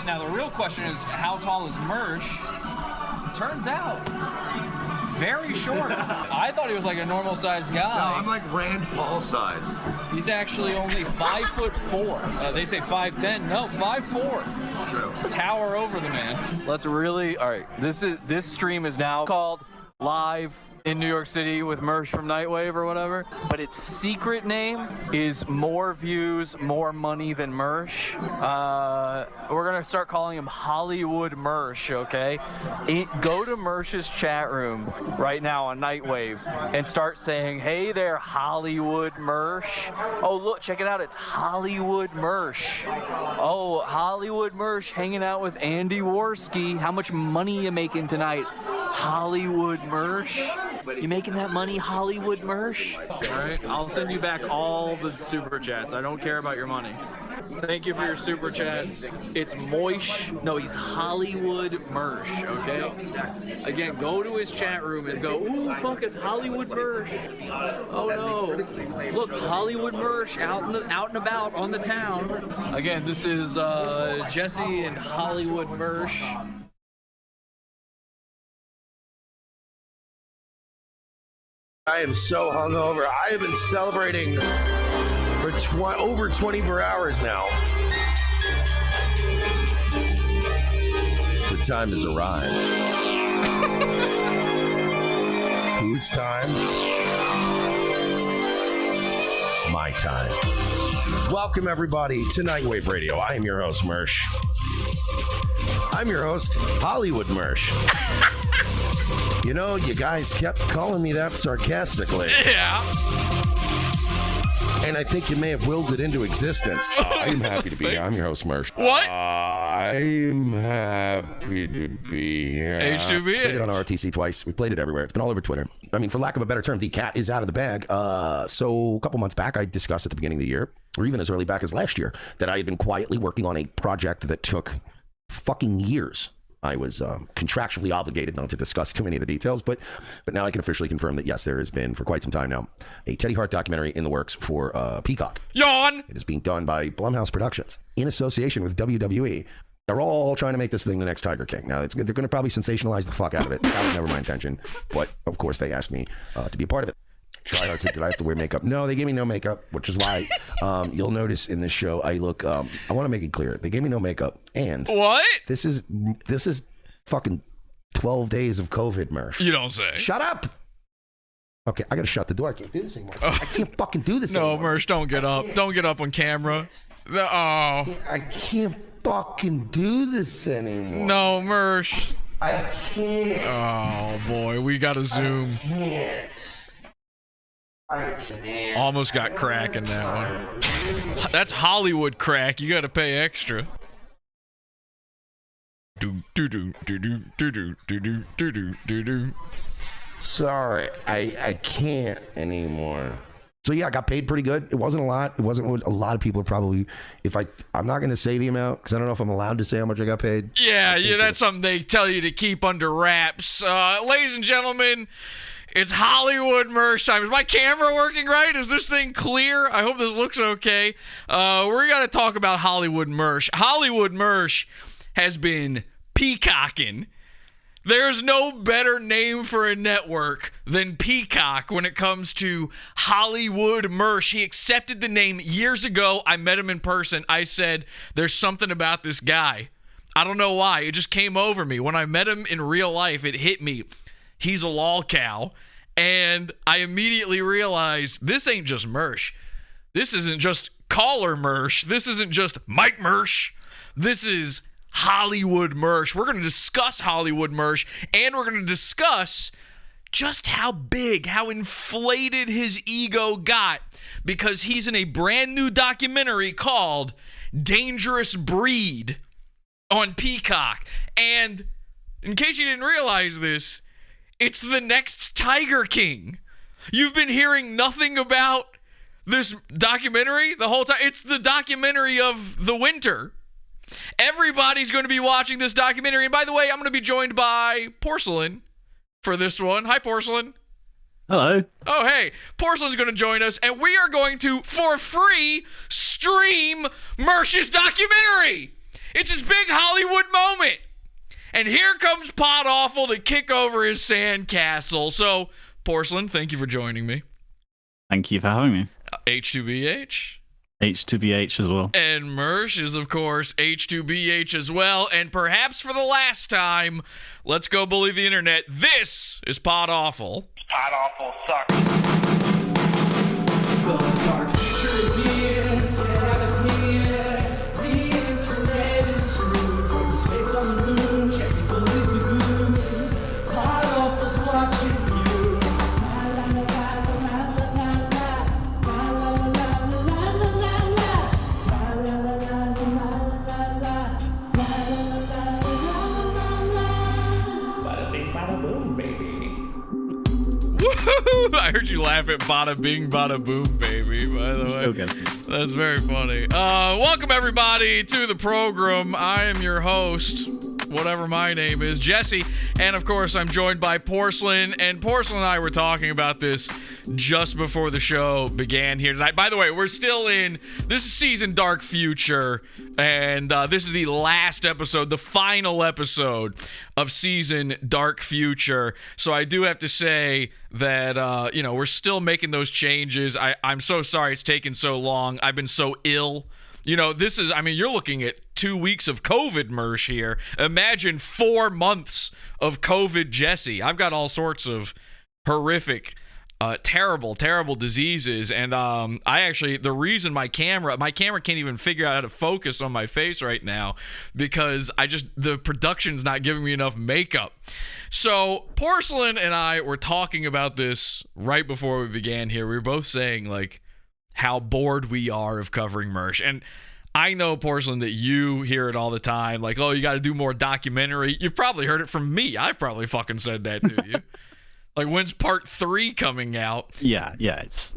Now the real question is, how tall is Mersh? Turns out, very short. I thought he was like a normal sized guy. No, I'm like Rand Paul sized. He's actually only 5'4". They say 5'10". No, 5'4". It's true. Tower over the man. Let's really. All right. This stream is now called Live in New York City with Mersh from Nightwave or whatever, but its secret name is More Views, More Money Than Mersh. We're gonna start calling him Hollywood Mersh, okay? Go to Mersh's chat room right now on Nightwave and start saying, "Hey there, Hollywood Mersh." Oh look, check it out, it's Hollywood Mersh. Oh, Hollywood Mersh hanging out with Andy Worski. How much money you making tonight? Hollywood Mersh. You making that money, Hollywood Mersh? All right, I'll send you back all the super chats. I don't care about your money. Thank you for your super chats. It's Moish. No, he's Hollywood Mersh, okay? Again, go to his chat room and go, ooh, fuck, it's Hollywood Mersh. Oh no. Look, Hollywood Mersh out and about on the town. Again, this is Jesse and Hollywood Mersh. I am so hungover. I have been celebrating for over 24 hours now. The time has arrived. Whose time? My time. Welcome, everybody, to Nightwave Radio. I am your host, Mersh. I'm your host, Hollywood Mersh. You know, you guys kept calling me that sarcastically. Yeah. And I think you may have willed it into existence. I'm happy to be here. I'm your host, Mersh. What? I'm happy to be here. H2B. Played it on RTC twice. We played it everywhere. It's been all over Twitter. I mean, for lack of a better term, the cat is out of the bag. So a couple months back, I discussed at the beginning of the year, or even as early back as last year, that I had been quietly working on a project that took fucking years. I was contractually obligated not to discuss too many of the details, but now I can officially confirm that, yes, there has been, for quite some time now, a Teddy Hart documentary in the works for Peacock. Yawn! It is being done by Blumhouse Productions in association with WWE. They're all trying to make this thing the next Tiger King. Now, they're going to probably sensationalize the fuck out of it. That was never my intention, but of course they asked me to be a part of it. Tryhard said, did I have to wear makeup? No, they gave me no makeup, which is why you'll notice in this show, I look, I want to make it clear. They gave me no makeup. And what? This is fucking 12 days of COVID, Mersh. You don't say. Shut up. Okay, I got to shut the door. I can't do this anymore. I can't fucking do this no, anymore. Mersh, don't get up. Don't get up on camera. Oh. I can't fucking do this anymore. No, Mersh. I can't. Oh, boy. We got to Zoom. I can't. Almost got crack in that one. That's Hollywood crack. You got to pay extra. Sorry, I can't anymore. So yeah, I got paid pretty good. It wasn't a lot. It wasn't what a lot of people are probably. I'm not going to say the amount because I don't know if I'm allowed to say how much I got paid. Yeah, that's something they tell you to keep under wraps. Ladies and gentlemen, it's Hollywood Mersh time. Is my camera working right? Is this thing clear? I hope this looks okay. We're going to talk about Hollywood Mersh. Hollywood Mersh has been peacocking. There's no better name for a network than Peacock when it comes to Hollywood Mersh. He accepted the name years ago. I met him in person. I said, there's something about this guy. I don't know why. It just came over me. When I met him in real life, it hit me. He's a lol cow. And I immediately realized this ain't just Mersh. This isn't just caller Mersh. This isn't just Mike Mersh. This is Hollywood Mersh. We're going to discuss Hollywood Mersh, and we're going to discuss just how big, how inflated his ego got because he's in a brand new documentary called Dangerous Breed on Peacock. And in case you didn't realize this, it's the next Tiger King. You've been hearing nothing about this documentary the whole time. It's the documentary of the winter. Everybody's going to be watching this documentary. And by the way, I'm going to be joined by Porcelain for this one. Hi, Porcelain. Hello. Oh, hey. Porcelain's going to join us, and we are going to, for free, stream Mersh's documentary. It's his big Hollywood moment. And here comes Podawful to kick over his sandcastle. So, Porcelain, thank you for joining me. Thank you for having me. H2BH. H2BH as well. And Mersh is, of course, H2BH as well. And perhaps for the last time, let's go bully the internet. This is Podawful. Podawful sucks. The dark future is here, tear it here. The internet is screwed from space on the moon. Jesse bullies the goons. Podawful's watching you. La la la la la la la la la la la la la la la. Bada bing, bada boom, baby. Woohoo! I heard you laugh at bada bing, bada boom, baby, by the way. Still gets me. That's very funny. Welcome, everybody, to the program. I am your host, whatever my name is, Jesse. And, of course, I'm joined by Porcelain. And Porcelain and I were talking about this just before the show began here tonight. By the way, we're still in, this is season Dark Future. And this is the last episode, the final episode of season Dark Future. So I do have to say that, we're still making those changes. I'm so sorry it's taken so long. I've been so ill. This is, you're looking at 2 weeks of COVID, Mersh, here. Imagine 4 months of COVID Jesse. I've got all sorts of horrific, terrible diseases. And the reason my camera can't even figure out how to focus on my face right now because the production's not giving me enough makeup. So Porcelain and I were talking about this right before we began here. We were both saying, like, how bored we are of covering Mersh. And I know, Porcelain, that you hear it all the time. Like, oh, you got to do more documentary. You've probably heard it from me. I've probably fucking said that to you. Like, when's part 3 coming out? Yeah, it's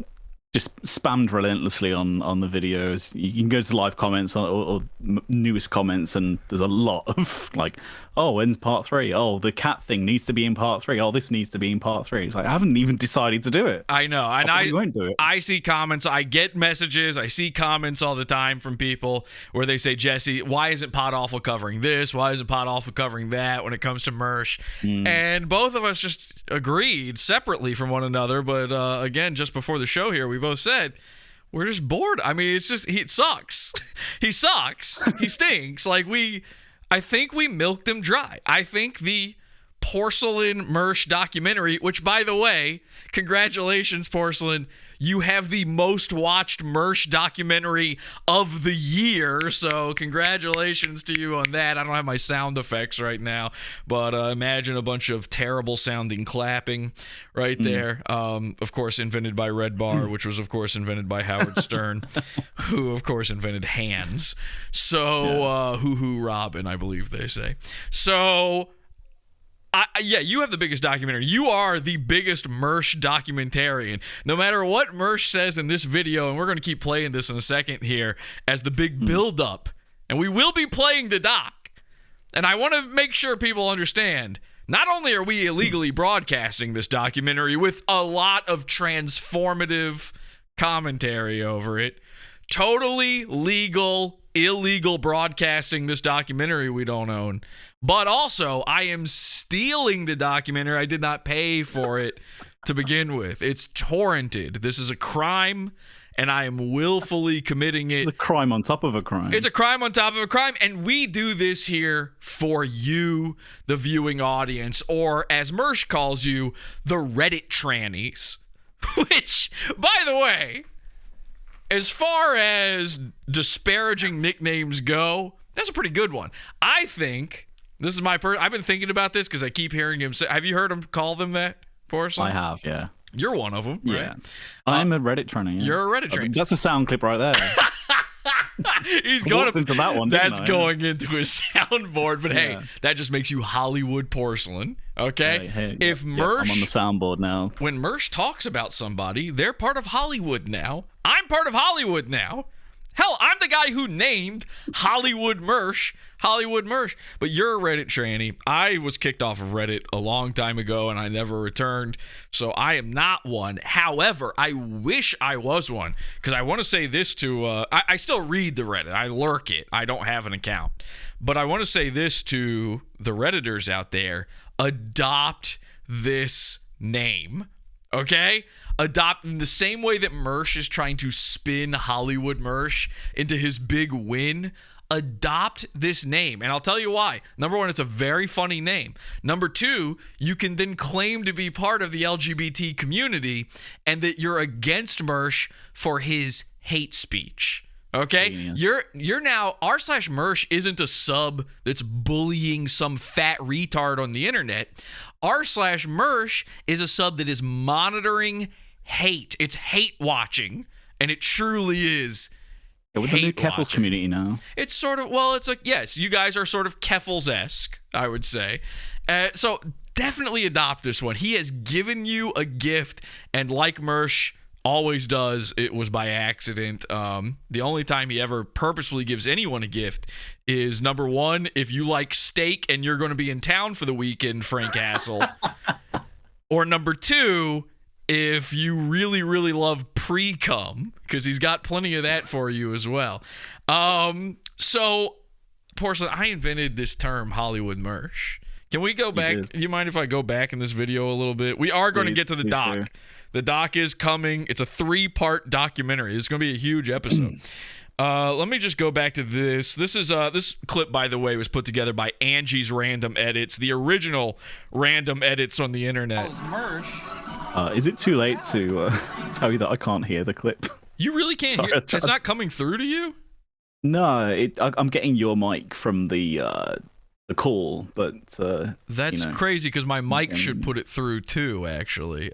just spammed relentlessly on the videos. You can go to live comments or newest comments, and there's a lot of like, oh, when's part 3? Oh, the cat thing needs to be in part 3. Oh, this needs to be in part 3. It's like, I haven't even decided to do it. I know, and I won't do it. I see comments, I get messages, I see comments all the time from people where they say, Jesse, why isn't Podawful covering this? Why isn't Podawful covering that when it comes to Mersh? And both of us just agreed separately from one another, but again, just before the show here, we both said we're just bored. It's just, it sucks. He sucks. He stinks. Like, I think we milked him dry. I think the Porcelain Mersh documentary, which, by the way, congratulations, Porcelain, you have the most watched Mersh documentary of the year, so congratulations to you on that. I don't have my sound effects right now, but imagine a bunch of terrible sounding clapping right there. Of course, invented by Red Bar, which was, of course, invented by Howard Stern, who, of course, invented hands. So, hoo-hoo Robin, I believe they say. So, you have the biggest documentary. You are the biggest Mersh documentarian. No matter what Mersh says in this video, and we're going to keep playing this in a second here as the big build-up, and we will be playing the doc. And I want to make sure people understand, not only are we illegally broadcasting this documentary with a lot of transformative commentary over it, totally legal, illegal broadcasting this documentary we don't own, but also I am stealing the documentary. I did not pay for it to begin with. It's torrented. This is a crime, and I am willfully committing it. It's a crime on top of a crime. It's a crime on top of a crime, and we do this here for you, the viewing audience, or as Mersh calls you, the Reddit trannies. Which, by the way, as far as disparaging nicknames go, that's a pretty good one. I think, this is my I've been thinking about this because I keep hearing him say, have you heard him call them that, Porcelain? I have, yeah. You're one of them, right? Yeah. I'm a Reddit tranny. Yeah. You're a Reddit tranny. That's a sound clip right there. He's going into that one. That's going into his soundboard, but hey, that just makes you Hollywood Porcelain, okay? Hey, if Mersh, I'm on the soundboard now. When Mersh talks about somebody, they're part of Hollywood now. I'm part of Hollywood now. Hell, I'm the guy who named Hollywood Mersh Hollywood Mersh. But you're a Reddit tranny. I was kicked off of Reddit a long time ago, and I never returned, so I am not one. However, I wish I was one, because I want to say this to... I still read the Reddit. I lurk it. I don't have an account. But I want to say this to the Redditors out there. Adopt this name, okay? Adopt in the same way that Mersh is trying to spin Hollywood Mersh into his big win. Adopt this name, and I'll tell you why. Number one, it's a very funny name. Number two, you can then claim to be part of the LGBT community and that you're against Mersh for his hate speech. Okay, yeah. you're now r/Mersh isn't a sub that's bullying some fat retard on the internet. r/Mersh is a sub that is monitoring hate. It's hate watching, and it truly is. Yeah, with the new Keffels community now. It's sort of, well, it's like, yes, you guys are sort of Keffels-esque, I would say. So definitely adopt this one. He has given you a gift, and like Mersh always does, it was by accident. The only time he ever purposefully gives anyone a gift is, number one, if you like steak and you're going to be in town for the weekend, Frank Hassel. Or number two, if you really, really love pre-cum, because he's got plenty of that for you as well. So, Porcelain, I invented this term, Hollywood Mersh. Can we go back? Do you mind if I go back in this video a little bit? We are going to get to the doc. Do. The doc is coming. It's a 3-part documentary. It's going to be a huge episode. Let me just go back to this. This is this clip, by the way, was put together by Angie's Random Edits, the original random edits on the internet. Is it too late to tell you that I can't hear the clip? You really can't hear it? It's not coming through to you? No, I'm getting your mic from the call, but that's crazy because my mic should put it through too. Actually,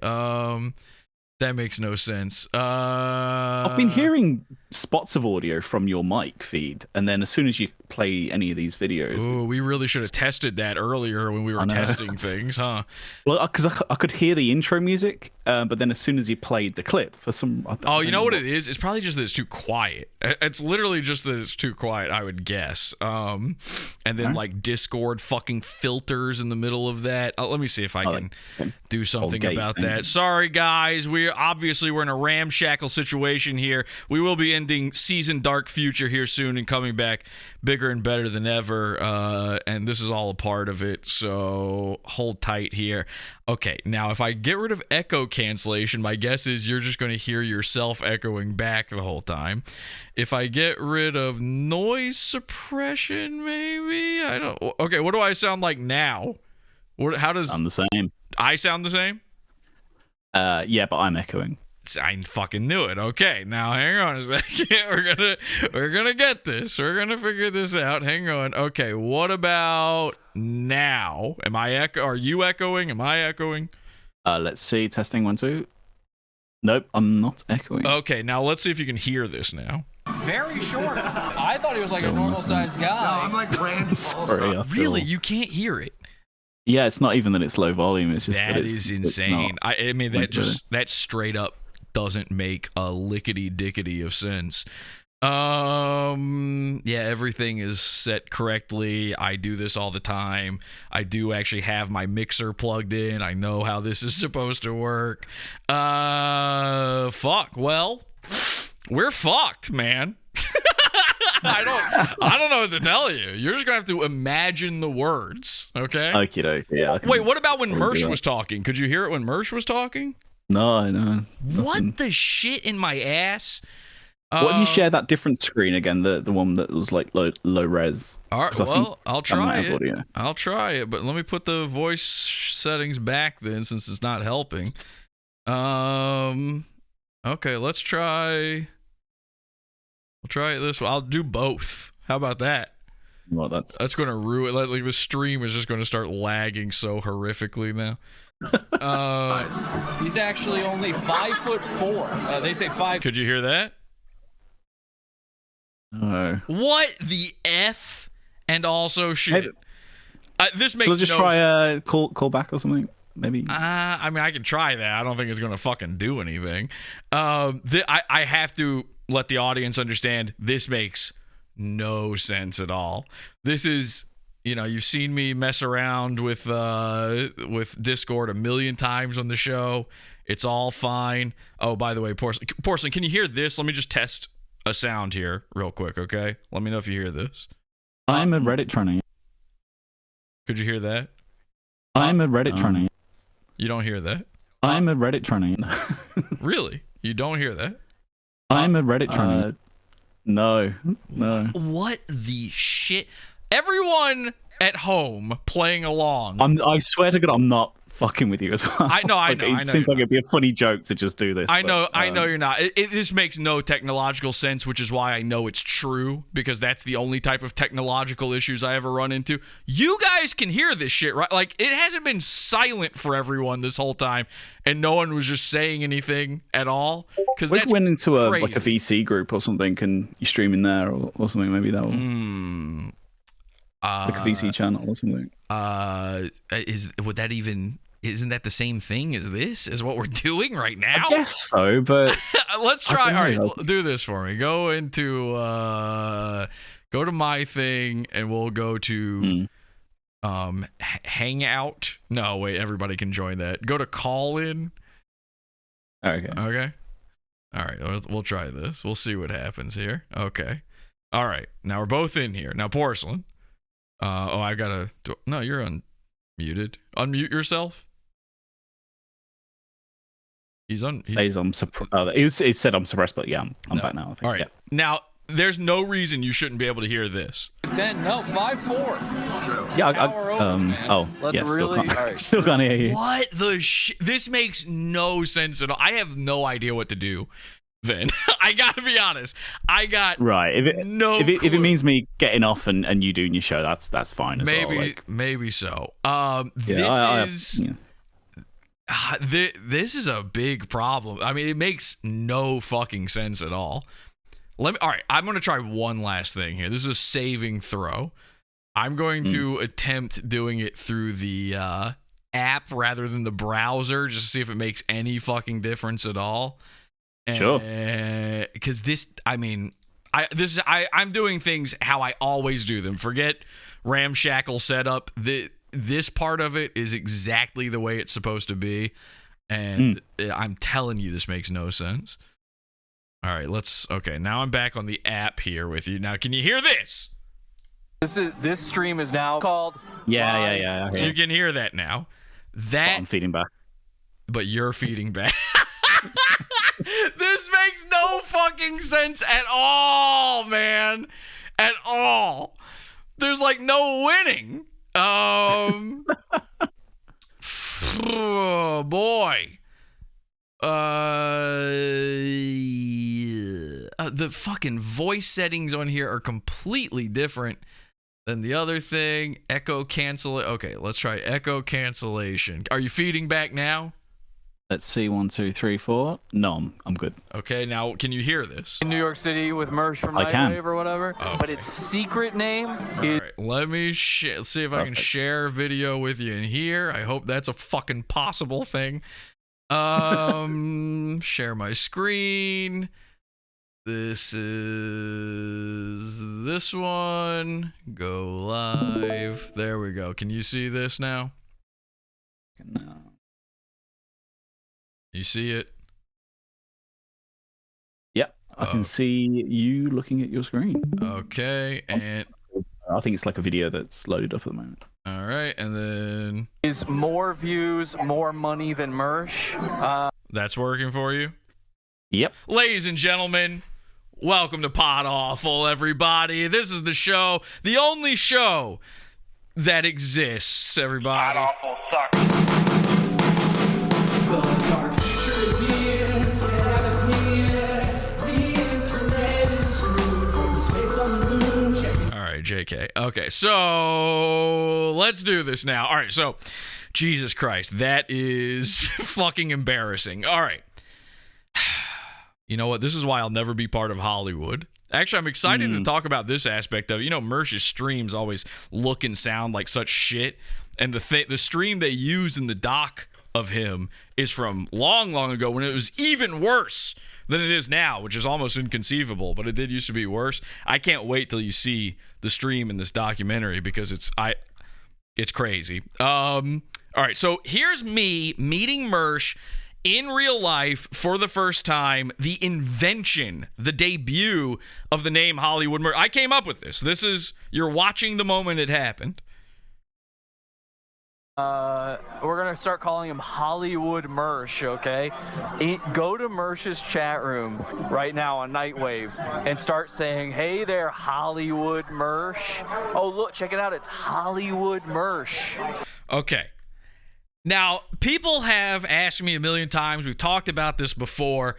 that makes no sense. I've been hearing spots of audio from your mic feed, and then as soon as you play any of these videos... Ooh, we really should have tested that earlier when we were testing things, huh? Well, because I could hear the intro music, but then as soon as you played the clip, for some... Oh, you know what it is? It's probably just that it's too quiet. It's literally just that it's too quiet, I would guess. And then, like, Discord fucking filters in the middle of that. Let me see if I can do something about that. Sorry, guys. We're in a ramshackle situation here. We will be ending Season Dark Future here soon and coming back bigger and better than ever, and this is all a part of it, so hold tight here. Okay, now if I get rid of echo cancellation, my guess is you're just going to hear yourself echoing back the whole time. If I get rid of noise suppression, maybe? I don't... Okay, what do I sound like now? How does... I'm the same. I sound the same? Yeah, but I'm echoing. I fucking knew it. Okay, now hang on a second. We're gonna get this. We're gonna figure this out. Hang on. Okay, what about now? Are you echoing? Am I echoing? Let's see. Testing 1 2. Nope, I'm not echoing. Okay, now let's see if you can hear this now. Very short. I thought he was like a normal sized guy. No, I'm like Rand Sorry. Really, you can't hear it. Yeah, it's not even that it's low volume. It's just that is insane. I mean, that straight up doesn't make a lickety dickety of sense. Yeah, everything is set correctly. I do this all the time. I do actually have my mixer plugged in. I know how this is supposed to work. Fuck. Well, we're fucked, man. I don't know what to tell you. You're just gonna have to imagine the words, okay? Okay. Yeah. Wait, what about when Mersh was talking? Could you hear it when Mersh was talking? No. What the shit in my ass? What do you share that different screen again? The one that was like low res. All right, well, I'll try it. Audio. I'll try it, but let me put the voice settings back then, since it's not helping. Okay, let's try. I'll try it this way. I'll do both. How about that? Well, that's going to ruin. Like the stream is just going to start lagging so horrifically now. He's actually only 5'4". They say 5. Could you hear that? No. What the F? And also shit. This makes no sense. Just try call back or something. Maybe. I mean, I can try that. I don't think it's going to fucking do anything. I have to let the audience understand this makes no sense at all. This is, you've seen me mess around with Discord a million times on the show. It's all fine. Oh, by the way, Porcelain, can you hear this? Let me just test a sound here real quick, okay? Let me know if you hear this. I'm a Reddit tranny. Could you hear that? I'm a Reddit tranny. You don't hear that? I'm a Reddit tranny. Really? You don't hear that? I'm a Reddit tranny. No. What the shit? Everyone at home playing along. I swear to God, I'm not fucking with you as well. I know. It seems like it'd be a funny joke to just do this. I know you're not. This makes no technological sense, which is why I know it's true, because that's the only type of technological issues I ever run into. You guys can hear this shit, right? Like, it hasn't been silent for everyone this whole time, and no one was just saying anything at all. Because we went into a crazy. VC group or something, and you stream in there or something. Maybe that will like a VC channel or something. Isn't that the same thing as this? Is what we're doing right now? I guess so, but let's try. All right, know. do this for me. Go to my thing, and we'll go to Hangout. No, wait, everybody can join that. Go to call in. Okay. All right, we'll try this. We'll see what happens here. Okay. All right, now we're both in here. Now, Porcelain. I gotta. No, you're unmuted. Unmute yourself. It says I'm suppressed. It said I'm suppressed, but yeah, I'm back now. I think. All right. Yeah. Now, there's no reason you shouldn't be able to hear this. 10, no, 5-4. Yeah, Let's really. Still can't, all right. still can't hear you. What the shit? This makes no sense at all. I have no idea what to do. Then I gotta be honest. I got right. If it means me getting off and you doing your show, that's fine. Maybe so. This is a big problem. I mean, it makes no fucking sense at all. All right, I'm going to try one last thing here. This is a saving throw. I'm going to attempt doing it through the app rather than the browser, just to see if it makes any fucking difference at all. Sure. Because I'm doing things how I always do them. Forget ramshackle setup. This part of it is exactly the way it's supposed to be, and I'm telling you, this makes no sense. All right, okay, now I'm back on the app here with you. Now, can you hear this? This stream is now called. Yeah. You can hear that now. I'm feeding back. But you're feeding back. This makes no fucking sense at all, man. At all. There's like no winning. Oh boy. The fucking voice settings on here are completely different than the other thing. Echo cancel. Okay, let's try echo cancellation. Are you feeding back now? Let's see, 1, 2, 3, 4. No, I'm good. Okay, now can you hear this? In New York City with Mersh from I can. Nightwave or whatever. Okay. But its secret name All is. right, let me see if I can share a video with you in here. I hope that's a fucking possible thing. Share my screen. This is this one. Go live. There we go. Can you see this now? No. You see it? Yep, I can see you looking at your screen. Okay, and I think it's like a video that's loaded up at the moment. all right, and then Is more views, more money than Mersh. that's working for you? Yep. Ladies and gentlemen, welcome to Podawful, everybody. This is the show, the only show that exists, everybody. Podawful sucks. The dark future is here, get out of here. The internet is screwed from the space on the moon. All right, JK. Okay, so let's do this now. All right, so Jesus Christ, that is fucking embarrassing. All right. You know what? This is why I'll never be part of Hollywood. Actually, I'm excited to talk about this aspect of it. You know, Mersh's streams always look and sound like such shit. And the stream they use in the doc of him is from long, long ago when it was even worse than it is now, which is almost inconceivable, but it did used to be worse. I can't wait till you see the stream in this documentary because it's crazy. All right, so here's me meeting Mersh in real life for the first time, the invention, the debut of the name Hollywood Mersh. I came up with this. You're watching the moment it happened. We're gonna start calling him Hollywood Mersh, okay? Go to Mersh's chat room right now on Nightwave and start saying, "Hey there, Hollywood Mersh." Oh, look, check it out. It's Hollywood Mersh. Okay. Now, people have asked me a million times. We've talked about this before.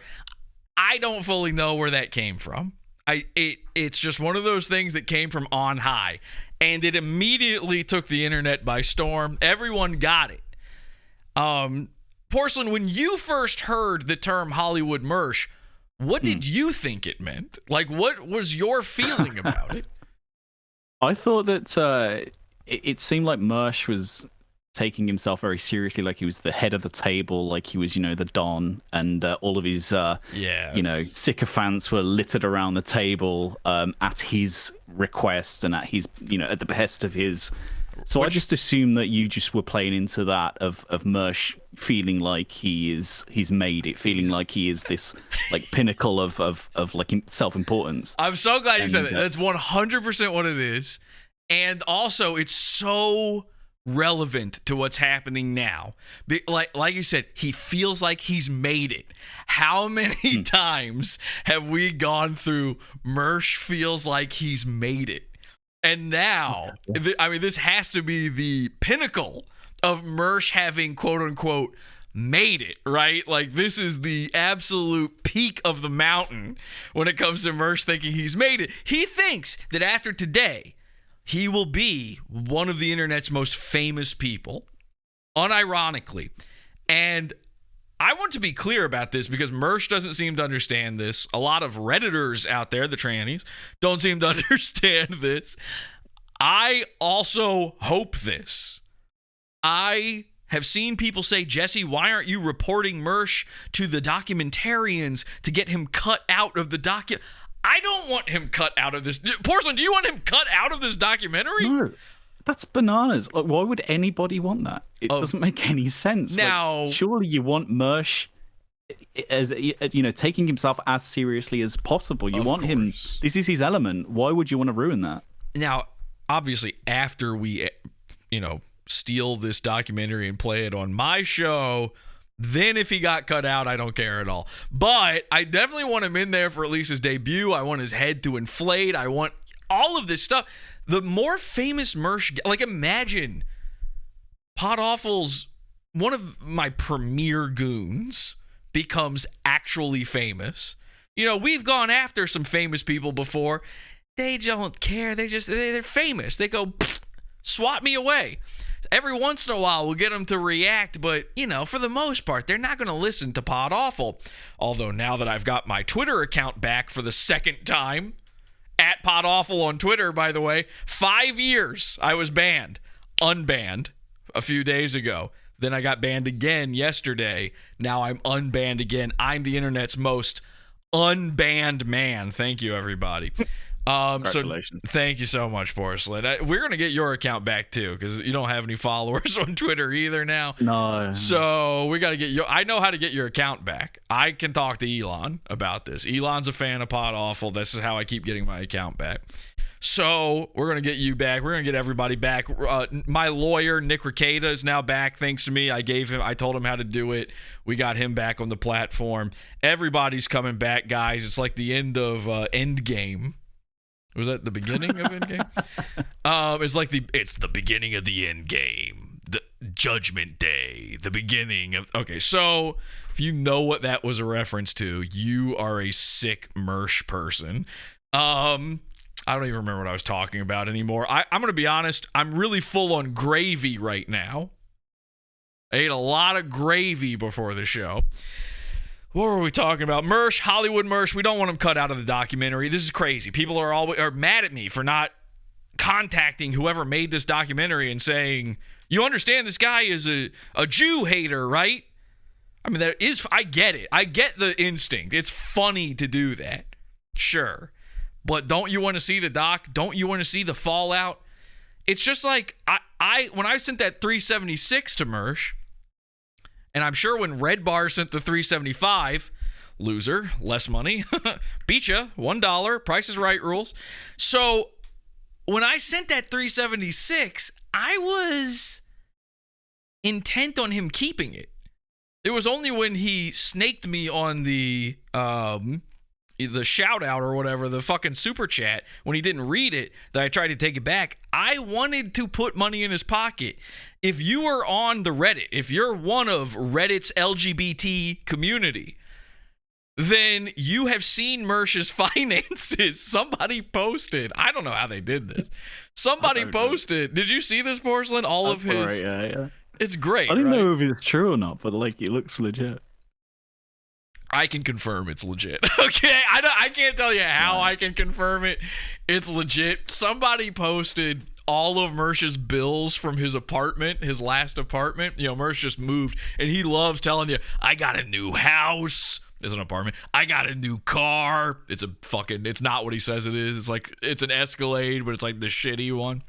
I don't fully know where that came from. It's just one of those things that came from on high, and it immediately took the internet by storm. Everyone got it. Porcelain, when you first heard the term Hollywood Mersh, what did you think it meant? Like, what was your feeling about it? I thought that it seemed like Mersh was taking himself very seriously, like he was the head of the table, like he was, the Don, and all of his, sycophants were littered around the table at his request and at his, at the behest of his. So I just assumed that you just were playing into that of Mersh feeling like he's made it, feeling like he is this like pinnacle of like self-importance. I'm so glad you said that. That's 100% what it is. And also, it's so relevant to what's happening now. Like you said, he feels like he's made it. How many times have we gone through Mersh feels like he's made it? And now, this has to be the pinnacle of Mersh having, quote unquote, made it, right? Like, this is the absolute peak of the mountain when it comes to Mersh thinking he's made it. He thinks that after today, he will be one of the internet's most famous people, unironically. And I want to be clear about this because Mersh doesn't seem to understand this. A lot of Redditors out there, the trannies, don't seem to understand this. I also hope this. I have seen people say, Jesse, why aren't you reporting Mersh to the documentarians to get him cut out of the document? I don't want him cut out of this. Porcelain, do you want him cut out of this documentary? No, that's bananas. Like, why would anybody want that? It doesn't make any sense. Now, like, surely you want Mersh as taking himself as seriously as possible. You want him. This is his element. Why would you want to ruin that? Now, obviously, after we, steal this documentary and play it on my show, then if he got cut out, I don't care at all. But I definitely want him in there for at least his debut. I want his head to inflate. I want all of this stuff. The more famous Mersh, like, imagine Podawful's, one of my premier goons becomes actually famous. We've gone after some famous people before. They don't care. They're famous. They go, swat me away. Every once in a while, we'll get them to react, but, for the most part, they're not going to listen to Podawful. Although now that I've got my Twitter account back for the second time, at Podawful on Twitter, by the way, 5 years I was unbanned a few days ago. Then I got banned again yesterday. Now I'm unbanned again. I'm the internet's most unbanned man. Thank you, everybody. Congratulations. So thank you so much, Porcelain. We're going to get your account back, too, because you don't have any followers on Twitter either now. No. So we got to get I know how to get your account back. I can talk to Elon about this. Elon's a fan of Podawful. This is how I keep getting my account back. So we're going to get you back. We're going to get everybody back. My lawyer, Nick Ricada, is now back thanks to me. I told him how to do it. We got him back on the platform. Everybody's coming back, guys. It's like the end of Endgame. Was that the beginning of Endgame? It's the beginning of the Endgame. The Judgment Day. The beginning of... Okay, so if you know what that was a reference to, you are a sick Mersh person. I don't even remember what I was talking about anymore. I'm going to be honest. I'm really full on gravy right now. I ate a lot of gravy before the show. What were we talking about? Mersh, Hollywood Mersh. We don't want him cut out of the documentary. This is crazy. People are mad at me for not contacting whoever made this documentary and saying, you understand this guy is a Jew hater, right? I mean, I get it. I get the instinct. It's funny to do that. Sure. But don't you want to see the doc? Don't you want to see the fallout? It's just like when I sent that 376 to Mersh, and I'm sure when Red Bar sent the 375, loser, less money, beat ya, $1, Price is Right rules. So when I sent that 376, I was intent on him keeping it. It was only when he snaked me on the shout out or whatever, the fucking super chat, when he didn't read it, that I tried to take it back. I wanted to put money in his pocket. If you are on the Reddit, if you're one of Reddit's LGBT community, then you have seen Mersh's finances. Somebody posted. I don't know how they did this. Somebody posted. Did you see this, Porcelain? All of his. Right, yeah. It's great. I don't know if it's true or not, but like it looks legit. I can confirm it's legit. Okay, I can't tell you how I can confirm it. It's legit. Somebody posted all of Mersh's bills from his apartment, his last apartment. You know, Mersh just moved, and he loves telling you, I got a new house. It's an apartment. I got a new car. It's not what he says it is. It's like, it's an Escalade, but it's like the shitty one.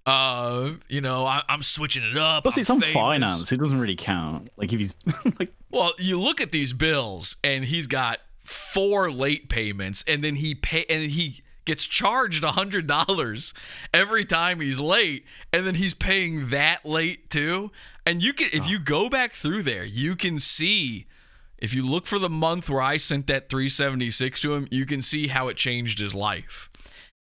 I'm switching it up. Plus, it's on famous. finance. It doesn't really count. Like if he's like, well, you look at these bills, and he's got 4 late payments, and then he gets charged $100 every time he's late, and then he's paying that late too. And you can, if you go back through there, you can see. If you look for the month where I sent that 376 to him, you can see how it changed his life.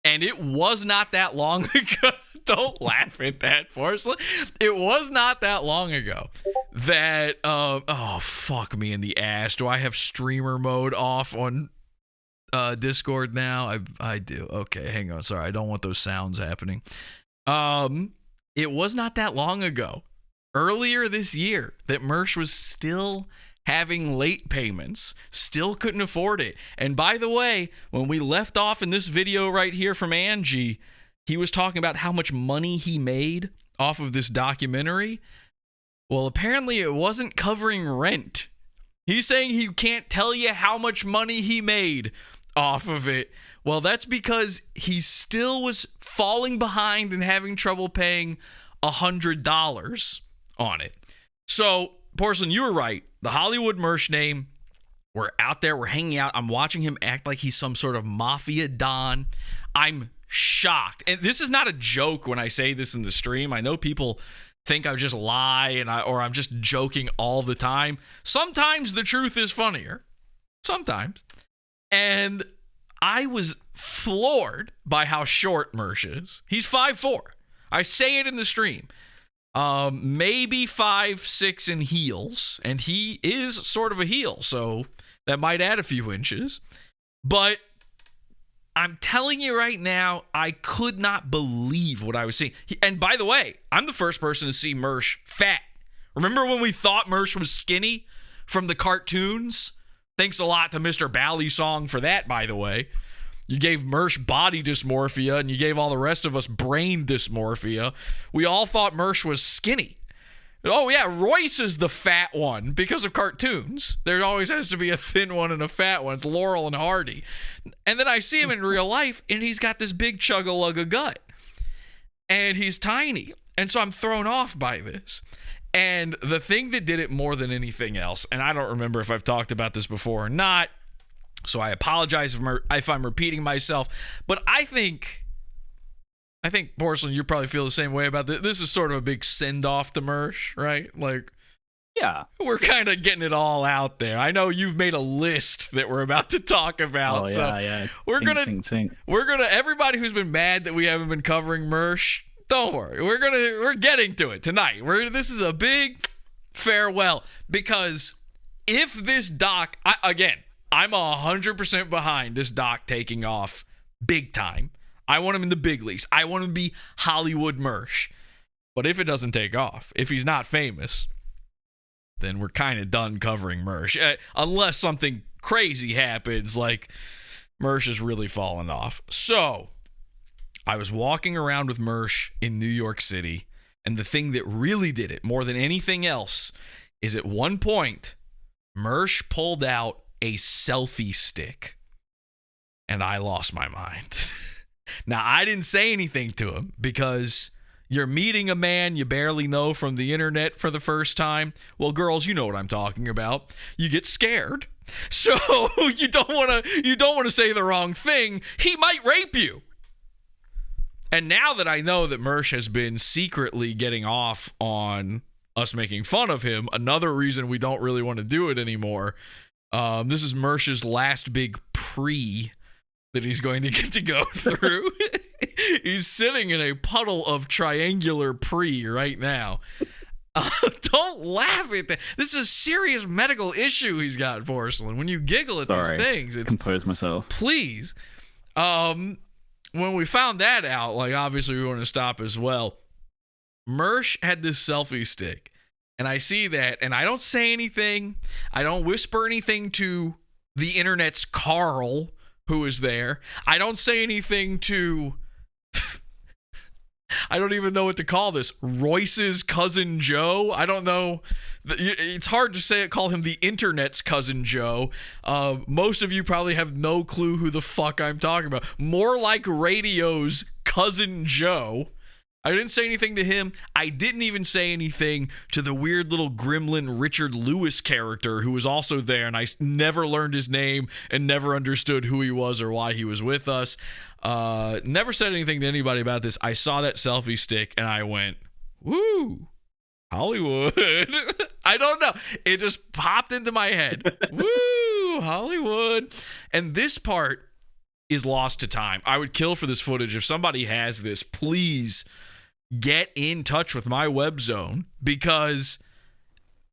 And it was not that long ago. Don't laugh at that, Porcelain. It was not that long ago that, oh, fuck me in the ass. Do I have streamer mode off on Discord now? I do. Okay, hang on. Sorry, I don't want those sounds happening. It was not that long ago, earlier this year, that Mersh was still having late payments, still couldn't afford it. And by the way, when we left off in this video right here from Angie, he was talking about how much money he made off of this documentary. Well, apparently it wasn't covering rent. He's saying he can't tell you how much money he made off of it. Well, that's because he still was falling behind and having trouble paying $100 on it. So, Porcelain, you were right. The Hollywood Mersh name, we're out there, we're hanging out. I'm watching him act like he's some sort of mafia don. I'm shocked. And this is not a joke when I say this in the stream. I know people think I just lie or I'm just joking all the time. Sometimes the truth is funnier. Sometimes. And I was floored by how short Mersh is. He's 5'4". I say it in the stream. Maybe 5'6" in heels, and he is sort of a heel, so that might add a few inches. But I'm telling you right now, I could not believe what I was seeing. And by the way, I'm the first person to see Mersh fat. Remember when we thought Mersh was skinny from the cartoons? Thanks a lot to Mr. Bally Song for that, by the way. You gave Mersh body dysmorphia, and you gave all the rest of us brain dysmorphia. We all thought Mersh was skinny. Oh, yeah, Royce is the fat one because of cartoons. There always has to be a thin one and a fat one. It's Laurel and Hardy. And then I see him in real life, and he's got this big chug-a-lug of gut. And he's tiny. And so I'm thrown off by this. And the thing that did it more than anything else, and I don't remember if I've talked about this before or not, so I apologize if I'm repeating myself, but I think, Porcelain, you probably feel the same way about this. This is sort of a big send-off to Mersh, right? Like, yeah, we're kind of getting it all out there. I know you've made a list that we're about to talk about. Oh, yeah, so yeah. We're gonna, everybody who's been mad that we haven't been covering Mersh, don't worry. We're getting to it tonight. This is a big farewell, because if this doc, I'm 100% behind this doc taking off big time. I want him in the big leagues. I want him to be Hollywood Mersh. But if it doesn't take off, if he's not famous, then we're kind of done covering Mersh. Unless something crazy happens, like Mersh is really falling off. So, I was walking around with Mersh in New York City, and the thing that really did it more than anything else is at one point, Mersh pulled out a selfie stick, and I lost my mind. Now, I didn't say anything to him because you're meeting a man you barely know from the internet for the first time. Well, girls, you know what I'm talking about. You get scared. So you don't want to say the wrong thing. He might rape you. And now that I know that Mersh has been secretly getting off on us making fun of him, another reason we don't really want to do it anymore. This is Mersh's last big pre that he's going to get to go through. He's sitting in a puddle of triangular pre right now. Don't laugh at that. This is a serious medical issue he's got, Porcelain. When you giggle at these things, it's compose myself. Please. When we found that out, like obviously we want to stop as well. Mersh had this selfie stick, and I see that, and I don't say anything. I don't whisper anything to the internet's Carl, who is there. I don't say anything to I don't even know what to call this. Royce's cousin Joe. I don't know. It's hard to say it. Call him the internet's cousin Joe. Most of you probably have no clue who the fuck I'm talking about. More like radio's cousin Joe. I didn't say anything to him. I didn't even say anything to the weird little gremlin Richard Lewis character who was also there, and I never learned his name and never understood who he was or why he was with us. Never said anything to anybody about this. I saw that selfie stick and I went, woo, Hollywood. I don't know. It just popped into my head. Woo, Hollywood. And this part is lost to time. I would kill for this footage. If somebody has this, please get in touch with my web zone, because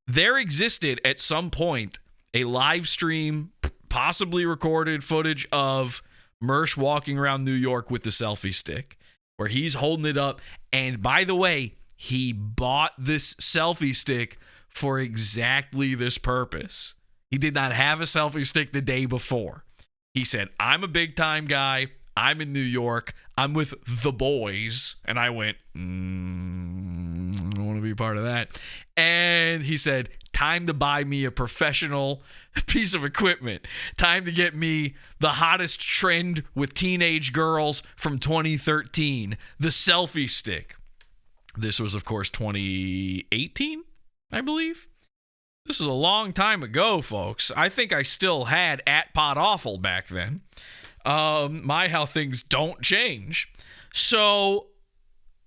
there existed at some point a live stream, possibly recorded footage of Mersh walking around New York with the selfie stick, where he's holding it up. And by the way, he bought this selfie stick for exactly this purpose. He did not have a selfie stick the day before. He said, I'm a big time guy. I'm in New York. I'm with the boys. And I went, I don't want to be part of that. And he said, time to buy me a professional piece of equipment. Time to get me the hottest trend with teenage girls from 2013, the selfie stick. This was, of course, 2018, I believe. This is a long time ago, folks. I think I still had @Podawful back then. My, how things don't change. So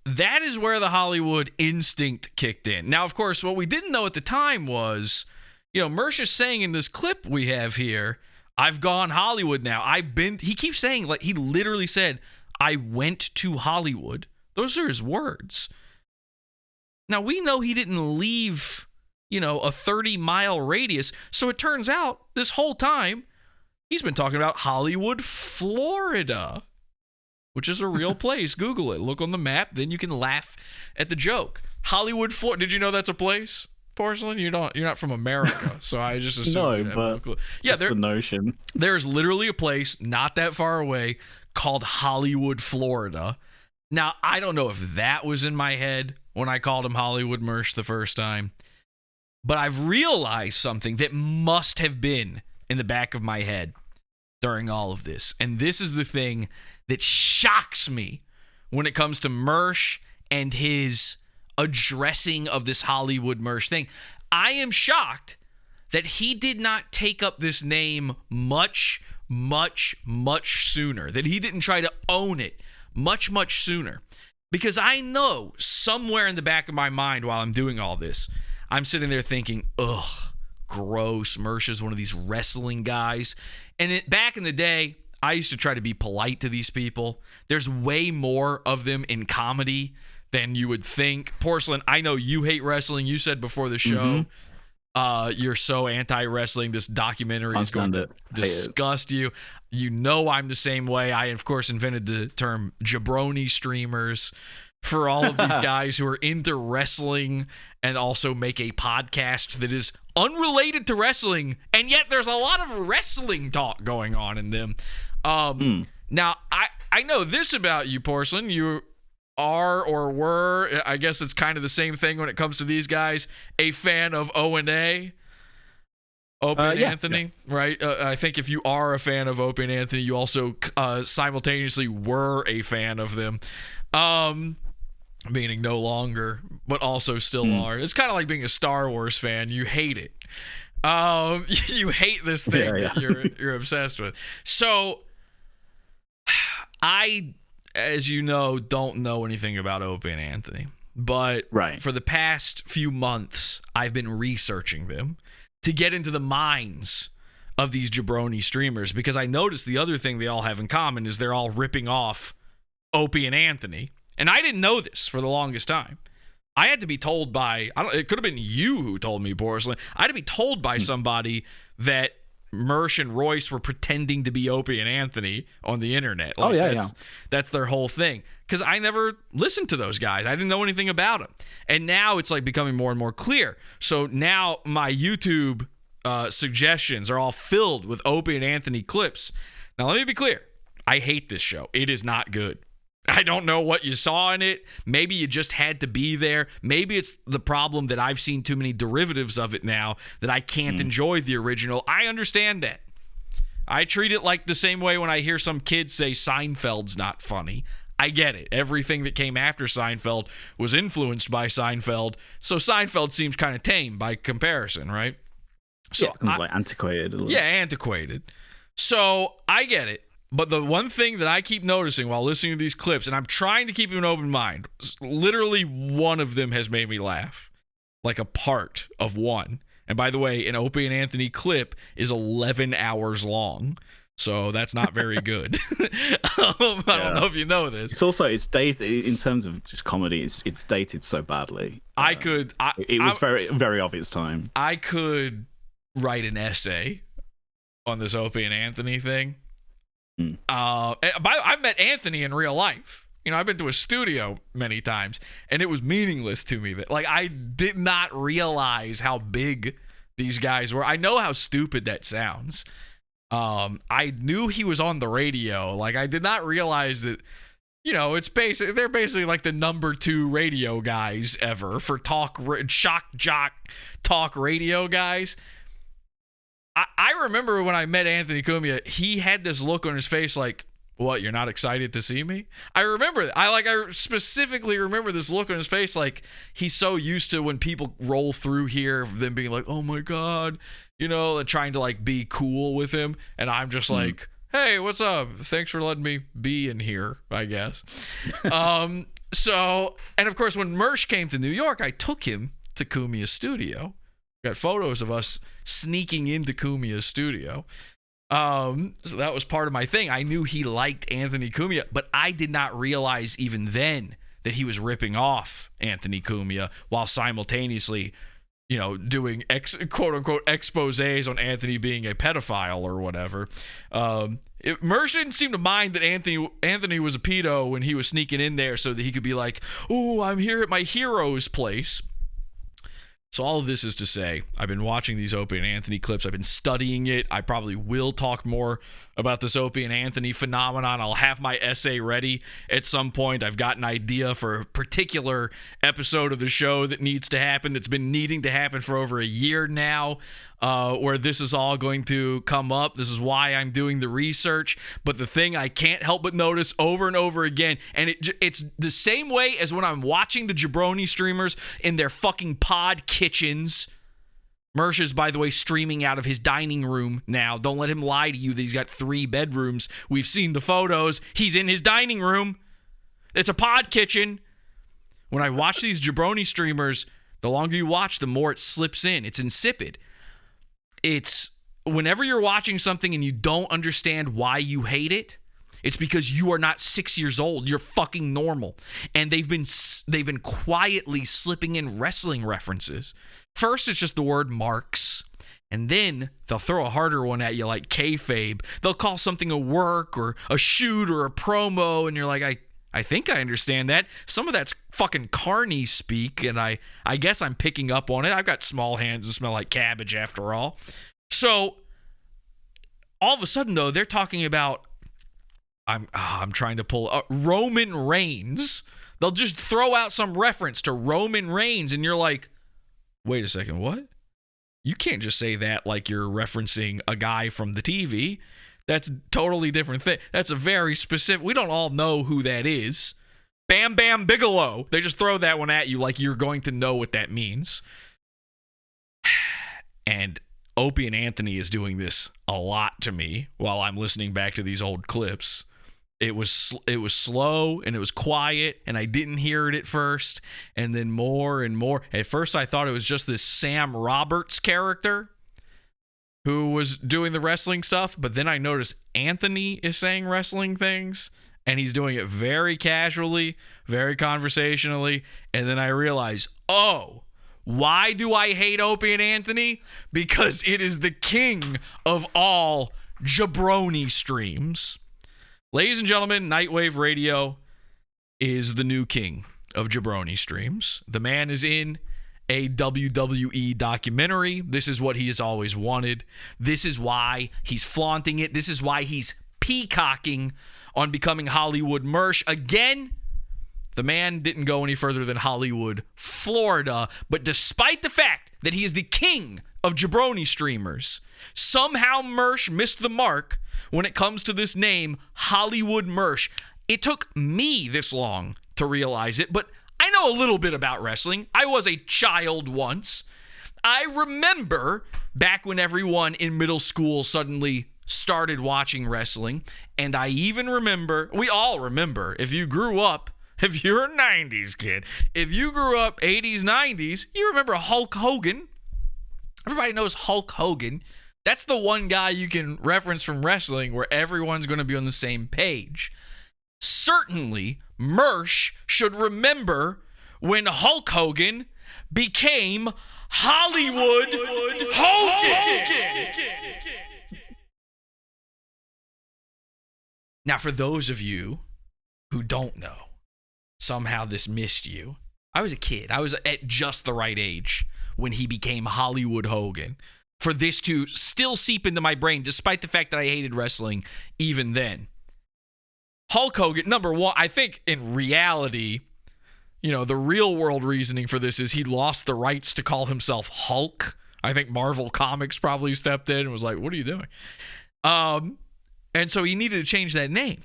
that is where the Hollywood instinct kicked in. Now, of course, what we didn't know at the time was, Mersh is saying in this clip we have here, I've gone Hollywood now. He keeps saying, like, he literally said, I went to Hollywood. Those are his words. Now, we know he didn't leave, a 30-mile radius. So it turns out this whole time, he's been talking about Hollywood, Florida, which is a real place. Google it. Look on the map. Then you can laugh at the joke. Hollywood, Florida. Did you know that's a place, Porcelain? You're not from America, so I just assumed. No, but yeah, the notion. There is literally a place not that far away called Hollywood, Florida. Now, I don't know if that was in my head when I called him Hollywood Mersh the first time, but I've realized something that must have been in the back of my head during all of this. And this is the thing that shocks me when it comes to Mersh and his addressing of this Hollywood Mersh thing. I am shocked that he did not take up this name much, much, much sooner, that he didn't try to own it much, much sooner. Because I know somewhere in the back of my mind while I'm doing all this, I'm sitting there thinking, ugh, gross. Mersh is one of these wrestling guys. And back in the day, I used to try to be polite to these people. There's way more of them in comedy than you would think. Porcelain, I know you hate wrestling. You said before the show, you're so anti-wrestling. This documentary is going to disgust you. You know I'm the same way. I, of course, invented the term jabroni streamers for all of these guys who are into wrestling and also make a podcast that is unrelated to wrestling, and yet there's a lot of wrestling talk going on in them. Now, I know this about you, Porcelain. You are or were, I guess it's kind of the same thing when it comes to these guys, a fan of O&A, Opie and Anthony, right? I think if you are a fan of Opie and Anthony, you also simultaneously were a fan of them. Meaning no longer, but also still are. It's kind of like being a Star Wars fan. You hate it. You hate this thing that you're obsessed with. So I, as you know, don't know anything about Opie and Anthony, but for the past few months, I've been researching them to get into the minds of these jabroni streamers, because I noticed the other thing they all have in common is they're all ripping off Opie and Anthony. And I didn't know this for the longest time. I had to be told by, it could have been you who told me, Porcelain. I had to be told by somebody that Mersh and Royce were pretending to be Opie and Anthony on the internet. Like, that's their whole thing. Because I never listened to those guys. I didn't know anything about them. And now it's like becoming more and more clear. So now my YouTube suggestions are all filled with Opie and Anthony clips. Now let me be clear. I hate this show. It is not good. I don't know what you saw in it. Maybe you just had to be there. Maybe it's the problem that I've seen too many derivatives of it now that I can't enjoy the original. I understand that. I treat it like the same way when I hear some kids say Seinfeld's not funny. I get it. Everything that came after Seinfeld was influenced by Seinfeld, so Seinfeld seems kind of tame by comparison, right? So it like antiquated. Antiquated. So I get it. But the one thing that I keep noticing while listening to these clips, and I'm trying to keep an open mind, literally one of them has made me laugh. Like a part of one. And by the way, an Opie and Anthony clip is 11 hours long. So that's not very good. I don't know if you know this. It's also, it's dated, in terms of just comedy, it's dated so badly. It was very, very of its time. I could write an essay on this Opie and Anthony thing. I've met Anthony in real life. You know, I've been to a studio many times, and it was meaningless to me that, like, I did not realize how big these guys were. I know how stupid that sounds. I knew he was on the radio. Like, I did not realize that, you know, they're basically like the number 2 radio guys ever for shock jock talk radio guys. I remember when I met Anthony Cumia, he had this look on his face like, what, you're not excited to see me? I remember that. I specifically remember this look on his face like he's so used to when people roll through here, them being like, oh my God, you know, and trying to like be cool with him. And I'm just like, hey, what's up? Thanks for letting me be in here, I guess. So, and of course, when Mersh came to New York, I took him to Cumia's studio. Got photos of us sneaking into Cumia's studio. So that was part of my thing. I knew he liked Anthony Cumia, but I did not realize even then that he was ripping off Anthony Cumia while simultaneously, you know, doing quote unquote exposés on Anthony being a pedophile or whatever. Mersh didn't seem to mind that Anthony was a pedo when he was sneaking in there so that he could be like, oh, I'm here at my hero's place. So all of this is to say, I've been watching these Opie and Anthony clips. I've been studying it. I probably will talk more about this Opie and Anthony phenomenon. I'll have my essay ready at some point. I've got an idea for a particular episode of the show that needs to happen, that's been needing to happen for over a year now, where this is all going to come up. This is why I'm doing the research. But the thing I can't help but notice over and over again, and it's the same way as when I'm watching the jabroni streamers in their fucking pod kitchens. Mersh is, by the way, streaming out of his dining room now. Don't let him lie to you that he's got 3 bedrooms. We've seen the photos. He's in his dining room. It's a pod kitchen. When I watch these jabroni streamers, the longer you watch, the more it slips in. It's insipid. It's whenever you're watching something and you don't understand why you hate it, it's because you are not 6 years old. You're fucking normal. And they've been quietly slipping in wrestling references. First, it's just the word marks. And then they'll throw a harder one at you like kayfabe. They'll call something a work or a shoot or a promo. And you're like, I think I understand that. Some of that's fucking carny speak. And I guess I'm picking up on it. I've got small hands that smell like cabbage after all. So all of a sudden, though, they're talking about, I'm trying to pull Roman Reigns, They'll just throw out some reference to Roman Reigns, and you're like, wait a second, what? You can't just say that like you're referencing a guy from the TV. That's a totally different thing. That's a very specific. We don't all know who that is. Bam Bam Bigelow. They just throw that one at you like you're going to know what that means. And Opie and Anthony is doing this a lot to me while I'm listening back to these old clips. It was slow and it was quiet, and I didn't hear it at first, and then more and more. At first, I thought it was just this Sam Roberts character who was doing the wrestling stuff, but then I noticed Anthony is saying wrestling things, and he's doing it very casually, very conversationally, and then I realized, oh, why do I hate Opie and Anthony? Because it is the king of all jabroni streams. Ladies and gentlemen, Nightwave Radio is the new king of jabroni streams. The man is in a WWE documentary. This is what he has always wanted. This is why he's flaunting it. This is why he's peacocking on becoming Hollywood Mersh. Again, the man didn't go any further than Hollywood, Florida. But despite the fact that he is the king of jabroni streamers, somehow Mersh missed the mark when it comes to this name, Hollywood Mersh. It took me this long to realize it, but I know a little bit about wrestling. I was a child once. I remember back when everyone in middle school suddenly started watching wrestling, and I even remember, we all remember, if you grew up, if you're a 90s kid, if you grew up 80s, 90s, you remember Hulk Hogan. Everybody knows Hulk Hogan. That's the one guy you can reference from wrestling where everyone's going to be on the same page. Certainly, Mersh should remember when Hulk Hogan became Hollywood Hogan. Now, for those of you who don't know, somehow this missed you. I was a kid. I was at just the right age when he became Hollywood Hogan. For this to still seep into my brain, despite the fact that I hated wrestling even then. Hulk Hogan, number one, I think in reality, the real world reasoning for this is he lost the rights to call himself Hulk. I think Marvel Comics probably stepped in and was like, what are you doing? And so he needed to change that name.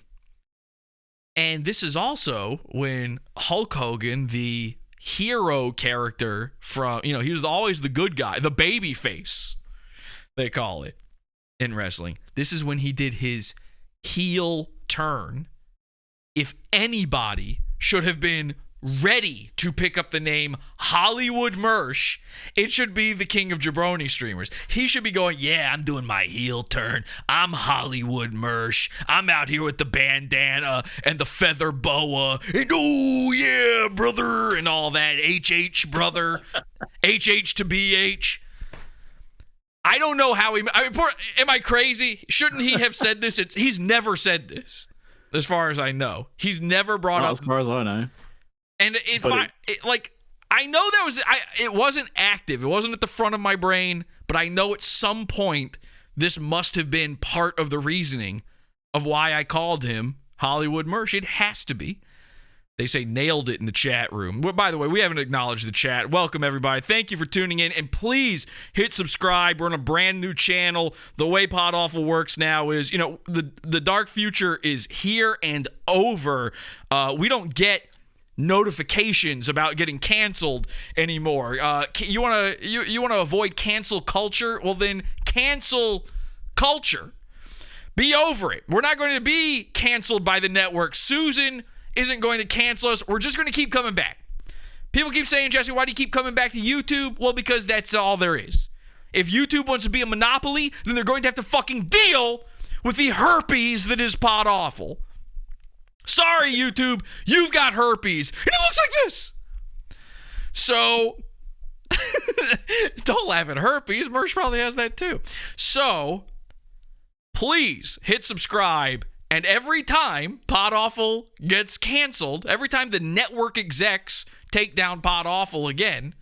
And this is also when Hulk Hogan, the hero character from, he was always the good guy, the baby face, they call it in wrestling. This is when he did his heel turn. If anybody should have been ready to pick up the name Hollywood Mersh, it should be the king of jabroni streamers. He should be going, yeah, I'm doing my heel turn. I'm Hollywood Mersh. I'm out here with the bandana and the feather boa. And oh, yeah, brother, and all that. HH, brother. HH to BH. I don't know how am I crazy? Shouldn't he have said this? He's never said this, as far as I know. He's never brought up. As far as I know. And I know it wasn't active. It wasn't at the front of my brain, but I know at some point this must have been part of the reasoning of why I called him Hollywood Mersh. It has to be. They say nailed it in the chat room. Well, by the way, we haven't acknowledged the chat. Welcome, everybody. Thank you for tuning in. And please hit subscribe. We're on a brand new channel. The way Podawful works now is, the dark future is here and over. We don't get notifications about getting canceled anymore. You want to avoid cancel culture? Well, then cancel culture. Be over it. We're not going to be canceled by the network. Susan isn't going to cancel us. We're just going to keep coming back. People keep saying, Jesse, why do you keep coming back to YouTube? Well, because that's all there is. If YouTube wants to be a monopoly, then they're going to have to fucking deal with the herpes that is Podawful. Sorry, YouTube, you've got herpes, and it looks like this. So, don't laugh at herpes. Mersh probably has that too. So, please hit subscribe. And every time Podawful gets canceled, every time the network execs take down Podawful again,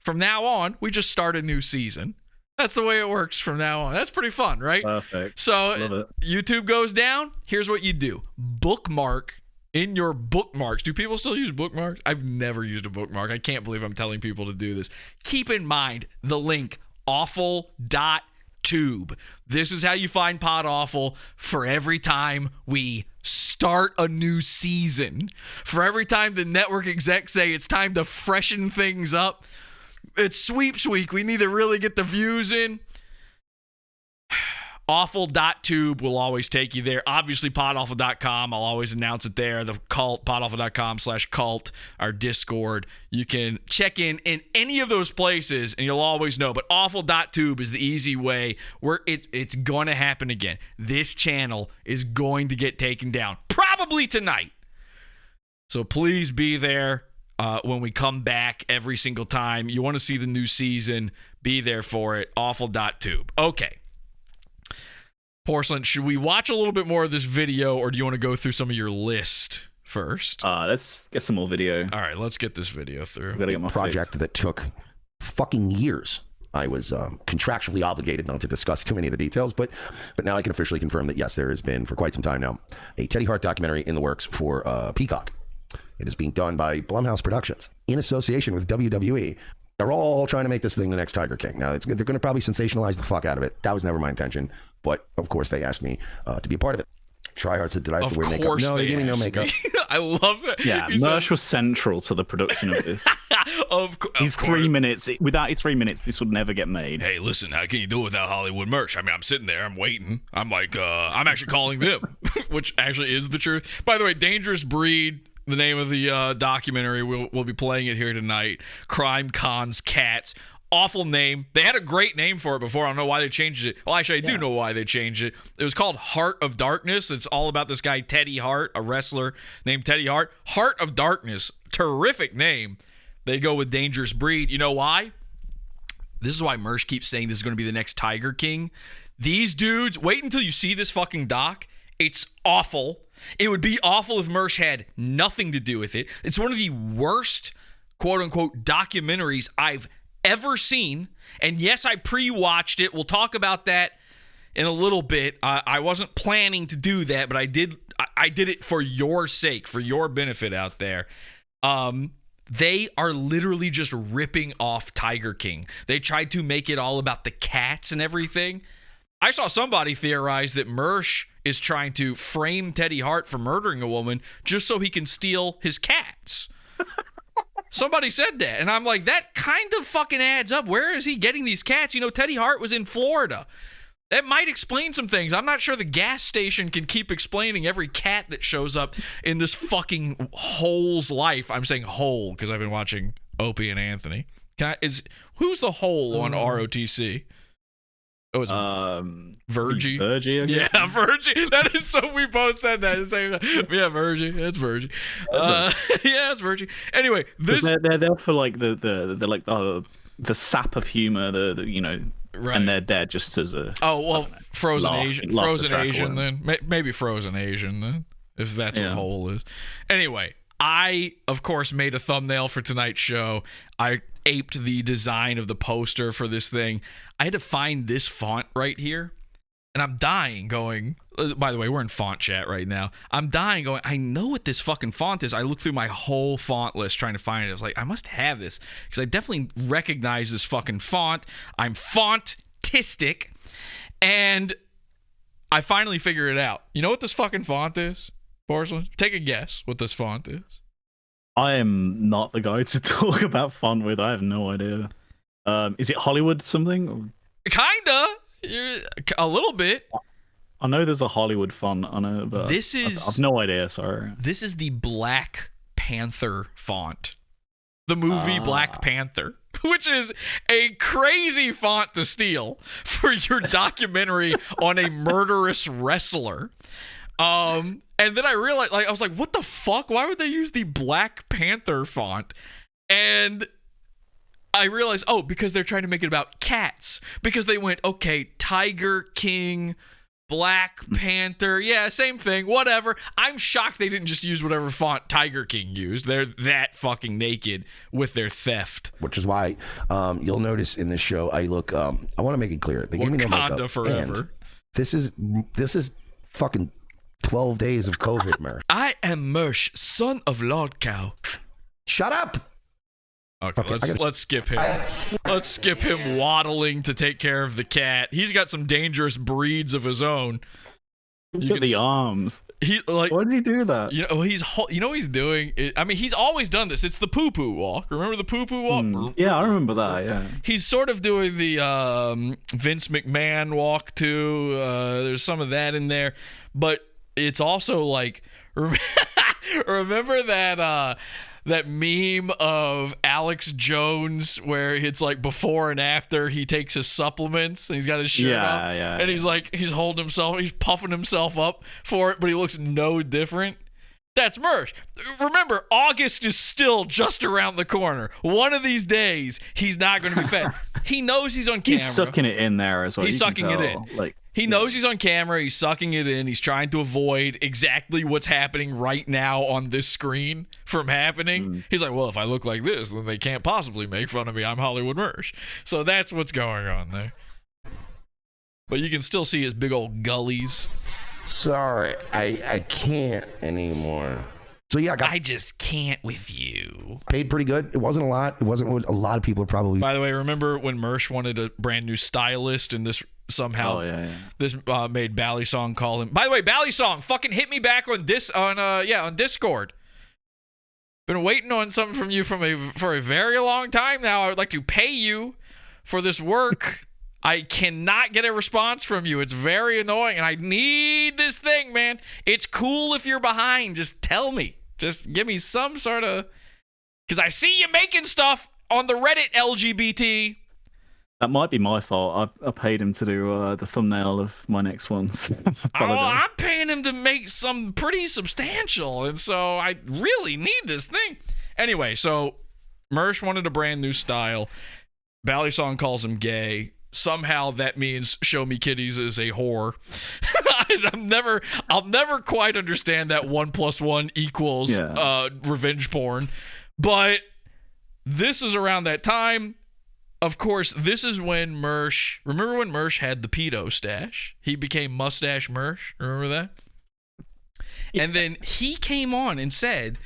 from now on, we just start a new season. That's the way it works from now on. That's pretty fun, right? Perfect. So Love it. YouTube goes down. Here's what you do. Bookmark in your bookmarks. Do people still use bookmarks? I've never used a bookmark. I can't believe I'm telling people to do this. Keep in mind the link awful.tube. This is how you find Podawful for every time we start a new season. For every time the network execs say it's time to freshen things up. It's sweeps week. We need to really get the views in. Awful.tube will always take you there. Obviously, podawful.com. I'll always announce it there. The cult, podawful.com/cult, our Discord. You can check in any of those places, and you'll always know. But awful.tube is the easy way where it's going to happen again. This channel is going to get taken down, probably tonight. So please be there when we come back every single time. You want to see the new season, be there for it. Awful.tube. Okay. Porcelain, should we watch a little bit more of this video, or do you want to go through some of your list first? Let's get some more video. All right, let's get this video through. Gotta get my Project fix. that took fucking years. I was contractually obligated not to discuss too many of the details, but now I can officially confirm that yes, there has been for quite some time now a Teddy Hart documentary in the works for Peacock. It is being done by Blumhouse Productions in association with WWE. They're all trying to make this thing the next Tiger King. Now, they're going to probably sensationalize the fuck out of it. That was never my intention. But, of course, they asked me to be a part of it. Tryhard said, did I have to wear makeup? No, they gave me no makeup. I love that. Yeah, Mersh was central to the production of this. He's 3 minutes. Without his 3 minutes, this would never get made. Hey, listen, how can you do it without Hollywood Mersh? I mean, I'm sitting there, I'm waiting. I'm like, I'm actually calling them, which actually is the truth. By the way, Dangerous Breed, the name of the documentary, we'll be playing it here tonight. Crime Cons Cats. Awful name. They had a great name for it before. I don't know why they changed it. Well, actually, I do know why they changed it. It was called Heart of Darkness. It's all about this guy, Teddy Hart, a wrestler named Teddy Hart. Heart of Darkness. Terrific name. They go with Dangerous Breed. You know why? This is why Mersh keeps saying this is going to be the next Tiger King. These dudes, wait until you see this fucking doc. It's awful. It would be awful if Mersh had nothing to do with it. It's one of the worst, quote-unquote, documentaries I've ever seen. And yes, I pre-watched it. We'll talk about that in a little bit. I wasn't planning to do that, but I did it for your sake, for your benefit out there. They are literally just ripping off Tiger King. They tried to make it all about the cats and everything. I saw somebody theorize that Mersh is trying to frame Teddy Hart for murdering a woman just so he can steal his cats. Somebody said that, and I'm like, that kind of fucking adds up. Where is he getting these cats? You know, Teddy Hart was in Florida. That might explain some things. I'm not sure the gas station can keep explaining every cat that shows up in this fucking hole's life. I'm saying hole because I've been watching Opie and Anthony. Who's the hole on ROTC? Oh, it's Virgie. Virgie, yeah, Virgie. That is so. We both said that at the same time. Yeah, Virgie. It's Virgie. Yeah, it's Virgie. Anyway, this they're there for like the sap of humor. The you know, right. And they're there just as a Frozen laugh, Asian. laugh Frozen the Asian. away. Then maybe Frozen Asian. Then if that's what whole is. Anyway. I, of course, made a thumbnail for tonight's show. I aped the design of the poster for this thing. I had to find this font right here, and I'm dying going, by the way, we're in font chat right now. I'm dying going, I know what this fucking font is. I looked through my whole font list trying to find it. I was like, I must have this, because I definitely recognize this fucking font. I'm fontistic, and I finally figured it out. You know what this fucking font is? Porcelain, take a guess what this font is. I am not the guy to talk about font with. I have no idea. Is it Hollywood something? Kinda. A little bit. I know there's a Hollywood font. I know, but I've no idea. Sorry. This is the Black Panther font. The movie Black Panther, which is a crazy font to steal for your documentary on a murderous wrestler. And then I realized, I was like, what the fuck? Why would they use the Black Panther font? And I realized, because they're trying to make it about cats. Because they went, okay, Tiger King, Black Panther, yeah, same thing, whatever. I'm shocked they didn't just use whatever font Tiger King used. They're that fucking naked with their theft. Which is why you'll notice in this show, I look, I want to make it clear. They gave me no makeup. Wakanda forever. And this is fucking 12 days of COVID, Mersh. I am Mersh, son of Lord Cow. Shut up. Okay, let's skip him. Let's skip him waddling to take care of the cat. He's got some dangerous breeds of his own. Look at the arms. He like. Why did he do that? You know what he's doing. I mean, he's always done this. It's the poo-poo walk. Remember the poo-poo walk? Yeah, I remember that. Yeah. He's sort of doing the Vince McMahon walk too. There's some of that in there, but it's also like remember that meme of Alex Jones where it's like before and after he takes his supplements and he's got his shirt off and he's holding himself, he's puffing himself up for it, but he looks no different. That's Mersh. Remember, August is still just around the corner. One of these days, he's not going to be fat. He knows he's on camera. He's sucking it in there as well. He's sucking it in. He knows he's on camera. He's sucking it in. He's trying to avoid exactly what's happening right now on this screen from happening. He's like, well, if I look like this, then they can't possibly make fun of me. I'm Hollywood Mersh. So that's what's going on there. But you can still see his big old gullies. Sorry, I can't anymore. So yeah, I just can't with you. Paid pretty good. It wasn't a lot. It wasn't what a lot of people are probably. By the way, remember when Mersh wanted a brand new stylist and this somehow this made Ballysong call him. By the way, Ballysong, fucking hit me back on on Discord. Been waiting on something from you for a very long time now. I would like to pay you for this work. I cannot get a response from you. It's very annoying, and I need this thing, man. It's cool if you're behind. Just tell me. Just give me some sort of... Because I see you making stuff on the Reddit LGBT. That might be my fault. I paid him to do the thumbnail of my next ones. I'm paying him to make some pretty substantial, and so I really need this thing. Anyway, so Mersh wanted a brand new style. Ballysong calls him gay. Somehow that means Show Me Kitties is a whore. I'll never quite understand that 1 + 1 = revenge porn. But this is around that time. Of course, this is when Mersh... Remember when Mersh had the pedo stash? He became Mustache Mersh. Remember that? Yeah. And then he came on and said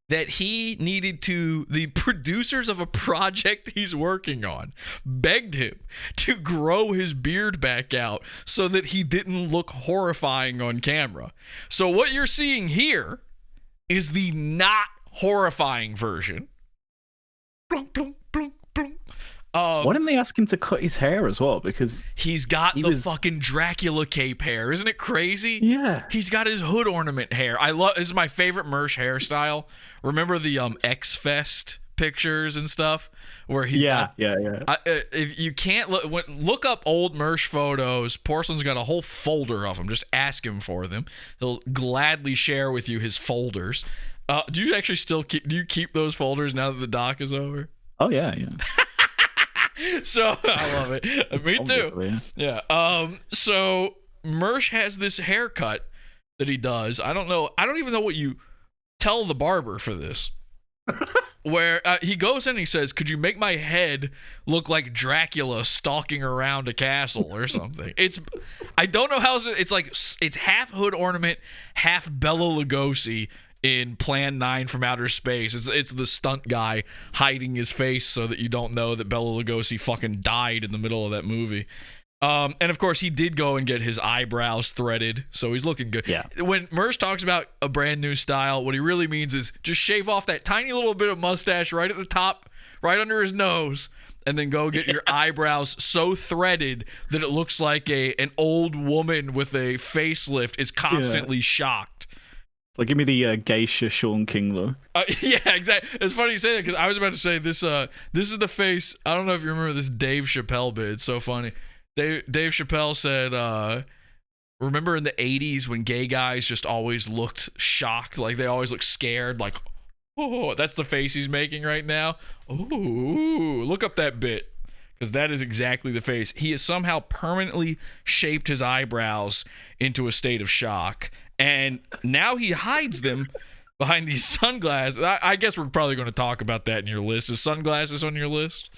that he needed to... The producers of a project he's working on begged him to grow his beard back out so that he didn't look horrifying on camera. So what you're seeing here is the not horrifying version. Plunk, plunk, plunk, plunk. Why didn't they ask him to cut his hair as well? Because he's got the fucking Dracula cape hair. Isn't it crazy? Yeah. He's got his hood ornament hair. This is my favorite Mersh hairstyle. Remember the X Fest pictures and stuff where he's if you can't look up old Mersh photos, Porcelain's got a whole folder of them. Just ask him for them. He'll gladly share with you his folders. Do you actually still keep those folders now that the doc is over? Oh yeah. So I love it. Me too. Yeah. So Mersh has this haircut that he does. I don't even know what you tell the barber for this. Where he goes in and he says, "Could you make my head look like Dracula stalking around a castle or something?" I don't know how it's half hood ornament, half Bela Lugosi in Plan 9 from Outer Space. It's the stunt guy hiding his face so that you don't know that Bela Lugosi fucking died in the middle of that movie. And of course he did go and get his eyebrows threaded, so he's looking good. Yeah. When Mersh talks about a brand new style, what he really means is just shave off that tiny little bit of mustache right at the top, right under his nose, and then go get your eyebrows so threaded that it looks like an old woman with a facelift is constantly shocked. Like, give me the geisha Sean King look. Yeah, exactly. It's funny you say that because I was about to say this. This is the face. I don't know if you remember this Dave Chappelle bit. It's so funny. Dave Chappelle said, remember in the 80s when gay guys just always looked shocked? Like, they always looked scared. Like, oh, that's the face he's making right now. Ooh, look up that bit. Because that is exactly the face. He has somehow permanently shaped his eyebrows into a state of shock. And now he hides them behind these sunglasses. I guess we're probably going to talk about that in your list. Is sunglasses on your list?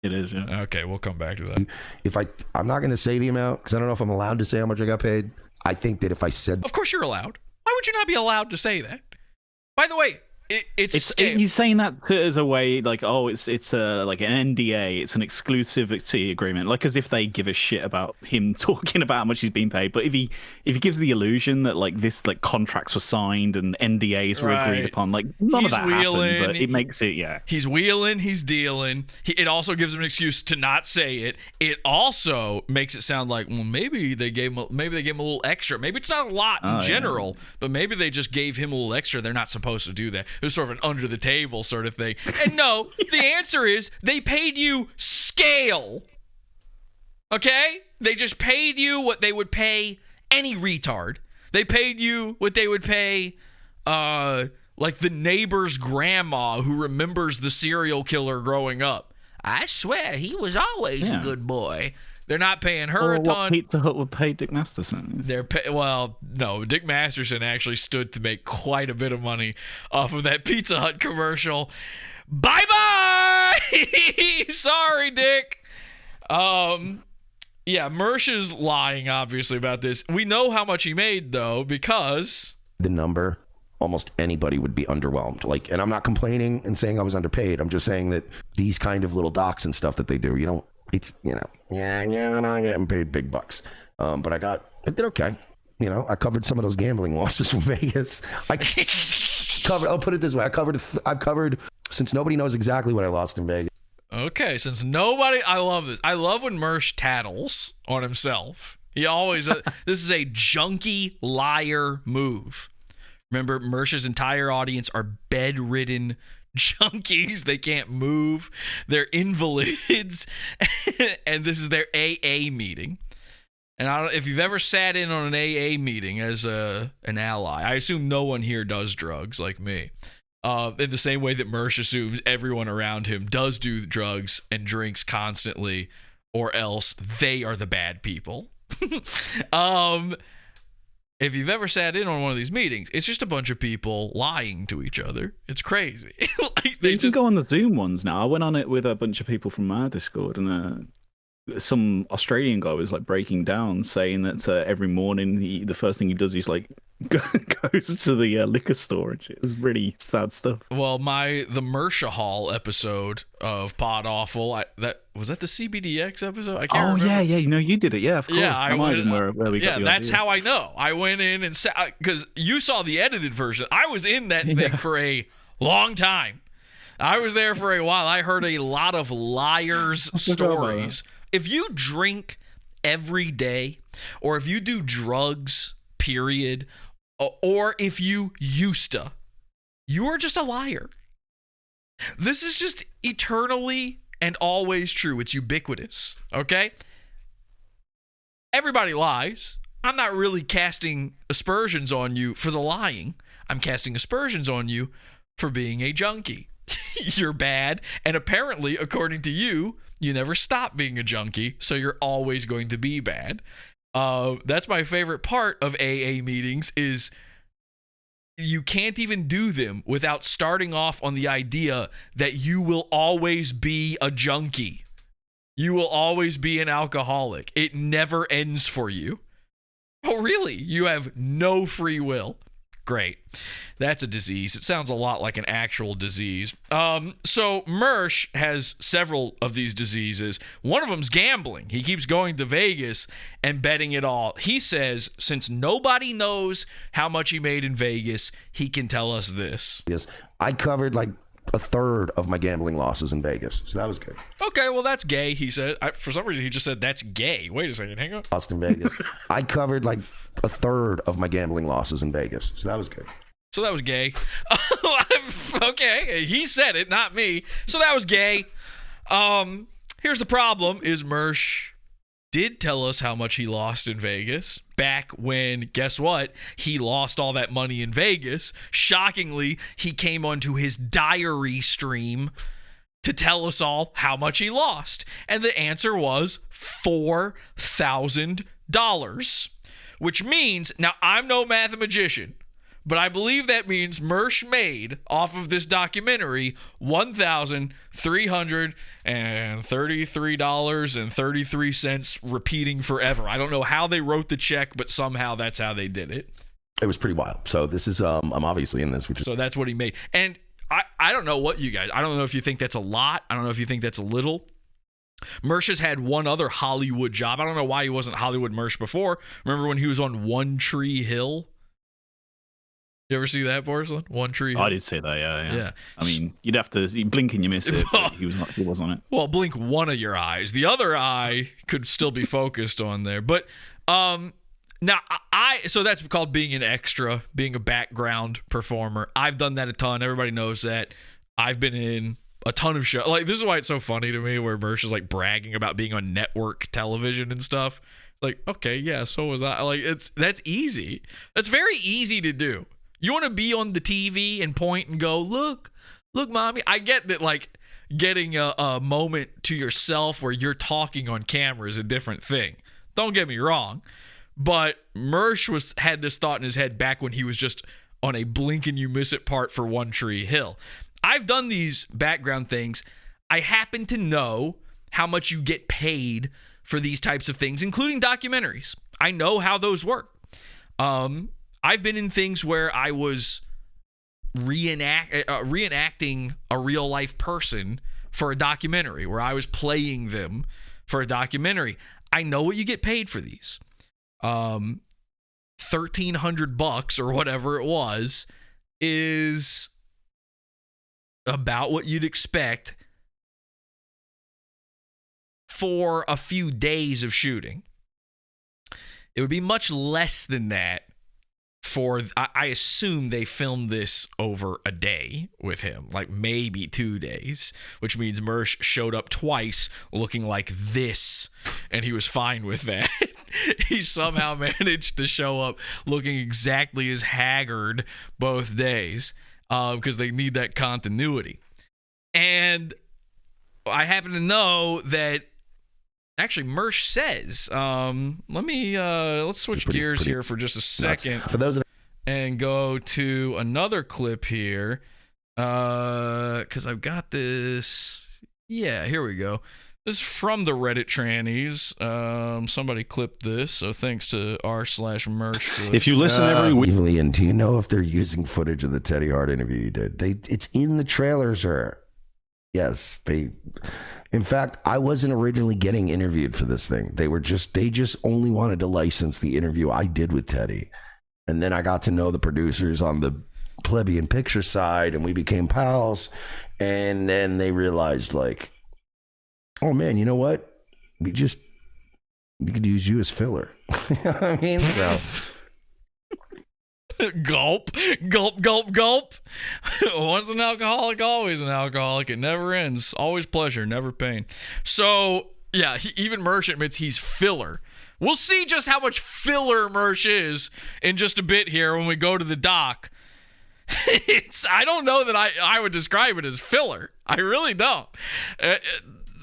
It is, yeah. Okay, we'll come back to that. If I'm not going to say the amount because I don't know if I'm allowed to say how much I got paid. I think that if I said, of course you're allowed. Why would you not be allowed to say that? By the way, it's scam. He's saying that as a way, like, oh, it's like an NDA, it's an exclusivity agreement, like as if they give a shit about him talking about how much he's being paid. But if he gives the illusion that like this, like contracts were signed and NDAs were agreed upon, like none of that happened, but it makes it, he's wheeling, he's dealing. It also gives him an excuse to not say it. It also makes it sound like, well, maybe they gave him a little extra. Maybe it's not a lot in general, but maybe they just gave him a little extra. They're not supposed to do that. It was sort of an under the table sort of thing. And no, the answer is they paid you scale. Okay? They just paid you what they would pay any retard. They paid you what they would pay like the neighbor's grandma who remembers the serial killer growing up. I swear he was always a good boy. They're not paying her or a ton. What Pizza Hut would pay Dick Masterson. Well, no, Dick Masterson actually stood to make quite a bit of money off of that Pizza Hut commercial. Bye-bye! Sorry, Dick. Yeah, Mersh is lying, obviously, about this. We know how much he made, though, because... The number, almost anybody would be underwhelmed. Like, and I'm not complaining and saying I was underpaid. I'm just saying that these kind of little docs and stuff that they do, you know, it's, you know, I'm not getting paid big bucks. But I did okay. You know, I covered some of those gambling losses from Vegas. I'll put it this way. I've covered, since nobody knows exactly what I lost in Vegas. Okay, I love this. I love when Mersh tattles on himself. He always, this is a junkie liar move. Remember, Mersh's entire audience are bedridden junkies. They can't move. They're invalids. And this is their AA meeting. And I don't, if you've ever sat in on an AA meeting as an ally, I assume no one here does drugs like me. In the same way that Mersh assumes everyone around him does do drugs and drinks constantly, or else they are the bad people. If you've ever sat in on one of these meetings, it's just a bunch of people lying to each other. It's crazy. Like you can go on the Zoom ones now. I went on it with a bunch of people from our Discord, and some Australian guy was like breaking down, saying that every morning the first thing he does is like goes to the liquor store and shit. It's really sad stuff. Well, the Mersh Hall episode of Podawful, was that the CBDX episode? I can't remember. Yeah, you know, you did it. Yeah, of course. Yeah, where we got the that's idea. how I know. I went in and because you saw the edited version. I was in that thing for a long time. I was there for a while. I heard a lot of liars' stories. If you drink every day, or if you do drugs, period, or if you used to, you are just a liar. This is just eternally and always true. It's ubiquitous, okay? Everybody lies. I'm not really casting aspersions on you for the lying. I'm casting aspersions on you for being a junkie. You're bad, and apparently, according to you, you never stop being a junkie, so you're always going to be bad. That's my favorite part of AA meetings is you can't even do them without starting off on the idea that you will always be a junkie. You will always be an alcoholic. It never ends for you. Oh, really? You have no free will. Great. That's a disease. It sounds a lot like an actual disease. So Mersh has several of these diseases. One of them's gambling. He keeps going to Vegas and betting it all. He says since nobody knows how much he made in Vegas, he can tell us this. Yes, I covered like a third of my gambling losses in Vegas, so that was good. Okay, well, that's gay, he said. For some reason, he just said that's gay. Wait a second, hang on. Lost in Vegas. I covered like a third of my gambling losses in Vegas, so that was good. So that was gay. Okay, he said it, not me. So that was gay. Here's the problem is Mersh did tell us how much he lost in Vegas back when, guess what? He lost all that money in Vegas. Shockingly, he came onto his diary stream to tell us all how much he lost. And the answer was $4,000, which means, now I'm no mathematician, but I believe that means Mersh made off of this documentary $1,333.33 repeating forever. I don't know how they wrote the check, but somehow that's how they did it. It was pretty wild. So this is I'm obviously in this, which is So that's what he made. And I don't know what you guys, I don't know if you think that's a lot. I don't know if you think that's a little. Mersh has had one other Hollywood job. I don't know why he wasn't Hollywood Mersh before. Remember when he was on One Tree Hill? You ever see that, Porcelain? One Tree Hill? I did say that, yeah. Yeah. I mean, you'd have to you blink and you miss it. But he was on it. Well, blink one of your eyes. The other eye could still be focused on there. But now so that's called being an extra, being a background performer. I've done that a ton. Everybody knows that. I've been in a ton of shows. Like, this is why it's so funny to me where Mersh is like bragging about being on network television and stuff. Like, okay, yeah, so was I. Like, that's easy. That's very easy to do. You want to be on the TV and point and go, look, mommy. I get that, like, getting a moment to yourself where you're talking on camera is a different thing. Don't get me wrong. But Mersh had this thought in his head back when he was just on a blink and you miss it part for One Tree Hill. I've done these background things. I happen to know how much you get paid for these types of things, including documentaries. I know how those work. I've been in things where I was reenacting a real life person for a documentary, where I was playing them for a documentary. I know what you get paid for these. $1,300 or whatever it was is about what you'd expect for a few days of shooting. It would be much less than that for, I assume they filmed this over a day with him, like maybe 2 days, which means Mersh showed up twice looking like this, and he was fine with that. He somehow managed to show up looking exactly as haggard both days, because they need that continuity. And I happen to know that actually Mersh says, let's switch gears here for just a second. For those that and go to another clip here, because I've got this. Yeah, here we go. This is from the Reddit trannies. Somebody clipped this, so thanks to r/Mersh. if you listen every week, and do you know if they're using footage of the Teddy Hart interview you did? It's in the trailer, sir. Yes, they. In fact, I wasn't originally getting interviewed for this thing. They just only wanted to license the interview I did with Teddy. And then I got to know the producers on the plebeian picture side, and we became pals. And then they realized, like, oh man, you know what? We could use you as filler. You know what I mean? So Gulp, gulp, gulp, gulp. Once an alcoholic, always an alcoholic. It never ends. Always pleasure, never pain. So, yeah, even Mersh admits he's filler. We'll see just how much filler Mersh is in just a bit here when we go to the doc. I don't know that I would describe it as filler. I really don't.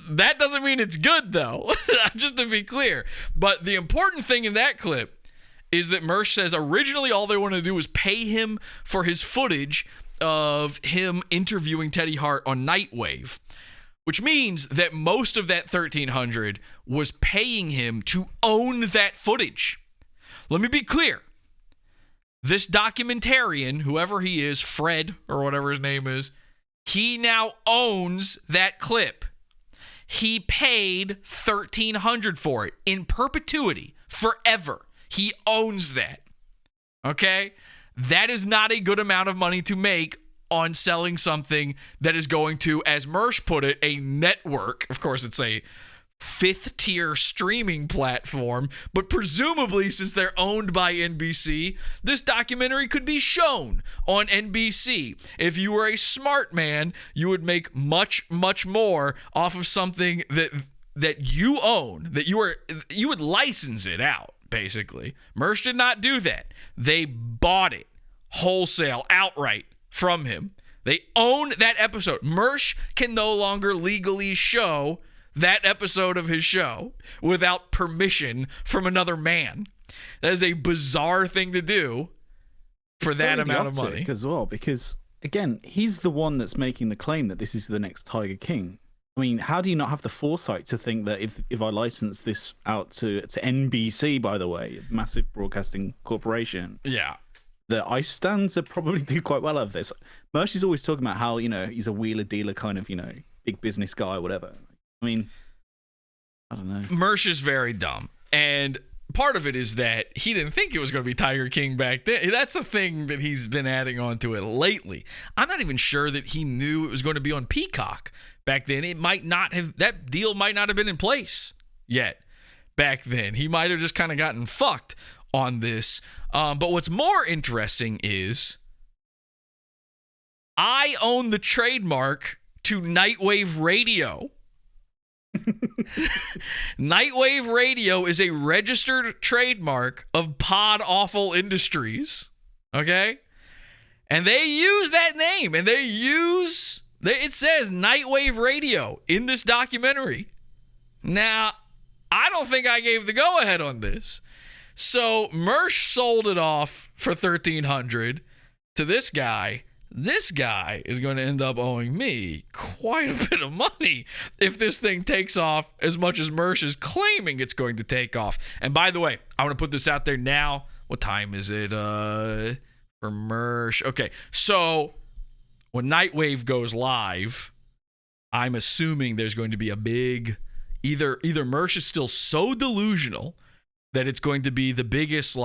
That doesn't mean it's good, though, just to be clear. But the important thing in that clip is that Mersh says originally all they wanted to do was pay him for his footage of him interviewing Teddy Hart on Nightwave, which means that most of that $1,300 was paying him to own that footage. Let me be clear. This documentarian, whoever he is, Fred or whatever his name is, he now owns that clip. He paid $1,300 for it in perpetuity, forever. He owns that. Okay? That is not a good amount of money to make on selling something that is going to, as Mersh put it, a network. Of course, it's a fifth-tier streaming platform, but presumably, since they're owned by NBC, this documentary could be shown on NBC. If you were a smart man, you would make much, much more off of something that you own, that you would license it out, basically. Mersh did not do that. They bought it wholesale, outright from him. They own that episode. Mersh can no longer legally show that episode of his show without permission from another man. That is a bizarre thing to do for that amount of money. As well, because again, he's the one that's making the claim that this is the next Tiger King. I mean, how do you not have the foresight to think that if I license this out to NBC, by the way, a massive broadcasting corporation, yeah, the ice stands are probably do quite well out of this. Mersh is always talking about how, he's a wheeler dealer kind of, big business guy, whatever. I mean, I don't know. Mersh is very dumb. And part of it is that he didn't think it was going to be Tiger King back then. That's the thing that he's been adding on to it lately. I'm not even sure that he knew it was going to be on Peacock back then. That deal might not have been in place yet back then. He might have just kind of gotten fucked on this. But what's more interesting is I own the trademark to Nightwave Radio. Nightwave Radio is a registered trademark of Podawful Industries. Okay? And they use that name, and it says Nightwave Radio in this documentary. Now, I don't think I gave the go-ahead on this. So Mersh sold it off for $1,300 to this guy. This guy is going to end up owing me quite a bit of money if this thing takes off as much as Mersh is claiming it's going to take off. And by the way, I want to put this out there now. What time is it for Mersh? Okay, so when Nightwave goes live, I'm assuming there's going to be a big... Either Mersh is still so delusional that it's going to be the biggest,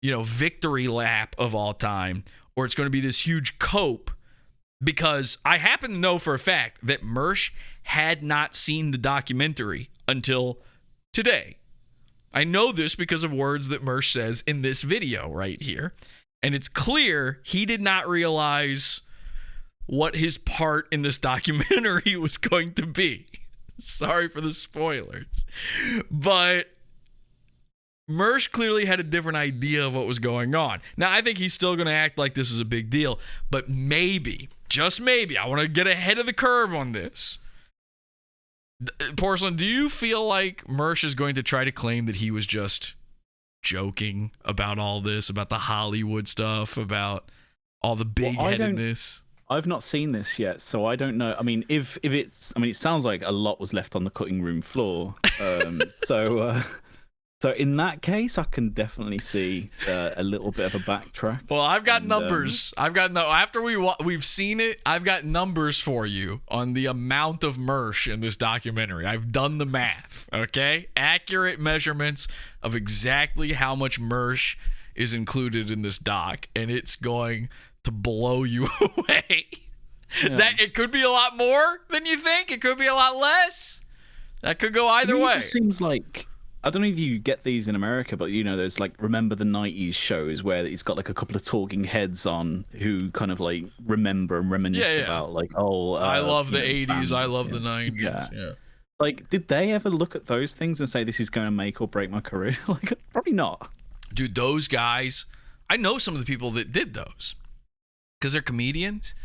victory lap of all time, or it's going to be this huge cope, because I happen to know for a fact that Mersh had not seen the documentary until today. I know this because of words that Mersh says in this video right here. And it's clear he did not realize what his part in this documentary was going to be. Sorry for the spoilers. But Mersh clearly had a different idea of what was going on. Now, I think he's still going to act like this is a big deal, but maybe, just maybe, I want to get ahead of the curve on this. Porcelain, do you feel like Mersh is going to try to claim that he was just joking about all this, about the Hollywood stuff, about all the big-headedness? I've not seen this yet, so I don't know. I mean, if it's... I mean, it sounds like a lot was left on the cutting room floor. So in that case, I can definitely see a little bit of a backtrack. Well, I've got numbers. After we've seen it, I've got numbers for you on the amount of Mersh in this documentary. I've done the math, okay? Accurate measurements of exactly how much Mersh is included in this doc, and it's going to blow you away. Yeah. That it could be a lot more than you think. It could be a lot less. That could go either way. It just seems like... I don't know if you get these in America, but there's Remember the 90s shows where he's got a couple of talking heads on who kind of remember and reminisce about I love the 80s, I love the 90s. Yeah. Did they ever look at those things and say this is going to make or break my career? Probably not. Dude, those guys, I know some of the people that did those because they're comedians.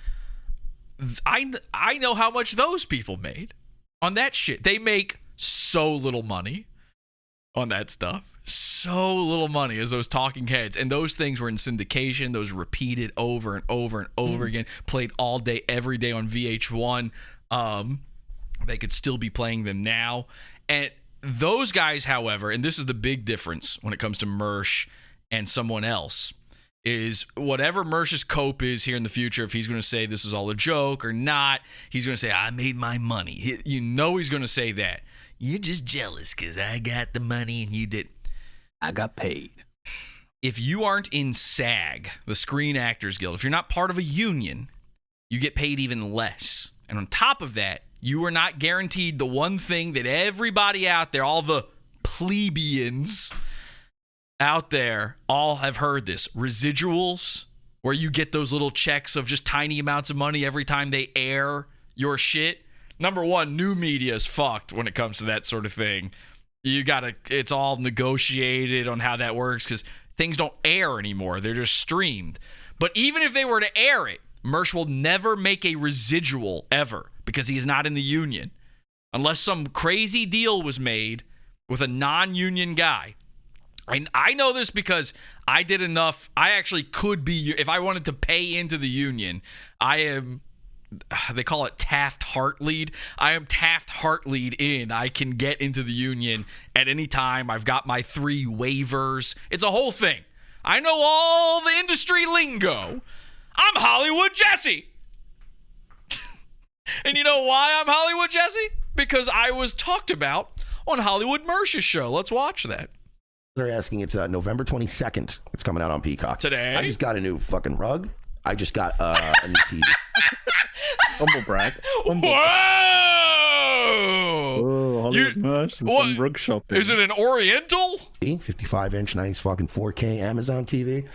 I know how much those people made on that shit. They make so little money on that stuff. So little money as those talking heads. And those things were in syndication. Those repeated over and over and over again. Played all day, every day on VH1. They could still be playing them now. And those guys, however, and this is the big difference when it comes to Mersh and someone else, is whatever Mersh's cope is here in the future, if he's going to say this is all a joke or not, he's going to say, I made my money. He's going to say that. You're just jealous because I got the money and you did. I got paid. If you aren't in SAG, the Screen Actors Guild, if you're not part of a union, you get paid even less. And on top of that, you are not guaranteed the one thing that everybody out there, all the plebeians out there, all have heard this. Residuals, where you get those little checks of just tiny amounts of money every time they air your shit. Number one, new media is fucked when it comes to that sort of thing. It's all negotiated on how that works because things don't air anymore. They're just streamed. But even if they were to air it, Mersh will never make a residual ever because he is not in the union. Unless some crazy deal was made with a non-union guy. I know this because I did enough. I actually could be, if I wanted to pay into the union, they call it Taft-Hartley'd. I am Taft-Hartley'd in. I can get into the union at any time. I've got my 3 waivers. It's a whole thing. I know all the industry lingo. I'm Hollywood Jesse. And you know why I'm Hollywood Jesse? Because I was talked about on Hollywood Mersh's show. Let's watch that. They're asking, it's November 22nd. It's coming out on Peacock. Today? I just got a new fucking rug. I just got a new TV. Humble brag. Whoa! Oh, Hollywood Mersh. What? Rug shopping. Is it an Oriental? 55-inch, nice fucking 4K Amazon TV.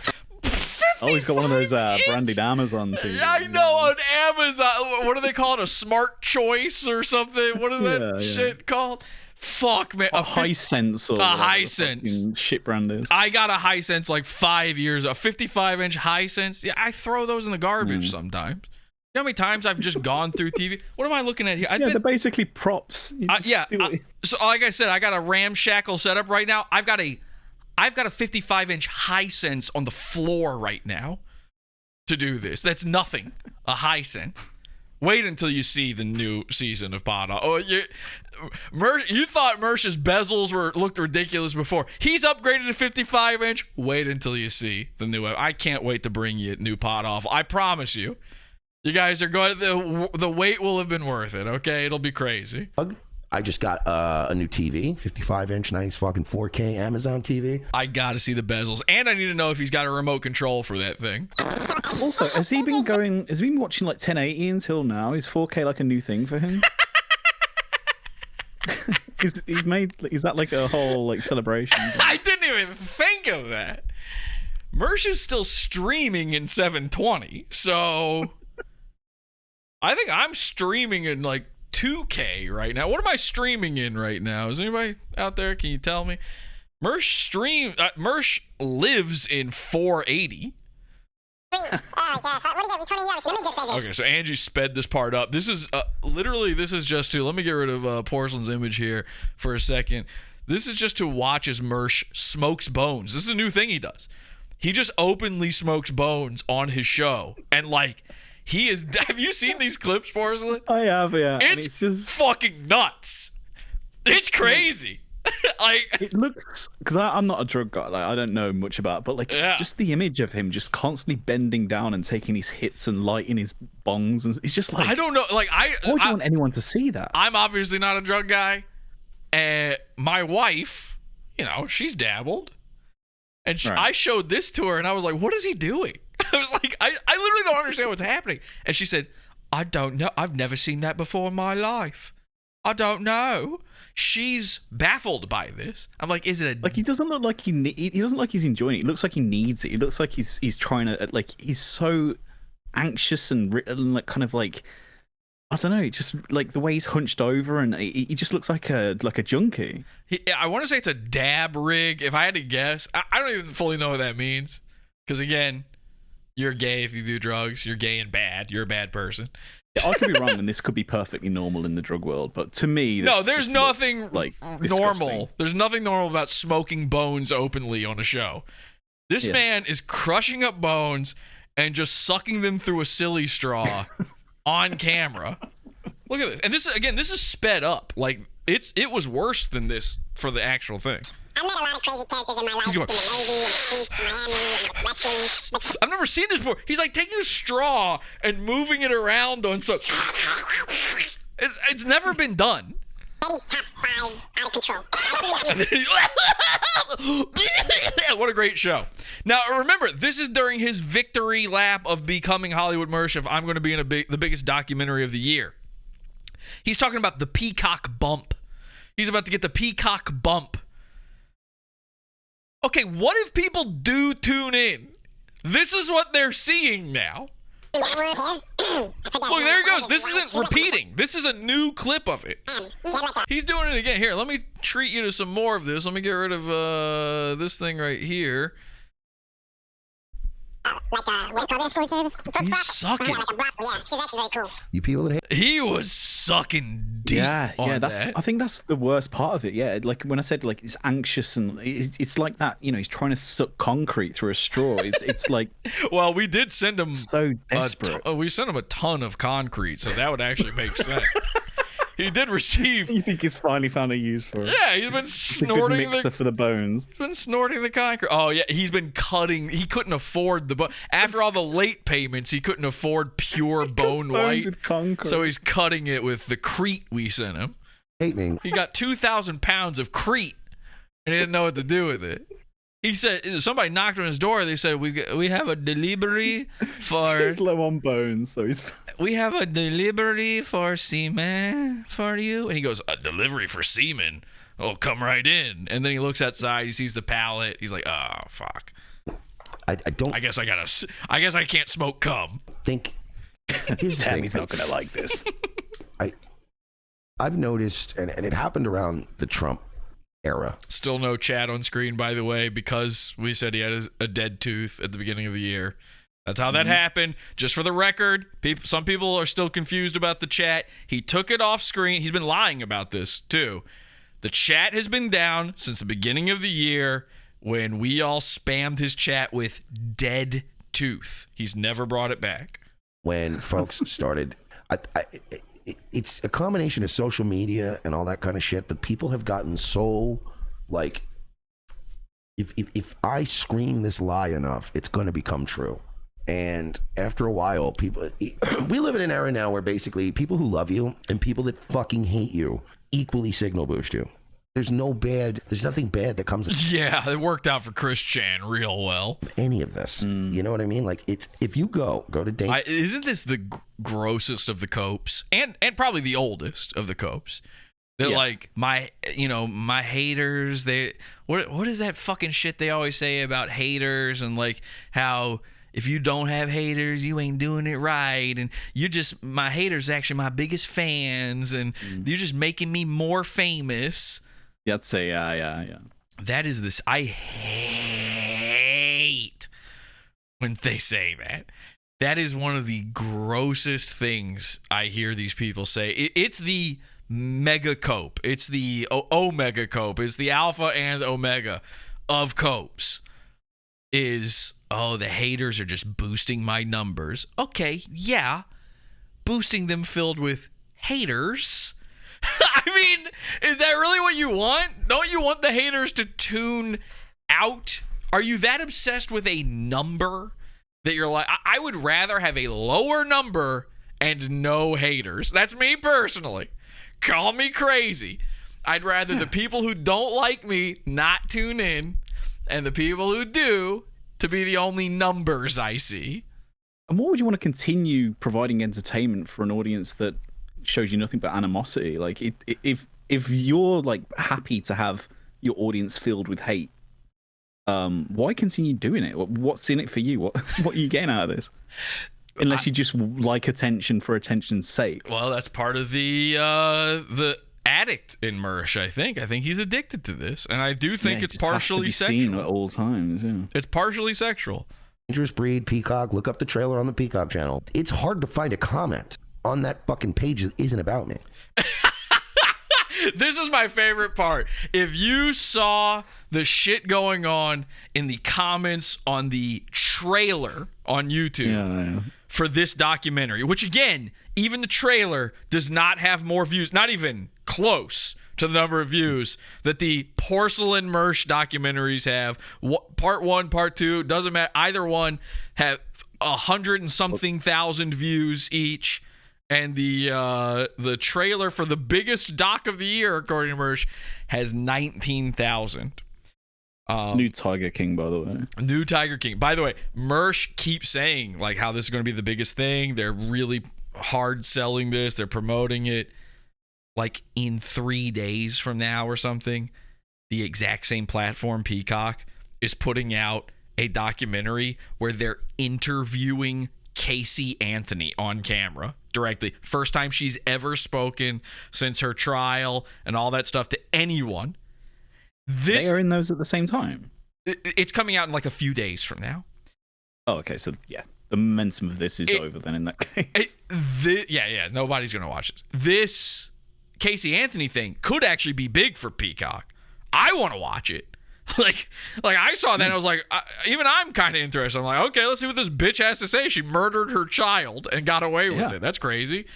Oh, he's got one of those branded Amazon TVs. I know, on Amazon. What do they call it? A smart choice or something? What is that shit called? Fuck, man. A Hisense or a Hisense. Shit brand is. I got a Hisense like 5 years ago. A 55-inch Hisense. Yeah, I throw those in the garbage sometimes. You know how many times I've just gone through TV? What am I looking at here? They're basically props. So like I said, I got a ramshackle setup right now. I've got a 55-inch Hisense on the floor right now to do this. That's nothing. A Hisense. Wait until you see the new season of Podawful. Oh, you thought Mersh's bezels looked ridiculous before. He's upgraded to 55-inch. Wait until you see the new. I can't wait to bring you new Podawful. I promise you. You guys are going. The wait will have been worth it. Okay, it'll be crazy. I just got a new TV, 55-inch, nice fucking 4K Amazon TV. I gotta see the bezels, and I need to know if he's got a remote control for that thing. Also, has he been watching like 1080 until now? Is 4K like a new thing for him? Is that like a whole like celebration? I didn't even think of that. Mersh is still streaming in 720, so I think I'm streaming in like 2K right now. What am I streaming in right now? Is anybody out there? Can you tell me? Mersh lives in 480. Okay, so Angie sped this part up. This is literally, this is just to, let me get rid of Porcelain's image here for a second. This is just to watch as Mersh smokes bones. This is a new thing he does. He just openly smokes bones on his show. And like, he is, have you seen these clips, Porcelain? I have, yeah. It's just fucking nuts. It's crazy. Like, it looks, because I'm not a drug guy, like I don't know much about it, but like just the image of him just constantly bending down and taking his hits and lighting his bongs, and it's just like, I don't know, like why would you want anyone to see that? I'm obviously not a drug guy, and my wife, you know, she's dabbled, and I showed this to her, and I was like, what is he doing? I was like, I literally don't understand what's happening, and she said, I don't know, I've never seen that before in my life. I don't know. She's baffled by this. I'm like, is it a... Like, he doesn't look like he doesn't look like he's enjoying it. He looks like he needs it. He looks like he's trying to, like, he's so anxious and like kind of like, I don't know, just like the way he's hunched over, and he just looks like a junkie. I want to say it's a dab rig. If I had to guess, I don't even fully know what that means. Because again, you're gay if you do drugs. You're gay and bad. You're a bad person. I could be wrong, and this could be perfectly normal in the drug world, but to me, there's nothing like normal. disgusting. There's nothing normal about smoking bones openly on a show. This man is crushing up bones and just sucking them through a silly straw on camera. Look at this, and this is sped up. Like it was worse than this for the actual thing. I've met a lot of crazy characters in my life, in the Navy, in the streets, Miami, in wrestling. But I've never seen this before. He's like taking a straw and moving it around on so. It's never been done. Eddie's top 5 out of control. What a great show. Now, remember, this is during his victory lap of becoming Hollywood Mersh of I'm going to be in the biggest documentary of the year. He's talking about the Peacock bump. He's about to get the Peacock bump. Okay, what if people do tune in? This is what they're seeing now. Look, there he goes. This isn't repeating. This is a new clip of it. He's doing it again. Here, let me treat you to some more of this. Let me get rid of this thing right here. what do you call this? He's sucking. Yeah, like a brothel. Yeah, she's actually very cool. You people that hate He was sucking deep. Yeah, on that's. that. I think that's the worst part of it. Yeah, like when I said like it's anxious and it's like that. You know, he's trying to suck concrete through a straw. It's like Well, we did send him so desperate. we sent him a ton of concrete, so that would actually make sense. he did receive. You think he's finally found a use for it? Yeah, he's been It's a good snorting mixer for the bones. He's been snorting the concrete. Oh yeah, he's been cutting. He couldn't afford after all the late payments. He couldn't afford pure bone bones white, with concrete. so he's cutting it with the crete we sent him. Hate me. He got 2,000 pounds of crete, and he didn't know what to do with it. He said somebody knocked on his door. They said we have a delivery for. He's low on bones, so he's. We have a delivery for semen for you. And he goes, a delivery for semen? Oh, come right in. And then he looks outside. He sees the pallet. He's like, oh, fuck. I don't I guess I can't smoke cum. think. Here's the thing. Tammy's not going to like this. I've noticed, and it happened around the Trump era. Still no chat on screen, by the way, because we said he had a dead tooth at the beginning of the year. That's how that happened. Just for the record, some people are still confused about the chat. He took it off screen. He's been lying about this, too. The chat has been down since the beginning of the year when we all spammed his chat with dead tooth. He's never brought it back. When folks started, it's a combination of social media and all that kind of shit, but people have gotten so, like, if I scream this lie enough, it's going to become true. And after a while, we live in an era now where basically people who love you and people that fucking hate you equally signal boost you. There's nothing bad that comes. Yeah, it worked out for Chris Chan real well. Any of this, you know what I mean? Like, if you go to date. Isn't this the grossest of the copes, and probably the oldest of the copes? They're like my haters. What is that fucking shit they always say about haters and like how. If you don't have haters, you ain't doing it right. And my haters are actually my biggest fans. And you're just making me more famous. Yeah, I'd say, yeah. That is this. I hate when they say that. That is one of the grossest things I hear these people say. It's the mega cope. It's the omega cope. It's the alpha and omega of copes. The haters are just boosting my numbers. Okay, yeah. Boosting them filled with haters. I mean, is that really what you want? Don't you want the haters to tune out? Are you that obsessed with a number that you're like, I would rather have a lower number and no haters. That's me personally. Call me crazy. I'd rather the people who don't like me not tune in and the people who do to be the only numbers I see. And what would you want to continue providing entertainment for an audience that shows you nothing but animosity? Like, if you're like happy to have your audience filled with hate, why continue doing it? What's in it for you? What are you getting out of this? Unless you just like attention for attention's sake. Well, that's part of the addict in Mersh, I think. I think he's addicted to this, and I do think it's partially has to be sexual. seen at all times. Yeah. It's partially sexual. Dangerous Breed, Peacock, look up the trailer on the Peacock channel. It's hard to find a comment on that fucking page that isn't about me. This is my favorite part. If you saw the shit going on in the comments on the trailer on YouTube for this documentary, which again, even the trailer does not have more views, not even close to the number of views that the Porcelain Mersh documentaries have. Part 1, part 2, doesn't matter. Either one have 100 and something thousand views each. And the trailer for the biggest doc of the year, according to Mersh, has 19,000. New Tiger King, by the way. New Tiger King. By the way, Mersh keeps saying like how this is going to be the biggest thing. They're really hard selling this. They're promoting it. Like in 3 days from now or something, the exact same platform, Peacock, is putting out a documentary where they're interviewing Casey Anthony on camera directly. First time she's ever spoken since her trial and all that stuff to anyone. They are in those at the same time? It's coming out in like a few days from now. Oh, okay. So, yeah. The momentum of this is over then in that case. Nobody's going to watch this. This Casey Anthony thing could actually be big for Peacock. I want to watch it. Like I saw that and I was like, even I'm kind of interested. I'm like, okay, let's see what this bitch has to say. She murdered her child and got away with it. That's crazy.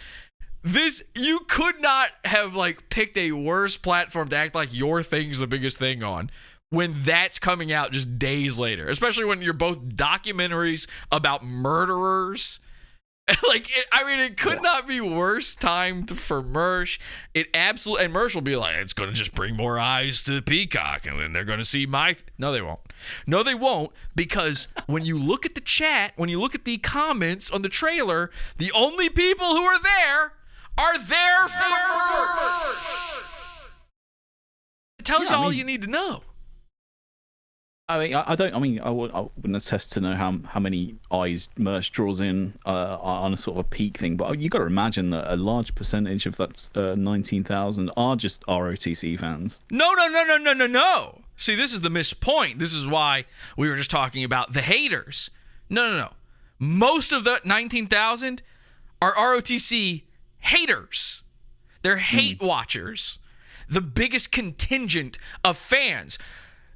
You could not have like picked a worse platform to act like your thing's the biggest thing on when that's coming out just days later, especially when you're both documentaries about murderers. It could not be worse timed for Mersh. It absolutely, and Mersh will be like, it's going to just bring more eyes to Peacock, and then they're going to see my. No, they won't. No, they won't, because when you look at the chat, when you look at the comments on the trailer, the only people who are there for Mersh. It tells you all you need to know. I mean, I wouldn't attest to know how many eyes Mersh draws in on a sort of a peak thing, but you got to imagine that a large percentage of that 19,000 are just ROTC fans. No. See, this is the missed point. This is why we were just talking about the haters. No. Most of the 19,000 are ROTC haters. They're hate watchers. The biggest contingent of fans.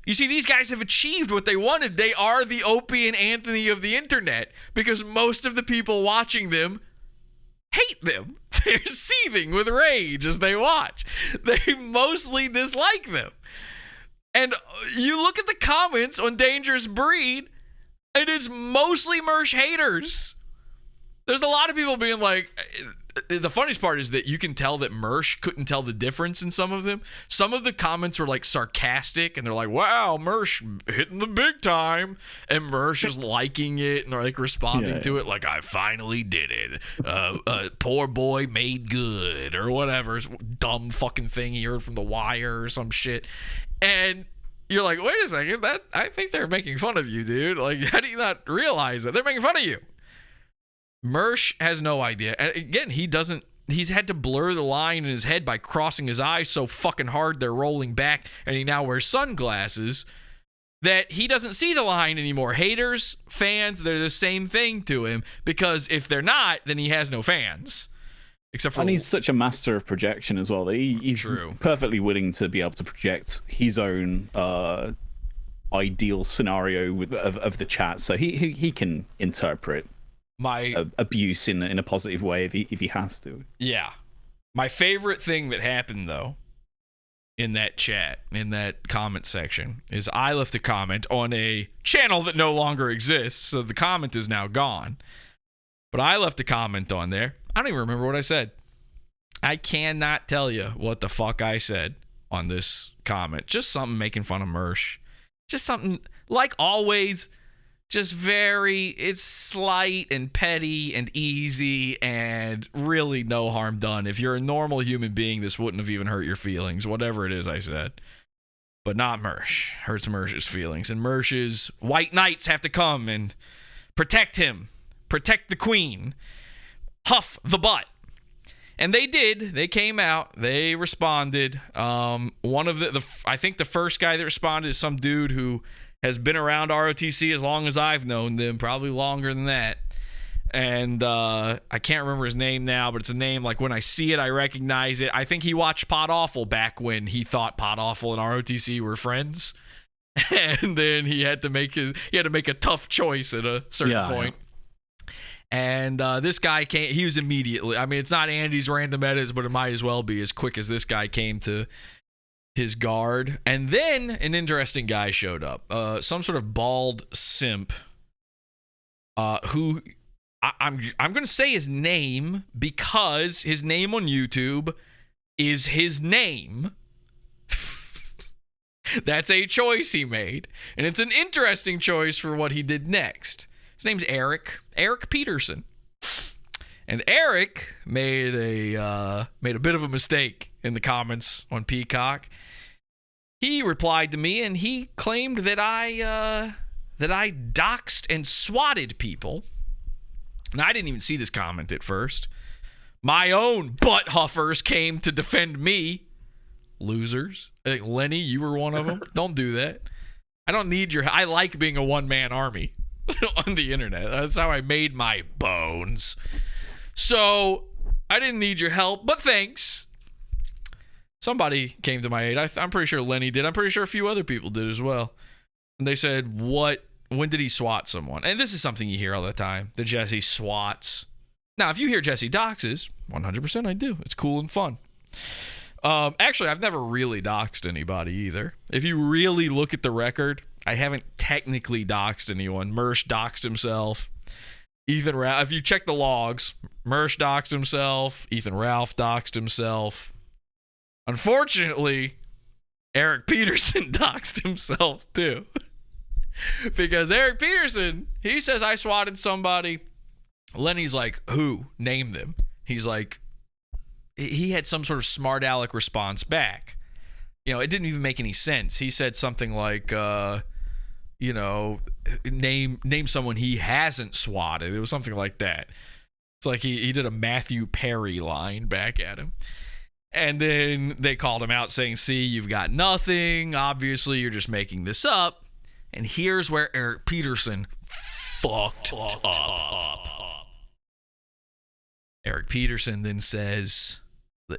You see, these guys have achieved what they wanted. They are the Opie and Anthony of the internet because most of the people watching them hate them. They're seething with rage as they watch. They mostly dislike them. And you look at the comments on Dangerous Breed, and it's mostly Mersh haters. There's a lot of people being like, the funniest part is that you can tell that Mersh couldn't tell the difference in some of them. Some of the comments were like sarcastic, and they're like, wow, Mersh hitting the big time. And Mersh is liking it and like responding to it like, I finally did it. Poor boy made good or whatever. Dumb fucking thing he heard from The Wire or some shit. And you're like, wait a second, I think they're making fun of you, dude. Like, how do you not realize that? They're making fun of you. Mersh has no idea. And again, he's had to blur the line in his head by crossing his eyes so fucking hard they're rolling back, and he now wears sunglasses that he doesn't see the line anymore. Haters, fans, they're the same thing to him, because if they're not, then he has no fans. And he's such a master of projection as well. That he's perfectly willing to be able to project his own ideal scenario of the chat, so he can interpret abuse in a positive way if he has to. Yeah. My favorite thing that happened though in that chat, in that comment section, is I left a comment on a channel that no longer exists, so the comment is now gone. But I left a comment on there. I don't even remember what I said. I cannot tell you what the fuck I said on this comment. Just something making fun of Mersh. Just something, like always, just it's slight and petty and easy and really no harm done. If you're a normal human being, this wouldn't have even hurt your feelings, whatever it is I said. But not Mersh. Hurts Mersh's feelings. And Mersh's white knights have to come and protect him. Protect the queen. Huff the butt. And they did. They came out. They responded. One of I think the first guy that responded is some dude who has been around ROTC as long as I've known them, probably longer than that. And I can't remember his name now, but it's a name like when I see it, I recognize it. I think he watched Podawful back when he thought Podawful and ROTC were friends. And then he had to make a tough choice at a certain point. And this guy came, he was immediately, I mean, it's not Andy's random edits, but it might as well be as quick as this guy came to his guard. And then an interesting guy showed up, some sort of bald simp, who I'm going to say his name because his name on YouTube is his name. That's a choice he made, and it's an interesting choice for what he did next. His name's Eric Peterson. And Eric made a bit of a mistake in the comments on Peacock. He replied to me and he claimed that I doxed and swatted people. And I didn't even see this comment at first. My own butt huffers came to defend me. Losers. I think Lenny, you were one of them. Don't do that. I don't need I like being a one-man army on the internet. That's how I made my bones. So I didn't need your help, but thanks. Somebody came to my aid. I'm pretty sure Lenny did. I'm pretty sure a few other people did as well. And they said, when did he swat someone? And this is something you hear all the time. The Jesse swats. Now, if you hear Jesse doxes, 100% I do. It's cool and fun. Actually, I've never really doxed anybody either. If you really look at the record, I haven't technically doxed anyone. Mersh doxed himself. Ethan Ralph, if you check the logs, Mersh doxed himself. Ethan Ralph doxed himself. Unfortunately, Eric Peterson doxed himself too. Because Eric Peterson, he says, I swatted somebody. Lenny's like, who? Name them. He's like, he had some sort of smart aleck response back. You know, it didn't even make any sense. He said something like, you know, name someone he hasn't swatted. It was something like that. It's like he did a Matthew Perry line back at him. And then they called him out saying, see, you've got nothing. Obviously, you're just making this up. And here's where Eric Peterson fucked up. Eric Peterson then says,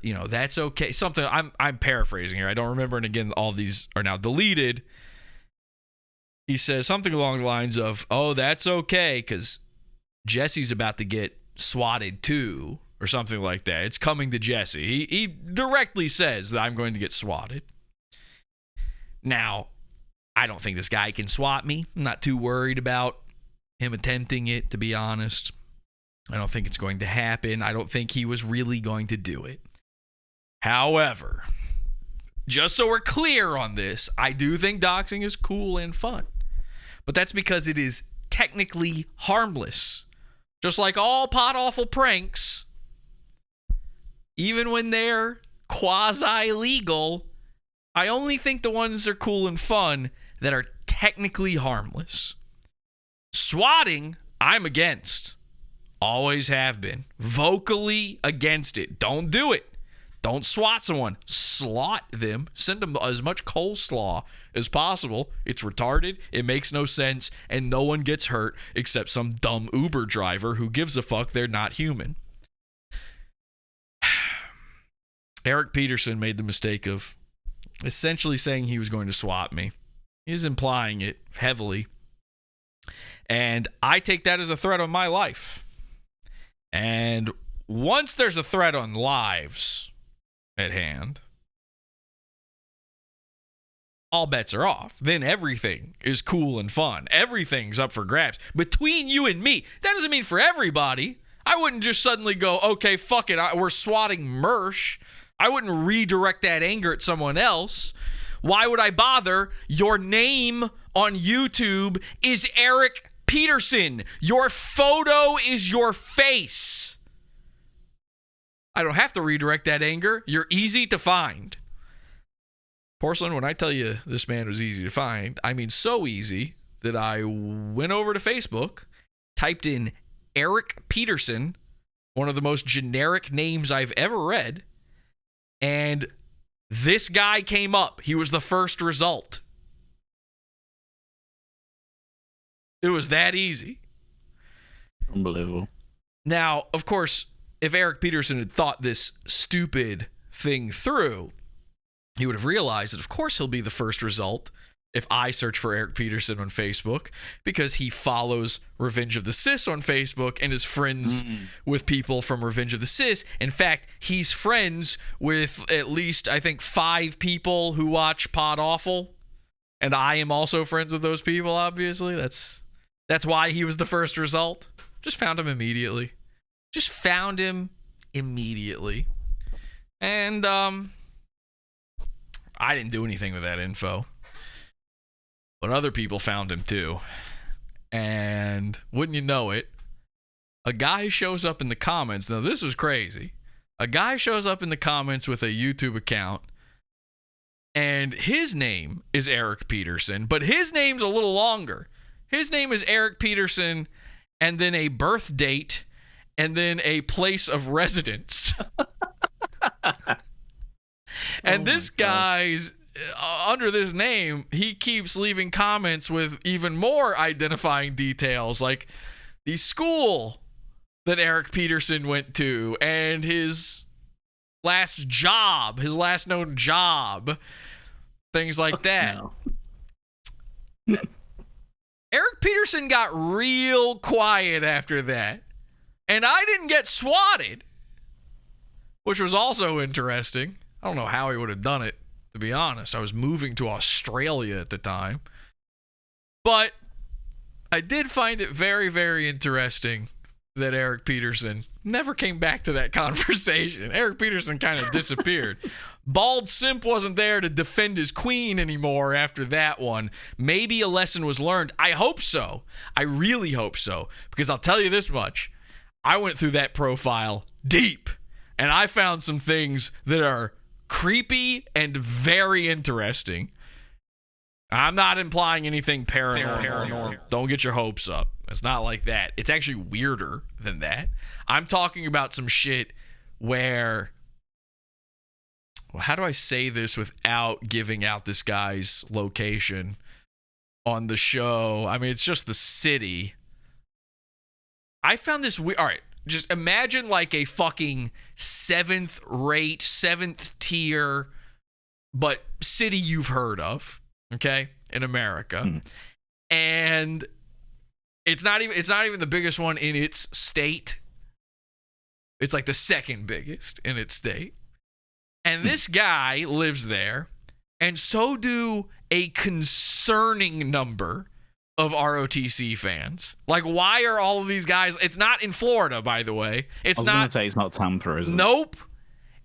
you know, that's okay. Something I'm paraphrasing here. I don't remember. And again, all these are now deleted. He says something along the lines of, oh, that's okay because Jesse's about to get swatted too, or something like that. It's coming to Jesse. He directly says that I'm going to get swatted. Now, I don't think this guy can swat me. I'm not too worried about him attempting it, to be honest. I don't think it's going to happen. I don't think he was really going to do it. However, just so we're clear on this, I do think doxing is cool and fun. But that's because it is technically harmless. Just like all Podawful pranks, even when they're quasi-legal, I only think the ones that are cool and fun that are technically harmless. Swatting, I'm against. Always have been. Vocally against it. Don't do it. Don't swat someone. Slot them. Send them as much coleslaw as possible. It's retarded. It makes no sense. And no one gets hurt except some dumb Uber driver who gives a fuck they're not human. Eric Peterson made the mistake of essentially saying he was going to swat me. He was implying it heavily. And I take that as a threat on my life. And once there's a threat on lives at hand, all bets are off. Then everything is cool and fun. Everything's up for grabs. Between you and me, that doesn't mean for everybody. I wouldn't just suddenly go, okay, fuck it, we're swatting Mersh. I wouldn't redirect that anger at someone else. Why would I bother? Your name on YouTube is Eric Peterson. Your photo is your face. I don't have to redirect that anger. You're easy to find. Porcelain, when I tell you this man was easy to find, I mean so easy that I went over to Facebook, typed in Eric Peterson, one of the most generic names I've ever read, and this guy came up. He was the first result. It was that easy. Unbelievable. Now, of course, if Eric Peterson had thought this stupid thing through, he would have realized that, of course, he'll be the first result if I search for Eric Peterson on Facebook, because he follows Revenge of the Sis on Facebook and is friends with people from Revenge of the Sis. In fact, he's friends with at least, I think, 5 people who watch Podawful, and I am also friends with those people, obviously. That's why he was the first result. Just found him immediately. And I didn't do anything with that info. But other people found him too. And wouldn't you know it, a guy shows up in the comments. Now, this was crazy. A guy shows up in the comments with a YouTube account, and his name is Eric Peterson, but his name's a little longer. His name is Eric Peterson, and then a birth date, and then a place of residence. And this guy's under this name, he keeps leaving comments with even more identifying details, like the school that Eric Peterson went to and his last known job, things like that. No. Eric Peterson got real quiet after that. And I didn't get swatted, which was also interesting. I don't know how he would have done it, to be honest. I was moving to Australia at the time. But I did find it very, very interesting that Eric Peterson never came back to that conversation. Eric Peterson kind of disappeared. Bald Simp wasn't there to defend his queen anymore after that one. Maybe a lesson was learned. I hope so. I really hope so. Because I'll tell you this much. I went through that profile deep, and I found some things that are creepy and very interesting. I'm not implying anything paranormal. Don't get your hopes up. It's not like that. It's actually weirder than that. I'm talking about some shit where... Well, how do I say this without giving out this guy's location on the show? I mean, it's just the city. I found this weird. All right, just imagine like a fucking 7th tier, but city you've heard of, okay, in America. And it's not even the biggest one in its state. It's like the second biggest in its state. And this guy lives there, and so do a concerning number of ROTC fans. Like, why are all of these guys... It's not in Florida, by the way. It's not... I was going to say it's not Tampa, is it? Nope.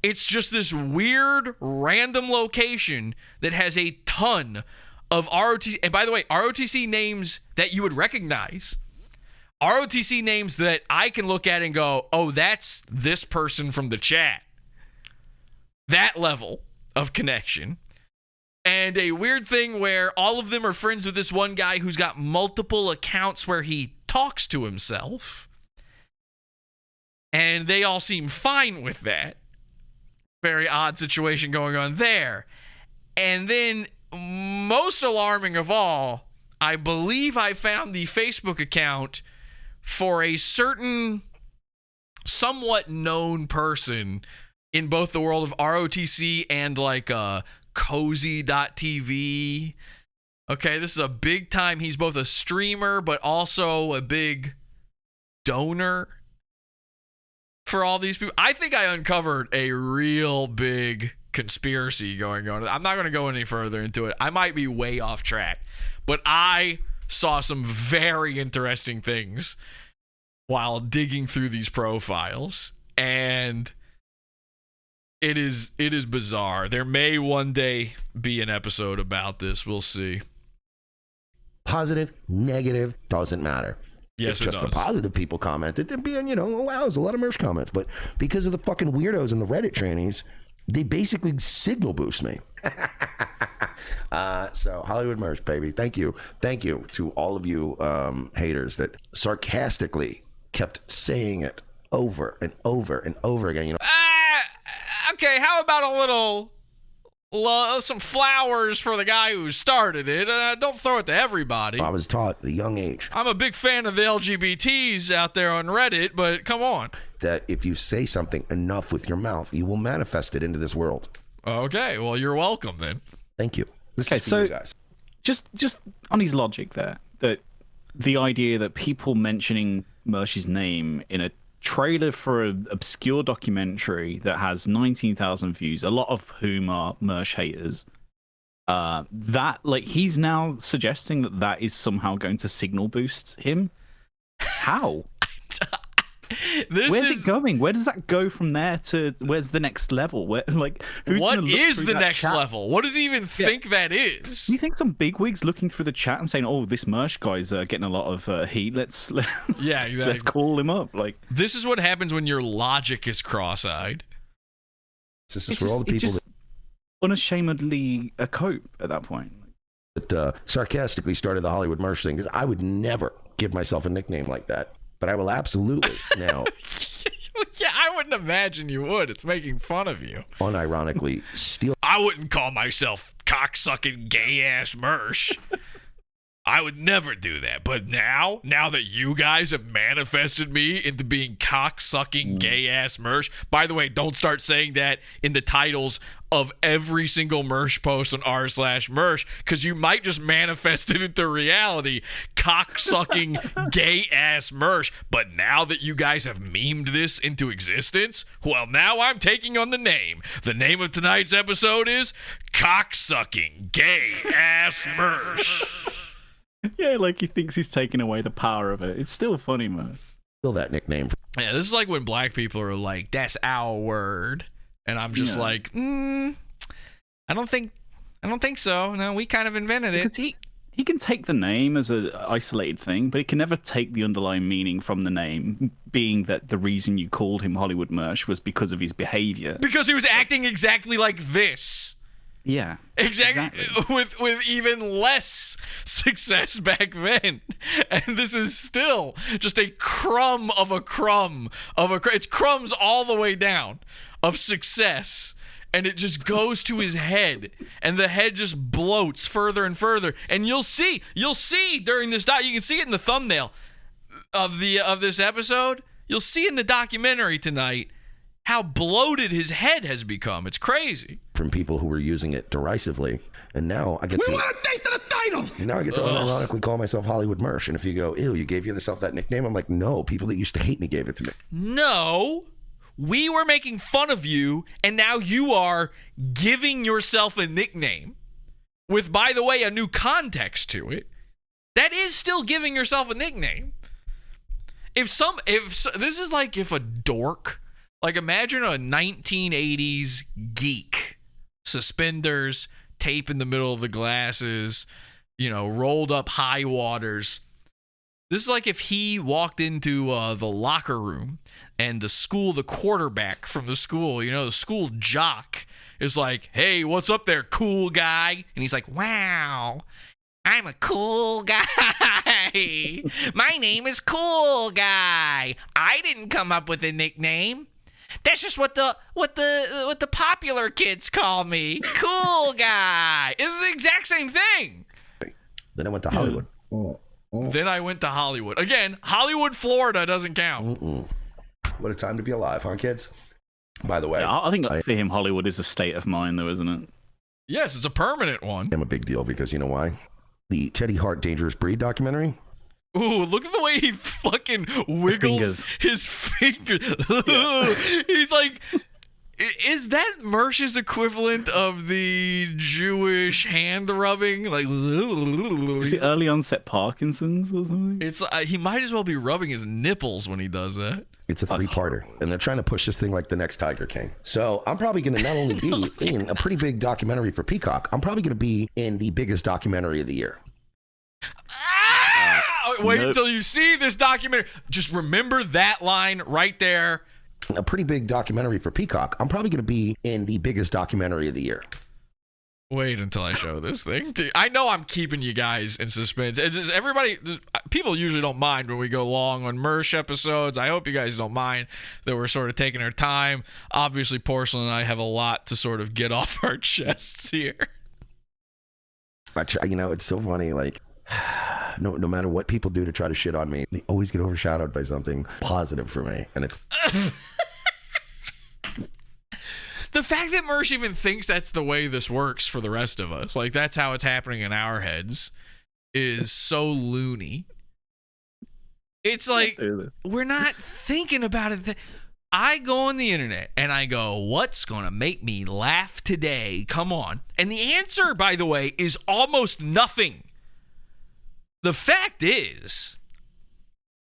It's just this weird, random location that has a ton of ROTC... And by the way, ROTC names that you would recognize. ROTC names that I can look at and go, oh, that's this person from the chat. That level of connection. And a weird thing where all of them are friends with this one guy who's got multiple accounts where he talks to himself. And they all seem fine with that. Very odd situation going on there. And then, most alarming of all, I believe I found the Facebook account for a certain somewhat known person in both the world of ROTC and like cozy.tv. Okay, this is a big time. He's both a streamer, but also a big donor for all these people. I think I uncovered a real big conspiracy going on. I'm not going to go any further into it. I might be way off track, but I saw some very interesting things while digging through these profiles, and it is bizarre. There may one day be an episode about this. We'll see. Positive, negative, doesn't matter. Yes, it's just it does. the positive people commented. There'd be, oh, wow, there's a lot of Mersh comments. But because of the fucking weirdos and the Reddit trannies, they basically signal boost me. So Hollywood Mersh, baby. Thank you. Thank you to all of you haters that sarcastically kept saying it over and over and over again. Okay, how about a little, some flowers for the guy who started it? Don't throw it to everybody. I was taught at a young age. I'm a big fan of the LGBTs out there on Reddit, but come on. That if you say something enough with your mouth, you will manifest it into this world. Okay, well, you're welcome then. Thank you. This Okay, is for so you guys. Just on his logic there, that the idea that people mentioning Mersh's name in a trailer for an obscure documentary that has 19,000 views, a lot of whom are Mersh haters, that, like, he's now suggesting that is somehow going to signal boost him. How? Where's it going? Where does that go from there to where's the next level? Where, like, who's what is the that next chat? level? What does he even think that is? Do you think some bigwigs looking through the chat and saying, "Oh, this Mersh guy's getting a lot of heat. Yeah, exactly. Let's call him up." Like, this is what happens when your logic is cross-eyed. This is for all the people just unashamedly a cope at that point. that sarcastically started the Hollywood Mersh thing, because I would never give myself a nickname like that. But I will absolutely now. Yeah, I wouldn't imagine you would. It's making fun of you. Unironically steal. I wouldn't call myself cocksucking gay-ass Mersh. I would never do that. But now that you guys have manifested me into being cocksucking gay-ass Mersh. By the way, don't start saying that in the titles of every single Mersh post on r/Mersh, because you might just manifest it into reality. Cocksucking gay ass Mersh. But now that you guys have memed this into existence, well, now I'm taking on the name. The name of tonight's episode is Cocksucking Gay Ass Mersh. Yeah, like he thinks he's taking away the power of it. It's still funny, man. Still that nickname. Yeah, this is like when black people are like, that's our word. And I'm just like, I don't think so. No, we kind of invented it. Because he can take the name as an isolated thing, but he can never take the underlying meaning from the name, being that the reason you called him Hollywood Mersh was because of his behavior. Because he was acting exactly like this. Yeah. Exactly. With even less success back then. And this is still just a crumb of a crumb of a it's crumbs all the way down of success, and it just goes to his head, and the head just bloats further and further. And you'll see during this you can see it in the thumbnail of this episode. You'll see in the documentary tonight how bloated his head has become. It's crazy. From people who were using it derisively, and now I get to want a taste of the title. and now I get to unironically call myself Hollywood Mersh. And if you go, ew, you gave yourself that nickname, I'm like, no, people that used to hate me gave it to me. No, we were making fun of you, and now you are giving yourself a nickname with, by the way, a new context to it. That is still giving yourself a nickname. If this is like if a dork, like imagine a 1980s geek, suspenders, tape in the middle of the glasses, rolled up high waters. This is like if he walked into the locker room and the quarterback from the school, the school jock is like, hey, what's up there, cool guy? And he's like, wow, I'm a cool guy. My name is Cool Guy. I didn't come up with a nickname. That's just what the popular kids call me. Cool Guy. It's the exact same thing. Then I went to Hollywood. Then I went to Hollywood. Again, Hollywood, Florida doesn't count. What a time to be alive, huh, kids? By the way, Yeah, I think for him, Hollywood is a state of mind, though, isn't it? Yes, it's a permanent one. I'm a big deal because you know why? The Teddy Hart Dangerous Breed documentary. Ooh, look at the way he fucking wiggles his fingers. He's like, is that Mersh's equivalent of the Jewish hand rubbing? Like, Is it early onset Parkinson's or something? It's he might as well be rubbing his nipples when he does that. It's a three-parter, and they're trying to push this thing like the next Tiger King. So I'm probably going to not only be in a pretty big documentary for Peacock, I'm probably going to be in the biggest documentary of the year. Wait until you see this documentary. Just remember that line right there. A pretty big documentary for Peacock. I'm probably going to be in the biggest documentary of the year. Wait until I show this thing. I know I'm keeping you guys in suspense. People usually don't mind when we go long on Mersh episodes. I hope you guys don't mind that we're sort of taking our time. Obviously, Porcelain and I have a lot to sort of get off our chests here. It's so funny. Like, no matter what people do to try to shit on me, they always get overshadowed by something positive for me. And it's... The fact that Mersh even thinks that's the way this works for the rest of us, like that's how it's happening in our heads, is so loony. It's like, we're not thinking about it. I go on the internet and I go, what's going to make me laugh today? Come on. And the answer, by the way, is almost nothing. The fact is,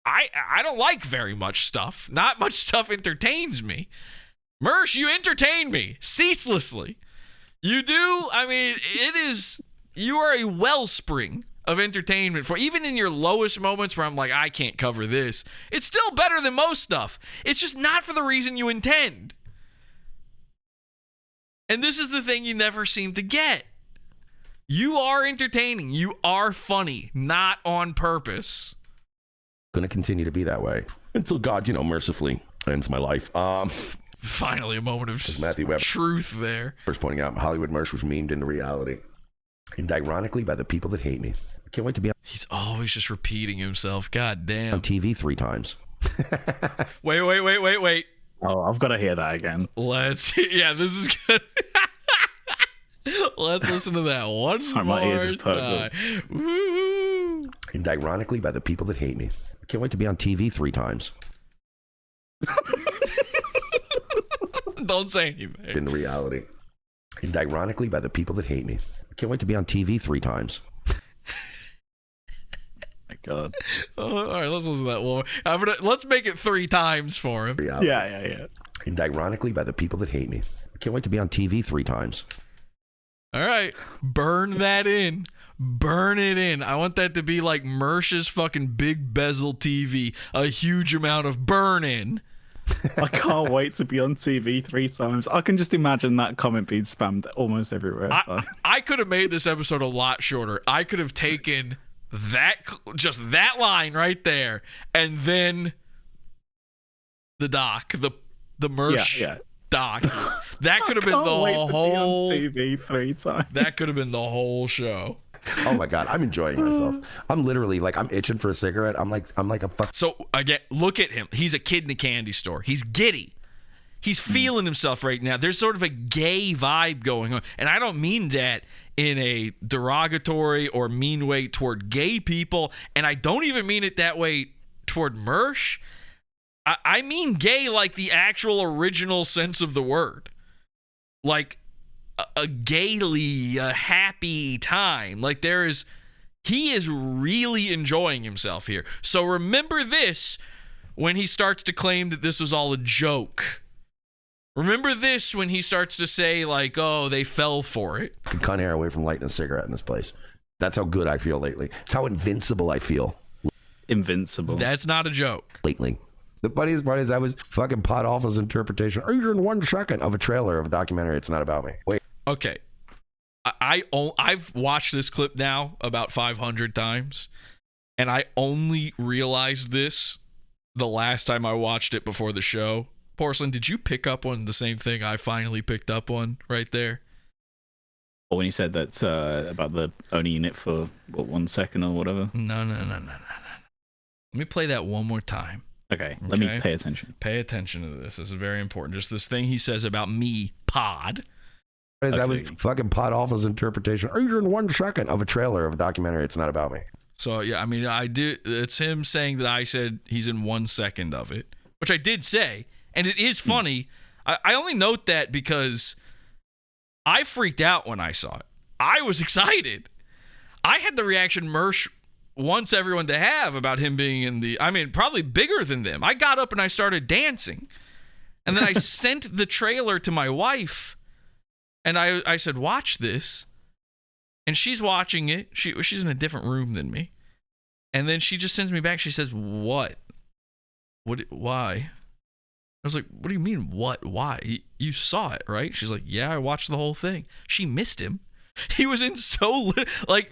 I don't like very much stuff. Not much stuff entertains me. Mersh, you entertain me ceaselessly. You do. I mean, you are a wellspring of entertainment for even in your lowest moments where I'm like, I can't cover this. It's still better than most stuff. It's just not for the reason you intend. And this is the thing you never seem to get. You are entertaining. You are funny, not on purpose. Going to continue to be that way until God, mercifully ends my life. Finally, a moment of Matthew Webb truth there. First pointing out, Hollywood Mersh was memed into reality. And ironically, by the people that hate me. I can't wait to be He's always just repeating himself. God damn. on TV 3 times. Wait. Oh, I've got to hear that again. Yeah, this is good. Let's listen to that one Sorry, more my ears just perked up. time. Woo! And ironically, by the people that hate me. I can't wait to be on TV 3 times. Don't say anything. In reality. And ironically, by the people that hate me. I can't wait to be on TV 3 times. My God. All right, let's listen to that one. Let's make it 3 times for him. Reality. Yeah. And ironically, by the people that hate me. I can't wait to be on TV 3 times. All right, burn that in. Burn it in. I want that to be like Mersh's fucking big bezel TV. A huge amount of burn in. I can't wait to be on TV 3 times. I can just imagine that comment being spammed almost everywhere. I could have made this episode a lot shorter. I could have taken just that line right there, and then the doc, the Mersh doc. That could have been the whole TV 3 times. That could have been the whole show. Oh my God, I'm enjoying myself. I'm literally like, I'm itching for a cigarette. I'm like a fuck. So again, look at him. He's a kid in the candy store. He's giddy. He's feeling himself right now. There's sort of a gay vibe going on. And I don't mean that in a derogatory or mean way toward gay people. And I don't even mean it that way toward Mersh. I mean gay like the actual original sense of the word. Like a gaily, a happy time. Like he is really enjoying himself here. So remember this when he starts to claim that this was all a joke. Remember this when he starts to say like, oh, they fell for it. I can cut hair away from lighting a cigarette in this place. That's how good I feel lately. It's how invincible I feel. Invincible. That's not a joke. Lately. The funniest part is that was fucking Podawful's interpretation, or in 1 second, of a trailer of a documentary. It's not about me. Wait. Okay. I've watched this clip now about 500 times, and I only realized this the last time I watched it before the show. Porcelain, did you pick up on the same thing I finally picked up on right there? Or when he said that about the only in it for 1 second or whatever. No. Let me play that one more time. Okay, let me pay attention. Pay attention to this. This is very important. Just this thing he says about me, Pod. That was fucking Podawful's interpretation, or in 1 second, of a trailer of a documentary. It's not about me. So yeah, I mean, it's him saying that I said he's in 1 second of it, which I did say, and it is funny. I only note that because I freaked out when I saw it. I was excited. I had the reaction Mersh wants everyone to have about him being in probably bigger than them. I got up and I started dancing, and then I sent the trailer to my wife. And I said, watch this. And she's watching it. She's in a different room than me. And then she just sends me back. She says, what? Why? I was like, what do you mean, what? Why? You saw it, right? She's like, yeah, I watched the whole thing. She missed him. He was in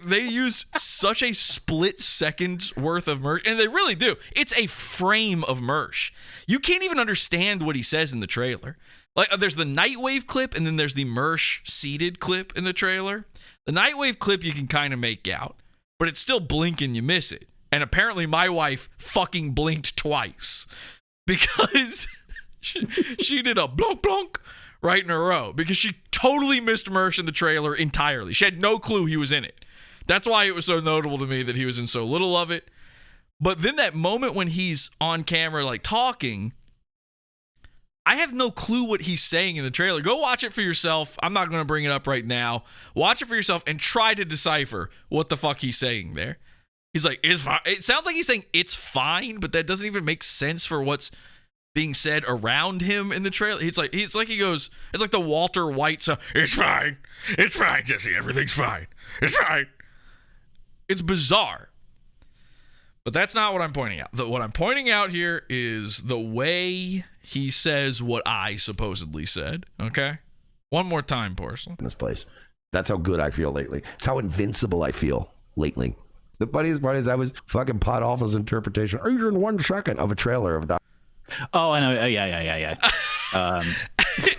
they used such a split second's worth of Mersh. And they really do. It's a frame of Mersh. You can't even understand what he says in the trailer. Like, there's the Nightwave clip, and then there's the Mersh seated clip in the trailer. The Nightwave clip you can kind of make out, but it's still blink and you miss it. And apparently my wife fucking blinked twice because she did a blunk blunk right in a row because she totally missed Mersh in the trailer entirely. She had no clue he was in it. That's why it was so notable to me that he was in so little of it. But then that moment when he's on camera, like talking, I have no clue what he's saying in the trailer. Go watch it for yourself. I'm not going to bring it up right now. Watch it for yourself and try to decipher what the fuck he's saying there. He's like, it's fine. It sounds like he's saying it's fine, but that doesn't even make sense for what's being said around him in the trailer. He goes, it's like the Walter White song. It's fine, Jesse. Everything's fine. It's fine. It's bizarre. But that's not what I'm pointing out. What I'm pointing out here is the way he says what I supposedly said. Okay? One more time, Porcelain. In this place. That's how good I feel lately. It's how invincible I feel lately. The funniest part is that was fucking Podawful's interpretation, or in 1 second, of a trailer of a documentary. Oh, I know. Oh, yeah.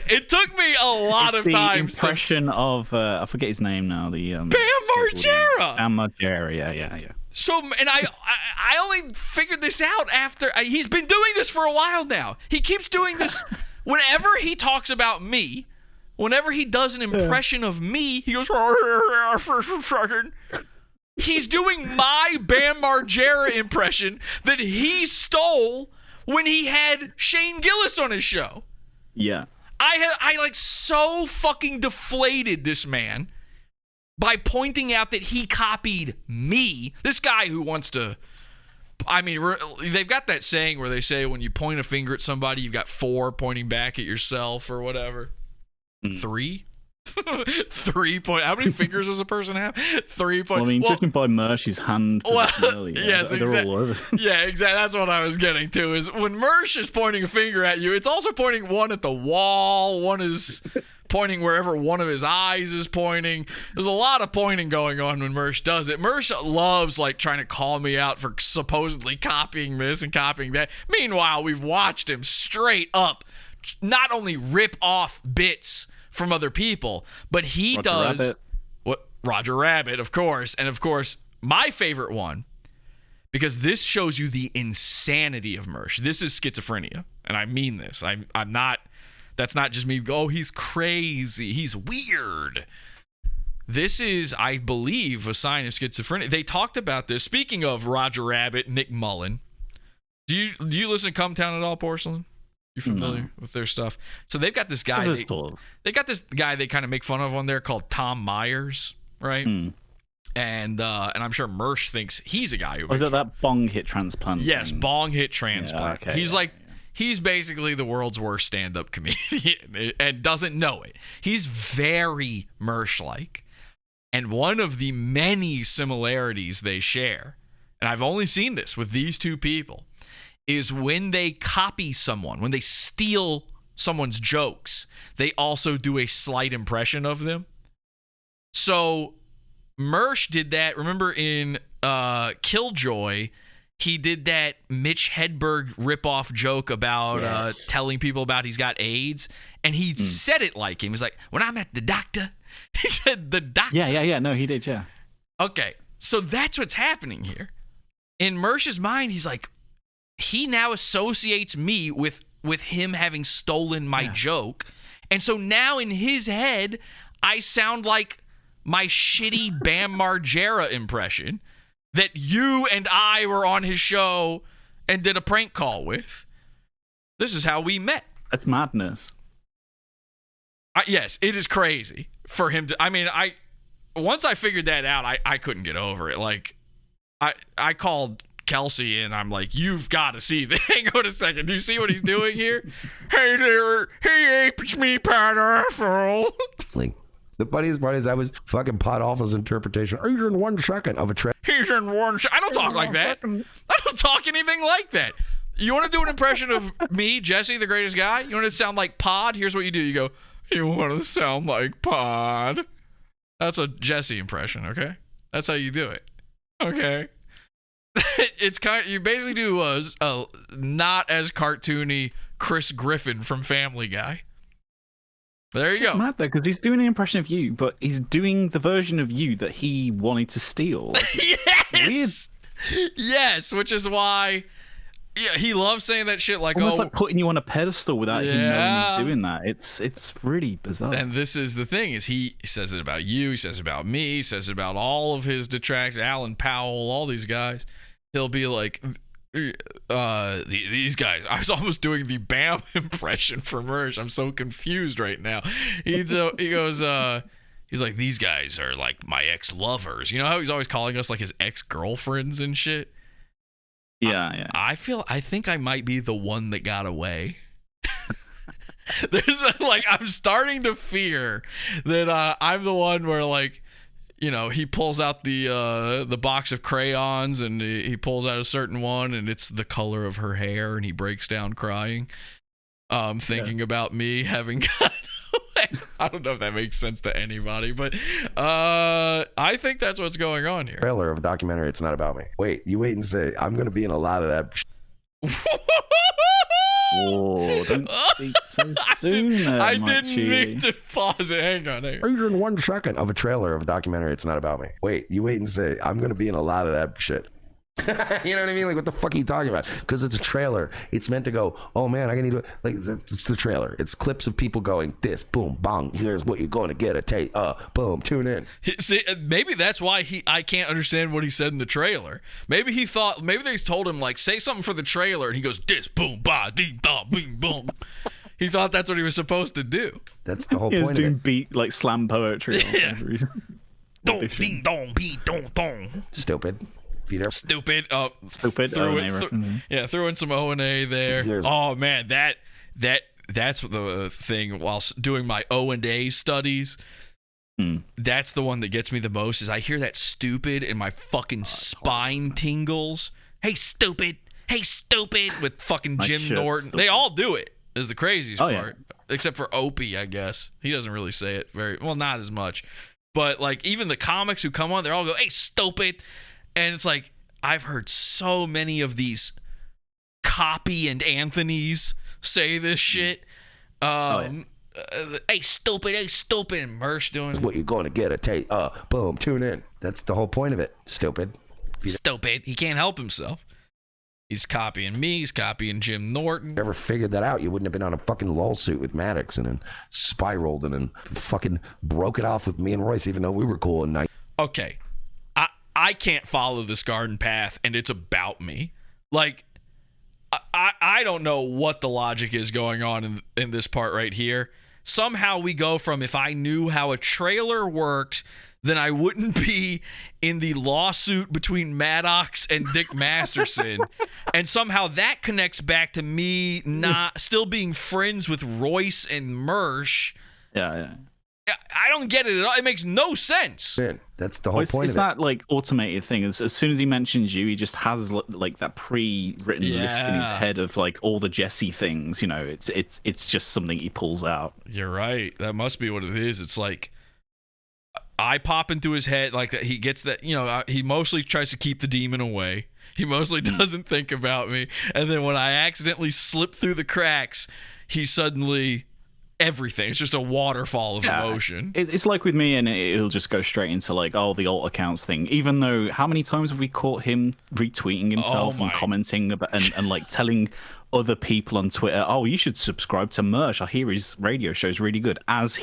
It took me a lot of time. The impression of I forget his name now. The Bam Margera. Bam Margera. Yeah. So, and I only figured this out after he's been doing this for a while now. He keeps doing this whenever he talks about me. whenever he does an impression of me, he goes, he's doing my Bam Margera impression that he stole when he had Shane Gillis on his show. Yeah. I like so fucking deflated this man by pointing out that he copied me. This guy who wants to, I mean, they've got that saying where they say when you point a finger at somebody, you've got 4 pointing back at yourself or whatever. 3? 3 point. How many fingers does a person have? 3 point. Well, I mean, judging by Mersh's hand position earlier, yes, they're exactly. all over. Yeah, exactly. That's what I was getting to. Is when Mersh is pointing a finger at you, it's also pointing one at the wall. One is pointing wherever one of his eyes is pointing. There's a lot of pointing going on when Mersh does it. Mersh loves like trying to call me out for supposedly copying this and copying that. Meanwhile, we've watched him straight up not only rip off bits from other people, but he Roger does Rabbit. what Roger Rabbit, of course, and of course my favorite one, because this shows you the insanity of Mersh. This is schizophrenia, and I mean this. I'm not. That's not just me. Oh, he's crazy. He's weird. This is, I believe, a sign of schizophrenia. They talked about this. Speaking of Roger Rabbit, Nick Mullen. Do you listen to Cumtown at all, Porcelain? You familiar with their stuff? So they've got this guy. They got this guy they kind of make fun of on there called Tom Myers, right? And I'm sure Mersh thinks he's a guy who. Was it that bong hit transplant? Yes, thing? bong hit transplant. Yeah, okay, He's like. He's basically the world's worst stand-up comedian and doesn't know it. He's very Mersh-like. And one of the many similarities they share, and I've only seen this with these two people, is when they copy someone, when they steal someone's jokes, they also do a slight impression of them. So Mersh did that. Remember in Killjoy, he did that Mitch Hedberg ripoff joke about telling people about he's got AIDS, and he said it like him. He's like, when I'm at the doctor, he said the doctor. Yeah. No, he did, yeah. Okay, so that's what's happening here. In Mersh's mind, he's like, he now associates me with him having stolen my joke, and so now in his head, I sound like my shitty Bam Margera impression that you and I were on his show and did a prank call with. This is how we met. That's madness. Yes, it is crazy for him to. I mean, once I figured that out, I couldn't get over it. Like, I called Kelsey and I'm like, you've got to see this. Hang on a second. Do you see what he's doing here? Hey there, hey, it's me, Podawful. The funniest part is I was fucking Podawful's interpretation. He's in 1 second of a track. He's in 1 second. I don't talk like that. I don't talk anything like that. You want to do an impression of me, Jesse, the greatest guy? You want to sound like Pod? Here's what you do. You go, you want to sound like Pod? That's a Jesse impression, okay? That's how you do it. Okay. It's kind of, you basically do a not as cartoony Chris Griffin from Family Guy. There you go. It's mad though, because he's doing an impression of you, but he's doing the version of you that he wanted to steal. Yes! Yes, which is why he loves saying that shit like, almost like putting you on a pedestal without him knowing he's doing that. It's really bizarre. And this is the thing, is he says it about you, he says it about me, he says it about all of his detractors, Alan Powell, all these guys. He'll be like, these guys. I was almost doing the Bam impression for Mersh. I'm so confused right now. He goes, he's like, these guys are like my ex-lovers. You know how he's always calling us like his ex-girlfriends and shit? Yeah. I think I might be the one that got away. There's I'm starting to fear that I'm the one where like, you know, he pulls out the box of crayons and he pulls out a certain one and it's the color of her hair and he breaks down crying, thinking about me having gotten away. I don't know if that makes sense to anybody, but I think that's what's going on here. Trailer of a documentary. It's not about me. Wait, you wait and say I'm going to be in a lot of that. Whoa, don't speak so soon. I didn't mean to pause it. Hang on. He's in 1 second of a trailer of a documentary. It's not about me. Wait, you wait and say I'm going to be in a lot of that shit. You know what I mean? Like, what the fuck are you talking about? Because it's a trailer. It's meant to go, oh man, I need to, like, it's the trailer. It's clips of people going, this, boom, bong, here's what you're going to get, boom, tune in. See, maybe that's why I can't understand what he said in the trailer. Maybe he thought, maybe they told him, like, say something for the trailer, and he goes, this, boom, ba, ding, da, bing, boom. He thought that's what he was supposed to do. That's the whole He was point of doing it. beat, like, slam poetry. Yeah. Dong, ding, dong, beat, dong, dong. Stupid. If you never Stupid. Stupid. Threw O&A reference. threw in some O&A there. Here's- Oh man, that's the thing. While doing my O&A studies, that's the one that gets me the most. Is I hear that stupid and my fucking spine tingles. Hey stupid. Hey stupid. With fucking My Jim shit's Norton. stupid. They all do it. Is the craziest Oh, yeah. part. Except for Opie, I guess. He doesn't really say it very well, not as much. But like even the comics who come on, they all go, "Hey stupid." And it's like, I've heard so many of these Copy and Anthony's say this shit. Hey, stupid, and Mersh doing what you're going to get, boom, tune in. That's the whole point of it. Stupid. stupid. He can't help himself. He's copying me. He's copying Jim Norton. Ever figured that out, you wouldn't have been on a fucking lawsuit with Maddox and then spiraled and then fucking broke it off with me and Royce, even though we were cool and nice. Okay. I can't follow this garden path, and it's about me. Like, I don't know what the logic is going on in this part right here. Somehow we go from, if I knew how a trailer worked, then I wouldn't be in the lawsuit between Maddox and Dick Masterson. And somehow that connects back to me not still being friends with Royce and Mersh. Yeah. I don't get it at all. It makes no sense. That's the whole It's, point it's of it. that like automated thing. As soon as he mentions you, he just has like that pre-written list in his Yeah. head of like all the Jesse things. You know, it's just something he pulls out. You're right. That must be what it is. It's like I pop into his head like that. He gets that, he mostly tries to keep the demon away. He mostly doesn't think about me. And then when I accidentally slip through the cracks, he's suddenly everything. It's just a waterfall of emotion. It's like with me, and it'll just go straight into like, oh, the alt accounts thing. Even though, how many times have we caught him retweeting himself and commenting about, and like telling other people on Twitter, oh, you should subscribe to Mersh. I hear his radio show is really good. As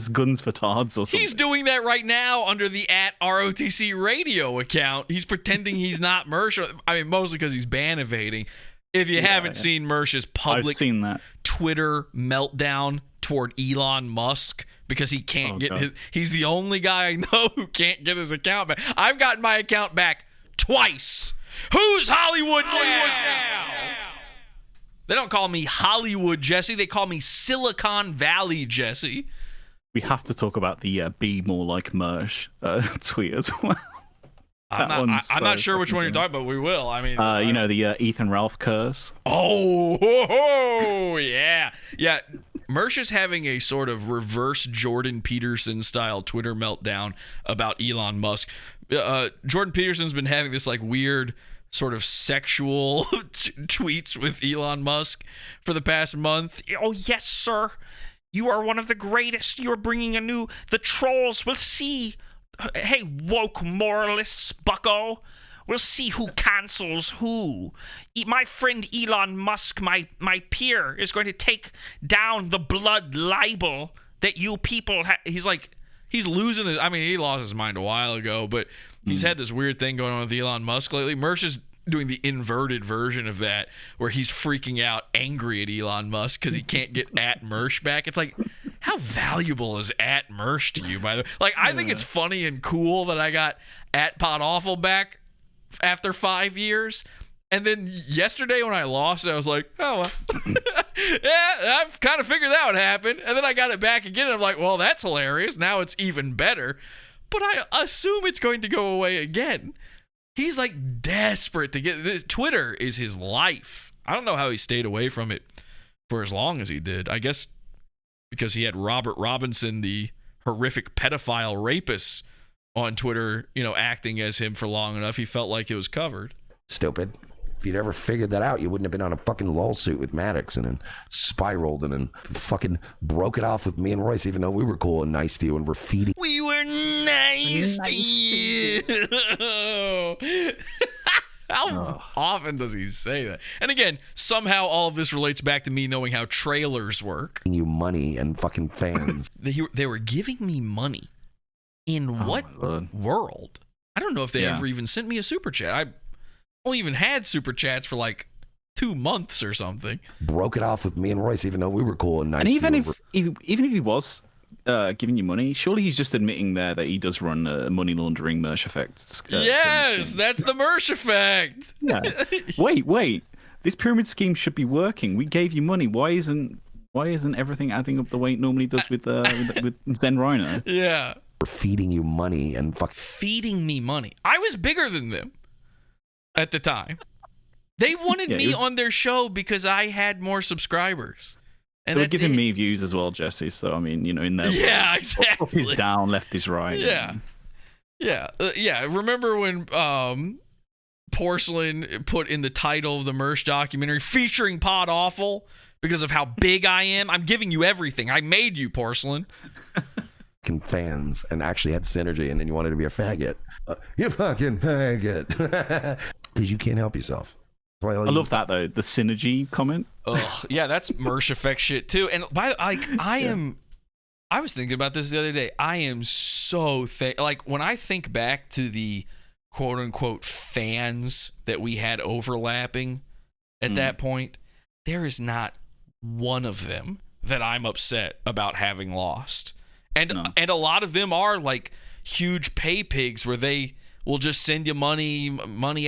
Guns for Tards or something. He's doing that right now under the @ROTC radio account. He's pretending he's not Mersh. I mean, mostly because he's ban evading. If you haven't seen Mersh's public I've seen that. Twitter meltdown toward Elon Musk because he can't get God. he's the only guy I know who can't get his account back. I've gotten my account back twice. Who's Hollywood now? They don't call me Hollywood Jesse. They call me Silicon Valley Jesse. We have to talk about the be more like Mersh tweet as well. I'm not sure which one you're talking about, but we will. I mean, the Ethan Ralph curse. Oh, yeah. Yeah. Mersh is having a sort of reverse Jordan Peterson style Twitter meltdown about Elon Musk. Jordan Peterson's been having this like weird sort of sexual tweets with Elon Musk for the past month. Oh, yes, sir. You are one of the greatest. You are bringing the trolls will see. Hey, woke moralists, bucko. We'll see who cancels who. My friend Elon Musk, my peer, is going to take down the blood libel that you people he's losing his... I mean, he lost his mind a while ago, but he's had this weird thing going on with Elon Musk lately. Mersh is doing the inverted version of that, where he's freaking out, angry at Elon Musk because he can't get @Mersh back. It's like, how valuable is @Mersh to you, by the way? Like, I think it's funny and cool that I got @Podawful back after 5 years. And then yesterday when I lost it, I was like, oh, well. Yeah, I've kind of figured that would happen. And then I got it back again, and I'm like, well, that's hilarious. Now it's even better. But I assume it's going to go away again. He's like desperate to get this. Twitter is his life. I don't know how he stayed away from it for as long as he did. I guess because he had Robert Robinson, the horrific pedophile rapist, on Twitter, acting as him for long enough. He felt like it was covered. Stupid. If you'd ever figured that out, you wouldn't have been on a fucking lawsuit with Maddox and then spiraled and then fucking broke it off with me and Royce, even though we were cool and nice to you and we're feeding. We were nice to you. How often does he say that? And again, somehow all of this relates back to me knowing how trailers work. You money and fucking fans. They were giving me money. In what world? I don't know if they ever even sent me a super chat. I only even had super chats for like 2 months or something. Broke it off with me and Royce, even though we were cool and nice. And even if he was giving you money, surely he's just admitting there that he does run a money laundering Mersh effect. Yes, that's the Mersh effect. Yeah. Wait. This pyramid scheme should be working. We gave you money. Why isn't everything adding up the way it normally does with Zen Rhino? Yeah. We're feeding you money and feeding me money. I was bigger than them at the time. They wanted me on their show because I had more subscribers. And they were giving me views as well, Jesse. So I mean, in there. Yeah, exactly. Up is down, left is right. Yeah. Remember when Porcelain put in the title of the Mersh documentary featuring Podawful because of how big I am? I'm giving you everything. I made you, Porcelain. Fans and actually had synergy, and then you wanted to be a faggot. You fucking faggot. Because you can't help yourself. I love that though, the synergy comment. Ugh, yeah, that's Mersh effect shit too. And I was thinking about this the other day. I am so like when I think back to the quote unquote fans that we had overlapping at that point, there is not one of them that I'm upset about having lost. And a lot of them are like huge pay pigs where they will just send you money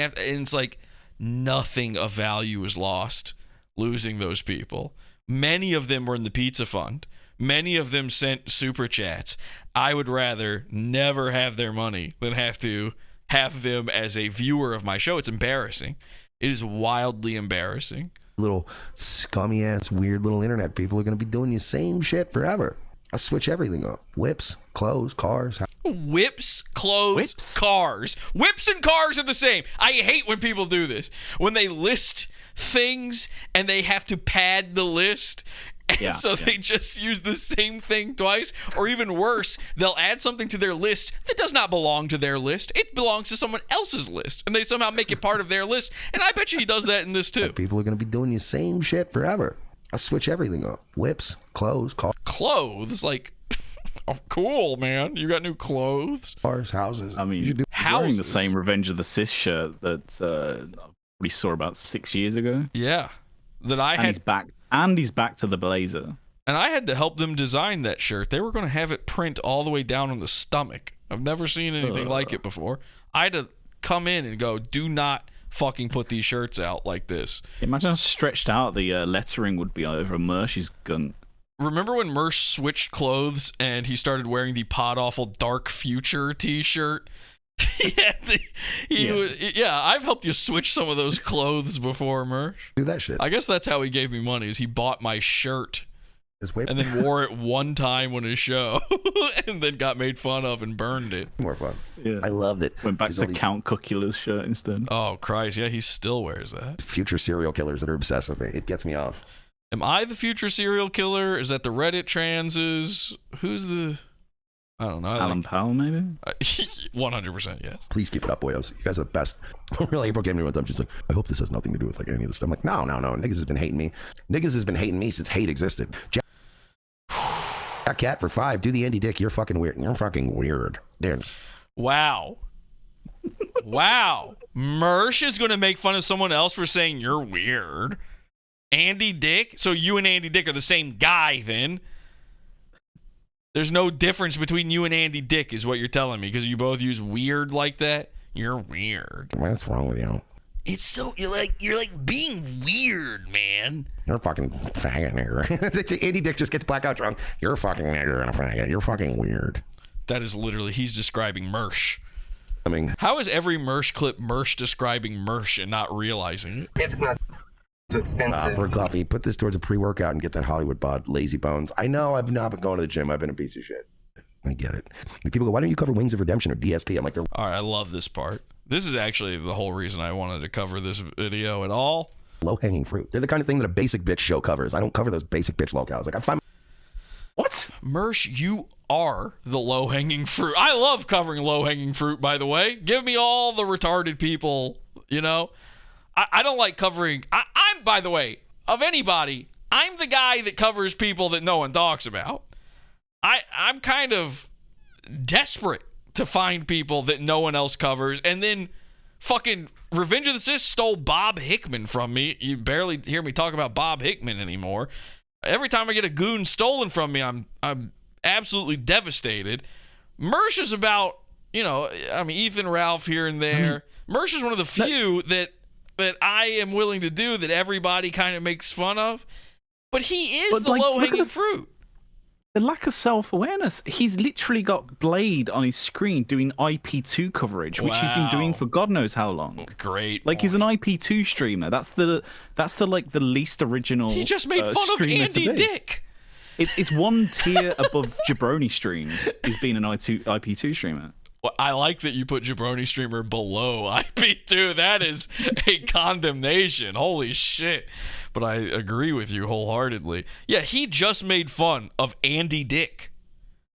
after, and it's like nothing of value is lost losing those people. Many of them were in the pizza fund. Many of them sent super chats. I would rather never have their money than have to have them as a viewer of my show. It's embarrassing. It is wildly embarrassing. Little scummy ass weird little internet people are going to be doing the same shit forever. I switch everything up. Whips, clothes, cars. Whips, clothes, cars. Whips and cars are the same. I hate when people do this. When they list things and they have to pad the list. And they just use the same thing twice. Or even worse, they'll add something to their list that does not belong to their list. It belongs to someone else's list. And they somehow make it part of their list. And I bet you he does that in this too. People are going to be doing the same shit forever. I switch everything up. Whips, clothes, cars. Clothes? Like, oh, cool, man. You got new clothes? Cars, houses. I mean, he's wearing the same Revenge of the Sith shirt that we saw about 6 years ago. Yeah. That I had. He's back to the blazer. And I had to help them design that shirt. They were going to have it print all the way down on the stomach. I've never seen anything like it before. I had to come in and go, do not fucking put these shirts out like this. Imagine how stretched out the lettering would be over Mersh's gun. Remember when Mersh switched clothes and he started wearing the Podawful Dark Future t-shirt? I've helped you switch some of those clothes before, Mersh. Do that shit. I guess that's how he gave me money, is he bought my shirt and then wore it one time on his show and then got made fun of and burned it. More fun. Yeah. I loved it. Went back to Count Cookula's shirt instead. Oh, Christ. Yeah, he still wears that. Future serial killers that are obsessed with me. It gets me off. Am I the future serial killer? Is that the Reddit transes? Who's the... I don't know. Alan Powell, maybe? 100%, yes. Please keep it up, boyos. You guys are the best. Really, April came to me one time. She's like, I hope this has nothing to do with like any of this stuff. I'm like, no. Niggas has been hating me. Niggas has been hating me since hate existed. Jack Cat for 5. Do the Andy Dick. You're fucking weird. You're fucking weird. Dude. Wow. Wow. Mersh is going to make fun of someone else for saying you're weird. Andy Dick? So you and Andy Dick are the same guy then? There's no difference between you and Andy Dick is what you're telling me because you both use weird like that? You're weird. What's wrong with you? It's so you're like being weird, man. You're a fucking faggot nigger. Andy Dick just gets blackout drunk. You're a fucking nigger and a faggot. You're fucking weird. That is literally he's describing Mersh. I mean, how is every Mersh clip Mersh describing Mersh and not realizing it? If it's not too expensive. For coffee, put this towards a pre-workout and get that Hollywood bod, lazy bones. I know I've not been going to the gym. I've been a piece of shit. I get it. Like, people go, why don't you cover Wings of Redemption or DSP? I'm like, all right, I love this part. This is actually the whole reason I wanted to cover this video at all. Low-hanging fruit. They're the kind of thing that a basic bitch show covers. I don't cover those basic bitch locales. Like, I find... What? Mersh, you are the low-hanging fruit. I love covering low-hanging fruit, by the way. Give me all the retarded people You know, I don't like covering. I'm, by the way, of anybody, I'm the guy that covers people that no one talks about. I'm kind of desperate to find people that no one else covers, and then fucking Revenge of the Sith stole Bob Hickman from me. You barely hear me talk about Bob Hickman anymore. Every time I get a goon stolen from me, I'm absolutely devastated. Mersh is about, Ethan Ralph here and there. Mersh is one of the few that I am willing to do that everybody kind of makes fun of. But he is the low-hanging fruit. The lack of self-awareness. He's literally got Blade on his screen doing IP2 coverage, which he's been doing for God knows how long. Great. Like, he's an IP2 streamer. That's the least original. He just made fun of Andy Dick. It's one tier above Jabroni stream is being an IP2 streamer. Well, I like that you put Jabroni streamer below IP2. That is a condemnation. Holy shit. But I agree with you wholeheartedly. Yeah, he just made fun of Andy Dick.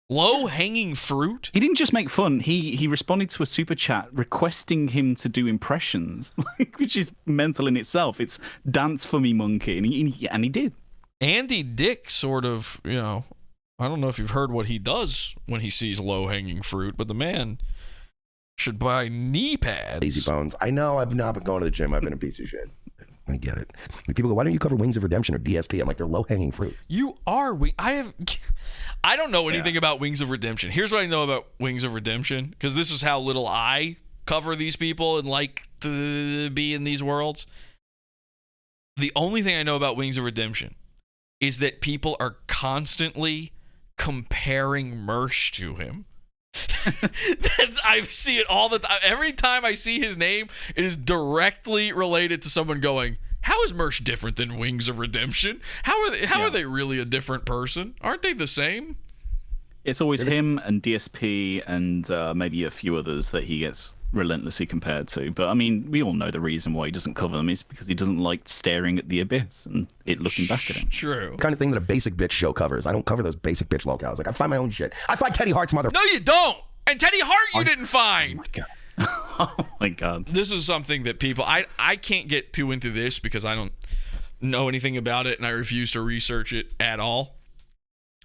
Low-hanging fruit? He didn't just make fun. He responded to a super chat requesting him to do impressions, which is mental in itself. It's dance for me, monkey, and he did. Andy Dick sort of, I don't know if you've heard what he does when he sees low-hanging fruit, but the man should buy knee pads. Lazy bones. I know I've not been going to the gym. I've been a piece of shit. I get it. Like, people go, why don't you cover Wings of Redemption or DSP? I'm like, they're low-hanging fruit. You are. I don't know anything about Wings of Redemption. Here's what I know about Wings of Redemption, because this is how little I cover these people and like to be in these worlds. The only thing I know about Wings of Redemption is that people are constantly comparing Mersh to him. I see it all the time. Every time I see his name, it is directly related to someone going, how is Mersh different than Wings of Redemption? How are they really a different person? Aren't they the same? It's always him and DSP and maybe a few others that he gets relentlessly compared to. But I mean, we all know the reason why he doesn't cover them is because he doesn't like staring at the abyss and it looking back at him. True. The kind of thing that a basic bitch show covers. I don't cover those basic bitch locales. Like, I find my own shit. I find Teddy Hart's mother. No, you don't. And Teddy Hart you didn't find. Oh my god. Oh my god. This is something that people I can't get too into this because I don't know anything about it and I refuse to research it at all.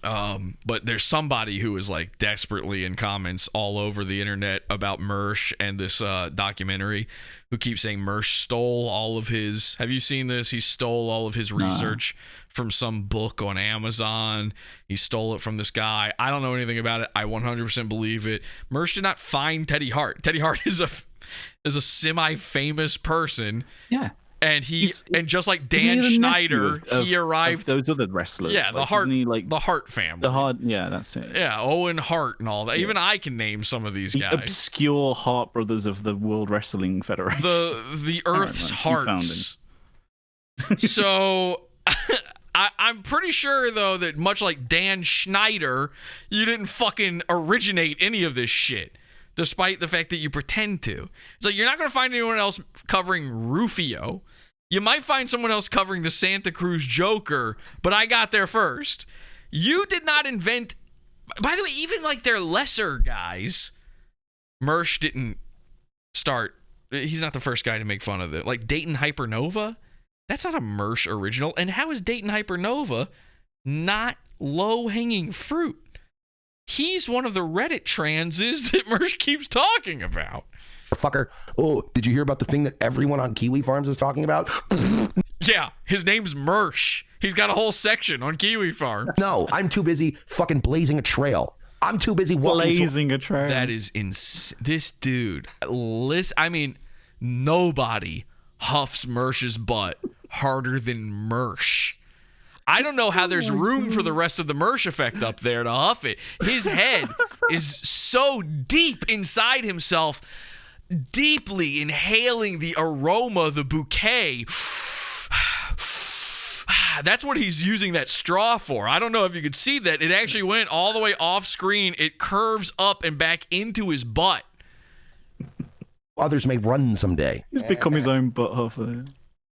But there's somebody who is like desperately in comments all over the internet about Mersh and this documentary who keeps saying Mersh stole all of his. Have you seen this? He stole all of his research from some book on Amazon. He stole it from this guy. I don't know anything about it. I 100% believe it. Mersh did not find Teddy Hart. Teddy Hart is a semi-famous person. Yeah. And and just like Dan Schneider, he arrived. Of those other wrestlers. Yeah, the Hart, the Hart family. The Hart, yeah, that's it. Yeah, Owen Hart and all that. Yeah. Even I can name some of these guys. Obscure Hart brothers of the World Wrestling Federation. The Earth's Hearts. So I'm pretty sure though that much like Dan Schneider, you didn't fucking originate any of this shit. Despite the fact that you pretend to. It's like you're not going to find anyone else covering Rufio. You might find someone else covering the Santa Cruz Joker, but I got there first. You did not invent... By the way, even like their lesser guys, Mersh didn't start... He's not the first guy to make fun of it. Like Dayton Hypernova? That's not a Mersh original. And how is Dayton Hypernova not low-hanging fruit? He's one of the Reddit transes that Mersh keeps talking about. Fucker. Oh, did you hear about the thing that everyone on Kiwi Farms is talking about? Yeah, his name's Mersh. He's got a whole section on Kiwi Farm. No, I'm too busy fucking blazing a trail. I'm too busy blazing a trail. That is insane. This dude, I mean, nobody huffs Mersh's butt harder than Mersh. I don't know how there's room for the rest of the Mersh effect up there to huff it. His head is so deep inside himself, deeply inhaling the aroma, the bouquet. That's what he's using that straw for. I don't know if you could see that. It actually went all the way off screen. It curves up and back into his butt. Others may run someday. He's become his own butt huffer.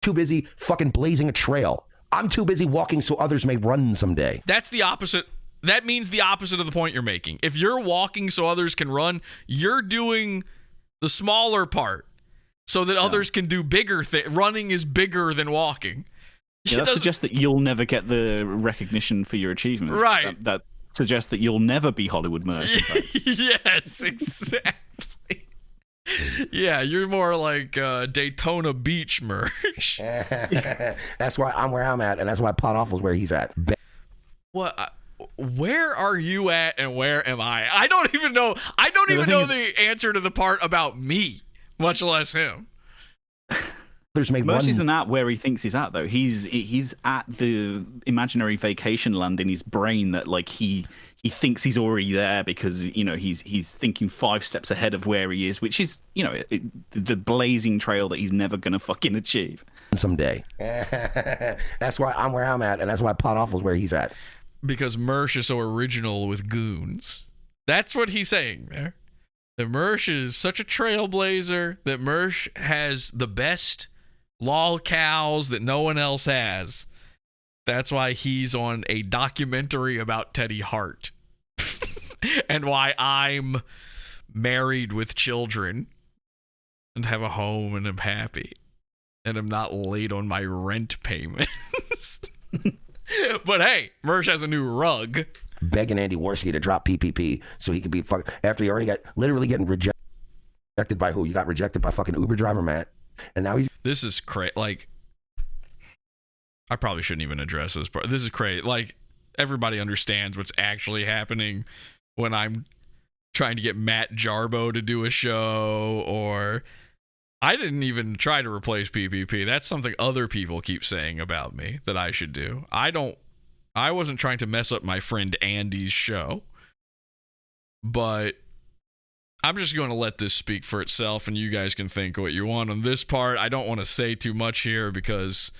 Too busy fucking blazing a trail. I'm too busy walking so others may run someday. That's the opposite. That means the opposite of the point you're making. If you're walking so others can run, you're doing the smaller part. so that others can do bigger things. Running is bigger than walking. Yeah, that suggests that you'll never get the recognition for your achievements. Right. That suggests that you'll never be Hollywood Mersh. Yes, exactly. Yeah, you're more like Daytona Beach Mersh. That's why I'm where I'm at, and that's why Podawful's where he's at. What? Where are you at, and where am I? I don't even know. I don't even know the answer to the part about me, much less him. Mersh isn't at where he thinks he's at, though. He's at the imaginary vacation land in his brain that, like, he thinks he's already there because, you know, he's thinking 5 steps ahead of where he is, which is, you know, the blazing trail that he's never gonna fucking achieve someday. That's why I'm where I'm at, and that's why Podawful's where he's at. Because Mersh is so original with goons. That's what he's saying there. That Mersh is such a trailblazer. That Mersh has the best lol cows that no one else has. That's why he's on a documentary about Teddy Hart. And why I'm married with children and have a home and I'm happy. And I'm not late on my rent payments. But hey, Mersh has a new rug. Begging Andy Worski to drop PPP so he could be after he already got literally getting rejected by who? You got rejected by fucking Uber driver Matt. And now he's... This is crazy. Like, I probably shouldn't even address this part. This is crazy. Like, everybody understands what's actually happening when I'm trying to get Matt Jarbo to do a show, or I didn't even try to replace PPP. That's something other people keep saying about me that I should do. I wasn't trying to mess up my friend Andy's show, but I'm just going to let this speak for itself, and you guys can think what you want on this part. I don't want to say too much here because,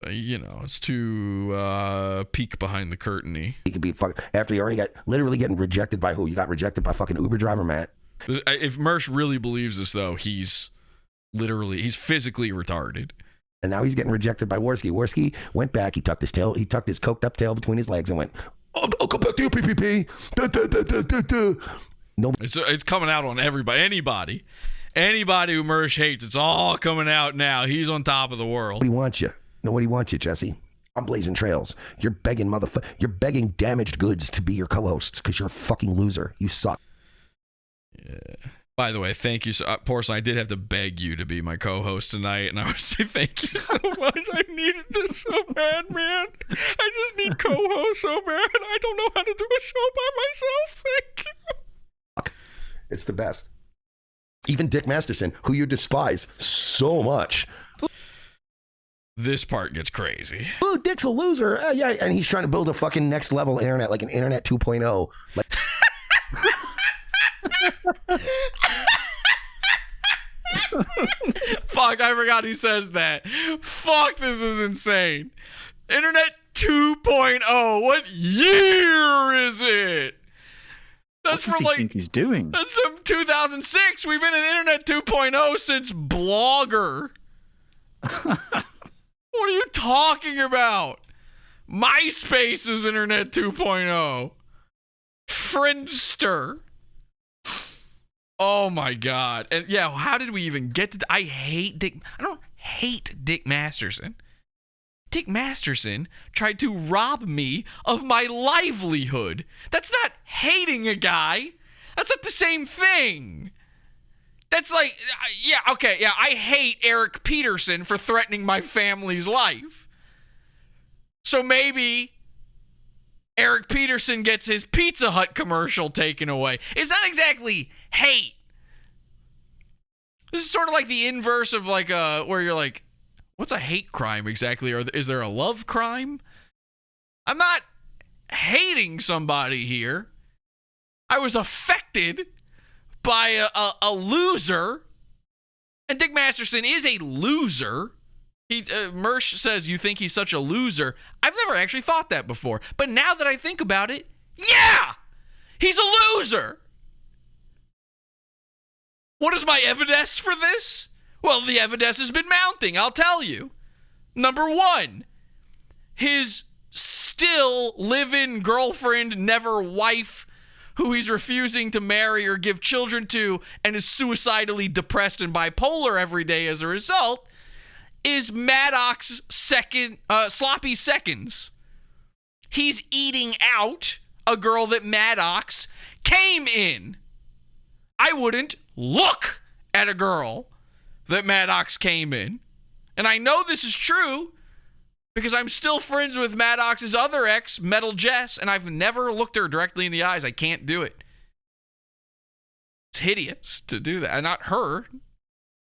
you know, it's too peek behind the curtain-y. He could be after he already got literally getting rejected by who? You got rejected by fucking Uber driver Matt. If Mersh really believes this, though, he's physically retarded. And now he's getting rejected by Worski. Worski went back. He tucked his coked up tail between his legs and went, I'll come back to you, PPP. No, it's coming out on everybody, anybody who Mersh hates. It's all coming out now. He's on top of the world. Nobody wants you. Nobody wants you, Jesse. I'm blazing trails. You're begging You're begging damaged goods to be your co-hosts because you're a fucking loser. You suck. Yeah. By the way, thank you. Porcelain, I did have to beg you to be my co-host tonight, and I would say thank you so much. I needed this so bad, man. I just need co-host so bad. I don't know how to do a show by myself. Thank you. It's the best. Even Dick Masterson, who you despise so much. This part gets crazy. Oh, Dick's a loser. Yeah, and he's trying to build a fucking next level internet, like an internet 2.0. Like... Fuck, I forgot he says that. Fuck, this is insane. Internet 2.0. What year is it? That's what does he think he's doing? That's from 2006. We've been in Internet 2.0 since Blogger. What are you talking about? MySpace is Internet 2.0. Friendster. Oh my God. And yeah, how did we even get to... I don't hate Dick Masterson. Dick Masterson tried to rob me of my livelihood. That's not hating a guy. That's not the same thing. That's like, yeah, okay, yeah, I hate Eric Peterson for threatening my family's life. So maybe Eric Peterson gets his Pizza Hut commercial taken away. It's not exactly hate. This is sort of like the inverse of like where you're like, what's a hate crime exactly? Or is there a love crime? I'm not hating somebody here. I was affected by a loser. And Dick Masterson is a loser. Mersh says you think he's such a loser. I've never actually thought that before. But now that I think about it, yeah! He's a loser! What is my evidence for this? Well, the evidence has been mounting, I'll tell you. Number one, his still live-in girlfriend, never wife, who he's refusing to marry or give children to and is suicidally depressed and bipolar every day as a result, is Maddox's sloppy seconds. He's eating out a girl that Maddox came in. I wouldn't look at a girl that Maddox came in. And I know this is true because I'm still friends with Maddox's other ex, Metal Jess, and I've never looked her directly in the eyes. I can't do it. It's hideous to do that. And not her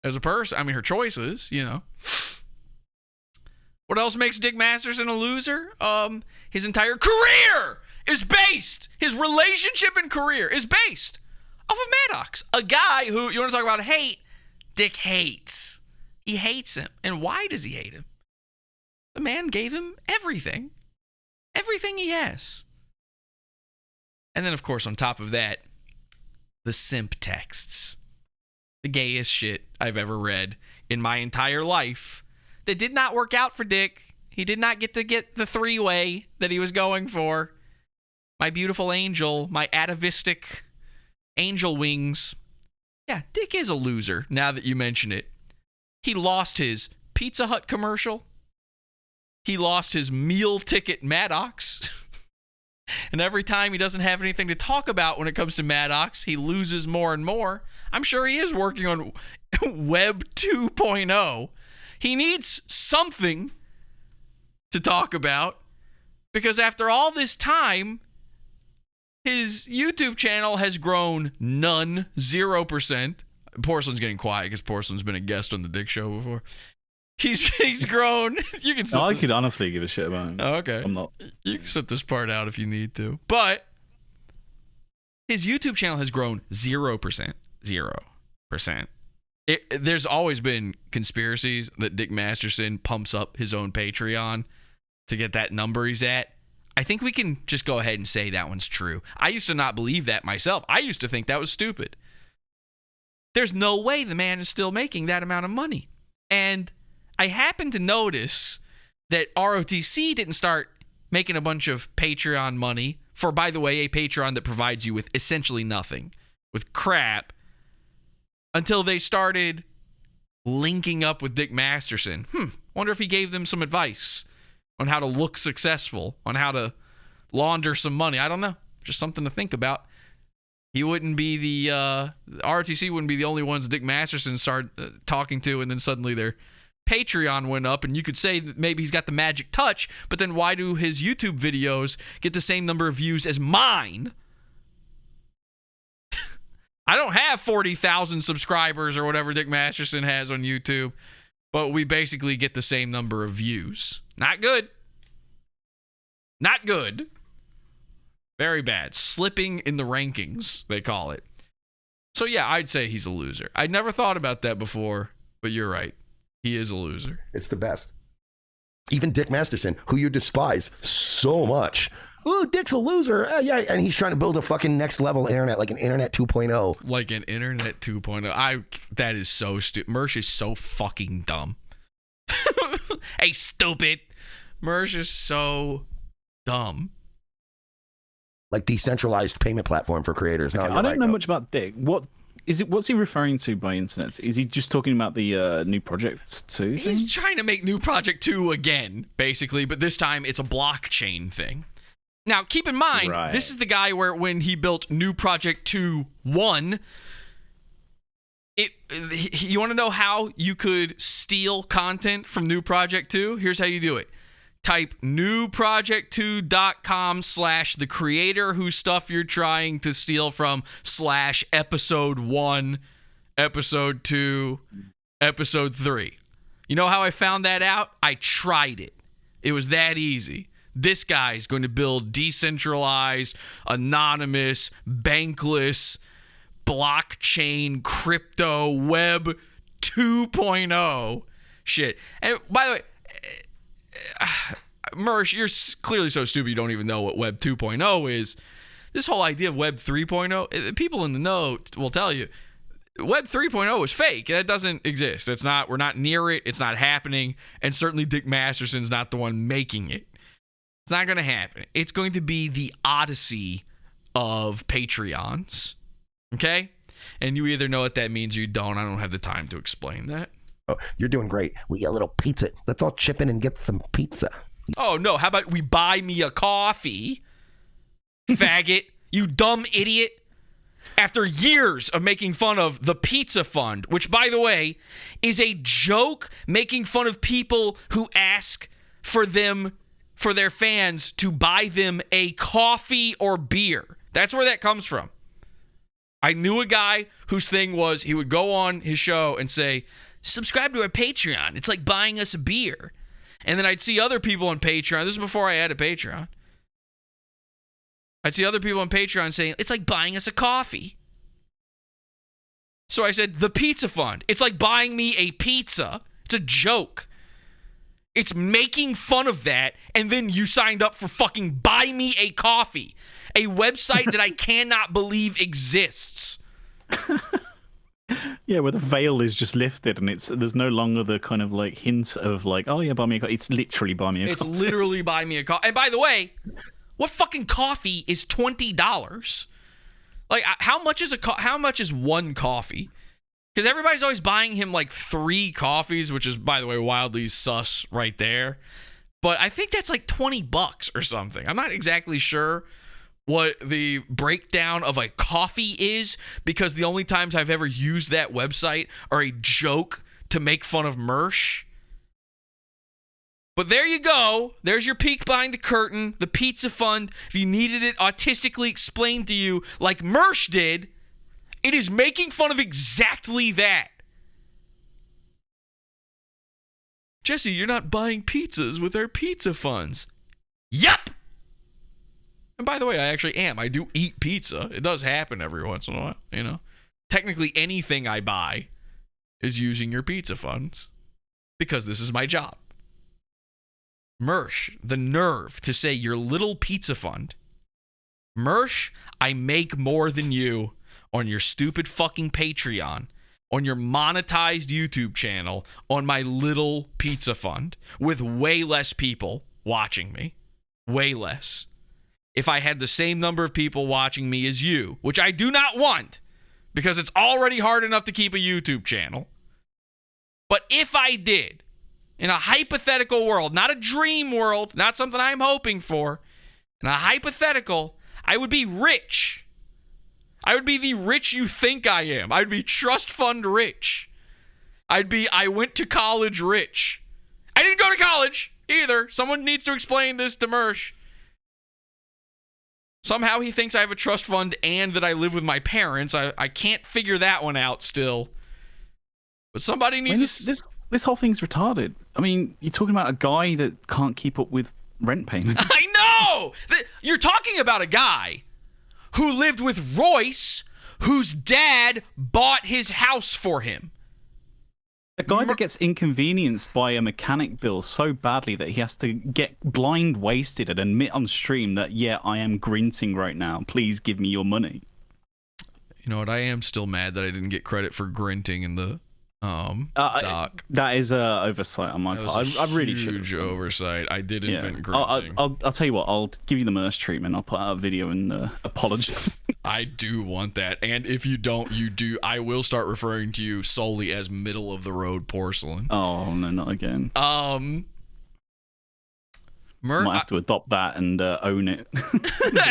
as a person. I mean, her choices, you know. What else makes Dick Masterson a loser? His entire career is based, his relationship and career is based off of Maddox. A guy who, you want to talk about hate, Dick hates. He hates him. And why does he hate him? The man gave him everything. Everything he has. And then, of course, on top of that, the simp texts. The gayest shit I've ever read in my entire life. That did not work out for Dick. He did not get the three-way that he was going for. My beautiful angel, my atavistic angel wings. Yeah, Dick is a loser, now that you mention it. He lost his Pizza Hut commercial. He lost his meal ticket Maddox. And every time he doesn't have anything to talk about when it comes to Maddox, he loses more and more. I'm sure he is working on Web 2.0. He needs something to talk about because after all this time, his YouTube channel has grown none, 0%. Porcelain's getting quiet because Porcelain's been a guest on the Dick Show before. He's grown. You can. No, I could honestly give a shit about him. Oh, okay. I'm not. You can set this part out if you need to. But his YouTube channel has grown 0%. 0%. There's always been conspiracies that Dick Masterson pumps up his own Patreon to get that number he's at. I think we can just go ahead and say that one's true. I used to not believe that myself. I used to think that was stupid. There's no way the man is still making that amount of money. And I happened to notice that ROTC didn't start making a bunch of Patreon money for, by the way, a Patreon that provides you with essentially nothing, with crap, until they started linking up with Dick Masterson. Wonder if he gave them some advice on how to look successful, on how to launder some money. I don't know. Just something to think about. He wouldn't be the ROTC wouldn't be the only ones Dick Masterson started talking to, and then suddenly their Patreon went up, and you could say that maybe he's got the magic touch, but then why do his YouTube videos get the same number of views as mine? I don't have 40,000 subscribers or whatever Dick Masterson has on YouTube, but we basically get the same number of views. Not good. Not good. Very bad. Slipping in the rankings, they call it. So yeah, I'd say he's a loser. I'd never thought about that before, but you're right. He is a loser. It's the best. Even Dick Masterson, who you despise so much. Ooh, Dick's a loser. Yeah, and he's trying to build a fucking next level internet, like an internet 2.0. Like an internet 2.0. That is so stupid. Mersh is so fucking dumb. Hey, stupid. Mersh is so dumb. Like decentralized payment platform for creators. No, I don't know much about Dick. What's he referring to by internet? Is he just talking about the new Project 2 thing? He's trying to make new Project 2 again, basically, but this time it's a blockchain thing. Now, keep in mind, This is the guy where when he built New Project 2 1, you want to know how you could steal content from New Project 2? Here's how you do it. Type newproject2.com/the creator whose stuff you're trying to steal from /episode 1, episode 2, episode 3. You know how I found that out? I tried it. It was that easy. This guy's going to build decentralized, anonymous, bankless, blockchain, crypto, web 2.0 shit. And by the way, Mersh, you're clearly so stupid you don't even know what Web 2.0 is. This whole idea of Web 3.0, people in the know will tell you, Web 3.0 is fake. That doesn't exist. We're not near it. It's not happening. And certainly Dick Masterson's not the one making it. It's not going to happen. It's going to be the Odyssey of Patreons. Okay? And you either know what that means or you don't. I don't have the time to explain that. Oh, you're doing great. We get a little pizza. Let's all chip in and get some pizza. Oh, no. How about we buy me a coffee? Faggot. You dumb idiot. After years of making fun of the Pizza Fund, which, by the way, is a joke making fun of people who ask for their fans to buy them a coffee or beer. That's where that comes from. I knew a guy whose thing was he would go on his show and say, subscribe to our Patreon. It's like buying us a beer. And then I'd see other people on Patreon. This is before I had a Patreon. I'd see other people on Patreon saying, it's like buying us a coffee. So I said, the Pizza Fund. It's like buying me a pizza. It's a joke. It's making fun of that, and then you signed up for fucking Buy Me a Coffee, a website that I cannot believe exists. Yeah, where the veil is just lifted and there's no longer the kind of like hint of like, oh yeah, buy me a coffee. It's literally buy me a coffee. It's literally buy me a coffee. And by the way, what fucking coffee is $20? Like, how much is one coffee? Because everybody's always buying him like 3 coffees, which is, by the way, wildly sus right there. But I think that's like $20 or something. I'm not exactly sure what the breakdown of a coffee is, because the only times I've ever used that website are a joke to make fun of Mersh. But there you go. There's your peek behind the curtain, the Pizza Fund. If you needed it autistically explained to you like Mersh did, it is making fun of exactly that. Jesse, you're not buying pizzas with our pizza funds. Yup! And by the way, I actually am. I do eat pizza. It does happen every once in a while, you know. Technically, anything I buy is using your pizza funds because this is my job. Mersh, the nerve to say your little pizza fund. Mersh, I make more than you on your stupid fucking Patreon, on your monetized YouTube channel, on my little pizza fund, with way less people watching me. Way less. If I had the same number of people watching me as you, which I do not want, because it's already hard enough to keep a YouTube channel. But if I did, in a hypothetical world, not a dream world, not something I'm hoping for, in a hypothetical, I would be rich. I would be the rich you think I am. I would be trust fund rich. I'd be I went to college rich. I didn't go to college either. Someone needs to explain this to Mersh. Somehow he thinks I have a trust fund and that I live with my parents. I can't figure that one out still. But somebody needs to... This whole thing's retarded. I mean, you're talking about a guy that can't keep up with rent payments. I know! You're talking about a guy who lived with Royce, whose dad bought his house for him. A guy that gets inconvenienced by a mechanic bill so badly that he has to get blind wasted and admit on stream that, yeah, I am grinting right now. Please give me your money. You know what? I am still mad that I didn't get credit for grinting in the doc. That is a oversight on my part. I really should. Huge oversight. I did invent grinting. I'll tell you what. I'll give you the Mersh treatment. I'll put out a video and apologize. I do want that, and if you don't, you do. I will start referring to you solely as middle of the road porcelain. Oh no, not again. Might have to adopt that and own it.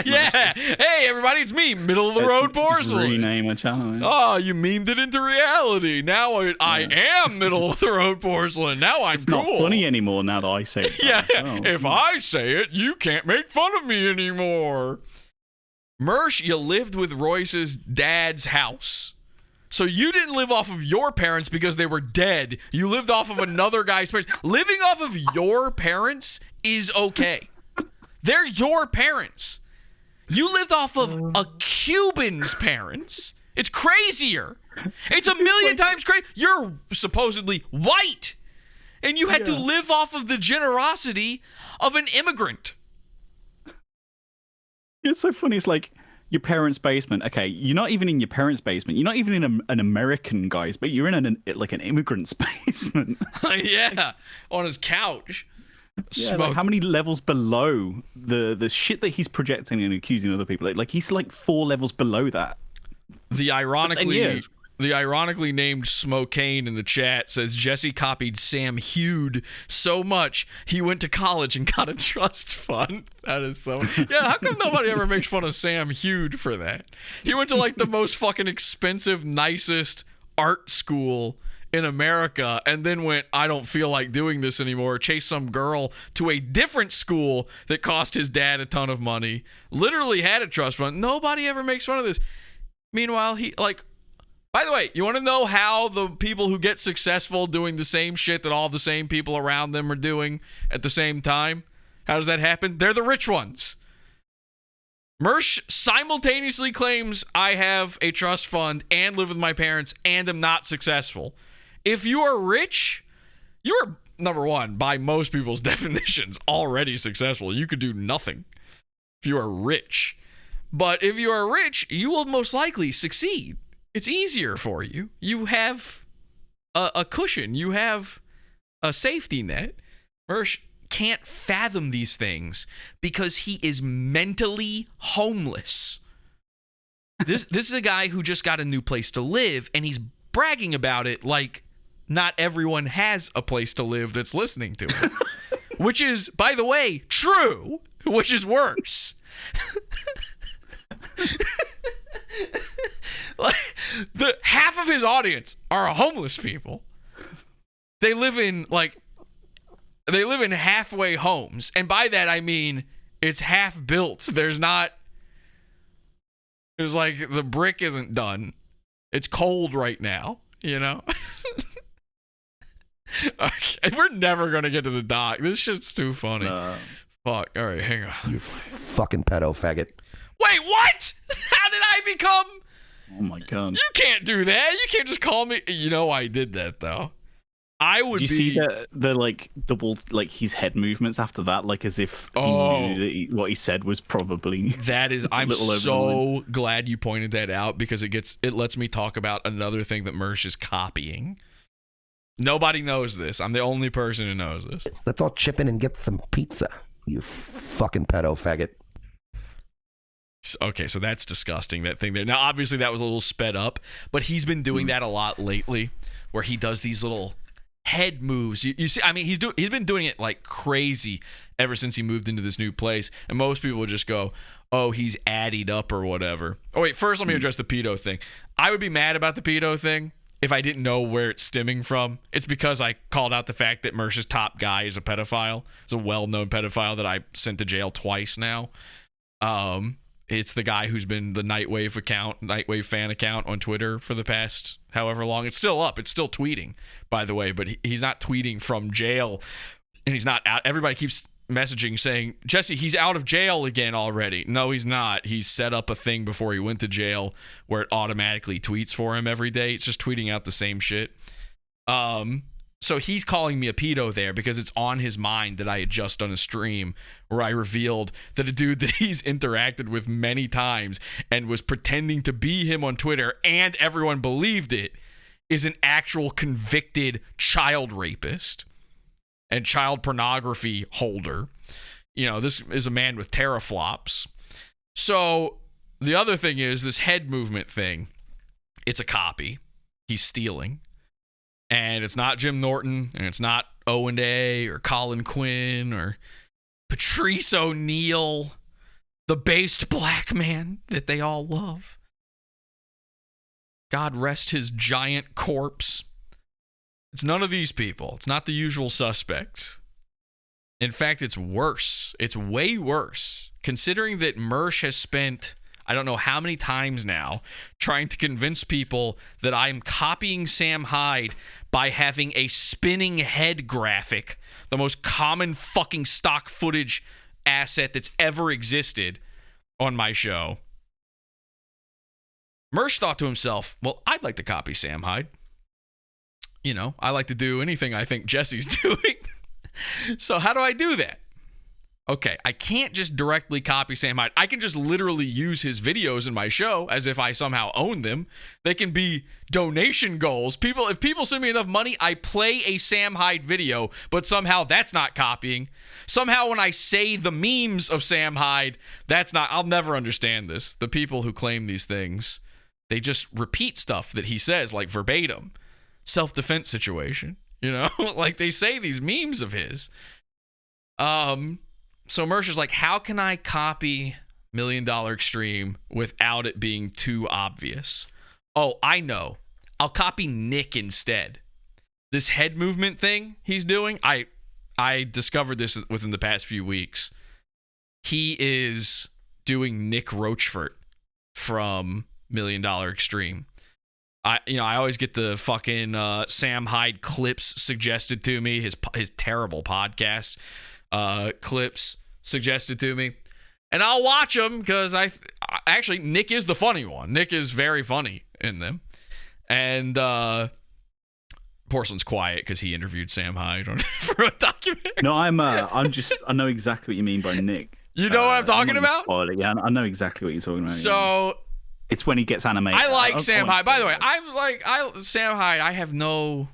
Yeah. Hey, everybody, it's me, middle of the road porcelain. Rename a channel. Oh, you memed it into reality. Now I am middle of the road porcelain. Now I'm it's cool. It's not funny anymore now that I say it. Yeah. If I say it, you can't make fun of me anymore. Mersh, you lived with Royce's dad's house. So you didn't live off of your parents because they were dead. You lived off of another guy's parents. Living off of your parents is okay. They're your parents. You lived off of a Cuban's parents. It's crazier. It's a million times crazy. You're supposedly white, and you had to live off of the generosity of an immigrant. It's so funny. It's like your parents' basement. Okay, you're not even in your parents' basement. You're not even in an American guy's, but you're in an immigrant's basement. Yeah, on his couch. Yeah, like how many levels below the shit that he's projecting and accusing other people? Like he's like 4 levels below that. The 10 ironically years. The ironically named Smokane in the chat says Jesse copied Sam Hude so much he went to college and got a trust fund. That is so. Yeah, how come nobody ever makes fun of Sam Hude for that? He went to like the most fucking expensive, nicest art school in America and then went, I don't feel like doing this anymore, chased some girl to a different school that cost his dad a ton of money, literally had a trust fund. Nobody ever makes fun of this. Meanwhile, he like. By the way, you want to know how the people who get successful doing the same shit that all the same people around them are doing at the same time? How does that happen? They're the rich ones. Mersh simultaneously claims I have a trust fund and live with my parents and am not successful. If you are rich, you are, number one, by most people's definitions, already successful. You could do nothing if you are rich. But if you are rich, you will most likely succeed. It's easier for you. You have a cushion. You have a safety net. Mersh can't fathom these things because he is mentally homeless. This is a guy who just got a new place to live, and he's bragging about it like not everyone has a place to live that's listening to it. Which is, by the way, true, which is worse. Like the half of his audience are homeless people. They live in halfway homes, and by that I mean it's half built. There's like the brick isn't done. It's cold right now, you know. Okay, we're never gonna get to the doc. This shit's too funny. Fuck. All right, hang on. You fucking pedo faggot. Wait, what? How did I become? Oh my god! You can't do that. You can't just call me. You know I did that though. I would. Did you see the like double like his head movements after that, like as if he knew that what he said was probably. That is. I'm so glad you pointed that out because it lets me talk about another thing that Mersh is copying. Nobody knows this. I'm the only person who knows this. Let's all chip in and get some pizza. You fucking pedo faggot. Okay, so that's disgusting, that thing there. Now, obviously, that was a little sped up, but he's been doing that a lot lately, where he does these little head moves. You see, I mean, he's been doing it like crazy ever since he moved into this new place, and most people would just go, oh, he's added up or whatever. Oh, wait, first let me address the pedo thing. I would be mad about the pedo thing if I didn't know where it's stemming from. It's because I called out the fact that Mersh's top guy is a pedophile. It's a well-known pedophile that I sent to jail twice now. It's the guy who's been the Nightwave fan account on Twitter for the past however long. It's still up. It's still tweeting, by the way, but he's not tweeting from jail, and he's not out. Everybody keeps messaging saying, Jesse, he's out of jail again already. No, he's not. He's set up a thing before he went to jail where it automatically tweets for him every day. It's just tweeting out the same shit. So he's calling me a pedo there because it's on his mind that I had just done a stream where I revealed that a dude that he's interacted with many times and was pretending to be him on Twitter, and everyone believed it, is an actual convicted child rapist and child pornography holder. You know, this is a man with teraflops. So the other thing is this head movement thing. It's a copy. He's stealing. And it's not Jim Norton, and it's not Owen Day or Colin Quinn or Patrice O'Neal, the based black man that they all love. God rest his giant corpse. It's none of these people. It's not the usual suspects. In fact, it's worse. It's way worse, considering that Mersh has spent, I don't know how many times now, trying to convince people that I'm copying Sam Hyde by having a spinning head graphic, the most common fucking stock footage asset that's ever existed on my show. Mersh thought to himself, well, I'd like to copy Sam Hyde. You know, I like to do anything I think Jesse's doing. So how do I do that? Okay, I can't just directly copy Sam Hyde. I can just literally use his videos in my show as if I somehow own them. They can be donation goals. If people send me enough money, I play a Sam Hyde video, but somehow that's not copying. Somehow when I say the memes of Sam Hyde, that's not. I'll never understand this. The people who claim these things, they just repeat stuff that he says, like verbatim. Self-defense situation, like they say these memes of his. So Mersh is like, how can I copy $1 Million Extreme without it being too obvious? Oh, I know. I'll copy Nick instead. This head movement thing he's doing, I discovered this within the past few weeks. He is doing Nick Rochefort from $1 Million Extreme. I always get the fucking Sam Hyde clips suggested to me, his terrible podcast clips suggested to me, and I'll watch them because actually Nick is the funny one. Nick is very funny in them, and Porcelain's quiet because he interviewed Sam Hyde for a documentary. No, I know exactly what you mean by Nick. You know what I'm talking about? Yeah, I know exactly what you're talking about. So it's when he gets animated. I like Sam Hyde. By the way, Sam Hyde. I have no.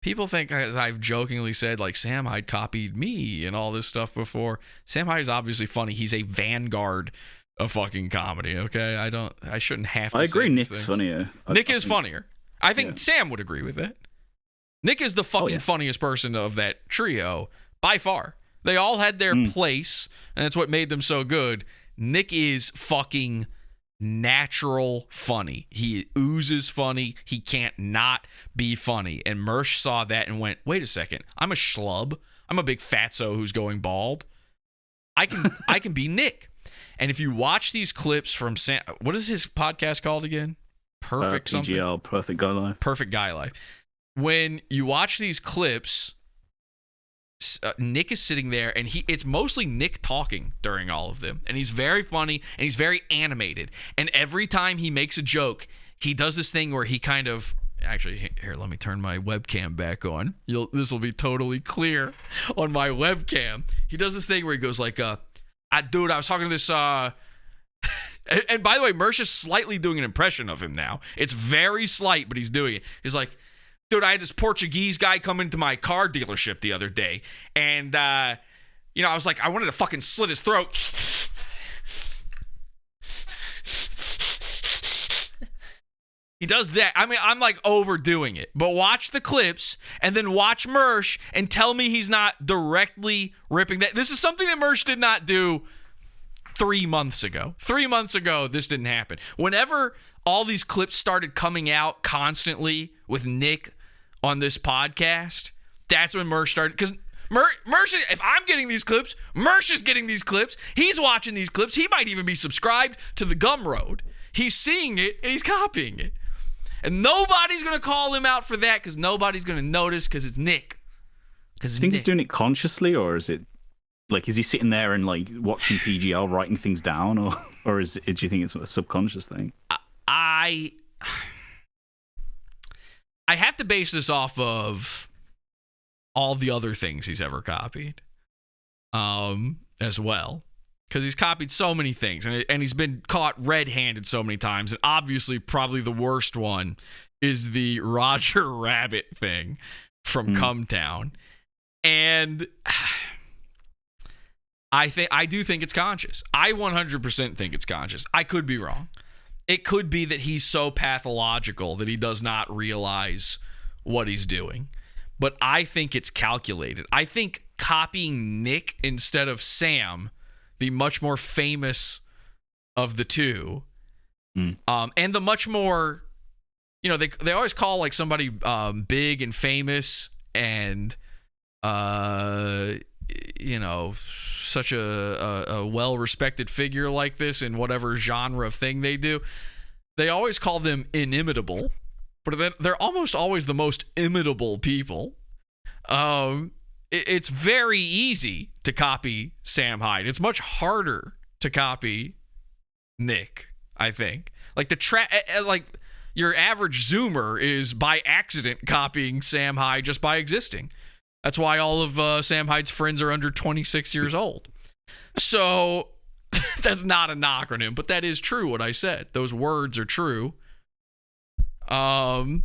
People think I've jokingly said like Sam Hyde copied me and all this stuff before. Sam Hyde is obviously funny. He's a vanguard of fucking comedy. Okay, I shouldn't have to. I agree. Nick's things. Funnier. Nick is funnier. I think Sam would agree with it. Nick is the fucking funniest person of that trio by far. They all had their place, and that's what made them so good. Nick is fucking natural funny. He oozes funny. He can't not be funny. And Mersh saw that and went, wait a second. I'm a schlub. I'm a big fatso who's going bald. I can be Nick. And if you watch these clips from Sam, what is his podcast called again? Perfect something? PGL, Perfect Guy Life. Perfect Guy Life. When you watch these clips, Nick is sitting there, and it's mostly Nick talking during all of them, and he's very funny and he's very animated. And every time he makes a joke, he does this thing where he kind of actually here. Let me turn my webcam back on. This will be totally clear on my webcam. He does this thing where he goes like, "Dude, I was talking to this." And by the way, Mersh is slightly doing an impression of him now. It's very slight, but he's doing it. He's like, dude, I had this Portuguese guy come into my car dealership the other day, and I was like, I wanted to fucking slit his throat. He does that. I mean, I'm like overdoing it, but watch the clips and then watch Mersh and tell me he's not directly ripping that. This is something that Mersh did not do 3 months ago. 3 months ago, this didn't happen. Whenever all these clips started coming out constantly with Nick on this podcast, that's when Mersh started. Because Mersh, if I'm getting these clips, Mersh is getting these clips. He's watching these clips. He might even be subscribed to the Gumroad. He's seeing it and he's copying it. And nobody's going to call him out for that because nobody's going to notice because it's Nick. Do you think he's doing it consciously, or is it like, is he sitting there and like watching PGL writing things down, or do you think it's a subconscious thing? I have to base this off of all the other things he's ever copied, as well, because he's copied so many things, and he's been caught red-handed so many times. And obviously, probably the worst one is the Roger Rabbit thing from Cumtown, and I do think it's conscious. I 100% think it's conscious. I could be wrong. It could be that he's so pathological that he does not realize what he's doing. But I think it's calculated. I think copying Nick instead of Sam, the much more famous of the two, and the much more, they always call like somebody big and famous and, such a well-respected figure like this in whatever genre of thing they do. They always call them inimitable, but they're almost always the most imitable people. It's very easy to copy Sam Hyde. It's much harder to copy Nick, I think. Like your average Zoomer is by accident copying Sam Hyde just by existing. That's why all of Sam Hyde's friends are under 26 years old. So that's not an acronym, but that is true what I said. Those words are true. I'm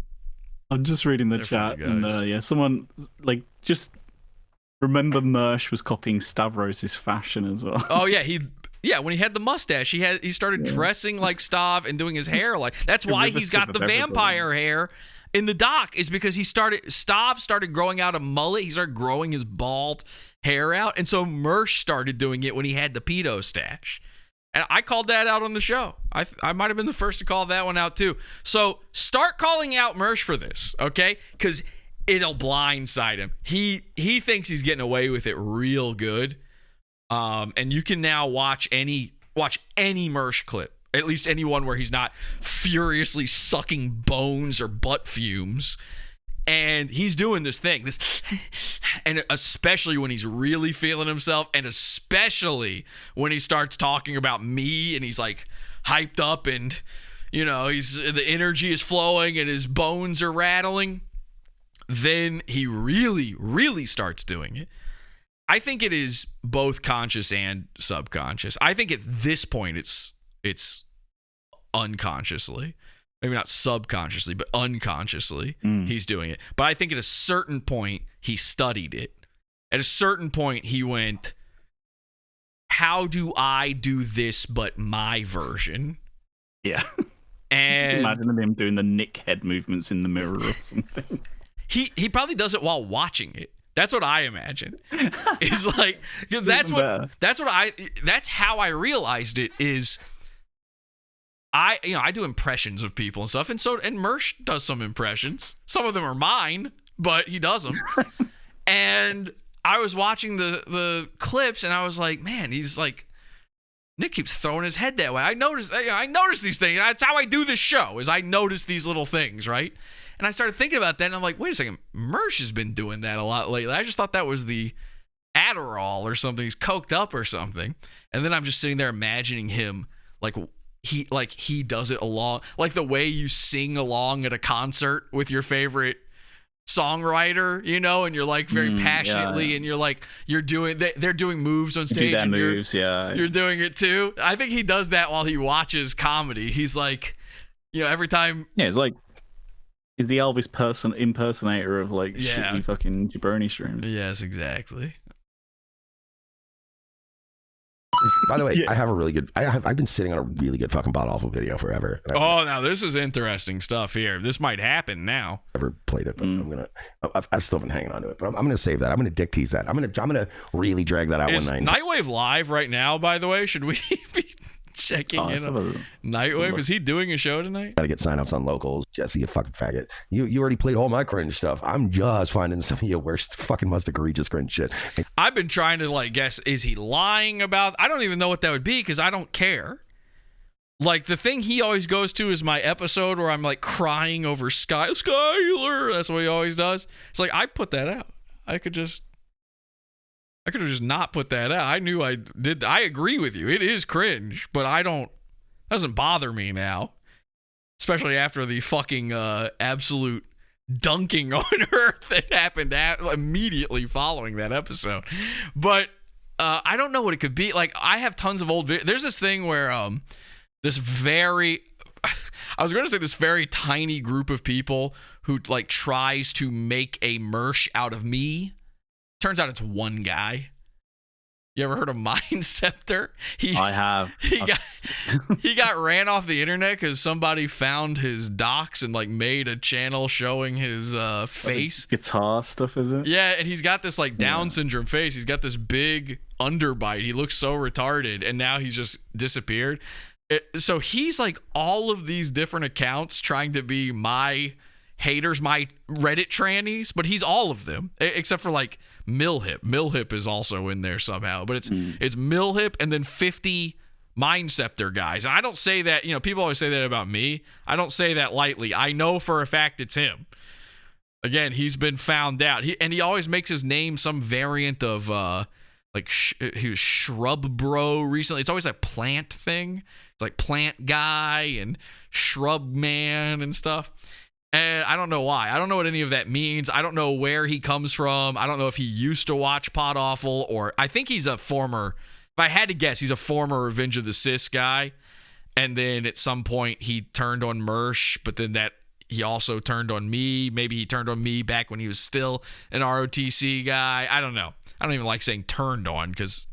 just reading the They're chat, funny guys. and someone like just remember Mersh was copying Stavros's fashion as well. Oh yeah, when he had the mustache, he started dressing like Stav and doing his hair like. That's why he's got the Derivative of vampire hair in the doc, is because Stav started growing out a mullet. He started growing his bald hair out, and so Mersh started doing it when he had the pedo stash. And I called that out on the show. I might have been the first to call that one out too. So start calling out Mersh for this, okay? Because it'll blindside him. He thinks he's getting away with it real good. And you can now watch any Mersh clip, at least any one where he's not furiously sucking bones or butt fumes. And he's doing this thing, and especially when he's really feeling himself, and especially when he starts talking about me and he's like hyped up, and the energy is flowing and his bones are rattling, then he really, really starts doing it. I think it is both conscious and subconscious. I think at this point it's unconsciously. Maybe not subconsciously, but unconsciously, he's doing it. But I think at a certain point, he studied it. At a certain point, he went, how do I do this but my version? Yeah. And imagine him doing the Nick head movements in the mirror or something. He probably does it while watching it. That's what I imagine. It's like, that's how I realized it is. I do impressions of people and stuff, and Mersh does some impressions. Some of them are mine, but he does them. And I was watching the clips, and I was like, man, he's like, Nick keeps throwing his head that way. I noticed these things. That's how I do this show, is I notice these little things, right? And I started thinking about that, and I'm like, wait a second, Mersh has been doing that a lot lately. I just thought that was the Adderall or something. He's coked up or something. And then I'm just sitting there imagining him he does it along, like the way you sing along at a concert with your favorite songwriter, and you're like very passionately, and you're like, they're doing moves on stage, and you're doing it too. I think he does that while he watches comedy. He's like, every time. Yeah, it's like, he's the Elvis impersonator of like shitty fucking jabroni streams. Yes, exactly. By the way, I have a really good. I've been sitting on a really good fucking Podawful video forever. Now this is interesting stuff here. This might happen now. Never played it, but I've still been hanging on to it. But I'm gonna save that. I'm gonna dick tease that. I'm gonna really drag that out Is one night. Nightwave live right now? By the way, should we be checking in on Nightwave? Is he doing a show tonight? Gotta get signups on locals. Jesse, you fucking faggot. You already played all my cringe stuff. I'm just finding some of your worst fucking most egregious cringe shit. I've been trying to guess, is he lying about? I don't even know what that would be because I don't care. Like, the thing he always goes to is my episode where I'm like crying over Skylar. That's what he always does. It's like, I put that out. I could have just not put that out. I knew I did. I agree with you. It is cringe, but doesn't bother me now. Especially after the fucking absolute dunking on her that happened immediately following that episode. But I don't know what it could be. Like, I have tons of old videos. There's this thing where this very tiny group of people who like tries to make a Mersh out of me. Turns out it's one guy. You ever heard of Mind Scepter? I have. He got ran off the internet because somebody found his docs and like made a channel showing his face. Guitar stuff, is it? Yeah, and he's got this like Down syndrome face. He's got this big underbite. He looks so retarded, and now he's just disappeared. So he's like all of these different accounts trying to be my haters, my Reddit trannies, but he's all of them except for like Millhip. Millhip is also in there somehow, but it's Millhip and then 50 Mind Scepter guys. And I don't say that, people always say that about me. I don't say that lightly. I know for a fact it's him. Again, he's been found out. He always makes his name some variant of he was Shrub Bro recently. It's always a plant thing. It's like Plant Guy and Shrub Man and stuff. And I don't know why. I don't know what any of that means. I don't know where he comes from. I don't know if he used to watch Podawful, or I think he's a former, if if I had to guess, he's a former Revenge of the Sis guy. And then at some point he turned on Mersh, but then he also turned on me. Maybe he turned on me back when he was still an ROTC guy. I don't know. I don't even like saying turned on because,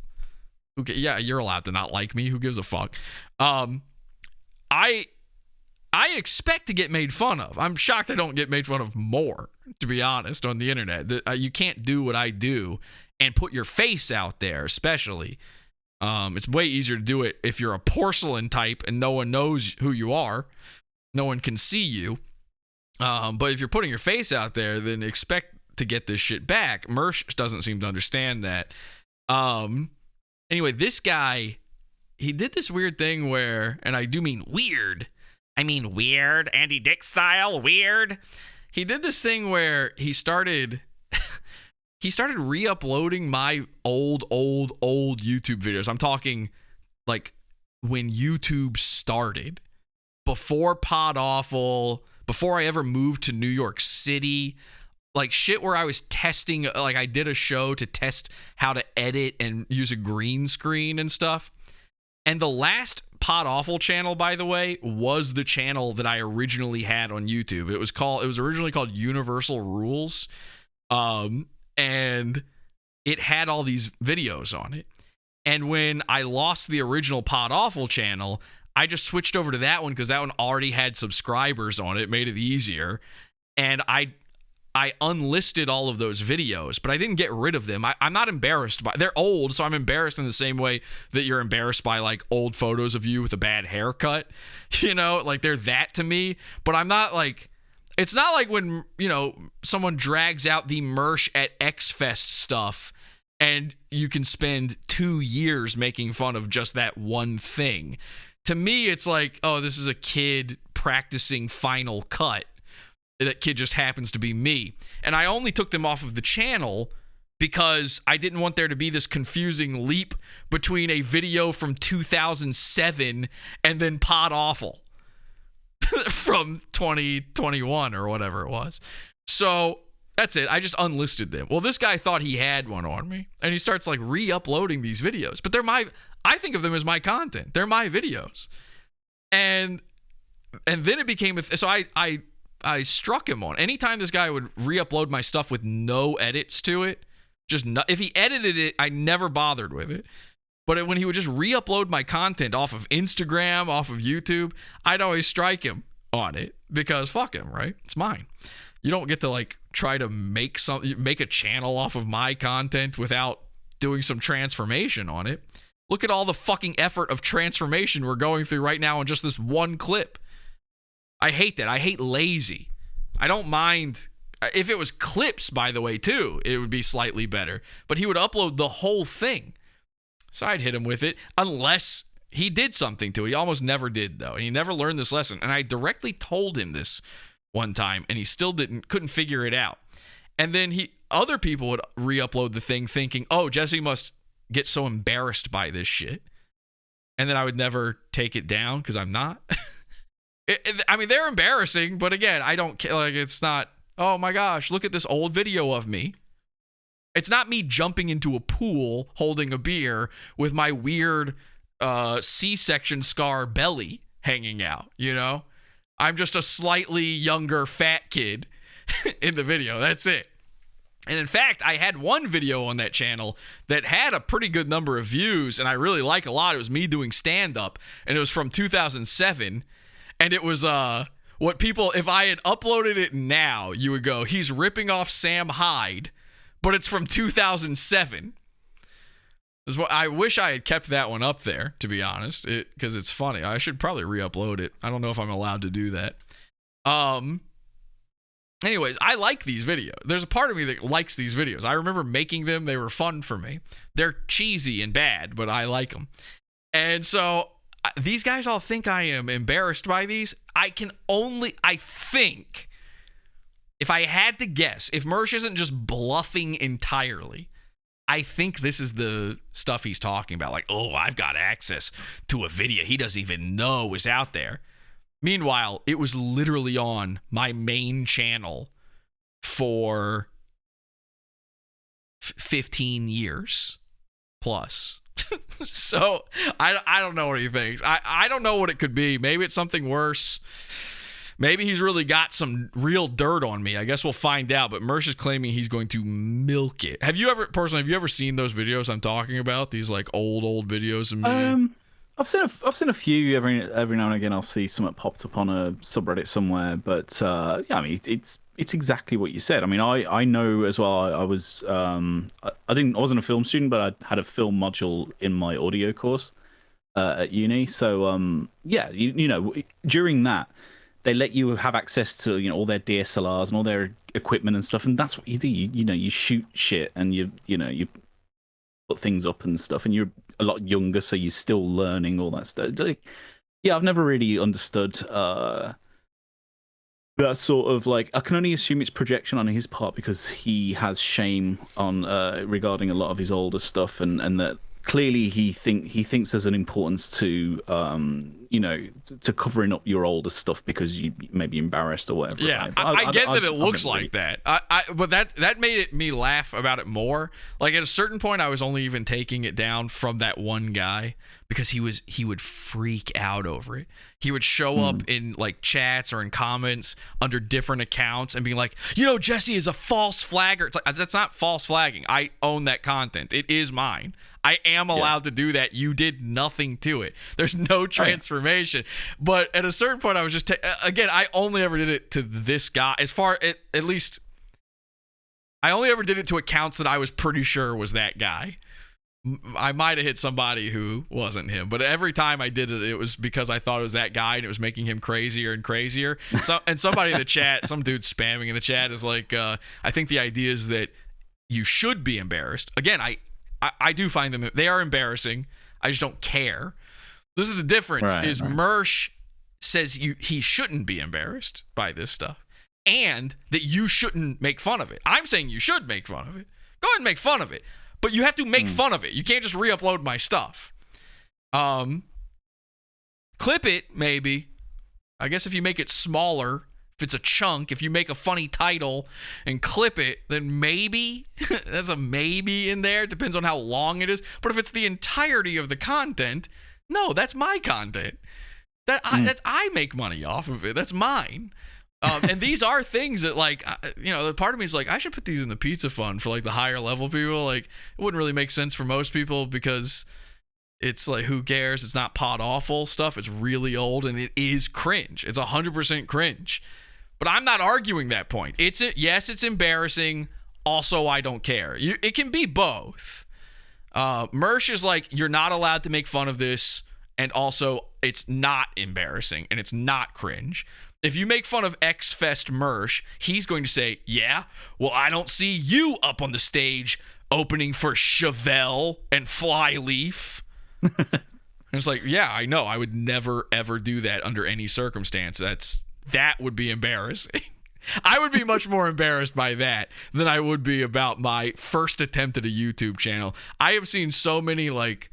yeah, you're allowed to not like me. Who gives a fuck? I expect to get made fun of. I'm shocked I don't get made fun of more, to be honest, on the internet. You can't do what I do and put your face out there, especially. It's way easier to do it if you're a porcelain type and no one knows who you are. No one can see you. But if you're putting your face out there, then expect to get this shit back. Mersh doesn't seem to understand that. Anyway, this guy, he did this weird thing where, and I do mean weird. I mean weird, Andy Dick style, weird. He did this thing where he started re-uploading my old YouTube videos. I'm talking like when YouTube started, before Podawful, before I ever moved to New York City, like shit where I was testing, like I did a show to test how to edit and use a green screen and stuff. And the last Podawful channel, by the way, was the channel that I originally had on YouTube. It was originally called Universal Rules. And it had all these videos on it. And when I lost the original Podawful channel, I just switched over to that one because that one already had subscribers on it. It made it easier. And I unlisted all of those videos, but I didn't get rid of them. I'm not embarrassed by, they're old, so I'm embarrassed in the same way that you're embarrassed by like old photos of you with a bad haircut. You know, like they're that to me, but I'm not like, it's not like when, you know, someone drags out the Mersh at X-Fest stuff and you can spend 2 years making fun of just that one thing. To me, it's like, oh, this is a kid practicing Final Cut. That kid just happens to be me. And I only took them off of the channel because I didn't want there to be this confusing leap between a video from 2007 and then Podawful from 2021 or whatever it was. So that's it. I just unlisted them. Well, this guy thought he had one on me, and he starts like re-uploading these videos. But I think of them as my content. They're my videos. And then it became so I struck him on anytime this guy would re-upload my stuff with no edits to it. If he edited it, I never bothered with it. But when he would just re-upload my content off of Instagram, off of YouTube, I'd always strike him on it because fuck him, right? It's mine. You don't get to like try to make a channel off of my content without doing some transformation on it. Look at all the fucking effort of transformation we're going through right now on just this one clip. I hate that. I hate lazy. I don't mind. If it was clips, by the way, too, it would be slightly better. But he would upload the whole thing. So I'd hit him with it unless he did something to it. He almost never did, though. And he never learned this lesson. And I directly told him this one time, and he still couldn't figure it out. And then other people would re-upload the thing thinking, oh, Jesse must get so embarrassed by this shit. And then I would never take it down because I'm not. I mean, they're embarrassing, but again, I don't care. Like, it's not, oh my gosh, look at this old video of me. It's not me jumping into a pool holding a beer with my weird C-section scar belly hanging out, you know? I'm just a slightly younger fat kid in the video. That's it. And in fact, I had one video on that channel that had a pretty good number of views, and I really like a lot. It was me doing stand-up, and it was from 2007. And it was what people, if I had uploaded it now, you would go, he's ripping off Sam Hyde, but it's from 2007. I wish I had kept that one up there, to be honest, because it's funny. I should probably re-upload it. I don't know if I'm allowed to do that. Anyways, I like these videos. There's a part of me that likes these videos. I remember making them. They were fun for me. They're cheesy and bad, but I like them. And so these guys all think I am embarrassed by these. I think, if I had to guess, if Mersh isn't just bluffing entirely, I think this is the stuff he's talking about. Like, oh, I've got access to a video he doesn't even know is out there. Meanwhile, it was literally on my main channel for 15 years plus. So I don't know what he thinks. I don't know what it could be. Maybe it's something worse. Maybe he's really got some real dirt on me. I guess we'll find out. But Mersh is claiming he's going to milk it. Have you ever seen those videos I'm talking about? These like old videos of me? I've seen a few every now and again. I'll see something popped up on a subreddit somewhere. But yeah, I mean, it's exactly what you said. I mean, I know as well. I was I wasn't a film student, but I had a film module in my audio course at uni. So yeah, you know, during that, they let you have access to, you know, all their DSLRs and all their equipment and stuff, and that's what you do. You know, you shoot shit and you put things up and stuff, and you're a lot younger, so you're still learning all that stuff. Like, yeah, I've never really understood that sort of, like, I can only assume it's projection on his part because he has shame on regarding a lot of his older stuff, and that clearly he thinks there's an importance to you know, to covering up your older stuff because you may be embarrassed or whatever. Yeah, right? I get that it looks like that. But that made me laugh about it more. Like at a certain point, I was only even taking it down from that one guy because he would freak out over it. He would show up in like chats or in comments under different accounts and be like, you know, Jesse is a false flagger. It's like, that's not false flagging. I own that content. It is mine. I am allowed to do that. You did nothing to it. There's no transformation. But at a certain point, I was just again, I only ever did it to this guy. As far at least, I only ever did it to accounts that I was pretty sure was that guy. I might have hit somebody who wasn't him, but every time I did it, it was because I thought it was that guy, and it was making him crazier and crazier. So, and somebody in the chat, some dude spamming in the chat is like, I think the idea is that you should be embarrassed. Again, I do find them, they are embarrassing. I just don't care. This is the difference, is Mersh says he shouldn't be embarrassed by this stuff, and that you shouldn't make fun of it. I'm saying you should make fun of it. Go ahead and make fun of it. But you have to make fun of it. You can't just re-upload my stuff. Clip it, maybe. I guess if you make it smaller, if it's a chunk, if you make a funny title and clip it, then maybe. There's a maybe in there. It depends on how long it is. But if it's the entirety of the content, no, that's my content. I make money off of it. That's mine. And these are things that, like, you know, the part of me is like, I should put these in the pizza fund for like the higher level people. Like, it wouldn't really make sense for most people because it's like, who cares? It's not Podawful stuff. It's really old and it is cringe. It's 100% cringe. But I'm not arguing that point. Yes, it's embarrassing. Also, I don't care. It can be both. Mersh is like, you're not allowed to make fun of this, and also it's not embarrassing and it's not cringe. If you make fun of X-Fest Mersh, he's going to say, yeah, well, I don't see you up on the stage opening for Chevelle and Flyleaf. And it's like, yeah, I know. I would never, ever do that under any circumstance. That would be embarrassing. I would be much more embarrassed by that than I would be about my first attempt at a YouTube channel. I have seen so many, like,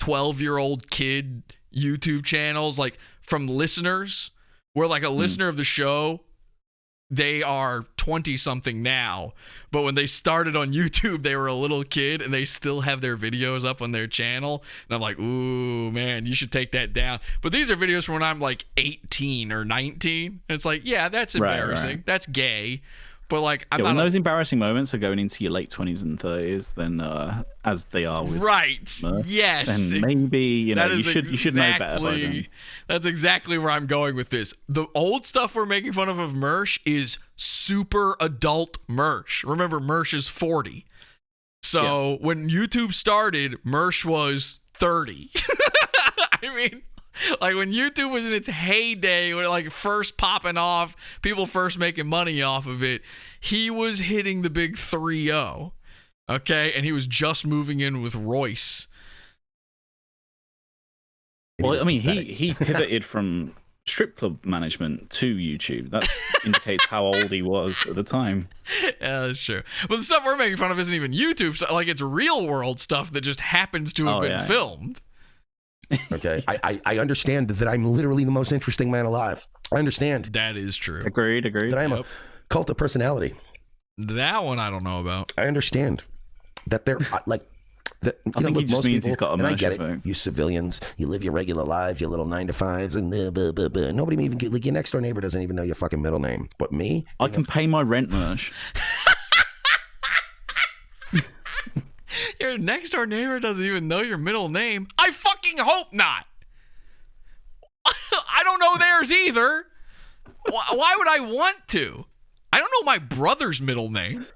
12-year-old kid YouTube channels, like, from listeners, where like a listener of the show, they are 20-something now, but when they started on YouTube, they were a little kid and they still have their videos up on their channel. And I'm like, ooh, man, you should take that down. But these are videos from when I'm like 18 or 19. And it's like, yeah, that's embarrassing. Right. That's gay. But like, I'm not when those embarrassing moments are going into your late 20s and 30s, then as they are with Mersh, yes, and maybe, you know, you should know better by then. That's exactly where I'm going with this. The old stuff we're making fun of Mersh is super adult Mersh. Remember, Mersh is 40. So when YouTube started, Mersh was 30. I mean, like when YouTube was in its heyday, when it like first popping off, people first making money off of it, he was hitting the big 3-0. Okay, and he was just moving in with Royce. Well, I mean, he pivoted from strip club management to YouTube. That indicates how old he was at the time. Yeah, that's true. But the stuff we're making fun of isn't even YouTube stuff. Like, it's real world stuff that just happens to have been filmed. Okay, I understand that I'm literally the most interesting man alive. I understand. That is true. Agreed. That I am a cult of personality. That one I don't know about. I understand that there, like, I think he just means he's got a and I get vote. it. You civilians, you live your regular lives, your little 9-to-5s, and blah, blah, blah. Nobody even, like, your next door neighbor doesn't even know your fucking middle name. But me, I can pay my rent, Mersh. Your next door neighbor doesn't even know your middle name. I fucking hope not. I don't know theirs either. Why would I want to? I don't know my brother's middle name.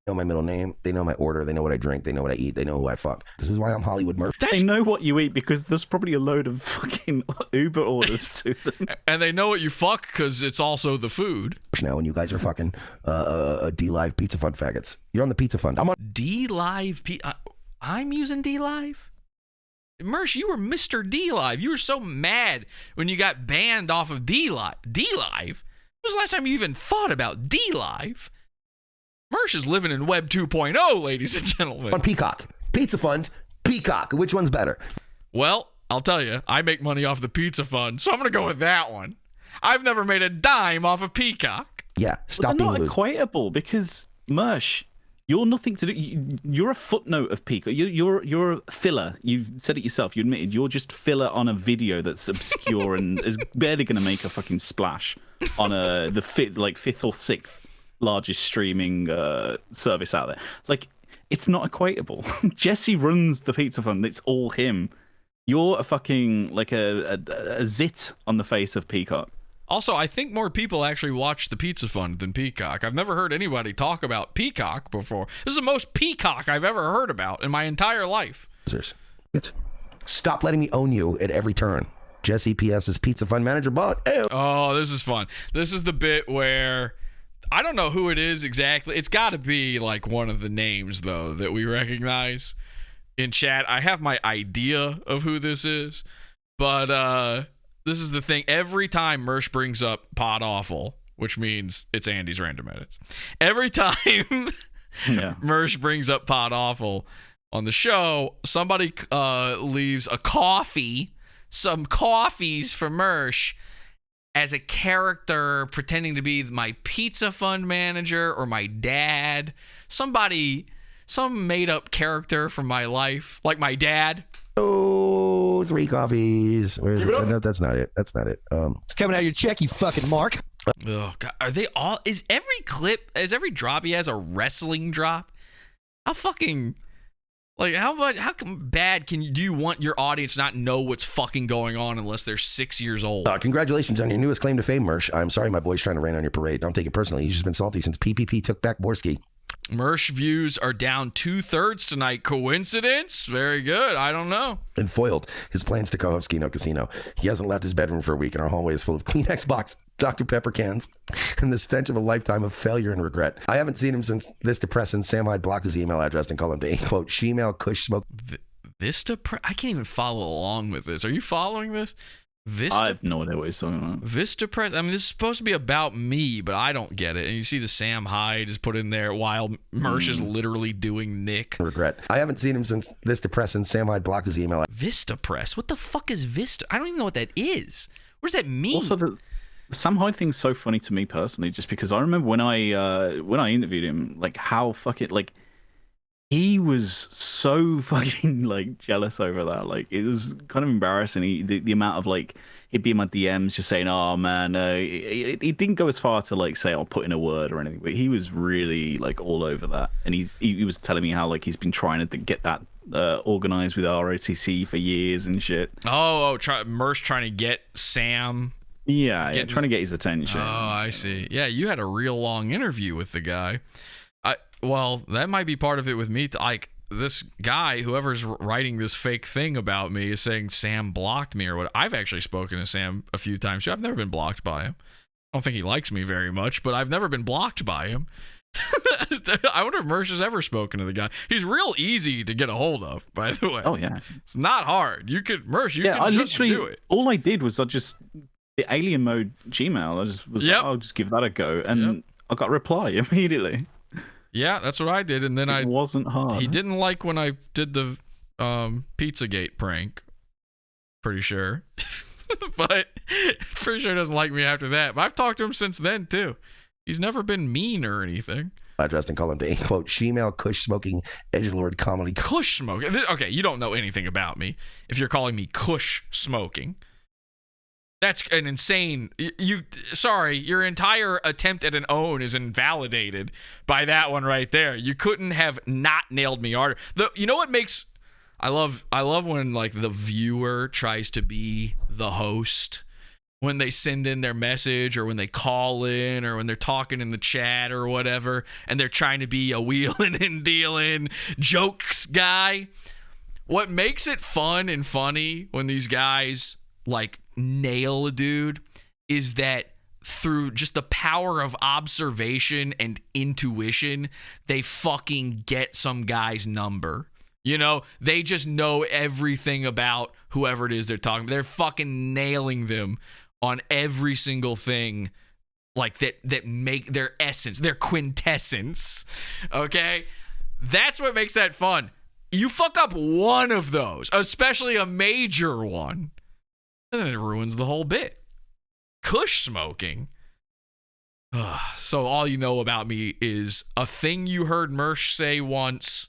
know my middle name. They know my order. They know what I drink. They know what I eat. They know who I fuck. This is why I'm Hollywood Mersh. They know what you eat because there's probably a load of fucking Uber orders to them. And they know what you fuck because it's also the food. Now, and you guys are fucking D-Live Pizza Fund faggots. You're on the Pizza Fund. I'm on D-Live. I'm using D-Live. Mersh, you were Mr. D-Live. You were so mad when you got banned off of D-Live. D-Live? When was the last time you even thought about D-Live? Mersh is living in Web 2.0, ladies and gentlemen. on Peacock. Pizza Fund, Peacock. Which one's better? Well, I'll tell you, I make money off the Pizza Fund, so I'm going to go with that one. I've never made a dime off of Peacock. Yeah, stop They're being not loose. equatable because, Mersh, you're nothing to do. You're a footnote of Peacock. You're a filler. You've said it yourself. You admitted you're just filler on a video that's obscure and is barely going to make a fucking splash on the fifth or sixth largest streaming service out there. Like, it's not equatable. Jesse runs the Pizza Fund. It's all him. You're a fucking like a zit on the face of Peacock. Also, I think more people actually watch the Pizza Fund than Peacock. I've never heard anybody talk about Peacock before. This is the most Peacock I've ever heard about in my entire life. Stop letting me own you at every turn. Jesse P.S.'s Pizza Fund manager bought. Ew. Oh, this is fun. This is the bit where I don't know who it is exactly. It's got to be like one of the names, though, that we recognize in chat. I have my idea of who this is, but this is the thing. Every time Mersh brings up Podawful, which means it's Andy's Random Edits. Every time Mersh brings up Podawful on the show, somebody leaves a coffee, some coffees for Mersh as a character pretending to be my Pizza Fund manager or my dad. Some made up character from my life, like my dad. Oh, 3 coffees. Where's it? No, that's not it. That's not it. It's coming out of your check, you fucking mark. Oh God, are they all? Is every drop he has a wrestling drop? How fucking like how bad do you want your audience to not know what's fucking going on unless they're 6 years old? Congratulations on your newest claim to fame, Mersh. I'm sorry my boy's trying to rain on your parade. Don't take it personally. He's just been salty since PPP took back Borski. Mersh views are down 2/3 tonight. Coincidence? Very good. I don't know. And foiled his plans to co-host Kino Casino. He hasn't left his bedroom for a week, and our hallway is full of Kleenex box, Dr. Pepper cans, and the stench of a lifetime of failure and regret. I haven't seen him since this depressing Sam Hyde blocked his email address and called him to quote Shemale Kush Smoke. I can't even follow along with this. Are you following this? I have no idea what he's talking about. Vistapress. I mean, this is supposed to be about me, but I don't get it. And you see the Sam Hyde is put in there while Mersh is literally doing Nick. Regret. I haven't seen him since this depressing Sam Hyde blocked his email. Vistapress. What the fuck is Vista? I don't even know what that is. What does that mean? Also, the Sam Hyde thing's so funny to me personally, just because I remember when I interviewed him, like how fucking like he was so fucking like jealous over that. Like it was kind of embarrassing. The amount of like he'd be in my DMs just saying, "Oh man," he didn't go as far to like say I'll put in a word or anything, but he was really like all over that. And he was telling me how like he's been trying to get that organized with ROTC for years and shit. Mersh trying to get Sam. Yeah, trying to get his attention. Oh, I see. Yeah, you had a real long interview with the guy. Well, that might be part of it with me. Like, this guy, whoever's writing this fake thing about me, is saying Sam blocked me or what. I've actually spoken to Sam a few times too. I've never been blocked by him. I don't think he likes me very much, but I've never been blocked by him. I wonder if Mersh has ever spoken to the guy. He's real easy to get a hold of, by the way. Oh, yeah. It's not hard. You could, Mersh, you can I just do it. All I did was the alien mode Gmail. I just was like, I'll just give that a go. And I got a reply immediately. Yeah, that's what I did, and then it wasn't hard. He didn't like when I did the Pizzagate prank. Pretty sure, but pretty sure he doesn't like me after that. But I've talked to him since then too. He's never been mean or anything. Justin called him a quote shemale kush smoking edgelord comedy. Kush smoking. Okay, you don't know anything about me if you're calling me kush smoking. That's an insane. Your entire attempt at an own is invalidated by that one right there. You couldn't have not nailed me harder. You know what makes I love when like the viewer tries to be the host when they send in their message or when they call in or when they're talking in the chat or whatever, and they're trying to be a wheeling and dealing jokes guy. What makes it fun and funny when these guys like nail a dude is that through just the power of observation and intuition, they fucking get some guy's number. You know, they just know everything about whoever it is they're talking to. They're fucking nailing them on every single thing like that make their essence, their quintessence. Okay? That's what makes that fun. You fuck up one of those, especially a major one, and then it ruins the whole bit. Kush smoking. So all you know about me is a thing you heard Mersh say once,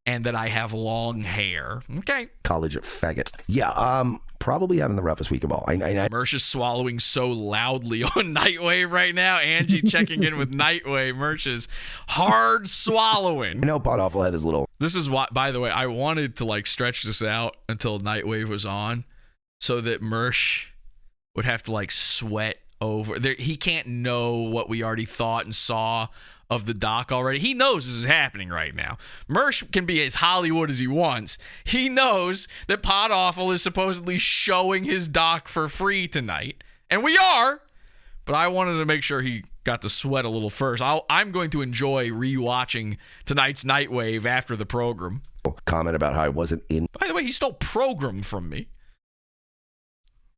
and that I have long hair. Okay. College faggot. Yeah, probably having the roughest week of all. Mersh is swallowing so loudly on Nightwave right now. Angie checking in with Nightwave. Mersh is hard swallowing. I know Podawful had his little... This is why, by the way, I wanted to like stretch this out until Nightwave was on so that Mersh would have to like sweat over. He can't know what we already thought and saw of the doc already. He knows this is happening right now. Mersh can be as Hollywood as he wants. He knows that Podawful is supposedly showing his doc for free tonight. And we are, but I wanted to make sure he got to sweat a little first. I'm going to enjoy rewatching tonight's Nightwave after the program. Comment about how I wasn't in... By the way, he stole program from me.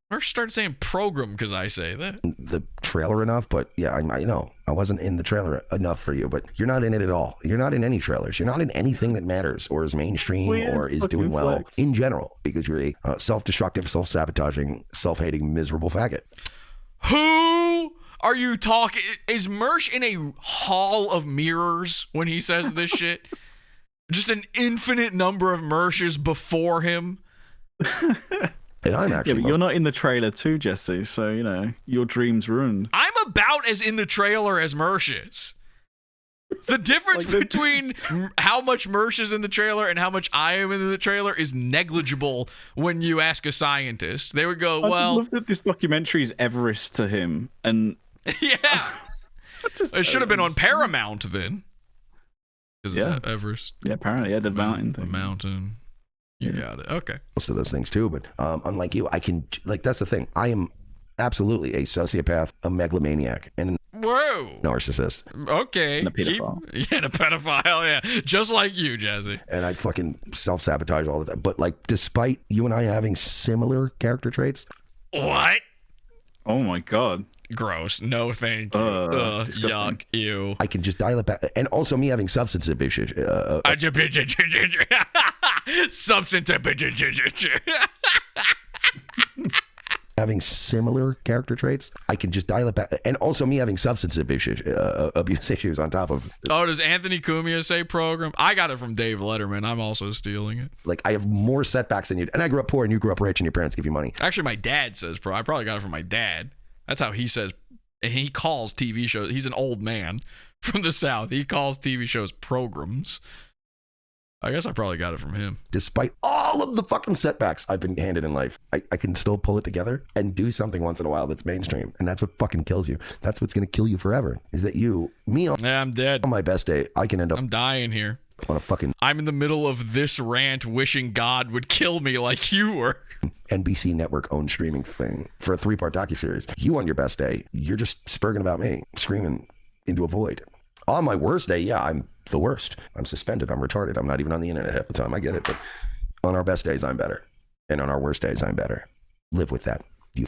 Mersh started saying program because I say that. The trailer enough, but yeah, I know I wasn't in the trailer enough for you, but you're not in it at all. You're not in any trailers. You're not in anything that matters or is mainstream or is doing well in general, because you're a self-destructive, self-sabotaging, self-hating, miserable faggot. Who are you talking? Is Mersh in a hall of mirrors when he says this shit? Just an infinite number of Mershes before him? And I'm actually... Yeah, but you're not in the trailer too, Jesse, so, you know, your dream's ruined. I'm about as in the trailer as Mersh is. The difference between how much Mersh is in the trailer and how much I am in the trailer is negligible when you ask a scientist. They would go, I just love that this documentary is Everest to him, and... Yeah. It should have been on Paramount then. Because it's Everest. Yeah, apparently, yeah, the mountain thing. The mountain. You got it. Okay. Most of those things too, but unlike you, I can, like, that's the thing. I am absolutely a sociopath, a megalomaniac, and whoa, narcissist. Okay. And a pedophile. And a pedophile, yeah. Just like you, Jesse. And I fucking self-sabotage all of that. But, like, despite you and I having similar character traits. What? Oh, my God. Gross. No thank you. Yuck. Ew. I can just dial it back. And also me having substance issues. Substantive. Having similar character traits, I can just dial it back. And also me having substance abuse issues on top of... Oh, does Anthony Cumia say program? I got it from Dave Letterman. I'm also stealing it. Like, I have more setbacks than you. And I grew up poor and you grew up rich and your parents give you money. Actually, my dad says pro. I probably got it from my dad. That's how he says. And he calls TV shows. He's an old man from the South. He calls TV shows programs. I guess I probably got it from him. Despite all of the fucking setbacks I've been handed in life, I can still pull it together and do something once in a while that's mainstream. And that's what fucking kills you. That's what's going to kill you forever. Is that I'm dead. On my best day, I can end up... I'm dying here. On a fucking... I'm in the middle of this rant wishing God would kill me like you were. NBC network owned streaming thing for a 3-part docuseries. You on your best day, you're just spurging about me, screaming into a void. On my worst day, yeah, I'm the worst. I'm suspended. I'm retarded. I'm not even on the internet half the time. I get it. But on our best days, I'm better. And on our worst days, I'm better. Live with that. You.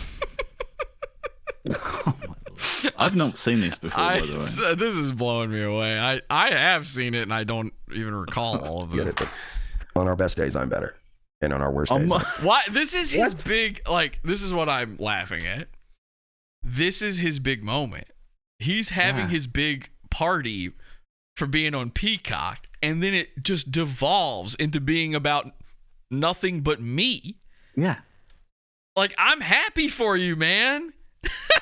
I've not seen this before, by the way. This is blowing me away. I have seen it, and I don't even recall all of it. Get it. But on our best days, I'm better. And on our worst days. Why? This is his big, like, this is what I'm laughing at. This is his big moment. He's having his big party for being on Peacock, and then it just devolves into being about nothing but me. Yeah. Like, I'm happy for you, man.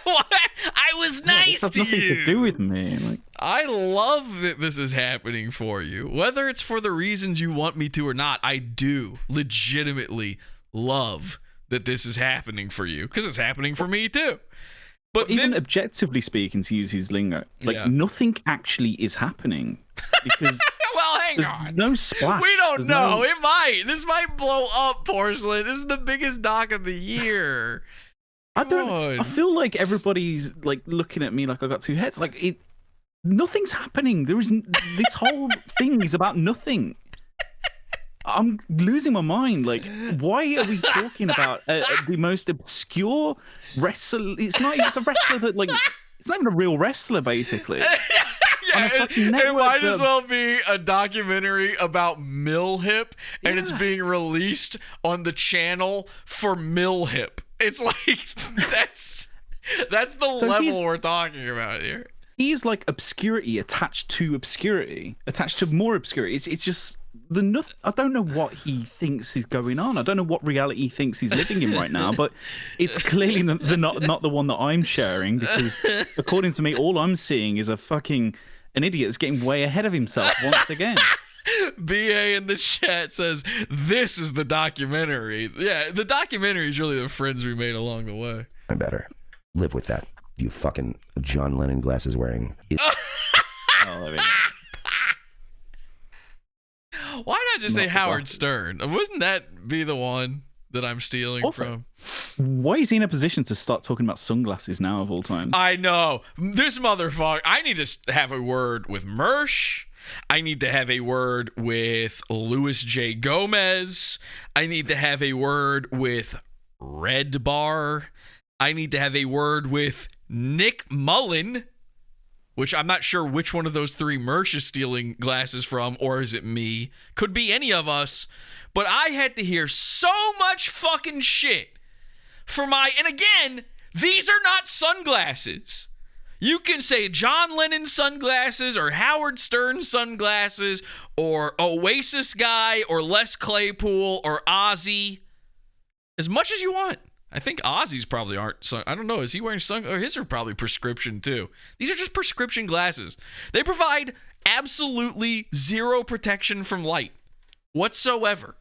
I was nice It has to nothing you. to do with me. Like, I love that this is happening for you. Whether it's for the reasons you want me to or not, I do legitimately love that this is happening for you, because it's happening for me too. But even then, objectively speaking, to use his lingo, like Yeah. nothing actually is happening because well, hang there's on. no splash. We don't There's know. no- It might. This might blow up, Porcelain. This is the biggest doc of the year. I don't. on. I feel like everybody's like looking at me like I got two heads. Like nothing's happening. There isn't. This whole thing is about nothing. I'm losing my mind. Like, why are we talking about the most obscure wrestler? It's not. It's a wrestler that like. It's not even a real wrestler, basically. Yeah, fucking it network might as of- well be a documentary about Mill Hip, and it's Yeah. being released on the channel for Mill Hip. It's like that's the So level he's- we're talking about here. He's like obscurity attached to obscurity, attached to more obscurity. It's just the nothing. I don't know what he thinks is going on. I don't know what reality he thinks he's living in right now, but it's clearly not the one that I'm sharing, because according to me, all I'm seeing is an idiot that's getting way ahead of himself once again. BA in the chat says, "This is the documentary." Yeah, the documentary is really the friends we made along the way. I better live with that. You fucking John Lennon glasses wearing. Oh, there we go. Why not just say Not the Howard glasses. Stern? Wouldn't that be the one that I'm stealing Also- from? Why is he in a position to start talking about sunglasses now of all time? I know. This motherfucker. I need to have a word with Mersh. I need to have a word with Louis J. Gomez. I need to have a word with Red Bar. I need to have a word with Nick Mullen, which I'm not sure which one of those three Mersh is stealing glasses from, or is it me? Could be any of us. But I had to hear so much fucking shit for and again, these are not sunglasses. You can say John Lennon sunglasses or Howard Stern sunglasses or Oasis guy or Les Claypool or Ozzy as much as you want. I think Ozzy's probably aren't. I don't know. Is he wearing or his are probably prescription too. These are just prescription glasses. They provide absolutely zero protection from light whatsoever.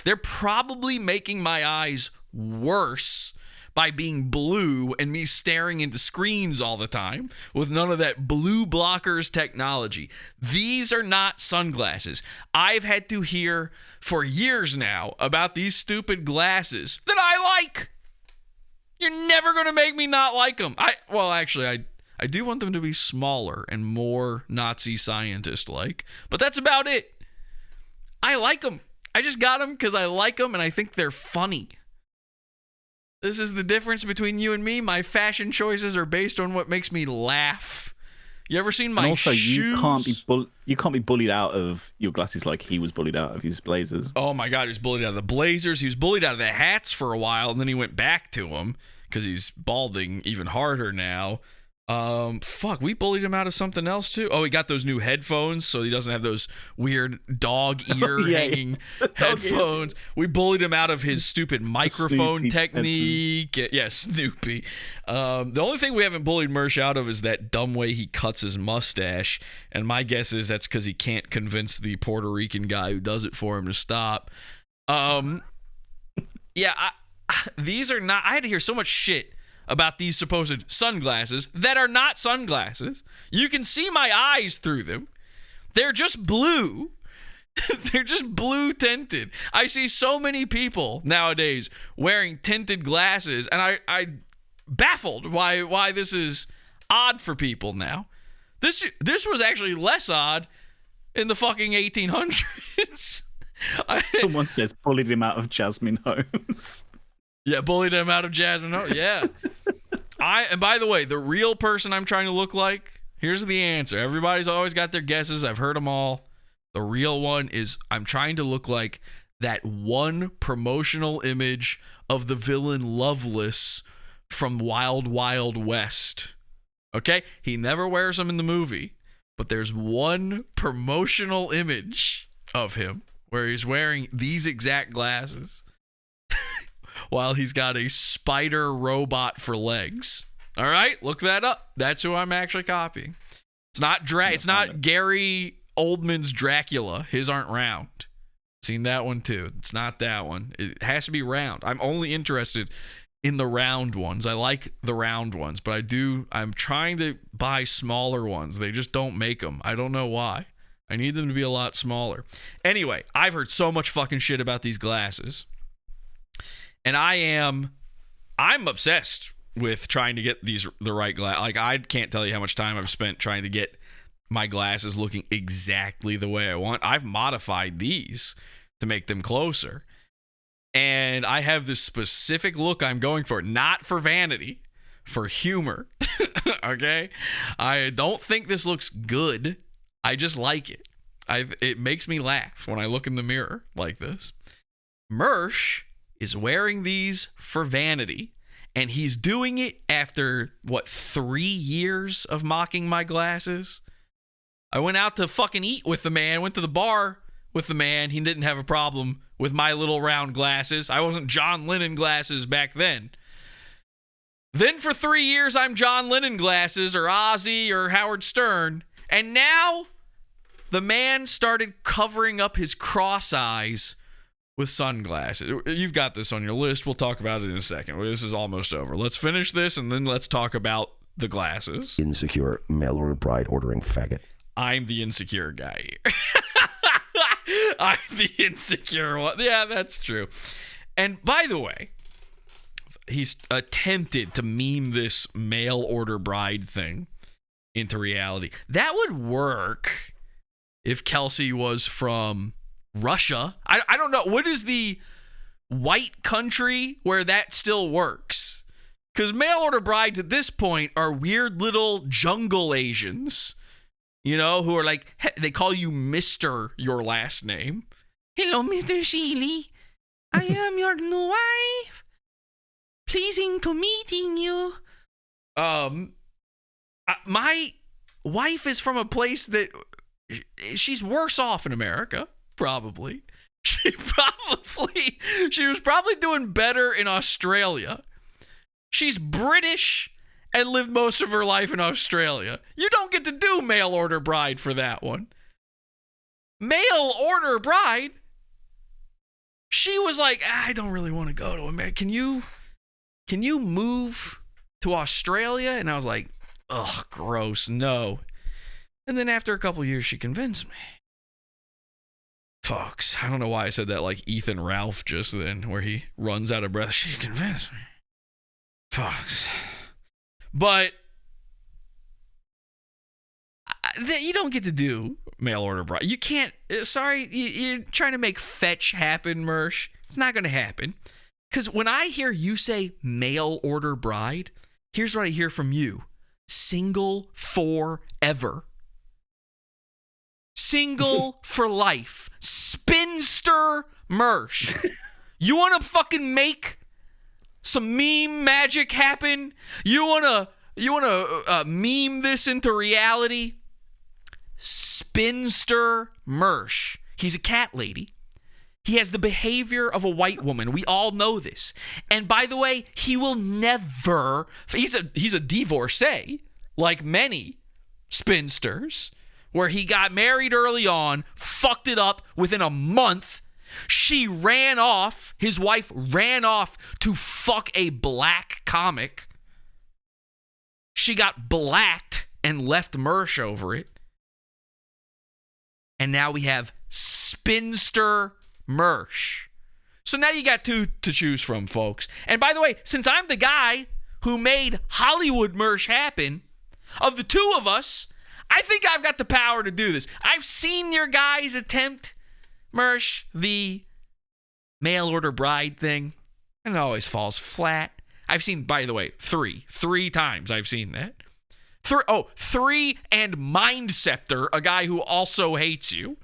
They're probably making my eyes worse by being blue and me staring into screens all the time with none of that blue blockers technology. These are not sunglasses. I've had to hear for years now about these stupid glasses that I like. You're never going to make me not like them. I do want them to be smaller and more Nazi scientist-like, but that's about it. I like them. I just got them because I like them and I think they're funny. This is the difference between you and me. My fashion choices are based on what makes me laugh. You ever seen my and also, shoes? you can't be bullied out of your glasses like he was bullied out of his blazers. Oh my God, he was bullied out of the blazers. He was bullied out of the hats for a while, and then he went back to them because he's balding even harder now. We bullied him out of something else too. Oh, he got those new headphones, so he doesn't have those weird dog ear hanging headphones. We bullied him out of his stupid microphone Snoopy technique. Yeah, Snoopy. The only thing we haven't bullied Mersh out of is that dumb way he cuts his mustache, and my guess is that's because he can't convince the Puerto Rican guy who does it for him to stop. These are not. I had to hear so much shit about these supposed sunglasses that are not sunglasses. You can see my eyes through them. They're just blue. They're just blue tinted. I see so many people nowadays wearing tinted glasses, and I baffled why this is odd for people now. This was actually less odd in the fucking 1800s. Someone says bullied him out of Jasmine Holmes. Yeah, bullied him out of Jasmine. Oh, yeah. And by the way, the real person I'm trying to look like, here's the answer. Everybody's always got their guesses. I've heard them all. The real one is I'm trying to look like that one promotional image of the villain Loveless from Wild Wild West. Okay? He never wears them in the movie, but there's one promotional image of him where he's wearing these exact glasses while he's got a spider robot for legs. All right, look that up. That's who I'm actually copying. It's not Gary Oldman's Dracula. His aren't round. Seen that one too. It's not that one. It has to be round. I'm only interested in the round ones. I like the round ones, but I'm trying to buy smaller ones. They just don't make them. I don't know why. I need them to be a lot smaller. Anyway, I've heard so much fucking shit about these glasses. And I'm obsessed with trying to get the right glass. Like, I can't tell you how much time I've spent trying to get my glasses looking exactly the way I want. I've modified these to make them closer. And I have this specific look I'm going for, not for vanity, for humor. Okay? I don't think this looks good. I just like it. It makes me laugh when I look in the mirror like this. Mersh is wearing these for vanity. And he's doing it after, 3 years of mocking my glasses? I went out to fucking eat with the man, went to the bar with the man. He didn't have a problem with my little round glasses. I wasn't John Lennon glasses back then. Then for 3 years, I'm John Lennon glasses or Ozzy or Howard Stern. And now the man started covering up his cross eyes with sunglasses. You've got this on your list. We'll talk about it in a second. This is almost over. Let's finish this, and then let's talk about the glasses. Insecure mail order bride ordering faggot. I'm the insecure guy here. I'm the insecure one. Yeah, that's true. And by the way, he's attempted to meme this mail order bride thing into reality. That would work if Kelsey was from Russia. I don't know. What is the white country where that still works? Because mail order brides at this point are weird little jungle Asians, you know, who are like, they call you Mr. your last name. Hello, Mr. Sheely. I am your new wife. Pleasing to meeting you. My wife is from a place that she's worse off in America. Probably. She was probably doing better in Australia. She's British and lived most of her life in Australia. You don't get to do mail order bride for that one. Mail order bride? She was like, I don't really want to go to America. Can you move to Australia? And I was like, ugh, gross, no. And then after a couple years, she convinced me. Folks, I don't know why I said that like Ethan Ralph just then, where he runs out of breath. She convinced me. Folks. But you don't get to do mail order bride. You can't, sorry, you're trying to make fetch happen, Mersh. It's not going to happen. Because when I hear you say mail order bride, here's what I hear from you. Single forever. Single for life. Spinster Mersh. You want to fucking make some meme magic happen? You want to meme this into reality? Spinster Mersh. He's a cat lady. He has the behavior of a white woman. We all know this. And by the way, he will never, he's a divorcee, like many spinsters, where he got married early on, fucked it up within a month. She ran off, his wife ran off to fuck a black comic. She got blacked and left Mersh over it. And now we have Spinster Mersh. So now you got two to choose from, folks. And by the way, since I'm the guy who made Hollywood Mersh happen, of the two of us, I think I've got the power to do this. I've seen your guys attempt, Mersh, the mail order bride thing, and it always falls flat. I've seen, by the way, three times I've seen that. Three and Mindceptor, a guy who also hates you.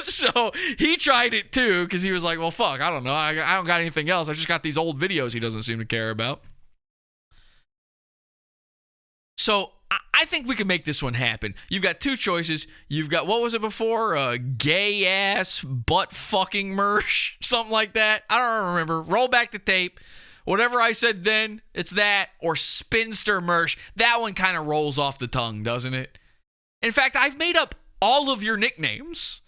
So he tried it too, because he was like, well, fuck, I don't know. I don't got anything else. I just got these old videos he doesn't seem to care about. So I think we can make this one happen. You've got two choices. You've got, what was it before? Gay ass butt fucking Mersh, something like that. I don't remember. Roll back the tape. Whatever I said then, it's that, or spinster Mersh. That one kind of rolls off the tongue, doesn't it? In fact, I've made up all of your nicknames,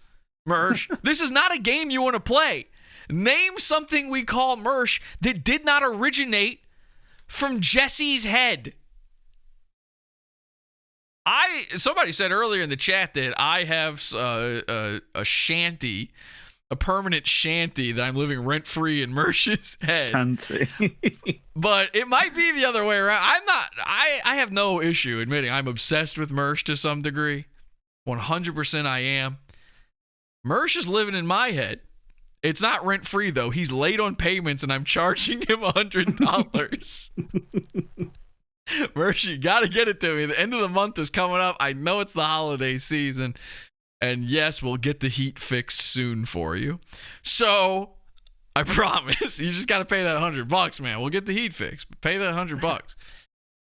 Mersh. This is not a game you want to play. Name something we call Mersh that did not originate from Jesse's head. Somebody said earlier in the chat that I have a shanty, a permanent shanty that I'm living rent-free in Mersh's head. Shanty. But it might be the other way around. I have no issue admitting I'm obsessed with Mersh to some degree. 100% I am. Mersh is living in my head. It's not rent-free, though. He's late on payments, and I'm charging him $100. Mersh, you got to get it to me. The end of the month is coming up. I know it's the holiday season. And yes, we'll get the heat fixed soon for you. So, I promise. You just got to pay that $100, man. We'll get the heat fixed. Pay that $100.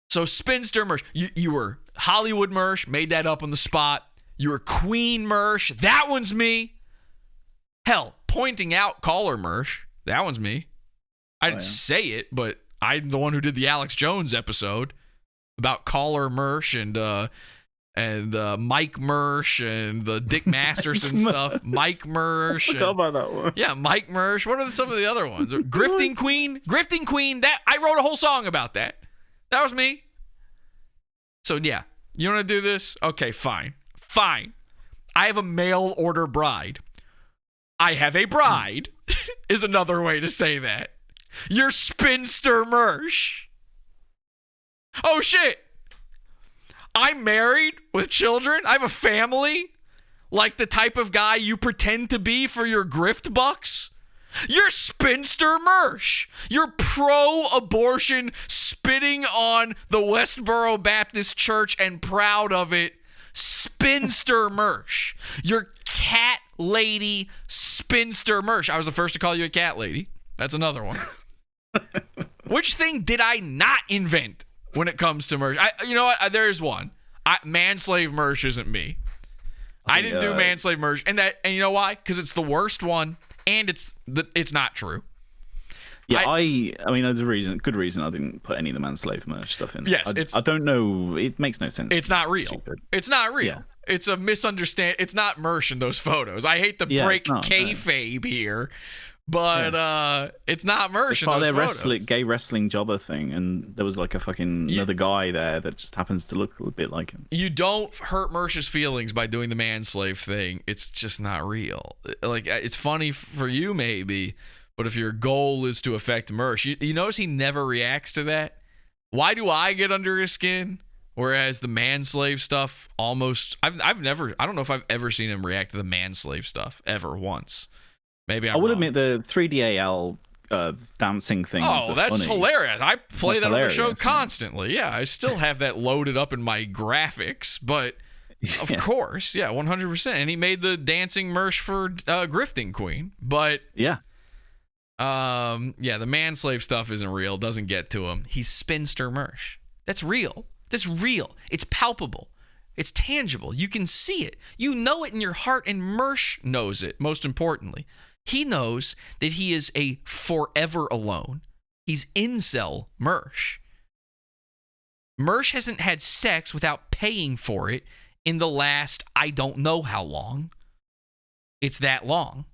So, Spinster Mersh. You were Hollywood Mersh. Made that up on the spot. You were Queen Mersh. That one's me. Hell, pointing out caller Mersh. That one's me. I didn't say it, but I'm the one who did the Alex Jones episode about caller Mersh and Mike Mersh and the Dick Masterson stuff. Mike Mersh. I forgot about that one. Yeah, Mike Mersh. What are some of the other ones? Grifting Queen. Grifting Queen. That I wrote a whole song about that. That was me. So yeah, you want to do this? Okay, fine. Fine. I have a mail order bride. I have a bride is another way to say that. You're Spinster Mersh. Oh, shit. I'm married with children. I have a family. Like the type of guy you pretend to be for your grift bucks. You're Spinster Mersh. You're pro-abortion, spitting on the Westboro Baptist Church and proud of it. Spinster Mersh. You're cat lady Spinster Mersh. I was the first to call you a cat lady. That's another one. Which thing did I not invent when it comes to Mersh? You know what? There's one. Manslave Mersh isn't me. I didn't do Manslave Mersh, and you know why? Because it's the worst one, and it's not true. Yeah, I mean, there's a good reason I didn't put any of the Manslave Mersh stuff in. Yes, I don't know. It makes no sense. It's not real. Stupid. It's not real. Yeah. It's a misunderstanding. It's not Mersh in those photos. I hate to break kayfabe here, but it's not Mersh in those photos. Gay wrestling jobber thing, and there was like a fucking another guy there that just happens to look a bit like him. You don't hurt Mersh's feelings by doing the manslave thing. It's just not real. Like, it's funny for you maybe, but if your goal is to affect Mersh, you notice he never reacts to that. Why do I get under his skin? Whereas the manslave stuff almost, I don't know if I've ever seen him react to the manslave stuff ever once. Maybe I would admit the 3DAL dancing thing. Oh, that's funny. hilarious. I play that on the show constantly. Yeah, I still have that loaded up in my graphics, but of course, 100%. And he made the dancing Mersh for Grifting Queen. But yeah. The manslave stuff isn't real. Doesn't get to him. He's Spinster Mersh. That's real. That's real. It's palpable. It's tangible. You can see it. You know it in your heart, and Mersh knows it, most importantly. He knows that he is a forever alone. He's incel Mersh. Mersh hasn't had sex without paying for it in the last I don't know how long. It's that long.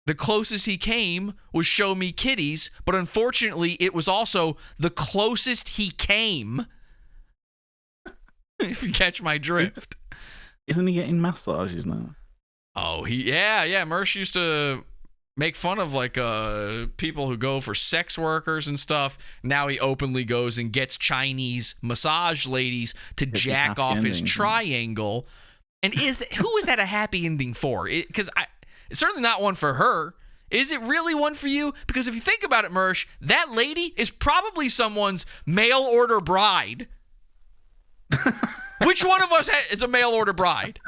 The closest he came was Show Me Kitties, but unfortunately, it was also the closest he came. If you catch my drift. Isn't he getting massages now? Oh, Mersh used to make fun of like people who go for sex workers and stuff. Now he openly goes and gets Chinese massage ladies to jack off his triangle. And who is that a happy ending for? Because it's certainly not one for her. Is it really one for you? Because if you think about it, Mersh, that lady is probably someone's mail order bride. Which one of us is a mail order bride?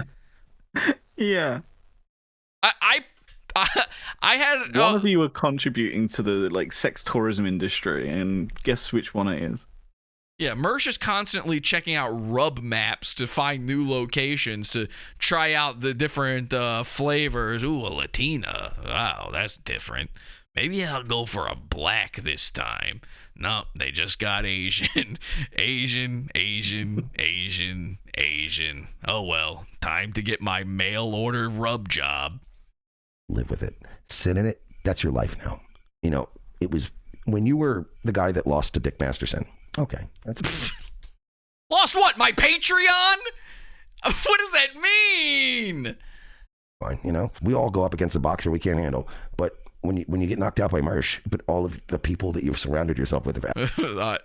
Yeah. I had one of you were contributing to the like sex tourism industry, and guess which one it is? Yeah, Mersh is constantly checking out rub maps to find new locations to try out the different flavors. Ooh, a Latina. Wow, that's different. Maybe I'll go for a black this time. No, they just got Asian. Asian. Oh, well, time to get my mail order rub job. Live with it. Sit in it. That's your life now. You know, it was when you were the guy that lost to Dick Masterson. Okay, that's Lost what? My Patreon? What does that mean? fine. You know, we all go up against a boxer we can't handle. But when you get knocked out by Mersh, but all of the people that you've surrounded yourself with have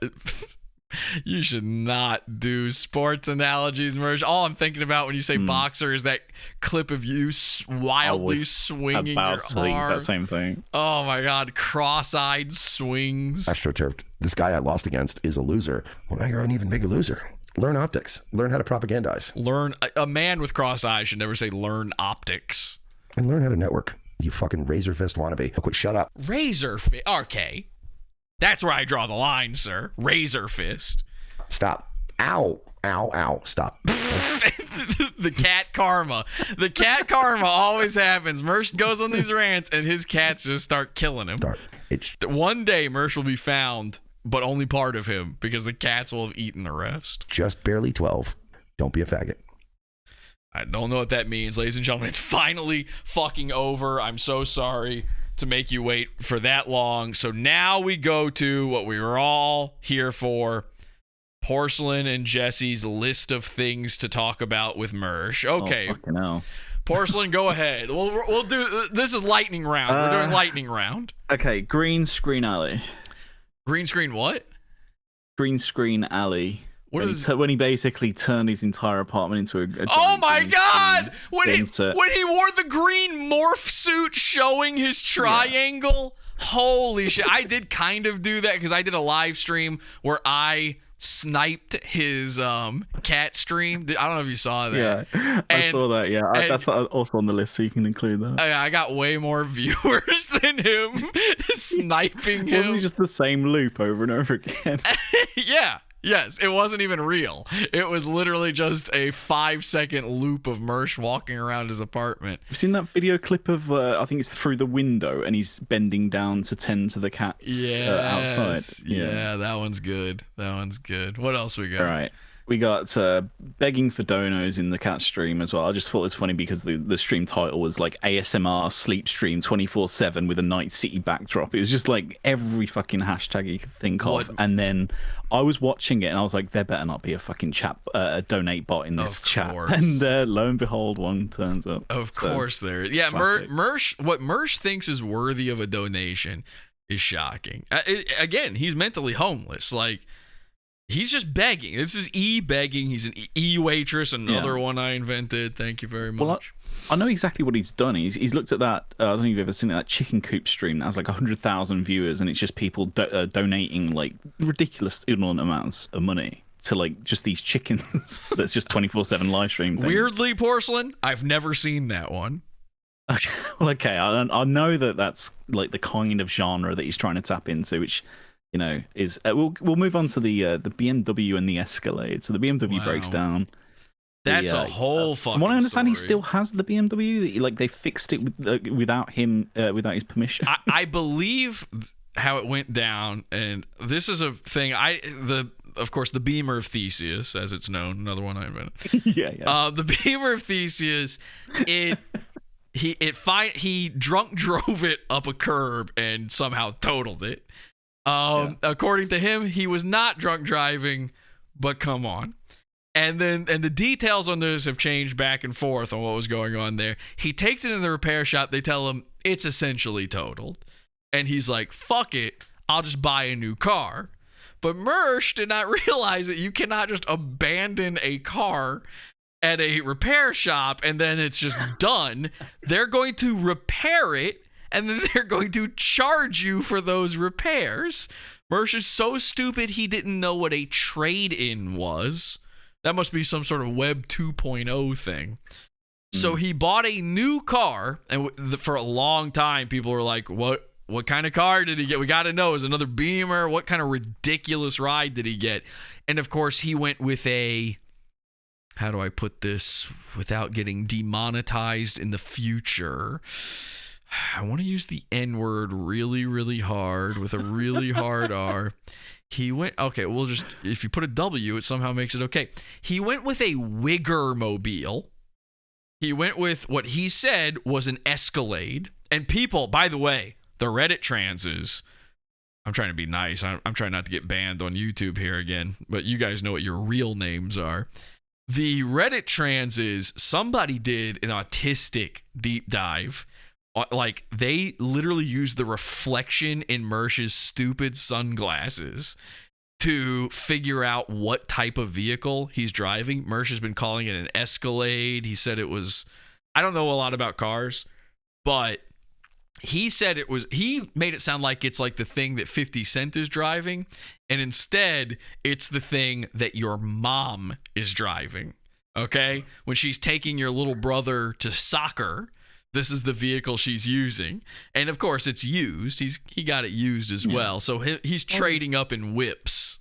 You should not do sports analogies, Mersh. All I'm thinking about when you say boxer is that clip of you wildly swinging your arm. That same thing. Oh my God, cross-eyed swings. AstroTurf. This guy I lost against is a loser. Well, now you're an even bigger loser. Learn optics. Learn how to propagandize. Learn. A man with cross eyes should never say learn optics. And learn how to network. You fucking razor fist wannabe. Quit. Shut up. Razor fist. Okay. That's where I draw the line, sir. Razor fist. Stop. Ow. Ow. Ow. Stop. The cat karma. The cat karma always happens. Mersh goes on these rants and his cats just start killing him. One day Mersh will be found, but only part of him, because the cats will have eaten the rest. Just barely 12. Don't be a faggot. I don't know what that means, ladies and gentlemen. It's finally fucking over. I'm so sorry to make you wait for that long. So now we go to what we were all here for. Porcelain and Jesse's list of things to talk about with Mersh. Okay. Oh, fucking hell. Porcelain, go ahead. We'll do, this is lightning round. We're doing lightning round. Okay, Green Screen Alley. Green screen what? Green Screen Alley. When he basically turned his entire apartment into a oh my God! When he insert. wore the green morph suit showing his triangle. Yeah. Holy shit. I did kind of do that because I did a live stream where I sniped his cat stream. I don't know if you saw that. Yeah, I saw that. Yeah, that's also on the list, so you can include that. I got way more viewers than him sniping him. Wasn't it just the same loop over and over again? Yeah. Yes, it wasn't even real. It was literally just a 5-second loop of Mersh walking around his apartment. You've seen that video clip of, I think it's through the window, and he's bending down to tend to the cats outside. Yeah, that one's good. What else we got? All right. We got begging for donos in the cat stream as well. I just thought it was funny because the stream title was like ASMR sleep stream 24/7 with a Night City backdrop. It was just like every fucking hashtag you could think of. And then I was watching it and I was like, there better not be a fucking donate bot in this chat. And lo and behold, one turns up. Of course there is. Yeah, Mersh, what Mersh thinks is worthy of a donation is shocking. Again, he's mentally homeless. Like, he's just begging. This is e-begging. He's an e-waitress, another one I invented. Thank you very much. Well, I know exactly what he's done. He's looked at that, I don't know if you've ever seen it, that chicken coop stream that has like 100,000 viewers, and it's just people donating like ridiculous amounts of money to like just these chickens. That's just 24/7 live stream thing. Weirdly, Porcelain, I've never seen that one. Well, okay. I know that that's like the kind of genre that he's trying to tap into, which, you know, is we'll move on to the BMW and the Escalade. So the BMW breaks down. That's a whole fucking. From what I understand, story. He still has the BMW. Like they fixed it without him, without his permission. I believe how it went down, and this is a thing. Of course, the Beamer of Theseus, as it's known, another one I invented. Yeah. The Beamer of Theseus. He drunk drove it up a curb and somehow totaled it. According to him, he was not drunk driving, but come on. And the details on this have changed back and forth on what was going on there. He takes it in the repair shop. They tell him it's essentially totaled. And he's like, fuck it, I'll just buy a new car. But Mersh did not realize that you cannot just abandon a car at a repair shop and then it's just done. They're going to repair it, and then they're going to charge you for those repairs. Mersh is so stupid he didn't know what a trade-in was. That must be some sort of Web 2.0 thing. So he bought a new car, and for a long time, people were like, what What kind of car did he get? We got to know. Is it another Beamer? What kind of ridiculous ride did he get? And of course, he went with a, how do I put this without getting demonetized in the future? I want to use the N word really, really hard with a really hard R. He went, okay, we'll just, if you put a W, it somehow makes it okay. He went with a Wigger-mobile. He went with what he said was an Escalade. And people, by the way, the Reddit transes, I'm trying to be nice. I'm trying not to get banned on YouTube here again, but you guys know what your real names are. The Reddit transes, somebody did an autistic deep dive. Like, they literally used the reflection in Mersh's stupid sunglasses to figure out what type of vehicle he's driving. Mersh has been calling it an Escalade. He said it was, I don't know a lot about cars, but he said it was, he made it sound like it's like the thing that 50 Cent is driving, and instead it's the thing that your mom is driving, okay? When she's taking your little brother to soccer, this is the vehicle she's using. And of course, it's used. He got it used as well. So he's trading up in whips.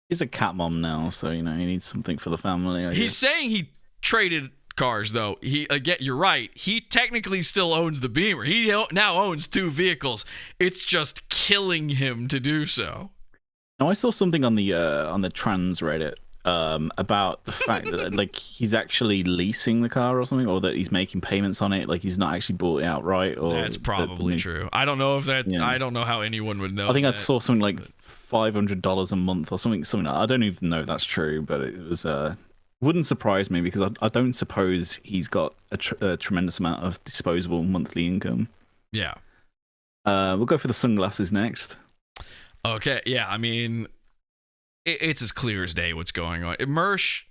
He's a cat mom now, so he needs something for the family. He's saying he traded cars, though. Again, you're right. He technically still owns the Beamer. He now owns 2 vehicles. It's just killing him to do so. Now, I saw something on the trans Reddit about the fact that like he's actually leasing the car or something, or that he's making payments on it, like he's not actually bought it outright. Or that's probably true. I don't know if that. Yeah. I don't know how anyone would know. I think I saw something like $500 a month or something. I don't even know if that's true, but it was wouldn't surprise me because I don't suppose he's got a tremendous amount of disposable monthly income. Yeah. We'll go for the sunglasses next. Okay. Yeah. I mean, it's as clear as day what's going on. Mersh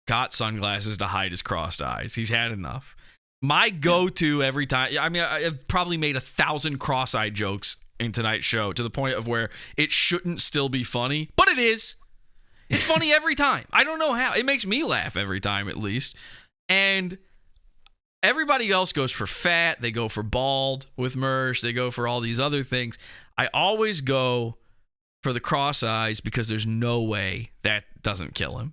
got sunglasses to hide his crossed eyes. He's had enough. My go-to every time, I mean, I've probably made 1,000 cross-eyed jokes in tonight's show to the point of where it shouldn't still be funny, but it is. It's funny every time. I don't know how. It makes me laugh every time, at least. And everybody else goes for fat. They go for bald with Mersh. They go for all these other things. I always go for the cross eyes because there's no way that doesn't kill him.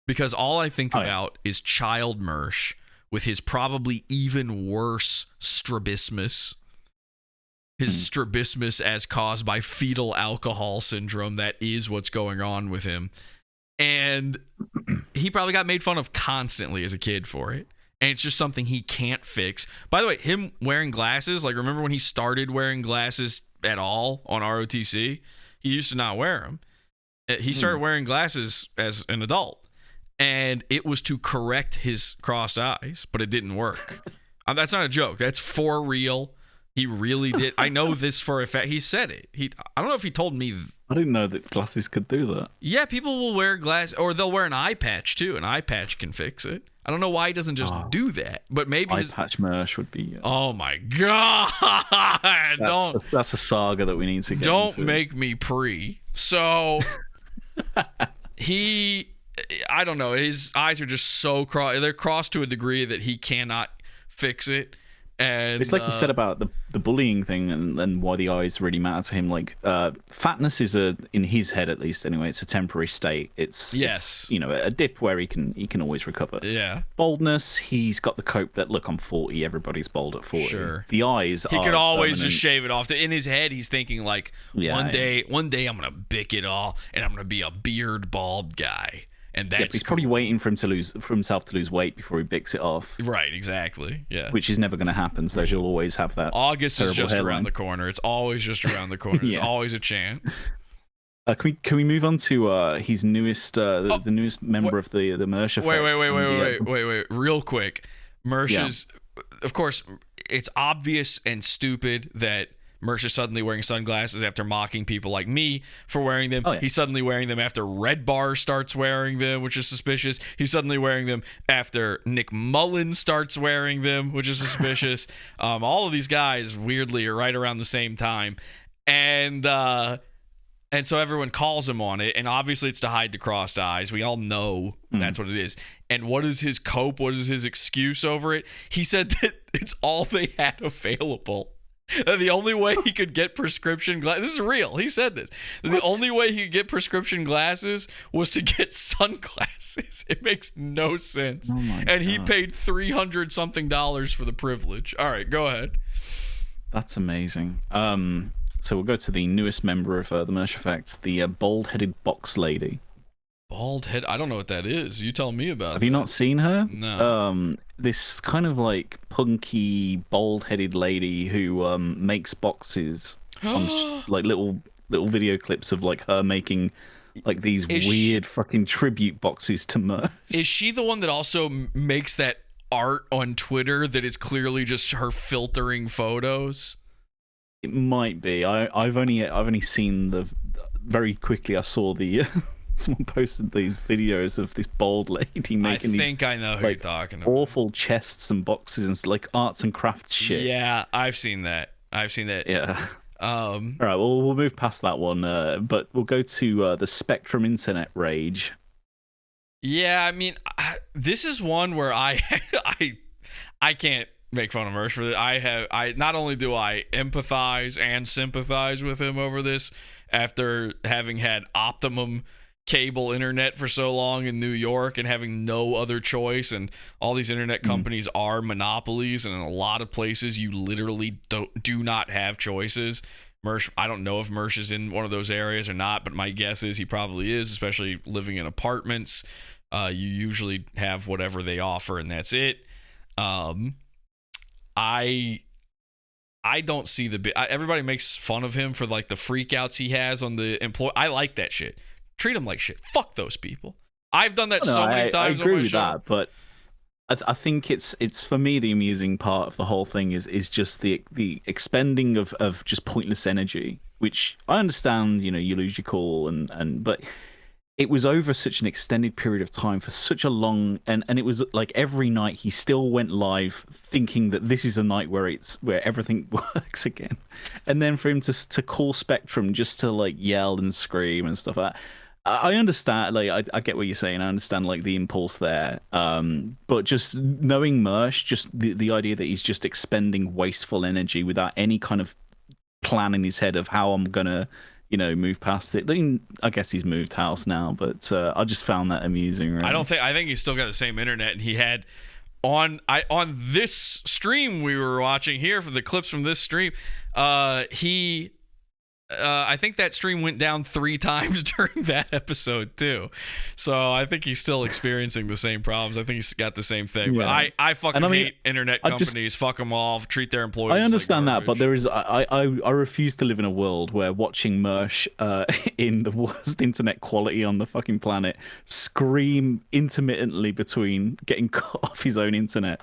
Because all I think about is child Mersh with his probably even worse strabismus. His strabismus as caused by fetal alcohol syndrome. That is what's going on with him. And he probably got made fun of constantly as a kid for it. And it's just something he can't fix. By the way, him wearing glasses, like remember when he started wearing glasses at all on ROTC? He used to not wear them. He started wearing glasses as an adult, and it was to correct his crossed eyes, but it didn't work. That's not a joke. That's for real. He really did. I know this for a fact. He said it. I don't know if he told me. I didn't know that glasses could do that. Yeah, people will wear glasses, or they'll wear an eye patch too. An eye patch can fix it. I don't know why he doesn't just do that, but maybe eye patch Mersh would be. Oh my god! That's a saga that we need to get. Don't into. make me pre. So I don't know. His eyes are just so crossed. They're crossed to a degree that he cannot fix it. And it's like you said about the bullying thing and why the eyes really matter to him. Like fatness is in his head at least anyway. It's a temporary state. It's a dip where he can always recover. Yeah. Baldness, he's got the cope that look, I'm 40. Everybody's bald at 40. Sure. The eyes. He are could always permanent. just shave it off. In his head, he's thinking like one day I'm gonna bick it all and I'm gonna be a beard bald guy. And that's he's probably waiting for himself to lose weight before he bicks it off. Right, exactly. Yeah. Which is never going to happen, so he'll always have that. August is just hairline. around the corner. It's always just around the corner. There's always a chance. Can we move on to his newest the newest member of the Mersh effect? Wait. Real quick. Mersh's of course, it's obvious and stupid that Mersh is suddenly wearing sunglasses after mocking people like me for wearing them. He's suddenly wearing them after Red Bar starts wearing them, which is suspicious. He's suddenly wearing them after Nick Mullen starts wearing them, which is suspicious. All of these guys, weirdly, are right around the same time. And so everyone calls him on it, and obviously it's to hide the crossed eyes. We all know that's what it is. And what is his cope? What is his excuse over it? He said that it's all they had available. The only way he could get prescription glasses, this is real, he said this. The only way he could get prescription glasses was to get sunglasses. It makes no sense. Oh my and he God. paid $300 something for the privilege. All right, go ahead. That's amazing. So we'll go to the newest member of the Mersh Effect, the bald-headed box lady. Bald head, I don't know what that is. You tell me about it. Have you not seen her? No. This kind of like punky, bald-headed lady who makes boxes on like little video clips of like her making like these weird fucking tribute boxes to Mersh. Is she the one that also makes that art on Twitter that is clearly just her filtering photos? It might be. I've only seen the very quickly. I saw the someone posted these videos of this bald lady making I know who like, you're talking about. awful chests and boxes and like arts and crafts shit. Yeah, I've seen that. Yeah. All right. Well, we'll move past that one, but we'll go to the Spectrum internet rage. Yeah, I mean, this is one where I can't make fun of Mersh for this. I not only do I empathize and sympathize with him over this after having had optimum cable internet for so long in New York and having no other choice, and all these internet companies are monopolies, and in a lot of places you literally do not have choices. Mersh, I don't know if Mersh is in one of those areas or not, but my guess is he probably is, especially living in apartments. You usually have whatever they offer, and that's it. I don't see everybody makes fun of him for like the freakouts he has on the employee. I like that shit. Treat them like shit. Fuck those people. I've done that so many times. I agree on my with show. that, but I think it's for me the amusing part of the whole thing is just the expending of just pointless energy, which I understand. You know, you lose your cool but it was over such an extended period of time for such a long, and it was like every night he still went live thinking that this is a night where everything works again, and then for him to call Spectrum just to like yell and scream and stuff like that. I understand, like I get what you're saying. I understand like the impulse there, but just knowing Mersh, just the idea that he's just expending wasteful energy without any kind of plan in his head of how I'm gonna, move past it. I mean, I guess he's moved house now, but I just found that amusing. Really. I think he's still got the same internet, and he had on this stream we were watching here for the clips from this stream. I think that stream went down 3 times during that episode too, so I think he's still experiencing the same problems. I think he's got the same thing. Yeah. But I fucking hate internet companies. Fuck them all. Treat their employees. I understand like that, but there is I refuse to live in a world where watching Mersh in the worst internet quality on the fucking planet scream intermittently between getting cut off his own internet,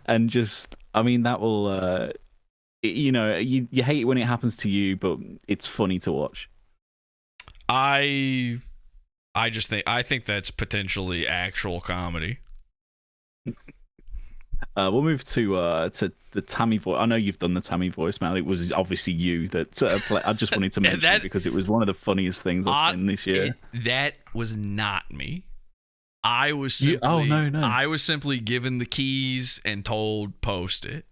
and just that will. You hate it when it happens to you, but it's funny to watch. I think that's potentially actual comedy. We'll move to the Tammy voice. I know you've done the Tammy voicemail. It was obviously you that I just wanted to mention it because it was one of the funniest things I've seen this year. That was not me. I was simply, no. I was simply given the keys and told post it.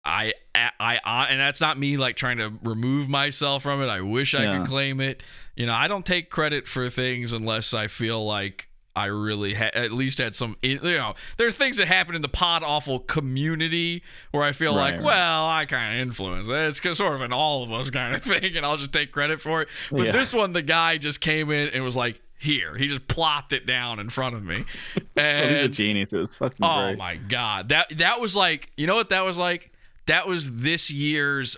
I and that's not me like trying to remove myself from it. I wish I could claim it. I don't take credit for things unless I feel like I really at least had some. There's things that happen in the Podawful community where I feel well, I kind of influenced it. It's sort of an all of us kind of thing, and I'll just take credit for it. But this one, the guy just came in and was like, here. He just plopped it down in front of me. And he's a genius. It was fucking great. Oh my God. That was like, you know what that was like? That was this year's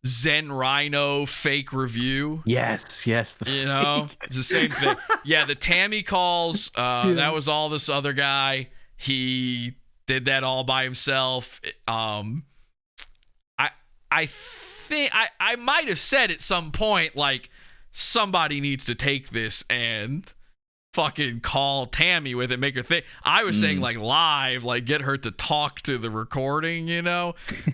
Zen Rhino fake review. Yes. It's the same thing. Yeah, the Tammy calls. That was all this other guy. He did that all by himself. I think I might have said at some point like somebody needs to take this and fucking call Tammy with it, make her think. I was saying like live, like get her to talk to the recording,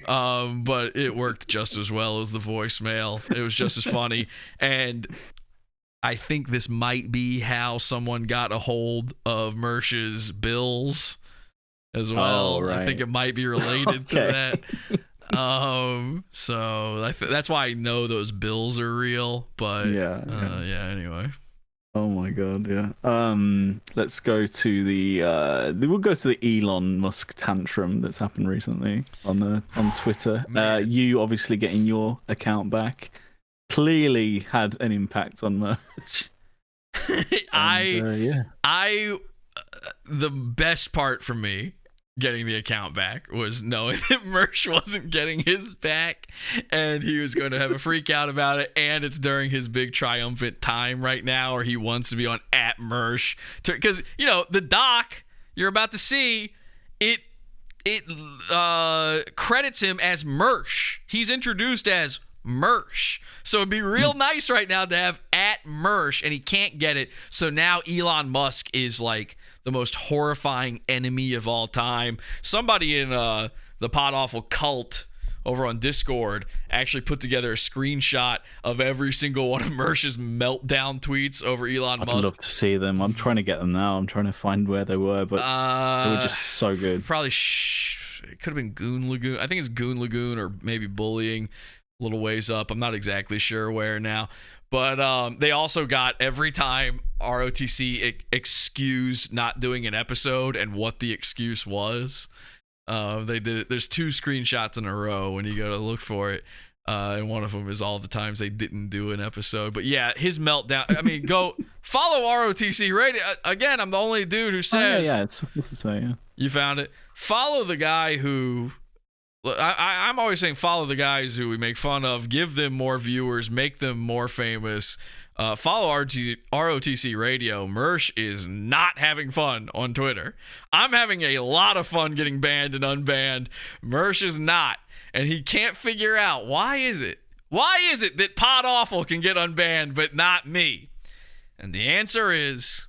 but it worked just as well as the voicemail. It was just as funny. And I think this might be how someone got a hold of Mersh's bills as well. Oh, right. I think it might be related to that. So that's why I know those bills are real. But yeah. Anyway. Oh my god, yeah. Let's go to we'll go to the Elon Musk tantrum that's happened recently on Twitter. You obviously getting your account back clearly had an impact on Mersh. The best part for me getting the account back was knowing that Mersh wasn't getting his back and he was going to have a freak out about it, and it's during his big triumphant time right now where he wants to be on @Mersh, because the doc you're about to see it credits him as Mersh. He's introduced as Mersh, so it'd be real nice right now to have @Mersh, and he can't get it. So now Elon Musk is like the most horrifying enemy of all time. Somebody in the Podawful cult over on Discord actually put together a screenshot of every single one of Mersh's meltdown tweets over Elon Musk. I'd love to see them. I'm trying to get them now. I'm trying to find where they were, but they were just so good. Probably it could have been Goon Lagoon. I think it's Goon Lagoon or maybe Bullying, a little ways up. I'm not exactly sure where now. But they also got every time ROTC excused not doing an episode and what the excuse was. They did it. There's 2 screenshots in a row when you go to look for it. And one of them is all the times they didn't do an episode. But yeah, his meltdown. I mean, go follow ROTC Radio. Again, I'm the only dude who says. It's the same. You found it. Follow the guy who. I'm always saying follow the guys who we make fun of, give them more viewers, make them more famous. Follow ROTC Radio. Mersh is not having fun on Twitter. I'm having a lot of fun getting banned and unbanned. Mersh is not, and he can't figure out why is it that Podawful can get unbanned but not me? And the answer is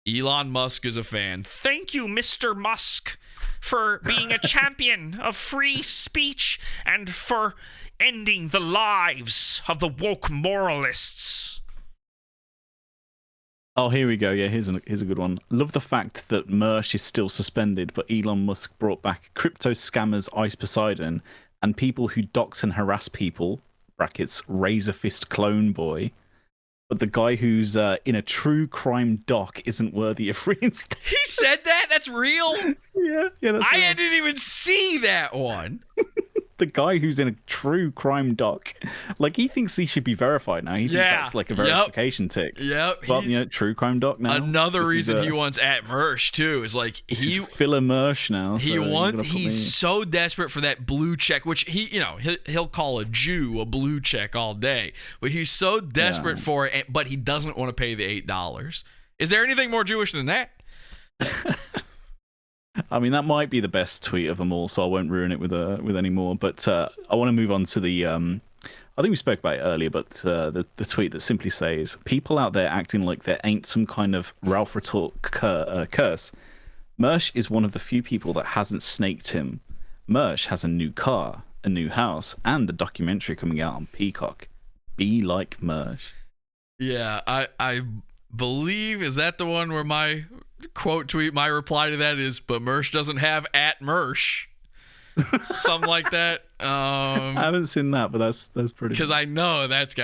Elon Musk is a fan. Thank you, Mr. Musk, for being a champion of free speech and for ending the lives of the woke moralists. Oh, here we go. Yeah, here's a good one. Love the fact that Mersh is still suspended, but Elon Musk brought back crypto scammers Ice Poseidon and people who dox and harass people, brackets, Razor Fist Clone Boy. But the guy who's in a true crime doc isn't worthy of reinstatement. He said that? That's real? Yeah, that's I real. didn't even see that one. The guy who's in a true crime doc, like, he thinks he should be verified now. He thinks that's like a verification tick. Yep. But true crime doc now. Another reason he wants @Mersh too is like he's filler Mersh now. He's so desperate for that blue check, which he'll call a Jew a blue check all day, but he's so desperate for it, but he doesn't want to pay the $8. Is there anything more Jewish than that? I mean, that might be the best tweet of them all, so I won't ruin it with any more. But I want to move on to the. I think we spoke about it earlier, but the tweet that simply says, "People out there acting like there ain't some kind of Ralph Retort curse. Mersh is one of the few people that hasn't snaked him. Mersh has a new car, a new house, and a documentary coming out on Peacock. Be like Mersh." Yeah, I believe, is that the one where my quote tweet, my reply to that is, but Mersh doesn't have @Mersh. Something like that. I haven't seen that, but that's pretty. Because I know that's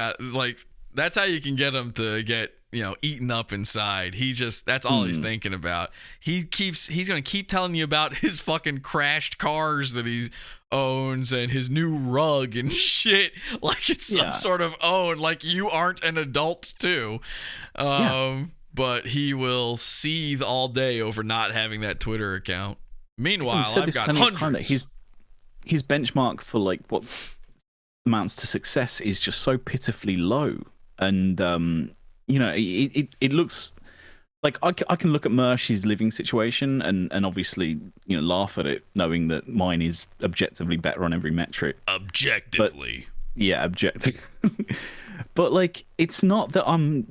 how you can get him to get eaten up inside. That's all he's thinking about. He's gonna keep telling you about his fucking crashed cars that he owns and his new rug and shit, like it's some sort of like you aren't an adult too. But he will seethe all day over not having that Twitter account. Meanwhile, I've got hundreds. His benchmark for like what amounts to success is just so pitifully low, and it looks like I can look at Mersh's living situation and obviously laugh at it, knowing that mine is objectively better on every metric. Objectively, objective. But like, it's not that I'm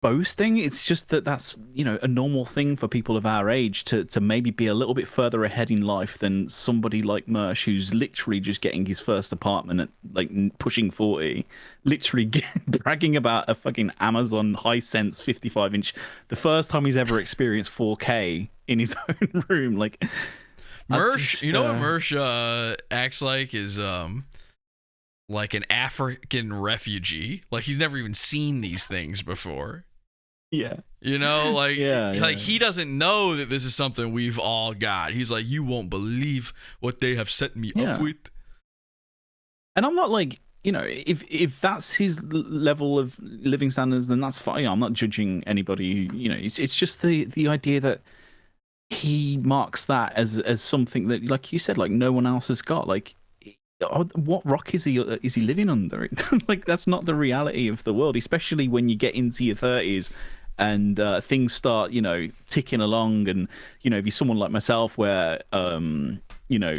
boasting, it's just that that's a normal thing for people of our age to maybe be a little bit further ahead in life than somebody like Mersh, who's literally just getting his first apartment at like pushing 40, literally bragging about a fucking Amazon Hisense 55-inch, the first time he's ever experienced 4K in his own room. Like, Mersh, you know what Mersh acts like is like an African refugee. Like he's never even seen these things before. Yeah. You know, like yeah. He doesn't know that this is something we've all got. He's like, you won't believe what they have set me up with. And I'm not like, you know, if that's his level of living standards, then that's fine. I'm not judging anybody. You know, it's just the idea that he marks that as something that, like you said, like no one else has got. Like, what rock is he living under? Like, that's not the reality of the world, especially when you get into your 30s and things start, you know, ticking along. And, you know, if you're someone like myself where, you know,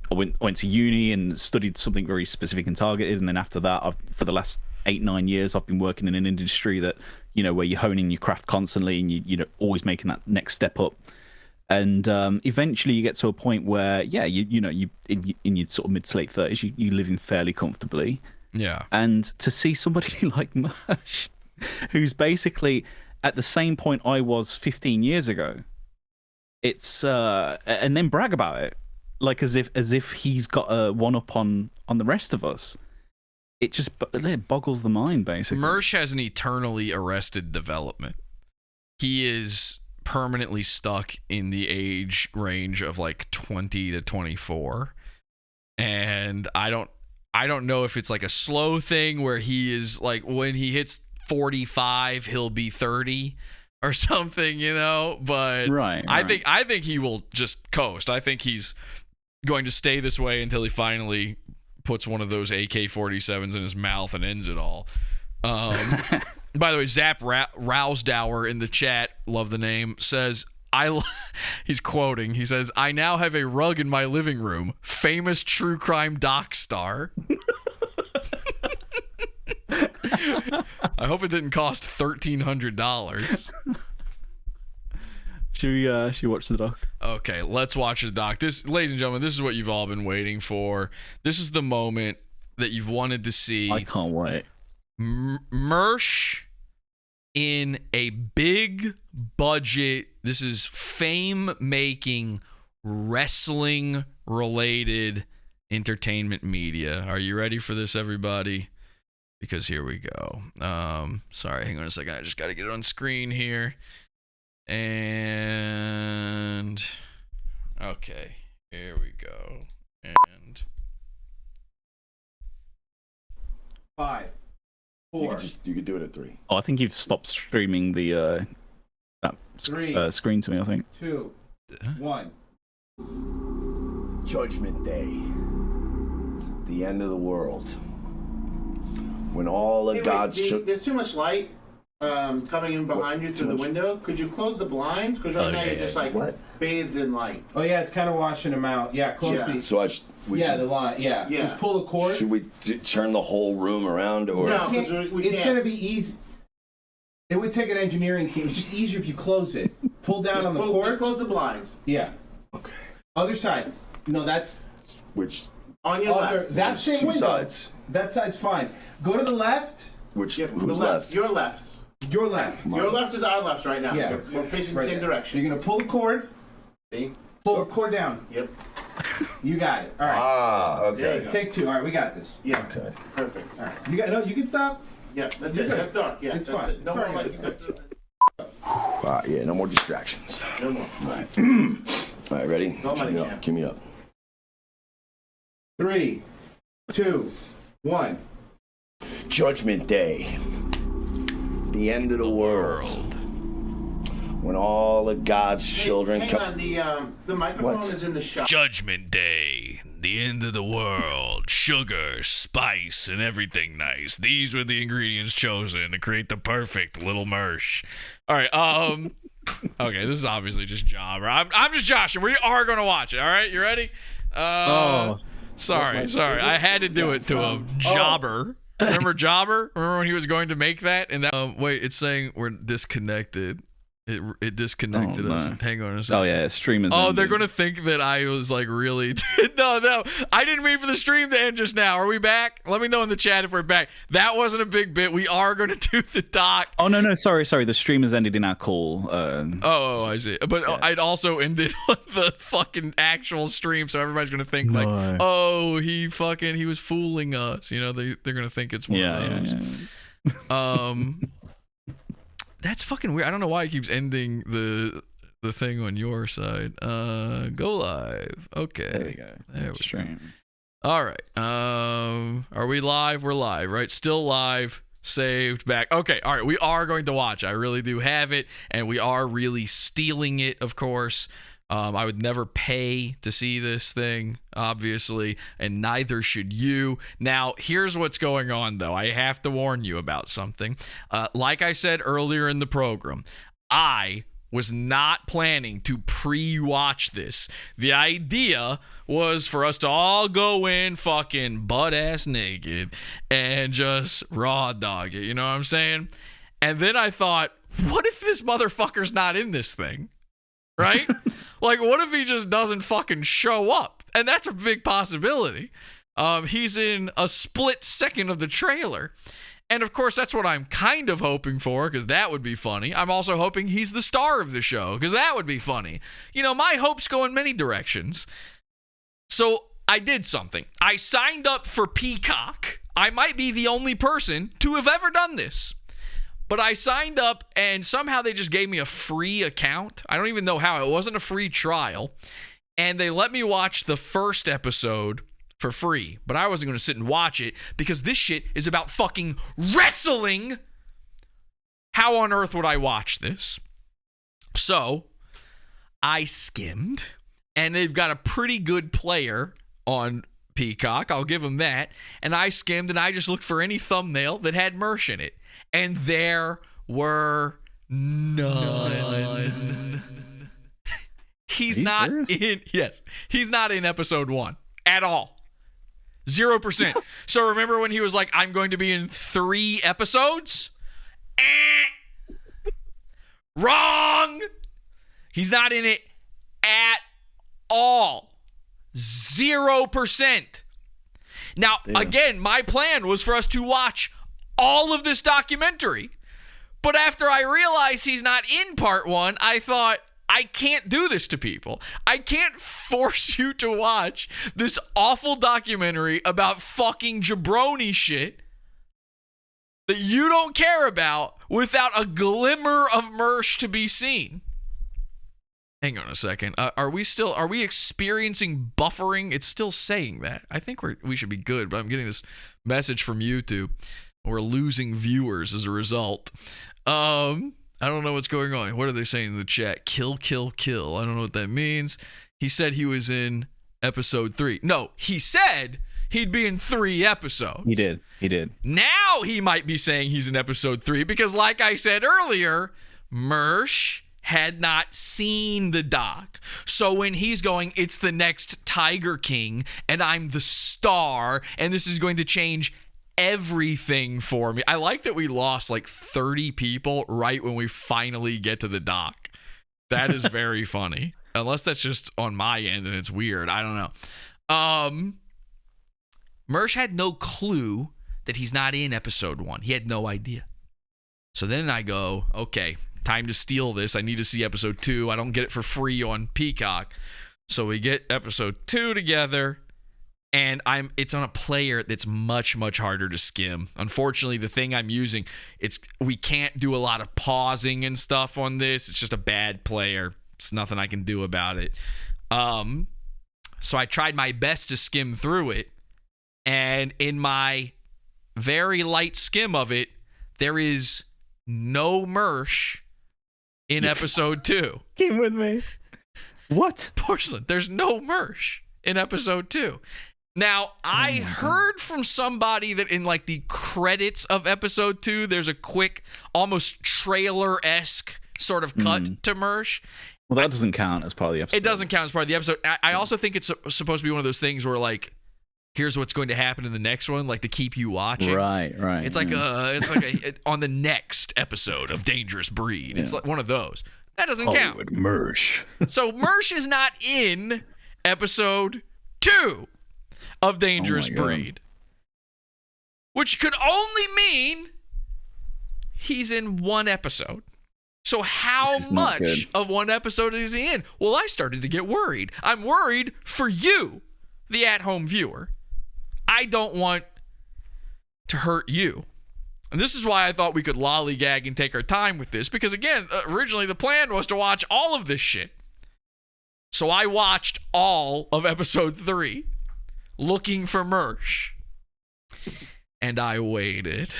I went to uni and studied something very specific and targeted, and then after that, for the last 8-9 years, I've been working in an industry that, you know, where you're honing your craft constantly and you know, always making that next step up. And eventually you get to a point where, yeah, you know, you in your sort of mid to late 30s, you living fairly comfortably. Yeah. And to see somebody like Mersh, who's basically at the same point I was 15 years ago, it's and then brag about it, like as if he's got a one up on the rest of us. It just boggles the mind, basically. Mersh has an eternally arrested development. He is permanently stuck in the age range of like 20 to 24, and I don't know if it's like a slow thing where he is like, when he hits 45 he'll be 30 or something, you know, but right. I think he will just coast. I think he's going to stay this way until he finally puts one of those AK-47s in his mouth and ends it all. By the way, Zap Rousdower in the chat, love the name, says, he's quoting, he says, "I now have a rug in my living room. Famous true crime doc star." I hope it didn't cost $1,300. Should we watch the doc? Okay, let's watch the doc. This, ladies and gentlemen, this is what you've all been waiting for. This is the moment that you've wanted to see. I can't wait. Mersh in a big budget, this is fame making, wrestling related entertainment media. Are you ready for this, everybody? Because here we go. Sorry, hang on a second. I just got to get it on screen here. And okay, here we go. And 5, 4. You could do it at 3. Oh, I think you've stopped streaming the that 3, screen to me, I think. 2, 1. Judgment Day. The end of the world. When all of God's There's too much light coming in behind you through the window. Could you close the blinds? Because right now you're just like bathed in light. Oh yeah, it's kind of washing them out. Yeah, close the. So the line. Yeah. Just pull the cord. Should we turn the whole room around, or no? It's gonna be easy. It would take an engineering team. It's just easier if you close it. Pull down on the cord. Just close the blinds. Yeah. Okay. Other side. No, that's which. On your left. That same two window. Sides. That side's fine. Go to the left. Who's left? Your left. Your left. Your left is our left right now. Yeah. We're facing the same direction. You're going to pull the cord. See? Pull the cord down. Yep. You got it. All right. Ah, okay. Take 2. All right, we got this. Yeah. Okay. Perfect. All right. You got. No, you can stop. Yeah, that's it. That's dark. Yeah, it's fine. No more lights. Yeah, no more distractions. No more. All right. All right, ready? Give me up. 3, 2, 1. Judgment Day. The end of the world. When all of God's children come. Hang on, the microphone is in the shop. Judgment Day, the end of the world, sugar, spice, and everything nice. These were the ingredients chosen to create the perfect little Mersh. All right, okay, this is obviously just jobber. I'm just joshing. We are going to watch it, all right? You ready? Sorry. I had to do it to him. Jobber. Remember Jobber? Remember when he was going to make that? And that wait, it's saying we're disconnected. It disconnected us. Hang on a second. Oh yeah, stream is. Oh, they're gonna think that I was like really. No, I didn't mean for the stream to end just now. Are we back? Let me know in the chat if we're back. That wasn't a big bit. We are gonna do the doc. Oh no, sorry. The stream has ended in our call. I see. But yeah. I'd also ended on the fucking actual stream, so everybody's gonna think like, oh, he was fooling us. You know, they're gonna think it's one of those. Yeah. That's fucking weird. I don't know why it keeps ending the thing on your side. Go live. Okay. There we go. There we stream. All right. Are we live? We're live, right? Still live. Saved back. Okay. All right. We are going to watch. I really do have it, and we are really stealing it, of course. I would never pay to see this thing, obviously, and neither should you. Now, here's what's going on, though. I have to warn you about something. Like I said earlier in the program, I was not planning to pre-watch this. The idea was for us to all go in fucking butt-ass naked and just raw dog it, you know what I'm saying? And then I thought, what if this motherfucker's not in this thing? Right? Like, what if he just doesn't fucking show up? And that's a big possibility. He's in a split second of the trailer. And, of course, that's what I'm kind of hoping for, because that would be funny. I'm also hoping he's the star of the show, because that would be funny. You know, my hopes go in many directions. So I did something. I signed up for Peacock. I might be the only person to have ever done this. But I signed up, and somehow they just gave me a free account. I don't even know how. It wasn't a free trial. And they let me watch the first episode for free. But I wasn't going to sit and watch it because this shit is about fucking wrestling. How on earth would I watch this? So I skimmed, and they've got a pretty good player on Peacock. I'll give them that. And I skimmed, and I just looked for any thumbnail that had Mersh in it. And there were none. He's not in. Yes, he's not in episode 1 at all. 0%. So remember when he was like, "I'm going to be in 3 episodes"? Wrong. He's not in it at all. 0%. Now, again, my plan was for us to watch all of this documentary. But after I realized he's not in part 1, I thought, I can't do this to people. I can't force you to watch this awful documentary about fucking jabroni shit that you don't care about without a glimmer of Mersh to be seen. Hang on a second. Are we experiencing buffering? It's still saying that. I think we should be good, but I'm getting this message from YouTube. We're losing viewers as a result. I don't know what's going on. What are they saying in the chat? Kill, kill, kill. I don't know what that means. He said he was in episode 3. No, he said he'd be in 3 episodes. He did. Now he might be saying he's in episode 3 because, like I said earlier, Mersh had not seen the doc. So when he's going, it's the next Tiger King, and I'm the star, and this is going to change everything for me. I like that we lost like 30 people right when we finally get to the doc. That is very funny. Unless that's just on my end and it's weird. I don't know. Mersh had no clue that he's not in episode 1. He had no idea. So then I go, okay, time to steal this. I need to see episode 2. I don't get it for free on Peacock. So we get episode 2 together. And it's on a player that's much, much harder to skim. Unfortunately, the thing I'm using, we can't do a lot of pausing and stuff on this. It's just a bad player. It's nothing I can do about it. So I tried my best to skim through it. And in my very light skim of it, there is no Mersh in episode 2. Came with me. What? Porcelain. There's no Mersh in episode 2. Now, I heard from somebody that in like the credits of episode 2, there's a quick, almost trailer-esque sort of cut to Mersh. Well, that doesn't count as part of the episode. It doesn't count as part of the episode. I also think it's supposed to be one of those things where like here's what's going to happen in the next one, like to keep you watching. Right. It's like on the next episode of Dangerous Breed. It's like one of those. That doesn't count. Mersh. So Mersh is not in episode 2 of Dangerous Breed, which could only mean he's in one episode. So how much of one episode is he in? Well, I started to get worried. I'm worried for you, the at-home viewer. I don't want to hurt you. And this is why I thought we could lollygag and take our time with this, because again, originally the plan was to watch all of this shit. So I watched all of episode 3, looking for Mersh. And I waited.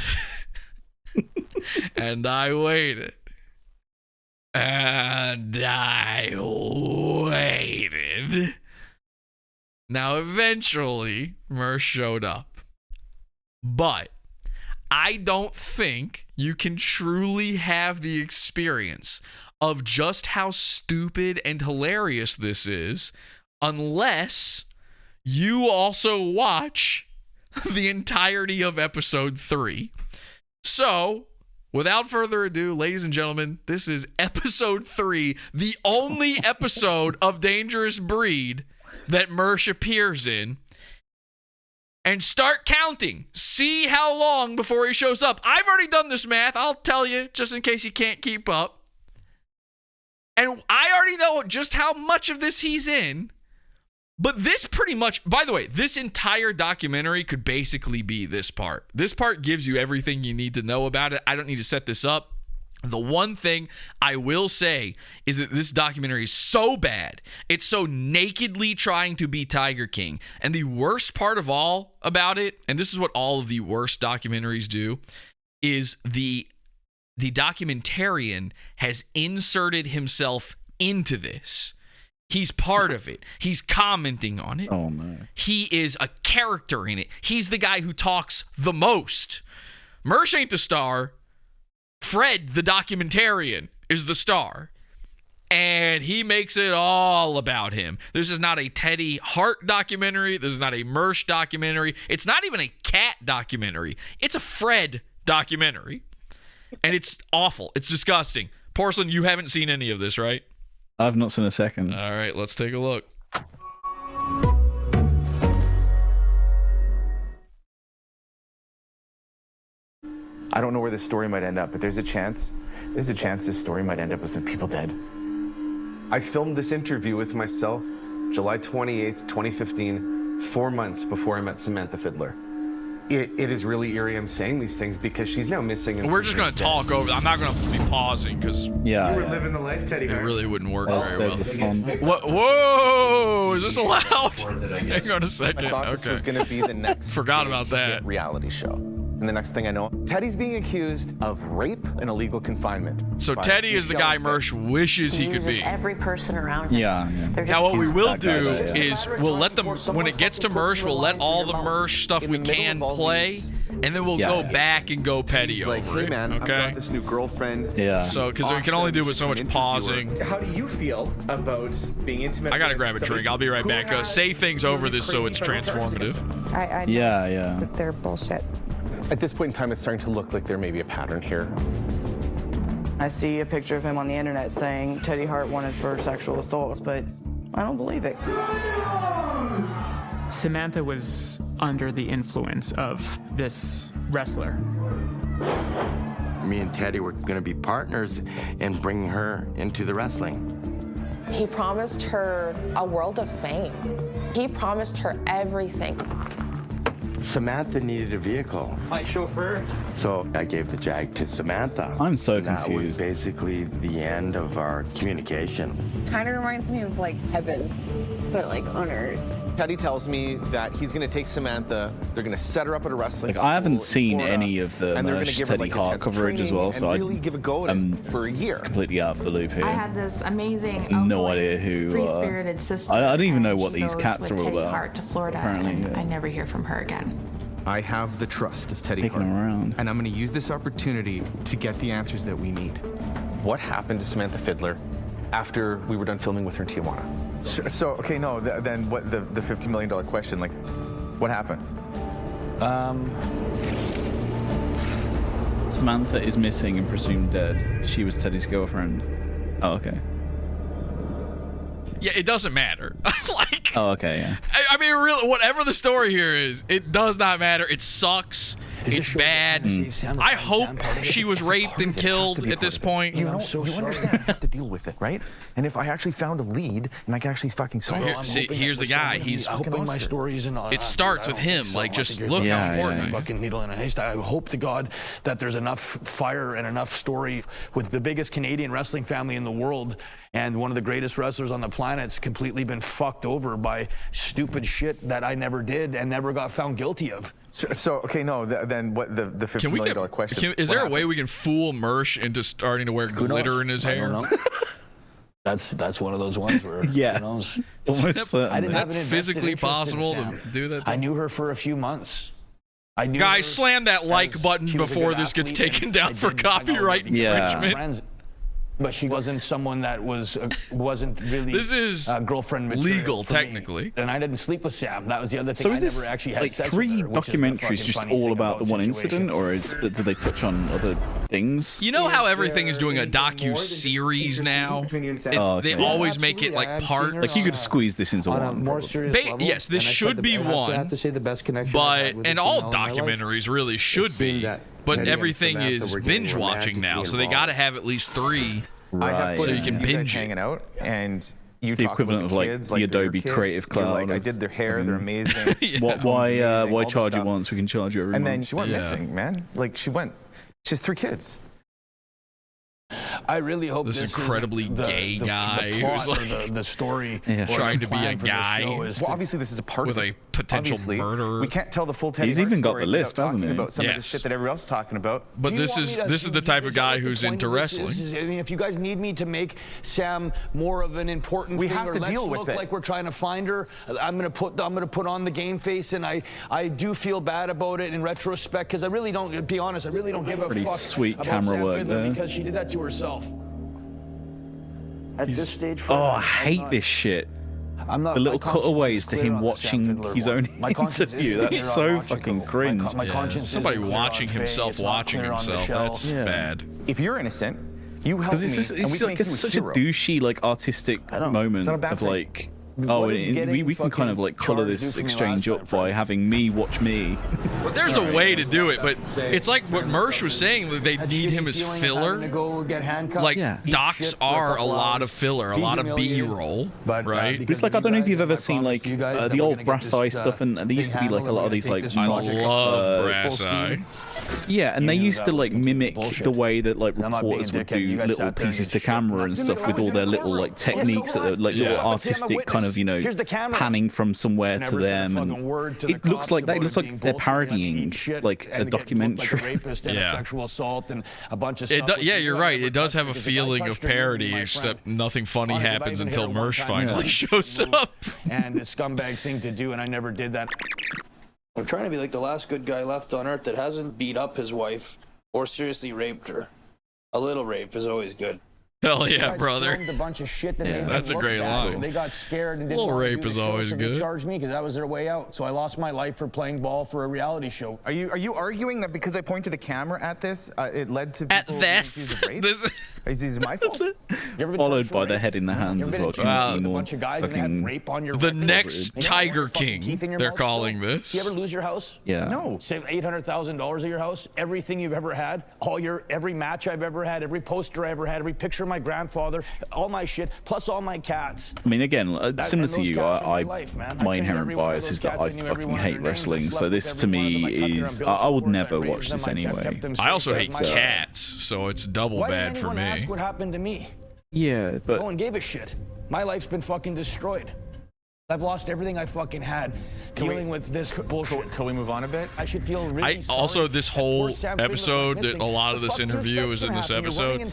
And I waited. And I waited. Now, eventually, Mersh showed up. But I don't think you can truly have the experience of just how stupid and hilarious this is unless you also watch the entirety of episode 3. So, without further ado, ladies and gentlemen, this is episode 3, the only episode of Dangerous Breed that Mersh appears in. And start counting. See how long before he shows up. I've already done this math. I'll tell you, just in case you can't keep up. And I already know just how much of this he's in. But this pretty much, by the way, this entire documentary could basically be this part. This part gives you everything you need to know about it. I don't need to set this up. The one thing I will say is that this documentary is so bad. It's so nakedly trying to be Tiger King. And the worst part of all about it, and this is what all of the worst documentaries do, is the documentarian has inserted himself into this. He's part of it. He's commenting on it. Oh, no. He is a character in it. He's the guy who talks the most. Mersh ain't the star. Fred, the documentarian, is the star. And he makes it all about him. This is not a Teddy Hart documentary. This is not a Mersh documentary. It's not even a cat documentary. It's a Fred documentary. And it's awful. It's disgusting. Porcelain, you haven't seen any of this, right? I've not seen a second. All right, let's take a look. I don't know where this story might end up, but there's a chance this story might end up with some people dead. I filmed this interview with myself July 28th, 2015, 4 months before I met Samantha Fiddler. It is really eerie I'm saying these things because she's now missing. We're just going to talk over. I'm not going to be pausing because you were living the life, Teddy. It really wouldn't work very well. What? Whoa! Is this allowed? Hang on a second. I thought this was going to be the next Forgot about that. reality show. And the next thing I know, Teddy's being accused of rape and illegal confinement. So Teddy is the guy Mersh wishes he could be. Every person around him. Yeah. Now what we will do is we'll let them, when it gets to Mersh, we'll let all the Mersh stuff we can play, and then we'll go back and go petty over hey it. man, I've Okay? got this new girlfriend. Yeah. So, because we can only do with so much pausing. How do you feel about being intimate? I gotta grab a drink. I'll be right back. Say things over this so it's transformative. I Yeah. that they're bullshit. At this point in time, it's starting to look like there may be a pattern here. I see a picture of him on the internet saying Teddy Hart wanted for sexual assault, but I don't believe it. Samantha was under the influence of this wrestler. Me and Teddy were going to be partners in bringing her into the wrestling. He promised her a world of fame. He promised her everything. Samantha needed a vehicle. My chauffeur. So I gave the Jag to Samantha. I'm so That was confused. basically the end of our communication. Kind of reminds me of like heaven, but like on earth. Teddy tells me that he's going to take Samantha. They're going to set her up at a wrestling Like, I haven't school in seen Florida, any of the and they're gonna Mersh give her, Teddy like, Hart intensive coverage as well, training so and really give a go at it for a year. Completely out of the loop here. I had this amazing, No idea who. free-spirited sister. I don't even know and what she these goes cats with are all Teddy about. Hart to Florida, Apparently, and yeah. I never hear from her again. I have the trust of Teddy Taking Hart, him around. and I'm going to use this opportunity to get the answers that we need. What happened to Samantha Fiddler after we were done filming with her in Tijuana? So okay, no, then what? The $50 million question, like, What happened? Samantha is missing and presumed dead. She was Teddy's girlfriend. Oh, okay. Yeah, it doesn't matter. Like, oh, okay, yeah. I mean, really, whatever the story here is, it does not matter. It sucks. It's bad. I hope she was raped and killed at this point. You know, you understand I have to deal with it, right? And if I actually found a lead and I can actually fucking solve it. See, here's the guy. He's hoping my story isn't. It starts with him. Like, just look how important. Fucking needle in a haystack. I hope to God that there's enough fire and enough story with the biggest Canadian wrestling family in the world and one of the greatest wrestlers on the planet's completely been fucked over by stupid shit that I never did and never got found guilty of. So okay, no. Then what? The $50 million question. Is there a way we can fool Mersh into starting to wear glitter in his hair? That's one of those ones where yeah. Almost I didn't have an physically possible to do that. I knew her for a few months. Guys, slam that like button before this gets taken down for copyright infringement. But she wasn't someone that wasn't really this is girlfriend material legal for technically me. And I didn't sleep with Sam. That was the other thing. So I is this never actually had like sex 3 with her, documentaries just all about the one incident, or do they touch on other things? You know how everything is doing a docu-series now? They always make it like part. Like you could squeeze this into one. Yes, this should be one. I have to say the best connection. But and all documentaries really should be. But everything is binge watching now, so they got to have at least 3, so you can binge hanging out and. You it's the equivalent of like kids, the Adobe Creative Cloud. Like, I did their hair; they're amazing. Why charge you once? We can charge you every month. And then she went missing, man. Like she has 3 kids. I really hope this incredibly gay guy who's like the story trying to be a guy. Well, obviously this is a part with of a potential murderer. We can't tell the full Teddy He's even got the list, hasn't he? About some of the shit that everyone else is talking about. But this is the type of guy who's into wrestling. I mean, if you guys need me to make Sam more of an important thing, have to deal with it. Like we're trying to find her, I'm gonna put on the game face, and I do feel bad about it in retrospect because I really don't. To be honest, I really don't give a fuck sweet about camera Sam work Fiddler there. because she did that to herself. At this stage, I hate this shit. I'm not, the little cutaways to him watching his own interview. That's so fucking cringe. Somebody watching himself watching himself. That's bad. If you're innocent, you help me. Because it's like such a douchey, like artistic moment of like. Oh, we can kind of like color this exchange up by having me watch me. There's a way to do it, but it's like what Mersh was saying, that they need him as filler. Like, docs are a lot of filler, a lot of B-roll, right? It's like, I don't know if you've ever seen like the old Brass Eye stuff, and there used to be like a lot of these like... I love Brass Eye. Yeah, and they used to like mimic the way that like reporters would do little pieces to camera and stuff with all their little like techniques that are like little artistic kind of, you know, panning from somewhere to them, and it looks like they're parodying like a documentary. Yeah, you're right. It does have a feeling of parody, except nothing funny happens until Mersh finally shows up. And a scumbag thing to do, and I never did that. I'm trying to be like the last good guy left on earth that hasn't beat up his wife or seriously raped her. A little rape is always good. Hell yeah, brother. A bunch of shit that made that's a them great look bad, line. so they got scared and didn't little want to rape do the is show, always so good. They charged me because that was their way out. So I lost my life for playing ball for a reality show. Are you arguing that because I pointed a camera at this, it led to at people this? Is this my fault? Followed by the head in the hands as well. A bunch of guys and had rape on your the record. next Tiger King, they're calling this. You ever lose your house? Yeah. No. Save $800,000 of your house, everything you've ever had, every match I've ever had, every poster I ever had, every picture of my grandfather, all my shit, plus all my cats. I mean, again, similar to you, my inherent bias is that I fucking hate wrestling. So this to me is, I would never watch this anyway. I also hate cats, so it's double bad for me. Ask what happened to me. Yeah, but no one gave a shit. My life's been fucking destroyed. I've lost everything I fucking had dealing with this bullshit. Can we move on a bit? I should feel really sorry. Also, this whole episode, a lot of this interview is in this episode. And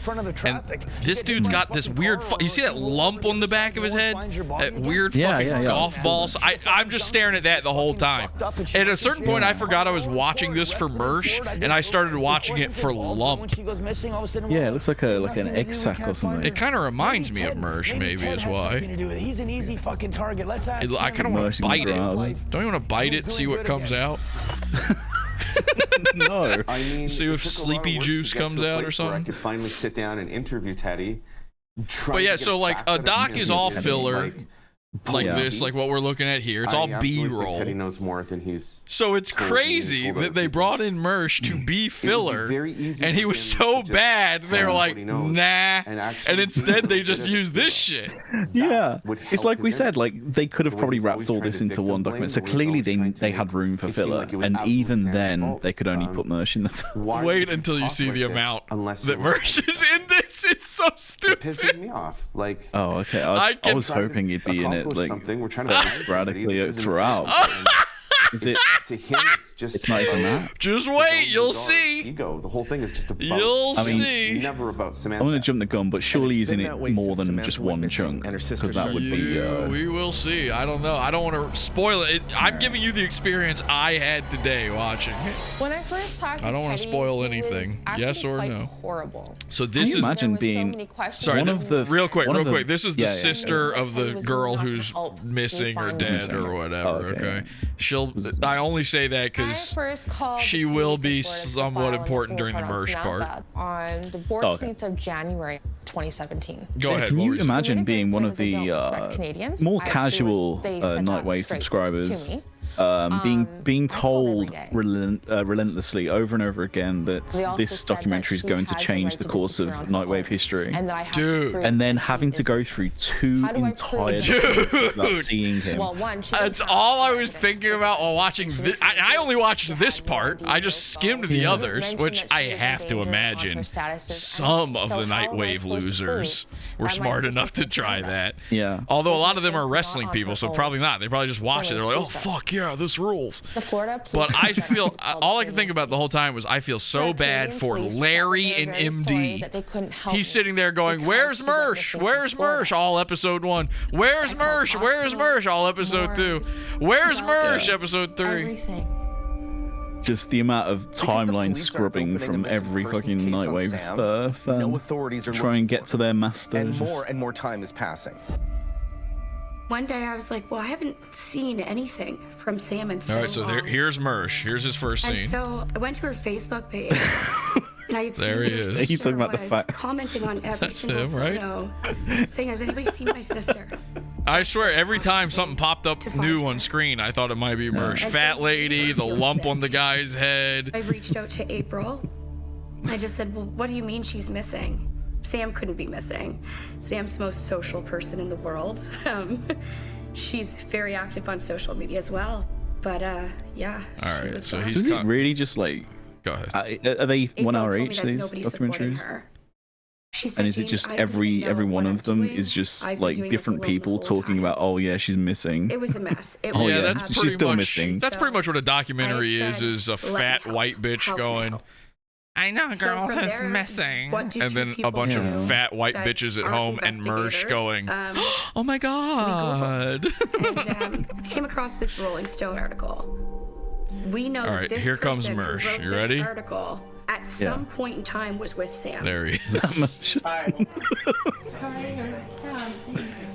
this dude's got this weird, you see that lump on the back of his head? That weird fucking golf ball. I'm just staring at that the whole time. At a certain point, I forgot I was watching this for Mersh, and I started watching it for lump. Yeah, it looks like an egg sac or something. It kind of reminds me of Mersh, maybe, is why. He's an easy fucking target. Let's I kind of want to bite it. Don't you want to bite it, see what comes out? No. I mean, see if sleepy juice comes out or something. I could finally sit down and interview Teddy. But yeah, so like a doc is all filler. Like this, like what we're looking at here. It's all B-roll. Teddy knows more than he's. So it's crazy that they brought in Mersh to be filler, and he was so bad they were like, nah, and instead they just used this shit. Yeah, it's like we said, like they could have probably wrapped all this into one document. So clearly they had room for filler, and even then they could only put Mersh in the. Wait until you see the amount that Mersh is in this. It's so stupid. It pisses me off. Like. Oh, okay. I was hoping he'd be in it. Like we're trying to sporadically throughout. Is it to him? It's not even that. Just wait, you'll see. Ego. The whole thing is just about. You'll see. It's never about Samantha. I'm gonna jump the gun, but surely he's in it more than just one chunk, because that would be. We will see. I don't know. I don't want to spoil it. I'm giving you the experience I had today watching. When I first talked to I don't want to spoil anything. Yes or no? Horrible. So this Can you imagine being sorry. one of the real quick. This is the yeah, sister of the girl who's missing or dead or whatever. Okay. I only say that because she will be somewhat important during the Mersh part. On the 14th of January 2017. Go ahead. Can you imagine being one of the more casual Nightwave subscribers? Being told relentlessly over and over again that this documentary is going to change the course of Nightwave history, and then having to go through 2 entire days without seeing him. That's all I was thinking about while watching this. I only watched this part. I just skimmed the others, which I have to imagine some of the Nightwave losers were smart enough to try that. Yeah. Although a lot of them are wrestling people, so probably not. They probably just watched it. They're like, oh fuck yeah. This rules. But I feel all I can think about the whole time was I feel so bad for Larry and MD. He's sitting there going, "Where's Mersh? Where's Mersh?" All episode 1. Where's Mersh? Where's Mersh? All episode 2. Where's Mersh? Episode 3. Just the amount of timeline scrubbing from every fucking Nightwave fan. No authorities are try and get to their master. And more time is passing. One day I was like, well, I haven't seen anything from Sam in so long. All right, so here's Mersh. Here's his first scene. And so I went to her Facebook page, and I had there he is. He's talking about the fact. Commenting on every single photo, saying, has anybody seen my sister? I swear, every time something popped up new on screen, I thought it might be Mersh. Fat lady, the lump on the guy's head. I reached out to April. I just said, well, what do you mean she's missing? Sam couldn't be missing. Sam's the most social person in the world. She's very active on social media as well. But yeah. All right. So he's Is it really just like? Go ahead. Are they April 1 hour told me each? that These nobody's supporting documentaries. her. She said, And is it James, just I don't every know one what of them I'm doing. is just I've been like doing this different alone the people whole talking about, oh yeah, she's missing. It was a mess. It Oh was yeah, that's an pretty she's still much, missing. That's pretty much what a documentary is a fat white bitch going, I know a girl from who's there, missing. what did And you then a people bunch do of fat white that bitches at aren't home and Mersh investigators? going, oh my God. And came across this Rolling Stone article. We know All right, this here comes person who Mersh. wrote You this ready? article at some point in time was with Sam. There he is.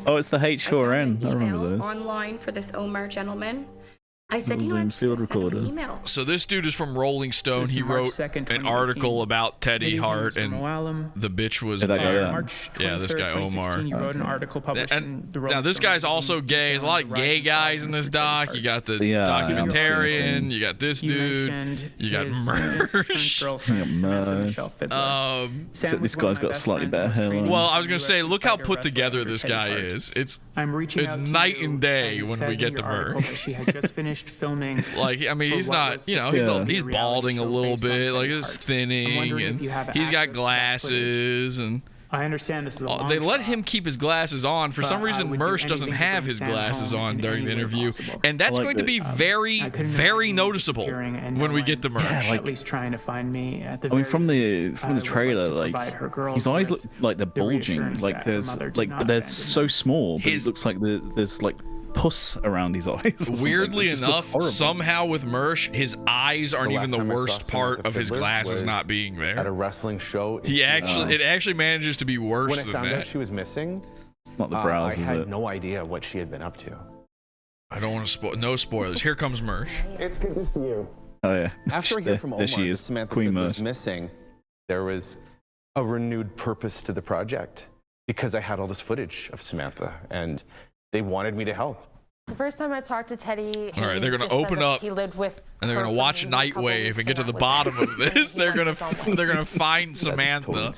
Oh, it's the H4N. I remember those. Online for this Omar gentleman. I said, you know, Zoom I'm field just gonna send him recorder. an email. So this dude is from Rolling Stone. This is He March wrote 2nd, an 2018. article about Teddy Good evening, Hart, Mr. and Moalem. the bitch was that guy, there. yeah. March 23rd, Yeah, this guy 2016, Omar. You wrote an article published in the Rolling Now this Stone guy's magazine also gay. There's a lot of detailing the gay rise guys and in fall this of Mr. Teddy doc. Hart. You got the Yeah, documentarian. You got this You dude. mentioned You got his soon-to-be Mersh. girlfriend, Samantha Michelle Fiddler. Except this guy's got a slightly better hairline. Well, I was gonna say, look how put together this guy is. It's night and day when we get to Mersh. She had just finished filming. Like, I mean, for he's what not, was you know, supposed to be he's a reality balding a show little based on bit, like Teddy his Hart. I'm thinning, wondering and if you have he's got access to that footage. glasses, and I understand this is a long they let shot, him keep his glasses on. For but some I reason, would do Mersh doesn't anything to have bring his Sam glasses home on in during the any way interview, possible. and that's I like going to be very, I couldn't very imagine noticeable securing when we anyone get to Mersh. at least trying to find me at the I mean, very from least, the I would like trailer, to like provide her girls his eyes with look like they're the bulging, reassurance like that her there's mother did like not they're abandon so small, but it looks like there's like pus around his eyes. or something. Weirdly They just look enough, horrible. somehow with Mersh, his eyes aren't even the last time I saw worst part Samantha of his Fiddler glasses was not being at a there. wrestling show. It actually manages to be worse When I than found out that. she was missing, It's not the brows, I is had it? no idea what she had been up to. I don't want to spoil. No spoilers. Here comes Mersh. It's good to see you. Oh yeah. After I hear from Omar there she that is. Samantha Queen Fiddler's Mersh. missing, there was a renewed purpose to the project because I had all this footage of Samantha and they wanted me to help. The first time I talked to Teddy, All right, they're gonna just said open that up he lived with and they're her gonna for watch maybe a couple Nightwave weeks and get to the that was bottom it. of this. They're gonna find Samantha.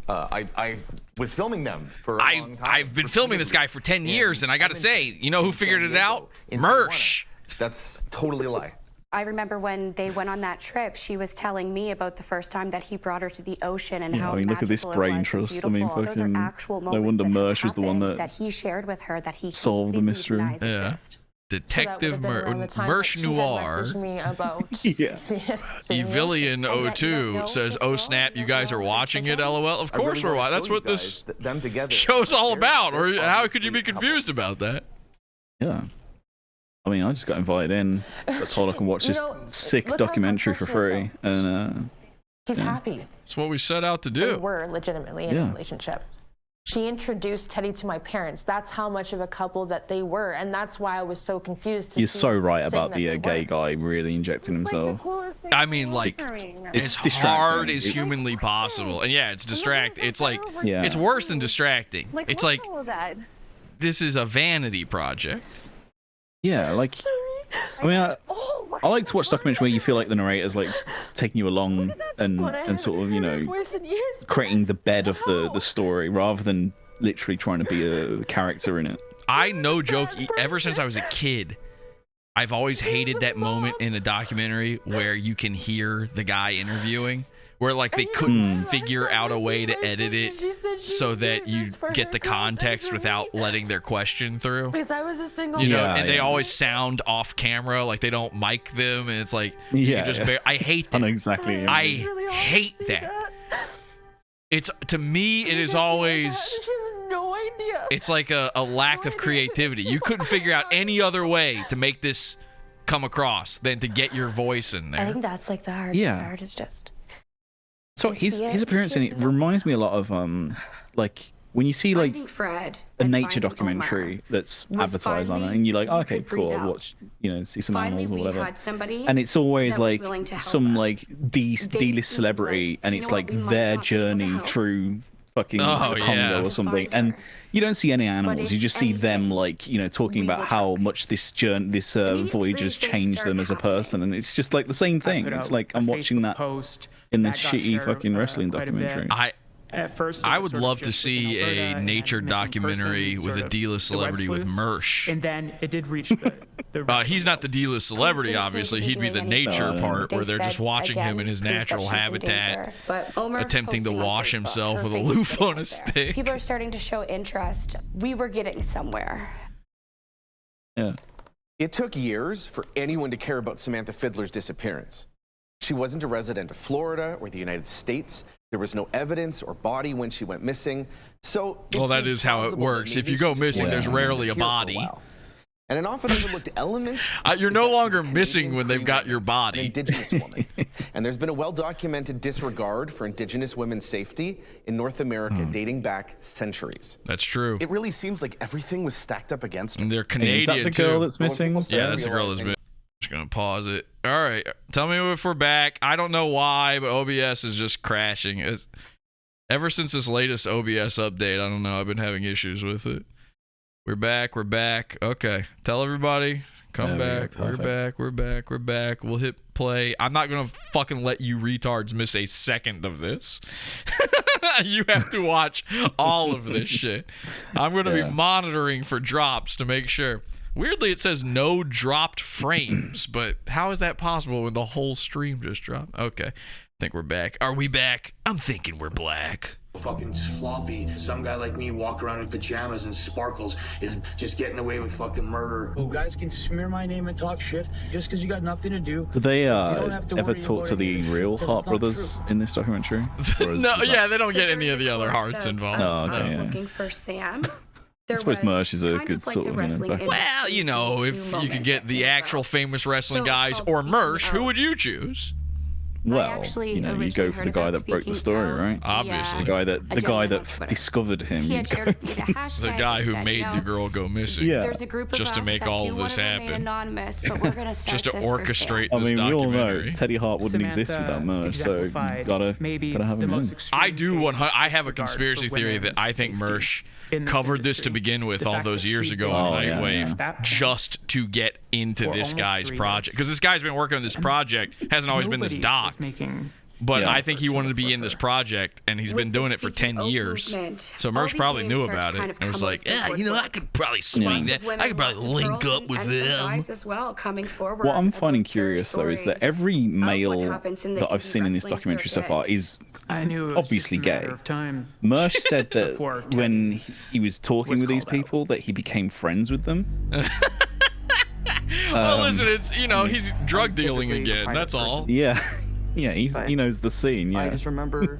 I was filming them for a long time. I've been filming this guy for 10 years, and I gotta say, you know who figured it out? Mersh. That's totally a lie. I remember when they went on that trip, she was telling me about the first time that he brought her to the ocean and how I mean, look at this magical it brain was and trust. I beautiful. mean, Those are fucking. actual No moments wonder that Mersh was the one happened that he shared with her that he solved the mystery. completely denies Yeah. exist. Detective Mersh Noir. Me about yeah. Evillian 02 says, "Oh snap, you guys are watching it, LOL." Of course we're watching. That's what this show's all about. Or how could you be confused about that? Yeah. I mean, I just got invited in. Got told I can watch this sick documentary for free, and He's yeah. happy. That's what we set out to They do. were legitimately in Yeah. a relationship. She introduced Teddy to my parents. That's how much of a couple that they were, and that's why I was so confused. To you're see so right saying about that the they gay weren't. guy really injecting himself. I mean, like, It's as distracting. hard as humanly possible. And yeah, it's distracting. It's like, Yeah. it's worse than distracting. It's like, all of that? this is a vanity project. Yeah, like, I mean, I like to watch documentaries where you feel like the narrator's like taking you along and sort of, you know, creating the bed of the story rather than literally trying to be a character in it. I, no joke, ever since I was a kid, I've always hated that moment in a documentary where you can hear the guy interviewing, where like they couldn't figure out a way to edit it so that you get the context without letting their question through. Because I was a single. You know, and they always sound off camera, like they don't mic them, and it's like you can just I hate that. I know exactly. Yeah. I hate that. It's, to me, it is always, no idea. it's like a lack of creativity. You couldn't figure out any other way to make this come across than to get your voice in I there. think that's like the hard part is just. So his appearance in it reminds me a lot of like when you see like Finding Fred a and nature Finding documentary Omar that's was advertised on it, finally and you're like, you okay, could breathe cool, I'll out. watch, you know, see some Finally, animals or we whatever. had somebody And it's always that was like willing to help some us. like D-list celebrity, and you it's know what, like we might their not be able to journey help. through fucking Oh, the Congo yeah. or something, and you don't see any animals. You just see them like, you know, talking about how much this journey, this voyage has changed them as a person, and it's just like the same thing. It's like I'm watching that in this that got shitty shared, fucking wrestling quite a bit. documentary. At first, it I was would sort of love to just within see Alberta a and nature missing documentary persons, with sort a of D-list the web celebrity with sleuths. Mersh. And then it did reach the He's not the D-list celebrity, obviously. He'd be the nature part where they're just watching him in his natural habitat, But Omar attempting to posting on wash Facebook, himself her with a Facebook loofah on a was there. stick. People are starting to show interest. We were getting somewhere. Yeah. It took years for anyone to care about Samantha Fiddler's disappearance. She wasn't a resident of Florida or the United States. There was no evidence or body when she went missing. So Well, that is how it works. If you go missing, there's rarely a body. And an often overlooked element. You're no longer missing when they've got your body. Indigenous woman. And there's been a well-documented disregard for Indigenous women's safety in North America dating back centuries. That's true. It really seems like everything was stacked up against her. And they're Canadian, Is that the too. girl that's missing? Yeah, that's the girl that's missing. I'm just going to pause it. All right. Tell me if we're back. I don't know why, but OBS is just crashing. Ever since this latest OBS update, I don't know. I've been having issues with it. We're back. We're back. Okay. Tell everybody. Come back. We're back. We're back. We're back. We'll hit play. I'm not going to fucking let you retards miss a second of this. You have to watch all of this shit. I'm going to be monitoring for drops to make sure. Weirdly, it says no dropped frames, but how is that possible when the whole stream just dropped? Okay. I think we're back. Are we back? I'm thinking we're black. Fucking sloppy. Some guy like me walk around in pajamas and sparkles is just getting away with fucking murder. Oh, guys can smear my name and talk shit just because you got nothing to do. Did they don't have to ever worry talk about to the any of real this, Hart 'cause it's not brothers in this documentary? No, yeah, they don't get any of the other hearts involved. Oh, okay, I was yeah. looking for Sam. I suppose Mersh is a good sort of, Well, you know, if you could get the actual famous wrestling guys or Mersh, who would you choose? Well, you know, you go for the guy that broke the story, right? Obviously. The guy that discovered him. He had shared with me the hashtag. The guy who said, made the girl go missing. Yeah. There's a group of just to us make that all do of wanna this remain happen. anonymous, but we're gonna start Just to this for orchestrate sale. this we all know documentary. Teddy Hart wouldn't exist without Mersh, so you gotta have him in. I do. I have a conspiracy theory that I think Mersh covered this to begin with all those years ago on Nightwave, just to get into this guy's project. Because this guy's been working on this project, hasn't always been this doc. But I think he wanted to be in this project, and he's been doing it for 10 years. So Mersh probably knew about it and was like, yeah, you know, I could probably swing that. I could probably link up with them. As well, coming forward. What I'm finding curious, though, is that every male that I've seen in this documentary so far is obviously gay. Mersh said that when he was talking with these people, that he became friends with them. Well, listen, it's, you know, he's drug dealing again. That's all. Yeah. Yeah, he knows the scene, yeah. I just remember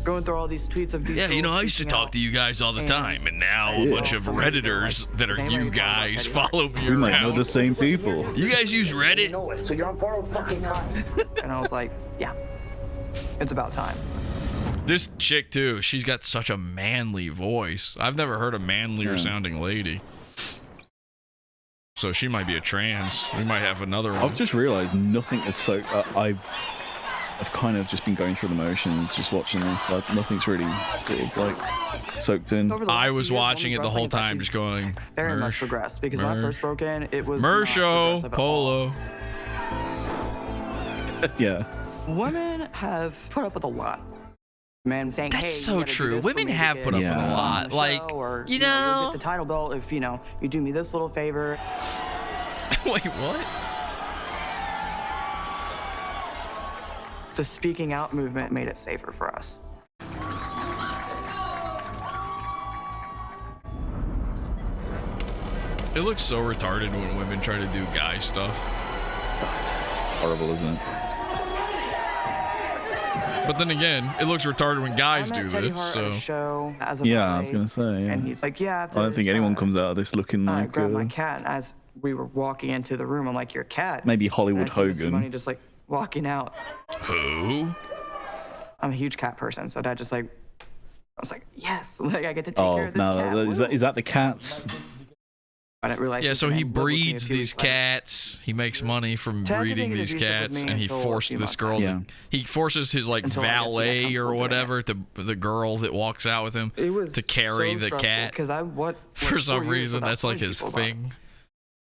going through all these tweets of these. Yeah, you know, I used to talk to you guys all the time, and now a bunch of Redditors that are you guys follow me We might know around. the same people. You guys use Reddit? So you're on borrowed fucking time. And I was like, yeah, it's about time. This chick, too, she's got such a manly voice. I've never heard a manlier sounding lady. So she might be a trans. We might have another one. I've just realized nothing is so... I've kind of just been going through the motions, just watching this. Nothing's really sort of like soaked in. I was watching it the whole time, just going, Very much Mersh, progressed because when I first broke in, it was Mersho, Polo. Yeah. Women have put up with a lot. Men saying, That's hey, so you gotta do true. this for Women me to have get put up with Yeah. a lot. on the Like, show, or, you you'll know. get the title belt if you do me this little favor. Wait, what? The speaking out movement made it safer for us. It looks so retarded when women try to do guy stuff. Horrible, isn't it? But then again, it looks retarded when guys I do met Teddy this. Hart at a So show as a Yeah, I was valet, gonna say. Yeah. and he's like, yeah, I have to, I don't think anyone comes out of this looking like grab my cat. And as we were walking into the room, I'm like, your cat? maybe Hollywood And I see Mr. Hogan. Money just like walking out. Who? I'm a huge cat person, so that just like, I was like, yes, like I get to take care of this cat. No, is that the cats? I didn't realize. Yeah, was so gonna he live with me a breeds few these weeks later. cats. He makes money from Ted breeding didn't these get abusive with cats, me and he until a forced few this months girl after. to. He forces his like Until I guess he got valet or comfortable doing whatever, the girl that walks out with him, It was to carry so the stressful, cat. 'cause I For some 4 years reason, without that's like telling his people about it. thing.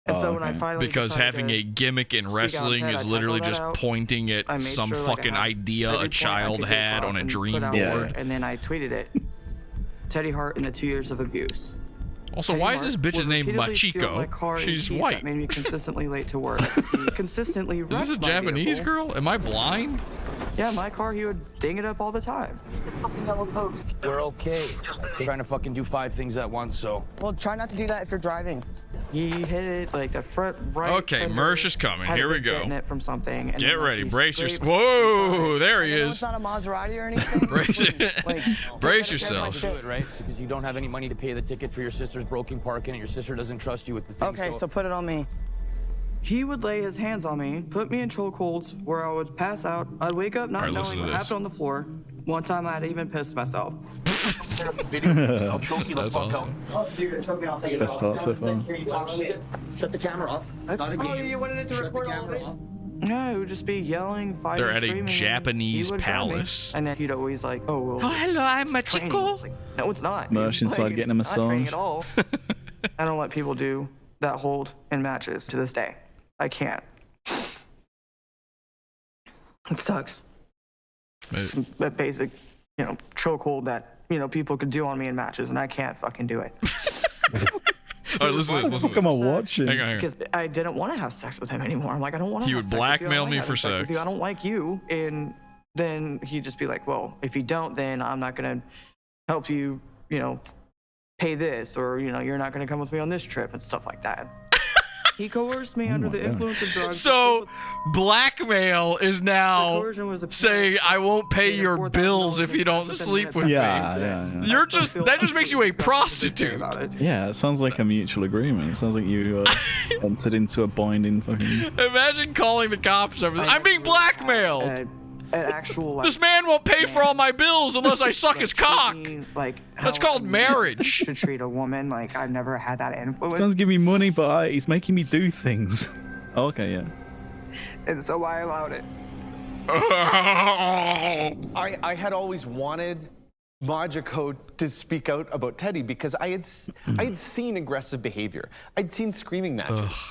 And so when I finally Because decided having to a gimmick in speak out wrestling Ted, is I literally typed all just that out. pointing at I made some sure, like, I fucking had idea every a point I child could get had across on a and dream put out board. there, and then I tweeted it. Teddy Hart in the 2 years of abuse. Also, Teddy why is Hart this bitch's would name repeatedly steal Machiko? my car and She's keys white. That made me consistently late to work. He consistently Is this a wrecked my Japanese vehicle. girl? Am I blind? Yeah, my car, he would ding it up all the time. We're okay. Trying to fucking do 5 things at once, so. Well, try not to do that if you're driving. He hit it like the front right. Okay, fender Mersh is coming. had Here a we big go. dent from something. And Get then, like, ready. he Brace yourself. scraped Whoa, there he I know is. it's not a Maserati or anything. Brace yourself. Do it, right? Because you don't have any money to pay the ticket for your sister's broken parking, and your sister doesn't trust you with the thing. Okay, so put it on me. He would lay his hands on me, put me in chokeholds where I would pass out. I'd wake up not All right, listen knowing to what this. happened on the floor. One time I'd even pissed myself. I'll choke you the That's fuck awesome. out. Oh, you're gonna choke me, I'll take it Best off. part so far. Here, you talk shit. Shut the camera off. It's not a game. Oh, you wanted it to Shut record the all of camera it? off. Yeah, it would just be yelling, fighting, They're at a screaming, and Japanese he would grab me. palace. And then he'd always like, oh, well. Oh, hello, I'm it's training. Machiko. It's like, no, it's not. Mersh dude. inside Like, getting a it's not training massage. at all. I don't let people do that hold in matches to this day. I can't. It sucks. It's a basic, chokehold that, people could do on me in matches, and I can't fucking do it. All right, listen to this. Listen to Come this. on, watching. Hang on, hang on. Because I didn't want to have sex with him anymore. I'm like, I don't want to He have would sex with you. I don't blackmail like me having for sex with sex. you. I don't like you. And then he'd just be like, well, if you don't, then I'm not going to help you, pay this, or, you're not going to come with me on this trip and stuff like that. He coerced me under the influence of drugs. So, blackmail is now saying, I won't pay your bills if you don't sleep with me. Yeah. You're just, that just makes you a prostitute. Yeah, it sounds like a mutual agreement. It sounds like you entered into a binding fucking... Imagine calling the cops over this. I'm being blackmailed. an actual. Like, This man won't pay for all my bills unless I suck his cock. Like That's called marriage. Should treat a woman. Like I've never had that influence. Someone's giving me money, but he's making me do things. Oh, okay, yeah. And so I allowed it. I had always wanted Majiko to speak out about Teddy because I had seen aggressive behavior. I'd seen screaming matches.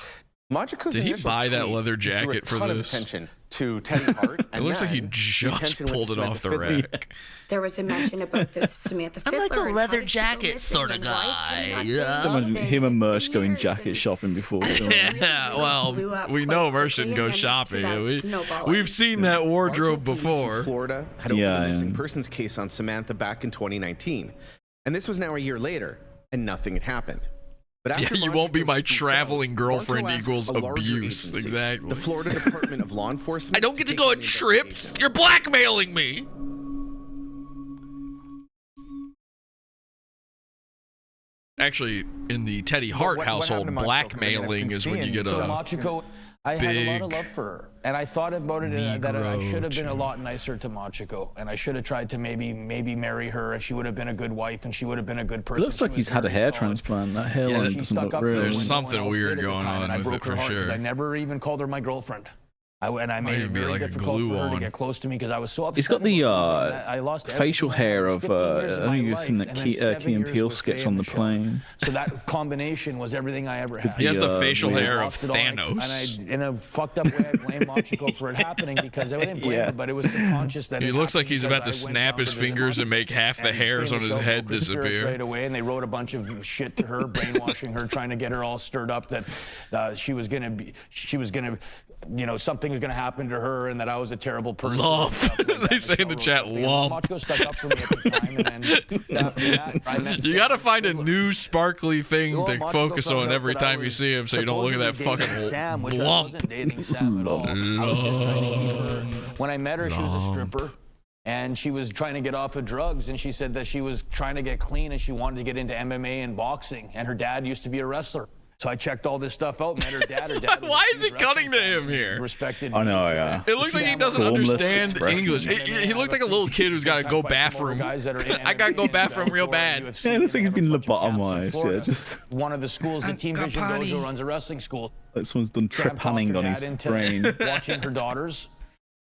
Majiko's Did he initial buy that tweet leather drew a jacket for ton of this? attention to Teddy Hart. It looks like he just pulled it off the rack. There was a mention about this Samantha Fiddler. I'm like a and leather how did she go jacket missing sort of and why is guy. she not saying Imagine anything? him and Mersh going jacket shopping before. Yeah, well, we know Mersh didn't go shopping. We've seen that wardrobe before. Florida had opened a missing persons case on Samantha back in 2019. And this was now a year later, and nothing had happened. But after Yeah, you won't be Majiko's my speaks traveling out, girlfriend Bartow asks equals a larger abuse. agency, Exactly. The Florida Department of Law Enforcement. I don't get to go on trips. You're blackmailing me. Actually, in the Teddy Hart household, blackmailing is when you get a Machiko, I had a lot of love for her, and I thought about it that I should have been a lot nicer to Machiko, and I should have tried to maybe marry her, and she would have been a good wife, and she would have been a good It person. looks like he's had a hair transplant. That hairline doesn't look real. There's something weird going on and I with broke it her for heart because sure. I never even called her my girlfriend. I made it even be very like a difficult for glue her to on. get close to me because I was so upset. He's got the I lost facial hair of I think you've seen that Key and Peele sketch on the plane. So that combination was everything I ever had. He has the facial hair of Lost it all, Thanos. And in a fucked up way, I blame Machiko for it happening because I didn't blame her, but it was subconscious that He it looks like happened he's because about to I went snap down his to visit fingers and make half the and hairs on his famous head broken spirits disappear. right away, and they wrote a bunch of shit to her, brainwashing her, trying to get her all stirred up that she was gonna, you know, something was gonna happen to her, and that I was a terrible person. Lump. They say in the chat, lump. Machiko stuck up for me at the time, and then after that, I met You gotta find a new sparkly thing Well, to Machiko focus found on out every that I time you was see him so you don't look at that supposedly fucking dating Sam, which I lump. wasn't dating Sam at all. I was just trying to keep her. When I met her, she was a stripper. And she was trying to get off of drugs, and she said that she was trying to get clean and she wanted to get into MMA and boxing. And her dad used to be a wrestler. So I checked all this stuff out, met her dad. Her dad Why is he cutting to him here? Respected. I know, yeah. It looks like he doesn't understand English. He looked like a little kid who's got to go bathroom. I got to go bathroom real bad. Yeah, it looks like he's been lobotomized. Yeah, just One of the schools, the Team Vision Dojo runs a wrestling school. like someone's done Sam talked trepanning her on dad his into brain. watching her daughters,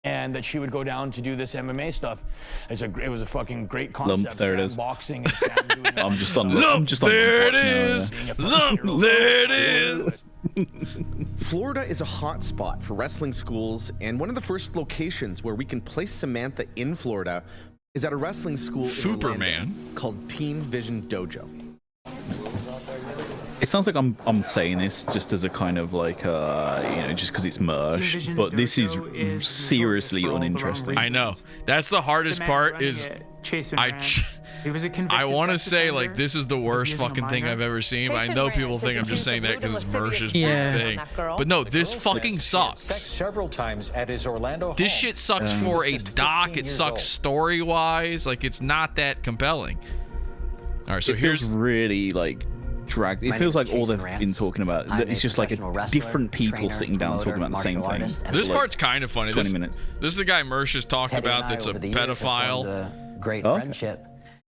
and that she would go down to do this MMA stuff. It was a fucking great concept. Lump, there it Sam is. boxing and Sam doing that. I'm just on. Lump, I'm just on. there it Lump is. now, yeah. Lump, there it is. Florida is a hot spot for wrestling schools, and one of the first locations where we can place Samantha in Florida is at a wrestling school in Superman. Orlando called Team Vision Dojo. It sounds like I'm saying this just as a kind of like you know, just because it's Mersh, but this is seriously uninteresting. I know. That's the hardest part is I want to say like this is the worst fucking thing I've ever seen, but I know people think I'm just saying that because it's Mersh's thing. But no, this fucking sucks. Several times at his Orlando This home. shit sucks for a doc. It sucks story-wise. Like it's not that compelling. All right, so it here's feels really like dragged. It feels like all they've been talking about. It's just like different people sitting down talking about the same thing. This Like, part's kind of funny. 20 minutes. This is the guy Mersh has talked about that's a pedophile. Great friendship,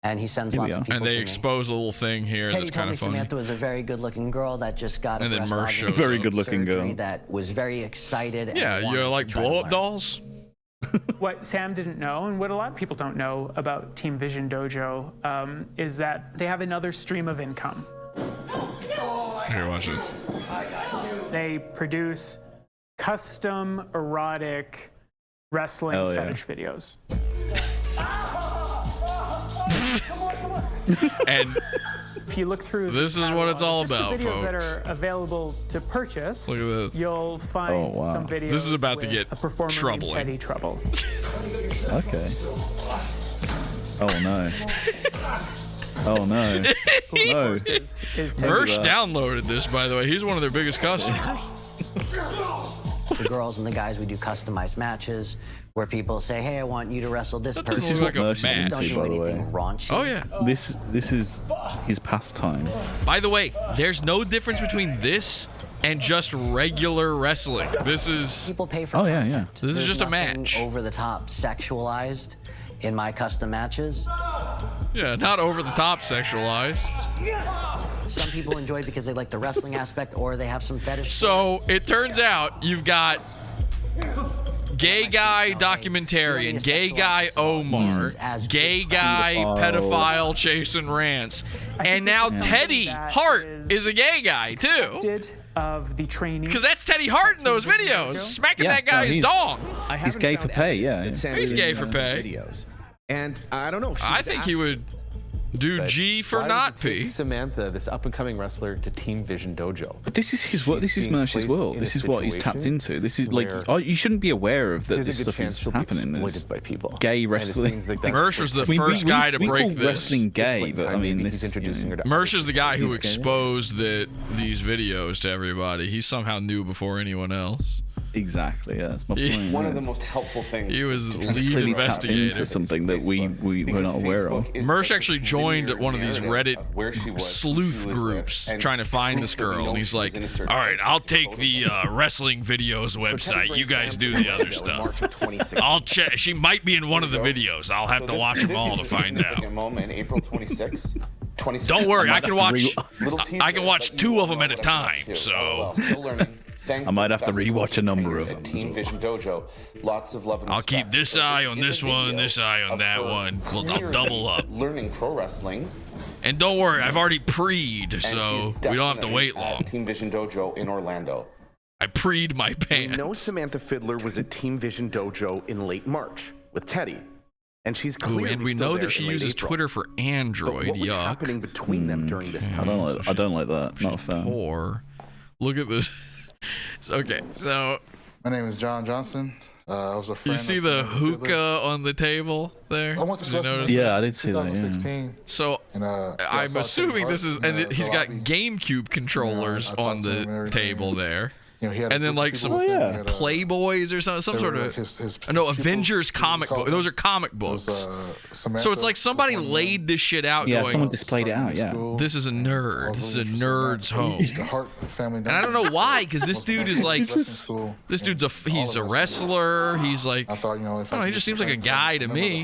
and he sends lots of people And they to me. expose a little thing here Teddy that's told kind me of funny. Samantha was a very good-looking girl that just got a And then breast Mersh augmentation shows Very up. good-looking girl. surgery that was very excited. Yeah, and you wanted like to try to blow-up learn. dolls? What Sam didn't know, and what a lot of people don't know about Team Vision Dojo, is that they have another stream of income. Here, watch this. They produce custom erotic wrestling Hell yeah. fetish videos. And if you look through this is what it's all just the about, videos folks. that are available to purchase, Look at this. you'll find some videos. This is about to with get a performer named troubling. Teddy Trouble. Okay. Oh no. Oh no. No. Mersh downloaded this, by the way. He's one of their biggest customers. The girls and the guys, we do customized matches. where people say, "Hey, I want you to wrestle this person." This is what Mersh is Don't into, do by the way. anything raunchy. Oh yeah. This is his pastime. By the way, there's no difference between this and just regular wrestling. This is people pay for. Oh yeah, yeah. This is just a match. Over the top, sexualized in my custom matches. Yeah, not over the top sexualized. Some people enjoy it because they like the wrestling aspect, or they have some fetish. So it turns out you've got gay guy documentarian, gay guy Omar, gay guy pedophile chasing rants, and now Teddy Hart is a gay guy too. Of the training. Because that's Teddy Hart in those videos, smacking that guy's dong. He's gay for pay, yeah. He's gay for pay. Videos. And I don't know. I think he would do G for not P. Samantha, this up-and-coming wrestler, to Team Vision Dojo. But this is his world. This is Mersh's world. This is what he's tapped into. This is like you shouldn't be aware of that. This stuff is happening. This by people. Gay wrestling. Mersh was the first guy to break call this. Wrestling gay, but I mean, this. Mersh is the guy who exposed these videos to everybody. He somehow knew before anyone else. Exactly. Yeah, that's my point. One of the most helpful things. He was the lead investigator. Something that we were not aware of. Mersh actually joined one of these Reddit sleuth groups trying to find this girl, and he's like, "All right, I'll take the wrestling videos website. You guys do the other stuff. I'll check. She might be in one of the videos. I'll have to watch them all to find out." April 26th. Don't worry, I can watch. I can watch 2 of them at a time. So. I might have to rewatch a number of them. Team Vision Dojo. Lots of love and I'll keep this eye on this one, this eye on that one. I'll double up. Learning pro wrestling. And don't worry, I've already preed, so we don't have to wait long. Team Vision Dojo in Orlando. I preed my pants. We know Samantha Fiddler was at Team Vision Dojo in late March with Teddy. And she's clearly and we know that she uses Twitter for Android. What was happening between them during this time? I don't like that. Not a fan. Or look at this. Okay, so my name is John Johnson. I was a friend. You see the hookah on the table there? I went to yeah, I did see that. 2016. So I'm assuming this is, and he's got GameCube controllers on the table there. And then like some Playboys or some sort of no Avengers comic book. Those are comic books. So it's like somebody laid this shit out. Yeah, going, someone displayed it out. Yeah. This is a nerd. This is a nerd's home. And I don't know why, because this dude is like, this dude's he's a wrestler. He's like, I don't know, he just seems like a guy to me.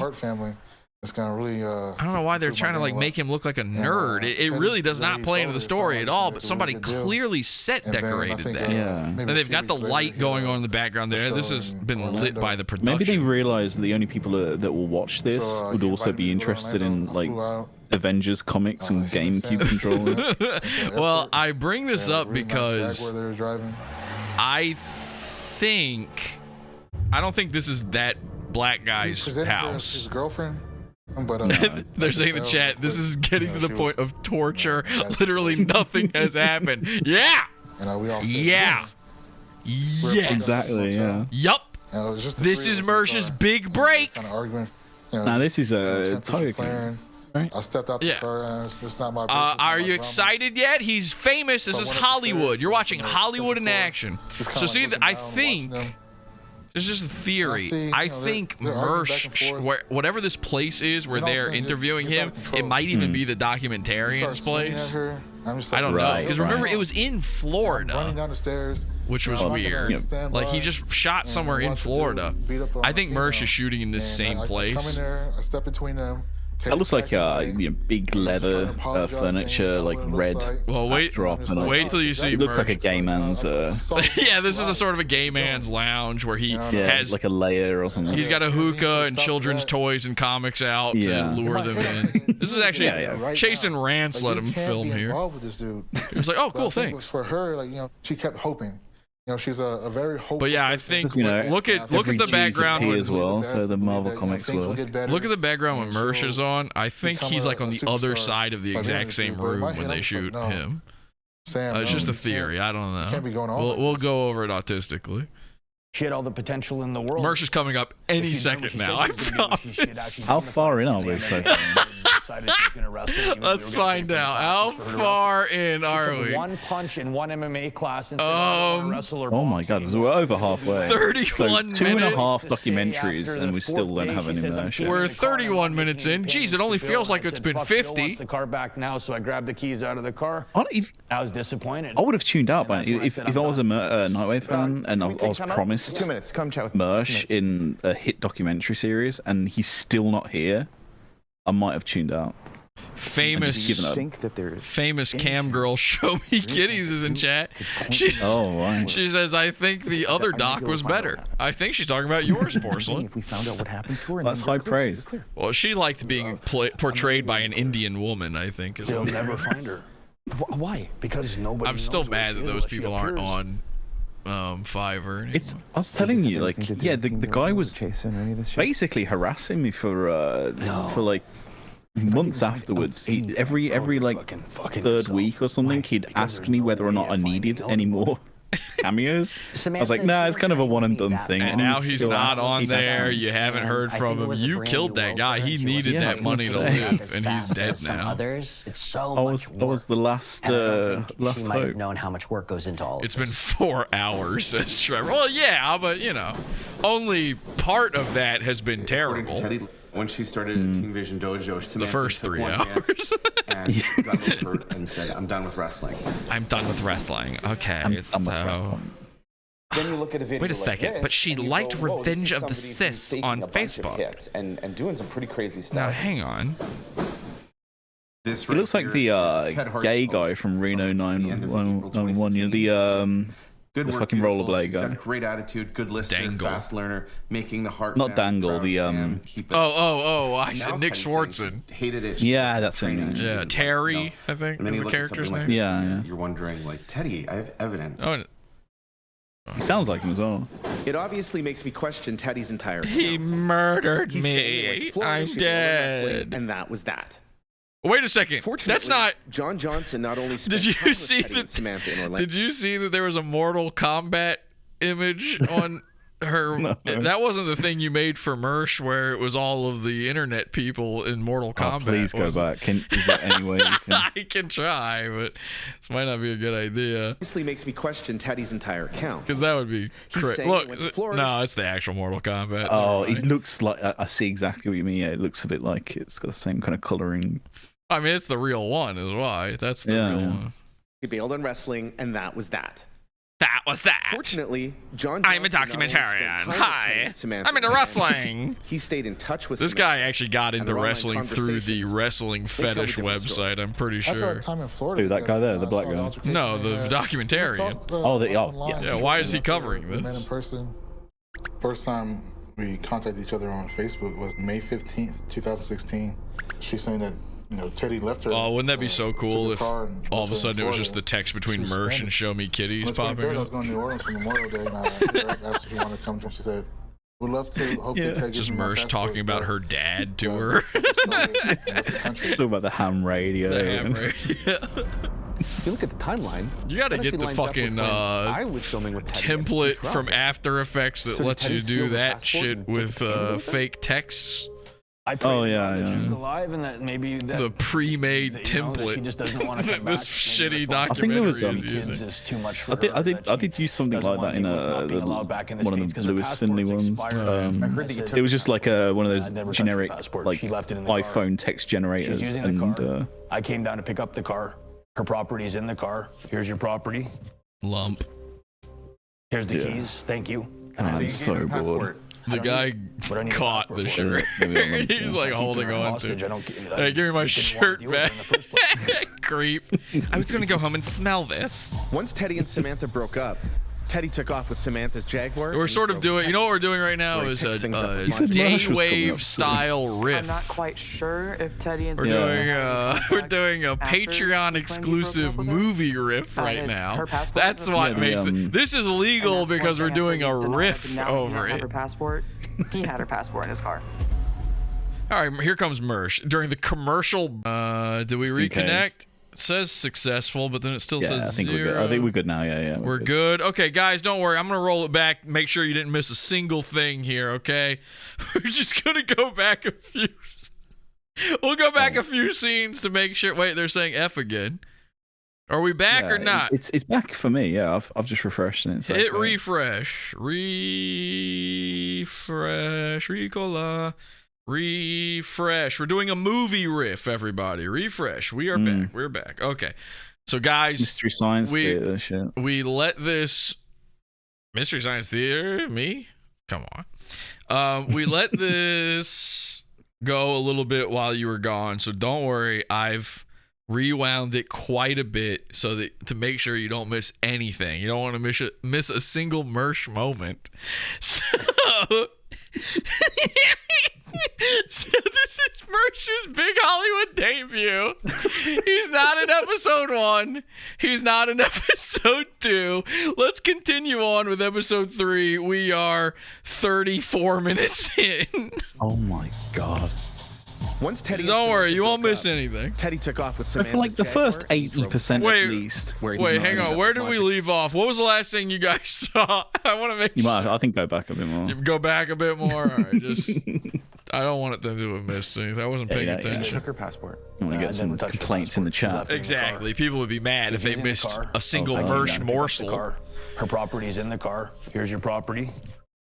It's gonna really. I don't know why they're trying to like make him look like a nerd. It really does not play into the story at all. But somebody clearly set decorated that. Yeah. And they've got the light going on in the background there. This has been lit by the production. Maybe they realize the only people that will watch this would also be interested in like Avengers comics and GameCube controllers. Well, I bring this up because I don't think this is that black guy's house. His girlfriend. But, they're saying in the chat, this is getting to the point of torture. Literally nothing has happened. Yeah. Yeah. Yes. Exactly. Yeah. Yup. This is Mersh's big break. Now this is a Tiger King. Right? I stepped out the car and it's not my business. Are you excited yet? He's famous. This is Hollywood. You're watching Hollywood in action. So see, I think. It's just a theory. I think Mersh, whatever this place is where they're interviewing him, it might even be the documentarian's place. I don't know. Because remember, it was in Florida, which was weird. Like, he just shot somewhere in Florida. I think Mersh is shooting in this same place. I step between them. That looks like big leather furniture, like red. Well, wait till you see. It looks like a gay man's. Yeah, this is a sort of a gay man's lounge where he has like a layer or something. He's got a hookah and children's toys and comics out to lure them in. This is actually Chase and Rance let him film here. He was like, "Oh, cool, thanks." For her, like she kept hoping. She's a very hopeful. But yeah, I think look at the background as well. So the Marvel comics work. Look at the background when Mersh is on. I think he's like on the other side of the exact same room when they shoot him. It's just a theory. I don't know. We'll go over it autistically. She had all the potential in the world. Mersh is coming up any second now. I promise. How far in are we so far? decided she was going to wrestle. Let's find out. How far in are we? One punch in one MMA class and said, I want to wrestle or Oh my God, we're over halfway. 31 so 2.5 minutes. documentaries, and we still don't have any Mersh. We're 31 minutes in. Jeez, it only feels like it's been 50. The car back now, so I grabbed the keys out of the car. I was disappointed. I would have tuned out, man. If I was a Nightwave fan and I was promised 2 minutes. Come chat with Mersh in a hit documentary series and he's still not here, I might have tuned out. Famous cam girl show me kitties is in chat. She says, I think the other doc was better. I think she's talking about yours, Porcelain. If we found out what happened to her, that's high praise. Well, she liked being portrayed by an Indian woman, I think. They'll never find her. Why? Because nobody. I'm still mad that those people aren't on Fiverr anymore. I was telling you, like, yeah, the guy was basically harassing me for like months afterwards. Every like third week or something, he'd ask me whether or not I needed any more cameos. I was like, nah, it's kind of a one and done thing. And now he's not on there. You haven't heard from him. You killed that guy. He needed that money to live, and he's dead now. Others, it's so I much was the last last she might have hope. known how much work goes into all of It's been 4 hours, says Trevor. Well, yeah, but you know, only part of that has been terrible. When she started at Team Vision Dojo, The first 3 hours. and got over and said, "I'm done with wrestling." I'm done with wrestling. Okay, so. Then you look at a video Wait a like second, this, but she and you liked go, "Whoa, this Revenge is of the somebody who's Sith taking on a bunch of Facebook." hits and doing some pretty crazy stuff. Now, hang on. He looks like the gay guy from Reno 911. You know, the fucking rollerblade guy. Got a great attitude, good listener, fast learner, making the heart. Not Dangle, the I said Nick Swartzen. Hated it. Yeah, that's him. Yeah, Terry, I think is the character's name. Yeah. You're wondering, like, Teddy, I have evidence. Oh. He sounds like him as well. It obviously makes me question Teddy's entire account. He murdered He's saying, me. like, Florida, I'm she won wrestling, dead. and that was that. Wait a second. That's not. John Johnson not only spent Did you time with see Teddy and Samantha in Orlando. Did you see that there was a Mortal Kombat image on her? No. That wasn't the thing you made for Mersh, where it was all of the internet people in Mortal Kombat. Please go back. Is there any way you can? I can try, but this might not be a good idea. Obviously makes me question Teddy's entire account. Because that would be crazy. saying he Look, went to Florida. no, it's the actual Mortal Kombat. Oh, Never it mind. looks like I see exactly what you mean. Yeah, it looks a bit like it's got the same kind of coloring. I mean, it's the real one, is why. That's the real one. He bailed on wrestling, and that was that. That was that. Fortunately, John I'm a Johnson not only spent documentarian. time with Hi. Teddy and Samantha I'm into in wrestling. He stayed in touch with This Samantha, guy actually got and into their online wrestling through the conversations. wrestling They tell a fetish different story. website, I'm pretty After sure. that time in Florida, Who, that guy there, the black guy? No, the documentarian. Yeah, why is he covering We met in this? person. First time we contacted each other on Facebook was May 15th, 2016. She's saying that, Teddy left her. Oh, wouldn't that be so cool if car and all of a left her in sudden it was just Florida. the text between She was Mersh stranded. and Show Me Kitties On the 23rd, popping I was up? going to New Orleans for Memorial Day, and I asked if she wanted to come. She said, "We'd love to. Hopefully, Ted gives Just me my Mersh passport, talking about but her dad to her. Talk about the ham radio. The ham radio. If you look at the timeline, You gotta that get actually the lines up with fucking when I was filming with Teddy at template Trump. from After Effects that So did lets you Teddy steal do the that passport shit and took with the photo with it? fake texts. I pray Oh, to yeah, God that yeah. she's alive and that maybe that The pre-made that, you know, that template she just doesn't want to come that this back. shitty I think there documentary was is Kids using. is too much for I did, her, I did, that I she did use something doesn't like want that in people not being the, allowed back in the one States of 'cause the her Lewis passport's Finley ones. expired. I heard that you took It was just like one of I'd those never touched generic, her passport. like She left it in the car. iPhone text generators, She's using the and car. I came down to pick up the car. Her property's in the car. Here's your property. Lump. Here's the Yeah. keys. Thank you. I'm so bored. The guy What I need a caught passport the for. shirt. He's like holding on hostage. to I don't. Hey, give me my she didn't want shirt to deal with back. her in the first place. Creep. I was gonna go home and smell this. Once Teddy and Samantha broke up, Teddy took off with Samantha's Jaguar. We're sort of doing, you know what we're doing right now Where he is picks a, things up a with Mark. day Mersh was coming wave up, style I'm riff. not quite sure if Teddy and We're Samantha doing we're doing a after Patreon when exclusive you broke up with her? movie riff That right is, now. her passport That's isn't what Yeah, makes the, it. This is legal And that's because one we're thing doing a I've always denied, riff but now he over doesn't have her it. passport. He had her passport in his car. All right, here comes Mersh. During the commercial, did we Just in reconnect? case. It says successful, but then it still Yeah, says I think 0. we're good. I think we're good now. Yeah. We're good. Okay, guys, don't worry. I'm going to roll it back. Make sure you didn't miss a single thing here, okay? We're just going to go back a few. We'll go back a few scenes to make sure. Wait, they're saying F again. Are we back or not? It's back for me. Yeah, I've just refreshed it. So Hit refresh. Refresh. Ricola. Refresh. We're doing a movie riff, everybody. Refresh. We are back. We're back. Okay. So, guys. Mystery Science Theater shit. We let this. Mystery Science Theater? Me? Come on. We let this go a little bit while you were gone. So, don't worry. I've rewound it quite a bit so that to make sure you don't miss anything. You don't want to miss a single Mersh moment. So, so this is Mersh's big Hollywood debut. He's not in episode 1. He's not in episode 2. Let's continue on with episode 3. We are 34 minutes in. Oh my god. Once Teddy Don't worry, you won't miss anything. Teddy took off with I Samantha's feel like the first 80% Wait, at least. Wait, hang on. Where did we leave off? What was the last thing you guys saw? I want to make You might, I think, go back a bit more. Go back a bit more. All right, just I don't want them to have missed anything. I wasn't paying attention. She took her passport. You want to get some complaints in the chat. Exactly. People would be mad if they missed a single Mersh morsel. Her property's in the car. Here's your property.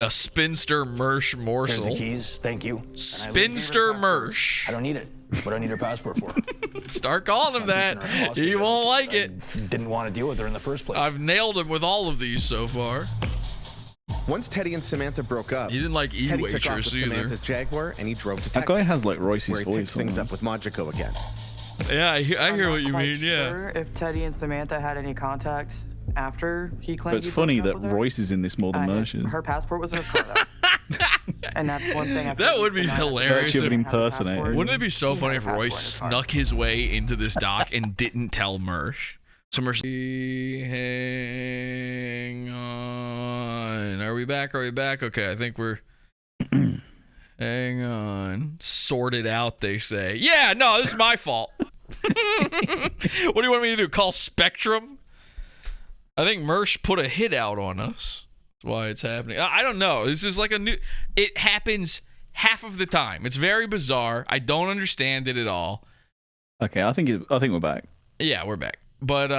A spinster Mersh morsel. Here's the keys. Thank you. Spinster Mersh. I don't need it. What do I need her passport for? Start calling him that. He won't like it. Didn't want to deal with her in the first place. I've nailed him with all of these so far. Once Teddy and Samantha broke up, he didn't like Teddy took off with E-waitress either. Samantha's Jaguar and he drove to Texas. That guy has like Royce's where he voice. picked things up with Majiko again. Yeah, I hear what you mean. Sure if Teddy and Samantha had any contacts after he claimed. But it's funny that Royce is in this more than Mersh is. Her passport was in his car though. And that's one thing. That would be hilarious. Impersonator. Wouldn't it be so funny if Royce snuck his way into this dock and didn't tell Mersh? So Mersh, hang on. Are we back? Are we back? Okay, I think we're. Hang on. Sort it out, they say. Yeah, no, this is my fault. What do you want me to do? Call Spectrum? I think Mersh put a hit out on us. That's why it's happening. I don't know. This is like a new. It happens half of the time. It's very bizarre. I don't understand it at all. Okay, I think we're back. Yeah, we're back. But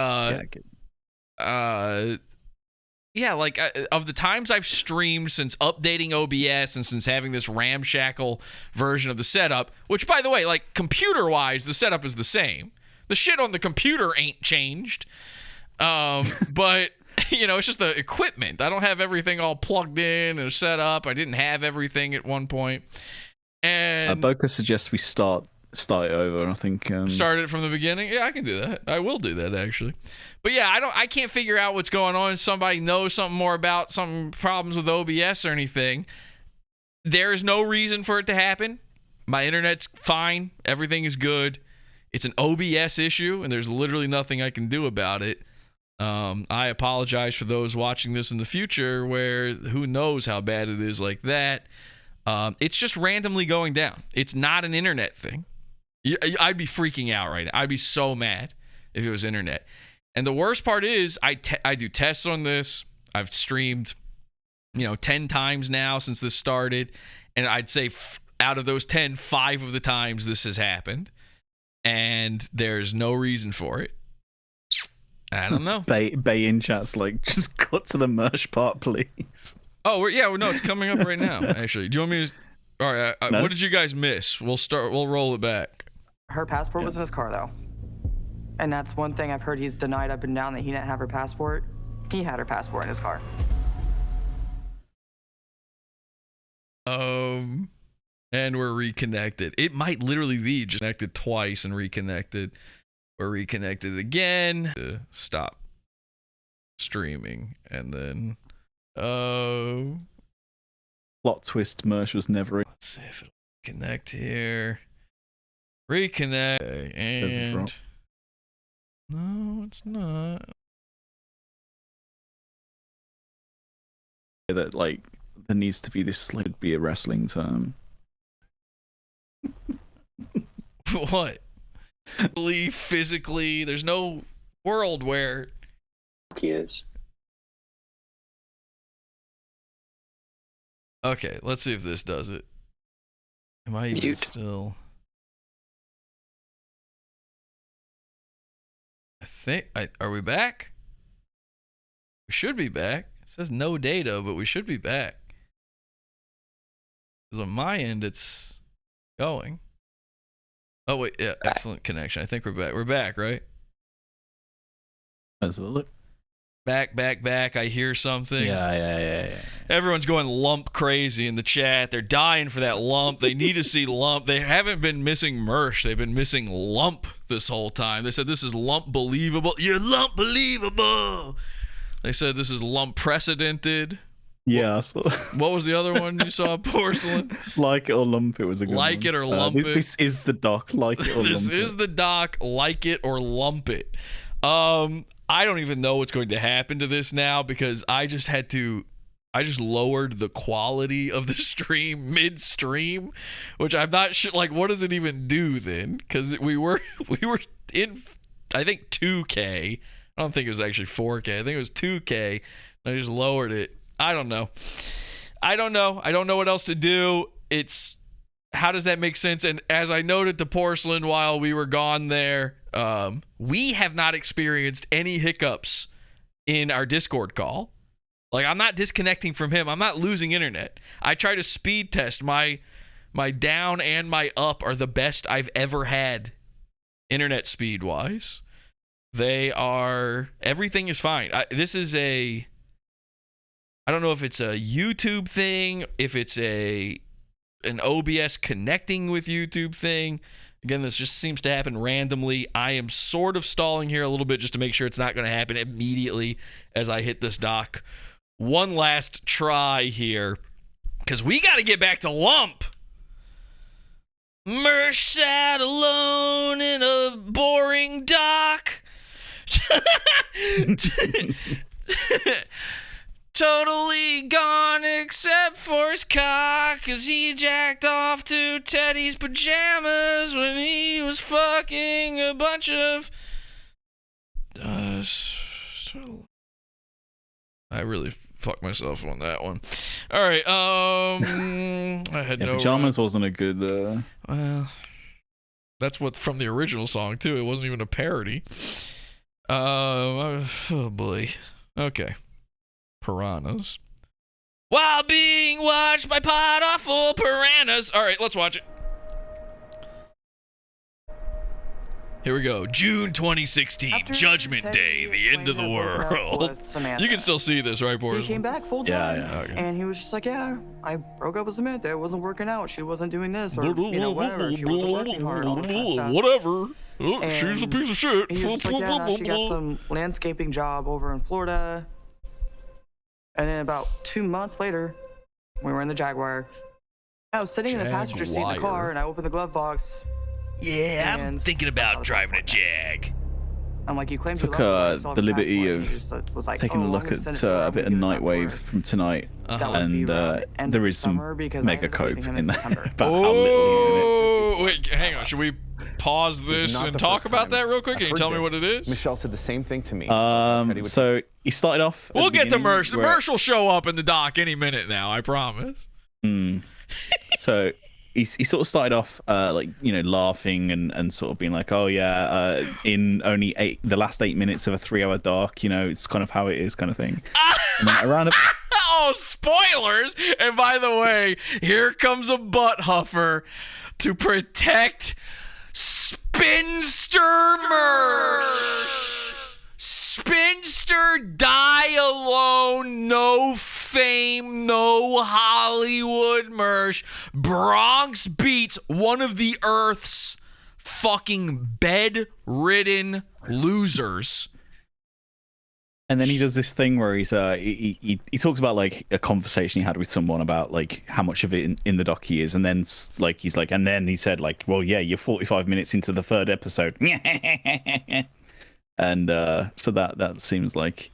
yeah, like of the times I've streamed since updating OBS and since having this ramshackle version of the setup, which by the way, like computer-wise, the setup is the same. The shit on the computer ain't changed. But you know, it's just the equipment. I don't have everything all plugged in and set up. I didn't have everything at one point. And Boca suggests we start it over. I think start it from the beginning. Yeah, I can do that. I will do that actually. But yeah, I can't figure out what's going on. Somebody knows something more about some problems with OBS or anything. There is no reason for it to happen. My internet's fine. Everything is good. It's an OBS issue, and there's literally nothing I can do about it. I apologize for those watching this in the future where who knows how bad it is like that. It's just randomly going down. It's not an internet thing. I'd be freaking out right now. I'd be so mad if it was internet. And the worst part is I do tests on this. I've streamed, 10 times now since this started. And I'd say out of those 10, 5 of the times this has happened. And there's no reason for it. I don't know. Bay in chat's like, just cut to the Mersh part, please. Oh, no, it's coming up right now, actually. Do you want me to... All right, what did you guys miss? We'll roll it back. Her passport was in his car, though. And that's one thing I've heard he's denied up and down, that he didn't have her passport. He had her passport in his car. And we're reconnected. It might literally be just connected twice and reconnected. We're reconnected again. Stop streaming. And then... Plot twist, Mersh was never... Let's see if it'll connect here. Reconnect. And... No, it's not. That, like, there needs to be this, like, be a wrestling term. What? Physically, there's no world where... He is. Okay, let's see if this does it. Am I even still... Are we back? We should be back. It says no data, but we should be back. Because on my end, it's going. Oh, wait. Yeah, excellent connection. I think we're back. We're back, right? Let's look. Back. I hear something. Yeah. Everyone's going lump crazy in the chat. They're dying for that lump. They need to see lump. They haven't been missing Mersh. They've been missing lump this whole time. They said this is lump believable. You're lump believable. They said this is lump precedented. Yeah. What was the other one you saw, Porcelain? Like it or lump it was a good Like one. it or lump it. This is the doc. Like it or lump it. This is the doc. Like it or lump it. I don't even know what's going to happen to this now because I just lowered the quality of the stream midstream, which I'm not sure. Like, what does it even do then? Because we were in, I think 2K. I don't think it was actually 4K. I think it was 2K. I just lowered it. I don't know. I don't know what else to do. How does that make sense? And as I noted to Porcelain while we were gone there, we have not experienced any hiccups in our Discord call. Like, I'm not disconnecting from him. I'm not losing internet. I try to speed test. My down and my up are the best I've ever had internet speed wise. Everything is fine. I don't know if it's a YouTube thing, if it's an OBS connecting with YouTube thing. Again, this just seems to happen randomly. I am sort of stalling here a little bit just to make sure it's not going to happen immediately as I hit this dock. One last try here, because we got to get back to lump. Mersh sat alone in a boring dock. Totally gone except for his cock, cause he jacked off to Teddy's pajamas when he was fucking a bunch of... I really fucked myself on that one. All right, I had no... Pajamas wasn't a good... Well, that's what from the original song, too. It wasn't even a parody. Oh, boy. Okay. Piranhas. While being watched by Podawful piranhas. All right, let's watch it. Here we go. June 2016, After Judgment Teddy Day, the end of the explained that broke up world. with Samantha, You can still see this, right, Boris? he came back full time, Okay. and he was just like, yeah, I broke up with Samantha. It wasn't working out. She wasn't doing this, or, whatever. She wasn't working hard, all this kind of stuff. Whatever. Oh, she's a piece of shit. He was just like, yeah, she got some landscaping job over in Florida. And then about 2 months later, we were in the Jaguar. I was sitting in the passenger seat in the car, and I opened the glove box. Yeah, I'm thinking about driving a Jag. I'm like, you claim Took you love me, the liberty of was like, taking a look at a bit of Nightwave from tonight, and there is some mega cope in there about how little he's in it. Oh, wait, hang on. Should we pause this and talk about that real quick? Can you tell me what it is? Michelle said the same thing to me. So he started off. We'll get to Mersh. The Mersh will show up in the dock any minute now, I promise. So he sort of started off laughing and sort of being like, oh yeah, in only the last 8 minutes of a 3-hour dock, it's kind of how it is, kind of thing. And then around oh, spoilers! And by the way, here comes a butt huffer to protect Spinster Mersh. Spinster, die alone, no fame, no Hollywood Mersh. Bronx Beats, one of the Earth's fucking bedridden losers. And then he does this thing where he talks about like a conversation he had with someone about like how much of it in the doc he is, and then he's like, and then he said like, well, yeah, you're 45 minutes into the 3rd episode, and so that seems like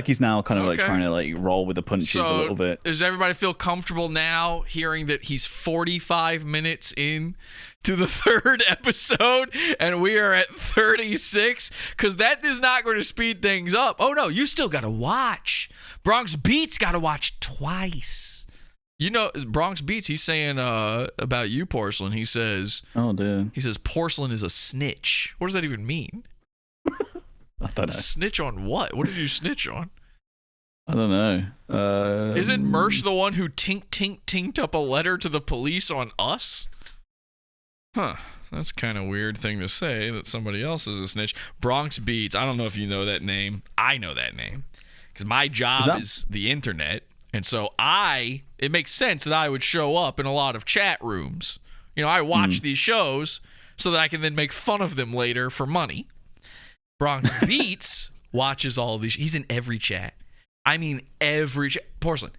he's now kind of like trying to like roll with the punches a little bit. Does everybody feel comfortable now hearing that he's 45 minutes in to the 3rd episode and we are at 36? Because that is not going to speed things up. Oh no, you still got to watch. Bronx Beats got to watch twice. Bronx Beats, he's saying about you, Porcelain. He says, oh dude, he says Porcelain is a snitch. What does that even mean? I don't know. Snitch on what? What did you snitch on? I don't know. Isn't Mersh the one who tinked up a letter to the police on us? Huh. That's kind of weird thing to say, that somebody else is a snitch. Bronx Beats. I don't know if you know that name. I know that name. Because my job is the internet. And so it makes sense that I would show up in a lot of chat rooms. You know, I watch these shows so that I can then make fun of them later for money. Bronx Beats watches all of these. He's in every chat. I mean, every chat. Porcelain.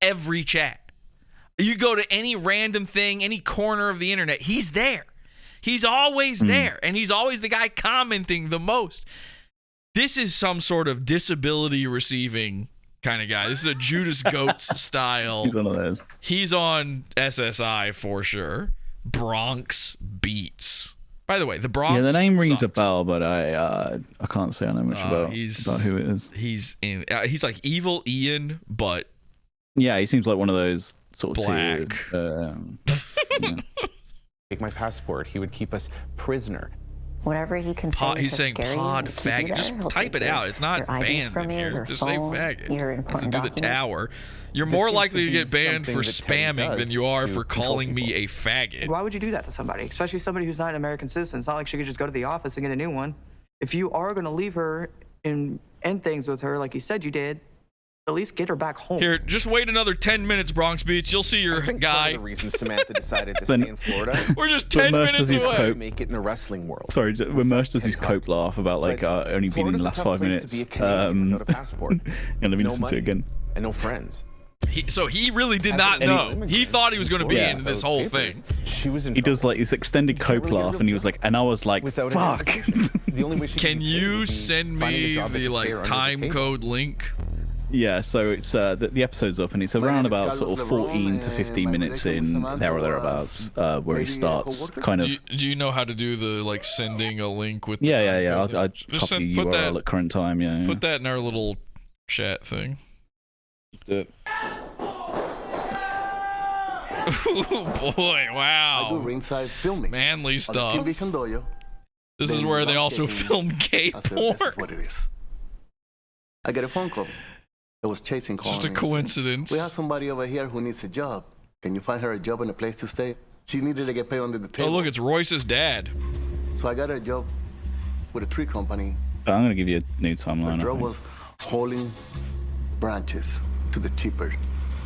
Every chat. You go to any random thing, any corner of the internet, he's there. He's always there. And he's always the guy commenting the most. This is some sort of disability receiving kind of guy. This is a Judas Goats style. He's one of those. He's on SSI for sure. Bronx Beats. By the way, the Bronx. Yeah, the name rings sucks. a bell, but I can't say I know much about who it is. He's like Evil Ian, but yeah, he seems like one of those sort of black. Take my passport. He would keep us prisoner. Whatever he can say. He's saying pod faggot. Just type it out. It's not banned in here. Just say faggot. And do the tower. You're more likely to get banned for spamming than you are for calling me a faggot. Why would you do that to somebody, especially somebody who's not an American citizen? It's not like she could just go to the office and get a new one. If you are going to leave her and end things with her like you said you did, at least get her back home. Here, just wait another 10 minutes, Bronx Beach. You'll see your guy. The reason Samantha decided to stay in Florida. We're just 10 minutes away. Make it in the wrestling world. Sorry, when Mersh does his cope laugh about like only being in the last 5 minutes, without a passport. and let me listen to it again. And no friends. So he really did not know. He thought he was going to be in this whole thing. He does like his extended cope laugh, and he was like, and I was like, fuck. Can you send me the like time code link? Yeah, so it's the episode's up, and it's around about sort of 14 to 15 minutes in, there or thereabouts, where he starts kind of. Do you know how to do the like sending a link with? Yeah. I'll copy URL at current time. Yeah. Put that in our little chat thing. Let's do it. Oh boy! Wow. I do ringside filming. Manly stuff. This is where they also film gay porn. This is what it is. I get a phone call. I was chasing calling. Just a coincidence. We have somebody over here who needs a job. Can you find her a job and a place to stay? She needed to get paid under the table. Oh look, it's Royce's dad. So I got her a job with a tree company. I'm gonna give you a new timeline. The job was hauling branches to the cheaper.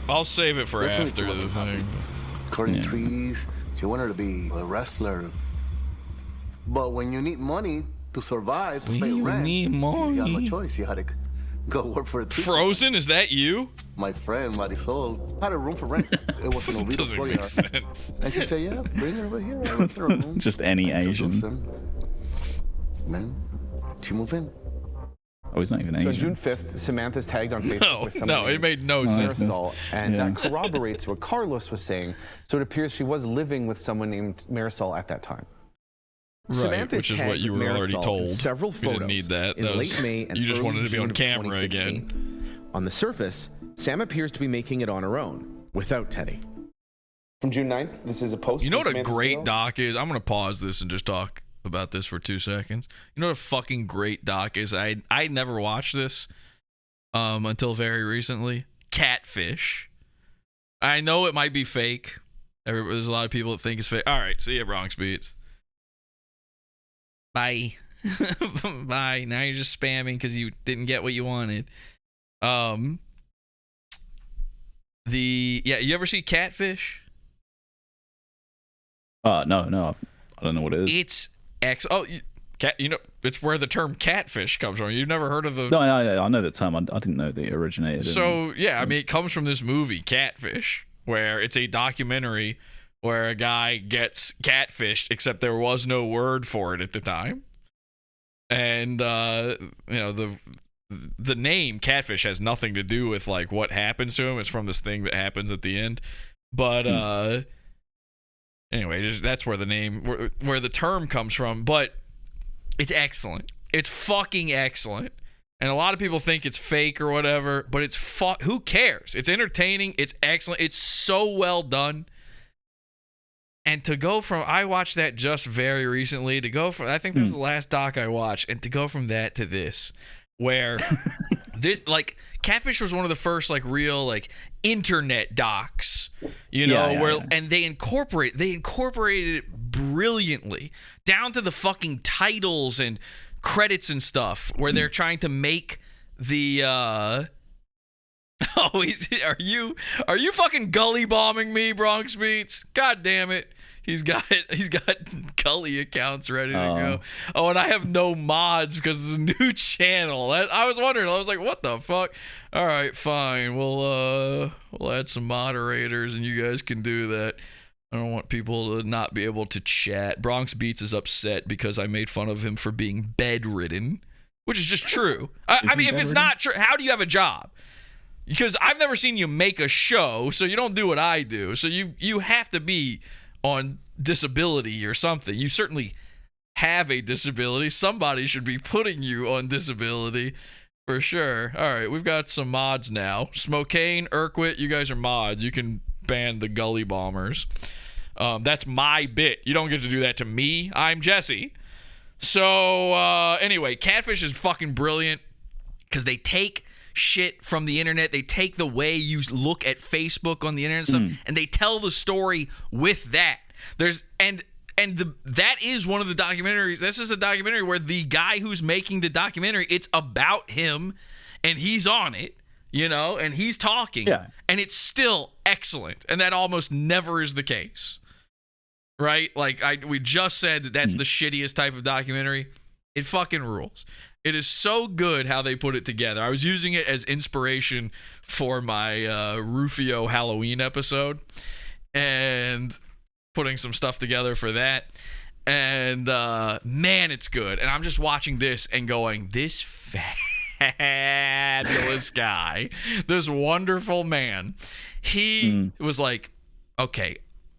I'll save it for after the thing. Cutting trees. She wanted to be a wrestler. But when you need money to survive, to pay rent, you got no choice. You had to go work for a tree. Frozen? Is that you? My friend Marisol had a room for rent. It was an Oviedo Doesn't make sense. And she said, "Yeah, bring her over here. I rent her a room." Just any Asian. Man, she moved in. Oh, he's not even So Asian. June 5th, Samantha's tagged on Facebook with someone No, it made no sense. Marisol, and that corroborates what Carlos was saying. So it appears she was living with someone named Marisol at that time. Right, Samantha which is what you were tagged already Marisol told. in several We didn't need that. in That was- late May and you just early wanted to be on June of camera again. 2016. On the surface, Sam appears to be making it on her own, without Teddy. From June 9th, this is a post. You know what from a Samantha great Steele. doc is? I'm going to pause this and just talk about this for 2 seconds. You know what a fucking great doc is? I never watched this until very recently. Catfish. I know it might be fake. There's a lot of people that think it's fake. All right, see ya, Bronx Beats. Bye. Bye. Now you're just spamming because you didn't get what you wanted. You ever see Catfish? No, I don't know what it is. It's it's where the term catfish comes from. You've never heard of the? No, I know the term. I didn't know that it originated. So yeah, I mean, it comes from this movie, Catfish, where it's a documentary where a guy gets catfished, except there was no word for it at the time, and the name Catfish has nothing to do with like what happens to him. It's from this thing that happens at the end, but anyway, that's where the name, where the term comes from. But it's excellent. It's fucking excellent. And a lot of people think it's fake or whatever, but it's who cares? It's entertaining. It's excellent. It's so well done. And to go from, I watched that just very recently, to go from, I think that was the last doc I watched, and to go from that to this, where this, like, Catfish was one of the first, like, real, like, internet docs, you know, and they incorporated it brilliantly, down to the fucking titles and credits and stuff, where they're trying to make the, are you fucking gully bombing me, Bronx Beats? God damn it. He's got gully accounts ready to go. Oh, and I have no mods because it's a new channel. I was wondering. I was like, what the fuck? All right, fine. We'll add some moderators and you guys can do that. I don't want people to not be able to chat. Bronx Beats is upset because I made fun of him for being bedridden, which is just true. I mean, if it's not true, how do you have a job? Because I've never seen you make a show, so you don't do what I do. So you have to be on disability or something. You certainly have a disability. Somebody should be putting you on disability for sure. All right, we've got some mods now. Smokane, Urquit, you guys are mods. You can ban the gully bombers. That's my bit. You don't get to do that to me. I'm Jesse. So anyway, Catfish is fucking brilliant because they take shit from the internet. They take the way you look at Facebook on the internet and stuff, and they tell the story with that. That is one of the documentaries. This is a documentary where the guy who's making the documentary, it's about him, and he's on it, you know, and he's talking, and it's still excellent. And that almost never is the case, right? Like we just said that's the shittiest type of documentary. It fucking rules. It is so good how they put it together. I was using it as inspiration for my Rufio Halloween episode and putting some stuff together for that. And man, it's good. And I'm just watching this and going, this fabulous guy, this wonderful man, he was like, okay,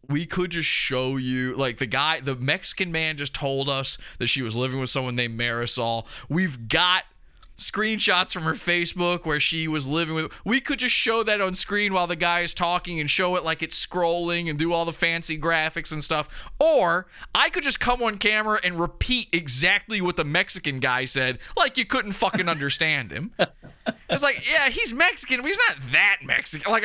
we could just show you, like, the Mexican man just told us that she was living with someone named Marisol. We've got screenshots from her Facebook where she was living with. We could just show that on screen while the guy is talking and show it like it's scrolling and do all the fancy graphics and stuff. Or I could just come on camera and repeat exactly what the Mexican guy said, like you couldn't fucking understand him. It's like, yeah, he's Mexican, but he's not that Mexican. Like,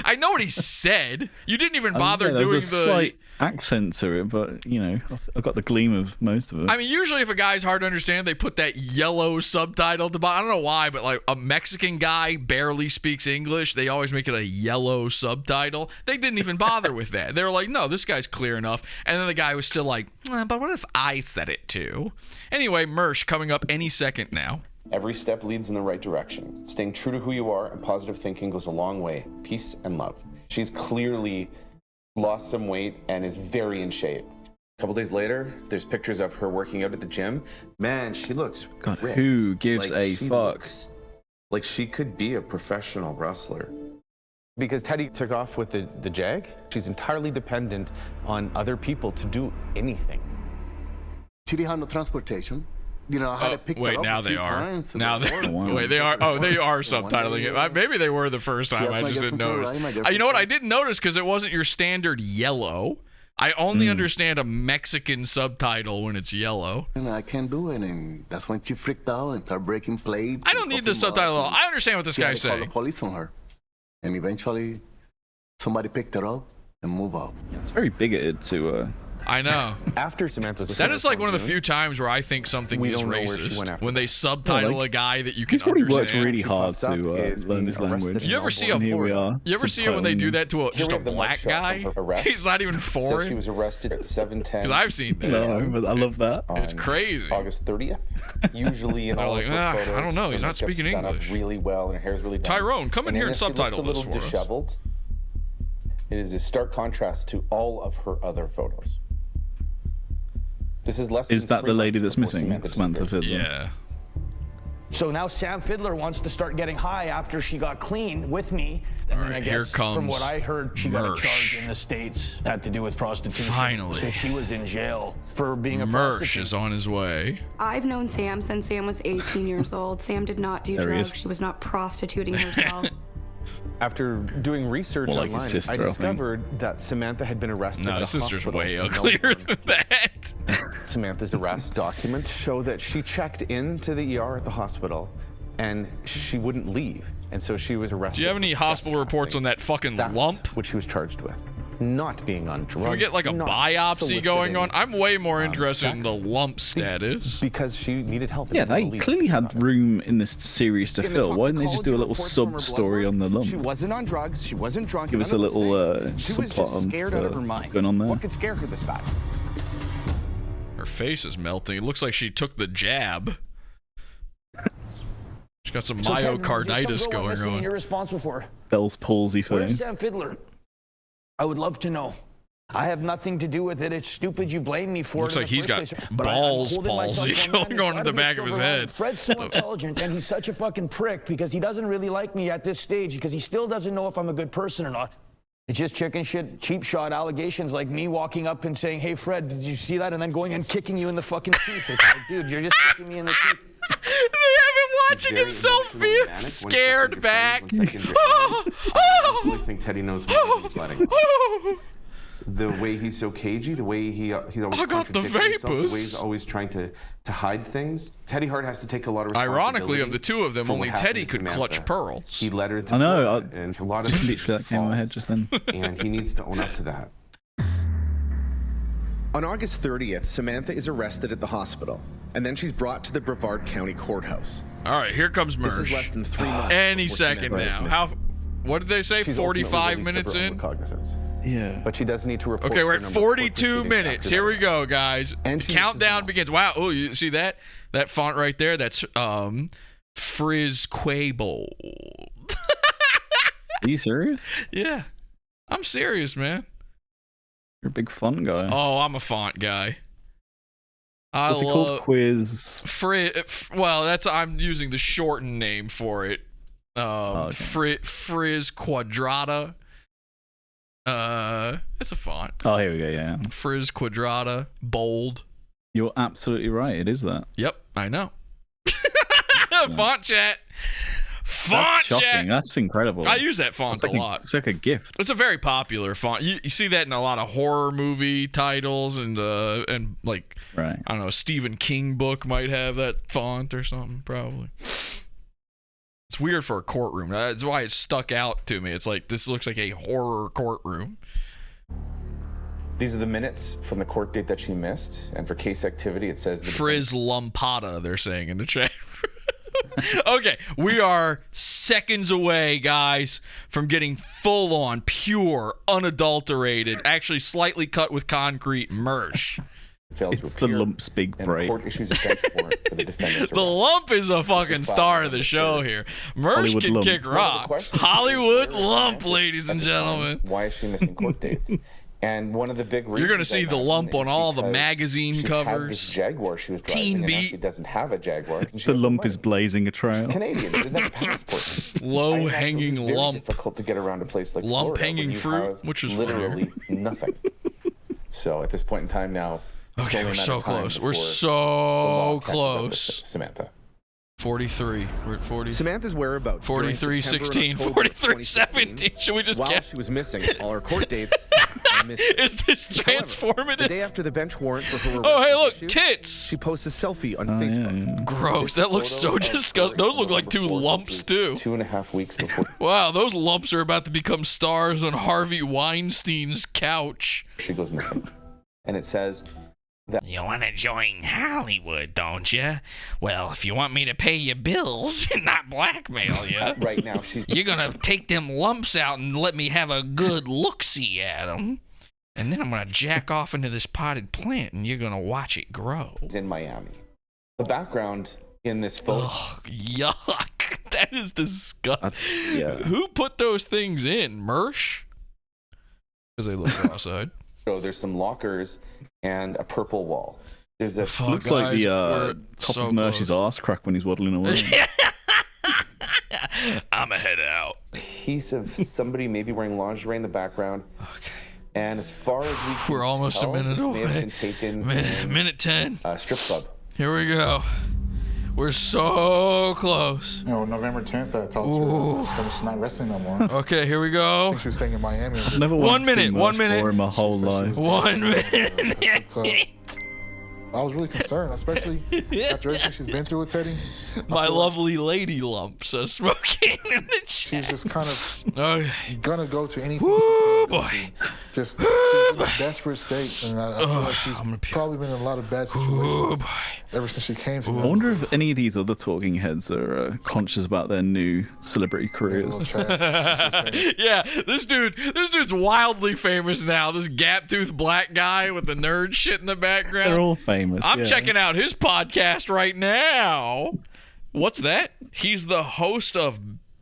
I know what he said. You didn't even bother doing the slight accent to it, but you know, I've got the gleam of most of it. I mean, usually if a guy's hard to understand, they put that yellow subtitle at the bottom. I don't know why, but like a Mexican guy barely speaks English, they always make it a yellow subtitle. They didn't even bother with that. They were like, no, this guy's clear enough. And then the guy was still like, but what if I said it too? Anyway, Mersh coming up any second now. Every step leads in the right direction. Staying true to who you are and positive thinking goes a long way. Peace and love. She's clearly lost some weight and is very in shape. A couple days later, there's pictures of her working out at the gym. Man, she looks ripped. Who gives a fuck? Like she could be a professional wrestler. Because Teddy took off with the Jag, she's entirely dependent on other people to do anything. She didn't have no transportation. You know, I had to pick her up now a they few are. times. Now they they are. Oh, they are subtitling it. Maybe they were the first time. I just didn't notice. You know what? I didn't notice because it wasn't your standard yellow. I only understand a Mexican subtitle when it's yellow. And I can't do it, and that's when she freaked out and started breaking plates. I don't need the subtitle. I understand what this guy's saying. Call the police on her, and eventually, somebody picked her up and moved out. Yeah, it's very bigoted to. I know. After Samantha's that is like one of the few times where I think something is racist, when they subtitle a guy that you can he's probably understand. worked really hard to learn this language. You ever see it when they do that to just a black guy? He's not even foreign. So she was arrested at 7:10. Because I've seen that. No, but I love that. It's crazy. August 30th. Usually in all of her photos, I don't know. He's not speaking English. Really well, and her hair's really done. Tyrone, come in here and subtitle this for us. She looks a little disheveled. It is a stark contrast to all of her other photos. This is less. Is that the lady that's missing, Samantha Fiddler? Yeah. So now Sam Fiddler wants to start getting high after she got clean with me. And then I guess from what I heard, she got a charge in the States had to do with prostitution. Finally. So she was in jail for being a Mersh prostitute. is on his way. I've known Sam since Sam was 18 years old. Sam did not do drugs. She was not prostituting herself. After doing research More like his online, sister, I I think. discovered that Samantha had been arrested No, at a his sister's hospital way in uglier Melbourne. than that. Samantha's arrest documents show that she checked into the ER at the hospital and she wouldn't leave. And so she was arrested. Do you have any hospital reports on that fucking lump? Which she was charged with. Not being on drugs. Can we get like a not biopsy going on? I'm way more interested in sex. the lump status. Because she needed help. Yeah, they clearly had room in this series to fill. Why didn't they just do a little sub-story on the lump? She wasn't on drugs. She wasn't drunk. Give us a little She was subplot just on scared out of her what's mind. going on there. What could scare her this bad? Her face is melting. It looks like she took the jab. She's got some So, Ken, myocarditis there's some girl Oh, I'm going missing and on. You're responsible for. Bell's palsy Where's thing. Sam Fiddler? I would love to know. I have nothing to do with it. It's stupid you blame me for Looks it. like in the he's got first place. But I'm balls holding myself palsy to, man, going there's on in gotta the be a back of his silver lining. head. Fred's so intelligent, and he's such a fucking prick because he doesn't really like me at this stage because he still doesn't know if I'm a good person or not. It's just chicken shit, cheap shot allegations like me walking up and saying, hey, Fred, did you see that? And then going and kicking you in the fucking teeth. It's like, dude, you're just kicking me in the teeth. They have him watching himself be scared back. I really think Teddy knows what he's letting. The way he's so cagey, the way he's always I got the contradicting himself, the way vapors. he's always trying to hide things. Teddy Hart has to take a lot of responsibility. Ironically, of the two of them, for what only happened Teddy to could Samantha. clutch pearls. He let her to I know. Florida, and a lot of Just it's literally that came in my head just then. and he needs to own up to that. On August 30th, Samantha is arrested at the hospital, and then she's brought to the Brevard County Courthouse. All right, here comes This is Mersh. less than 3 months. Any before second Samantha now. is missing. How? What did they say? She's 45 ultimately minutes released of her own in. recognizance. Yeah. But she does need to report. Okay, we're for a at number of court 42 proceedings minutes. after Here that. we go, guys. And she Countdown begins. Wow. Oh, you see that? That font right there? That's Frizz Quabo. Are you serious? Yeah. I'm serious, man. You're a big fun guy. Oh, I'm a font guy. I What's it love called? Quiz. Well, I'm using the shortened name for it. Frizz Quadrata. It's a font. Oh, here we go. Yeah. Frizz Quadrata, bold. You're absolutely right. It is that. Yep, I know. Font chat. Font That's shocking. chat. That's incredible. I use that font It's like a lot. It's like a gift. It's a very popular font. You see that in a lot of horror movie titles and like Right. I don't know, a Stephen King book might have that font or something probably. It's weird for a courtroom. That's why it stuck out to me. It's like this looks like a horror courtroom. These are the minutes from the court date that she missed, and for case activity, it says the Frizz Lumpada, they're saying in the chat. Okay, we are seconds away, guys, from getting full-on, pure, unadulterated, actually slightly cut with concrete Mersh. It's the lump's big break. court issues a bench warrant for the defendant's The lump is a fucking star of the show here. Mersh Hollywood can lump. kick rock. Hollywood lump, ladies and gentlemen. Why is she missing court dates? And one of the big reasons You're gonna see I the imagine lump on is all the because magazine she covers. Had this Jaguar she was driving, Teen and Beat. now she doesn't have a Jaguar. And she The has no lump money. is blazing a trail. She's Canadian. She doesn't have a passport. Low-hanging Very lump. difficult to get around a place like Lump Florida, hanging where you fruit, have which is literally nothing. So at this point in time now. it's Okay, only a we're matter so of time close. We're before the so law catches up with close. Samantha. 43. We're at 40. Samantha's whereabouts. during 43, September and 16, October of 43, 2016, 17. Should we just while get? she was missing, all her court dates are missing. Is this However, transformative? the day after the bench warrant for her Oh, hey, arrest was look, issued, tits. She posts a selfie on Oh, Facebook. yeah. Gross. That looks so disgusting. Those look like two lumps, too. 2.5 weeks before Wow, those lumps are about to become stars on Harvey Weinstein's couch. she goes missing. And it says that You want to join Hollywood, don't you? Well, if you want me to pay your bills and not blackmail you, right now she's you're going to take them lumps out and let me have a good look-see at them. And then I'm going to jack off into this potted plant and you're going to watch it grow. in Miami. The background in this photo. Ugh, yuck. That is disgusting. Yeah. Who put those things in? Mersh? Because they look cross-eyed. So there's some lockers and a purple wall. There's a Fuck, Looks like guys, the we're top so of Mersh's close. arse crack when he's waddling away. I'ma head out. piece of somebody maybe wearing lingerie in the background. Okay. And as far as we can We're almost tell, a minute this may have away. been taken in Minute 10. a strip club. Here we go. We're so close. You know, November 10th, I talked to her. She's not wrestling no more. Okay, here we go. I think she was staying in Miami. Never 1 minute. 1 minute. In my whole life. 1 minute. So, I was really concerned, especially after everything she's been through with Teddy. My lovely lady lumps are smoking in the chat. She's just kind of Okay. gonna go to anything. Oh boy. Just she's in a desperate state, and I feel like she's probably been in a lot of bad situations ever since she came to me. I wonder if any of these other talking heads are conscious about their new celebrity careers. Yeah, this dude's wildly famous now. This gap-toothed black guy with the nerd shit in the background. They're all famous. I'm yeah. checking out his podcast right now. What's that? He's the host of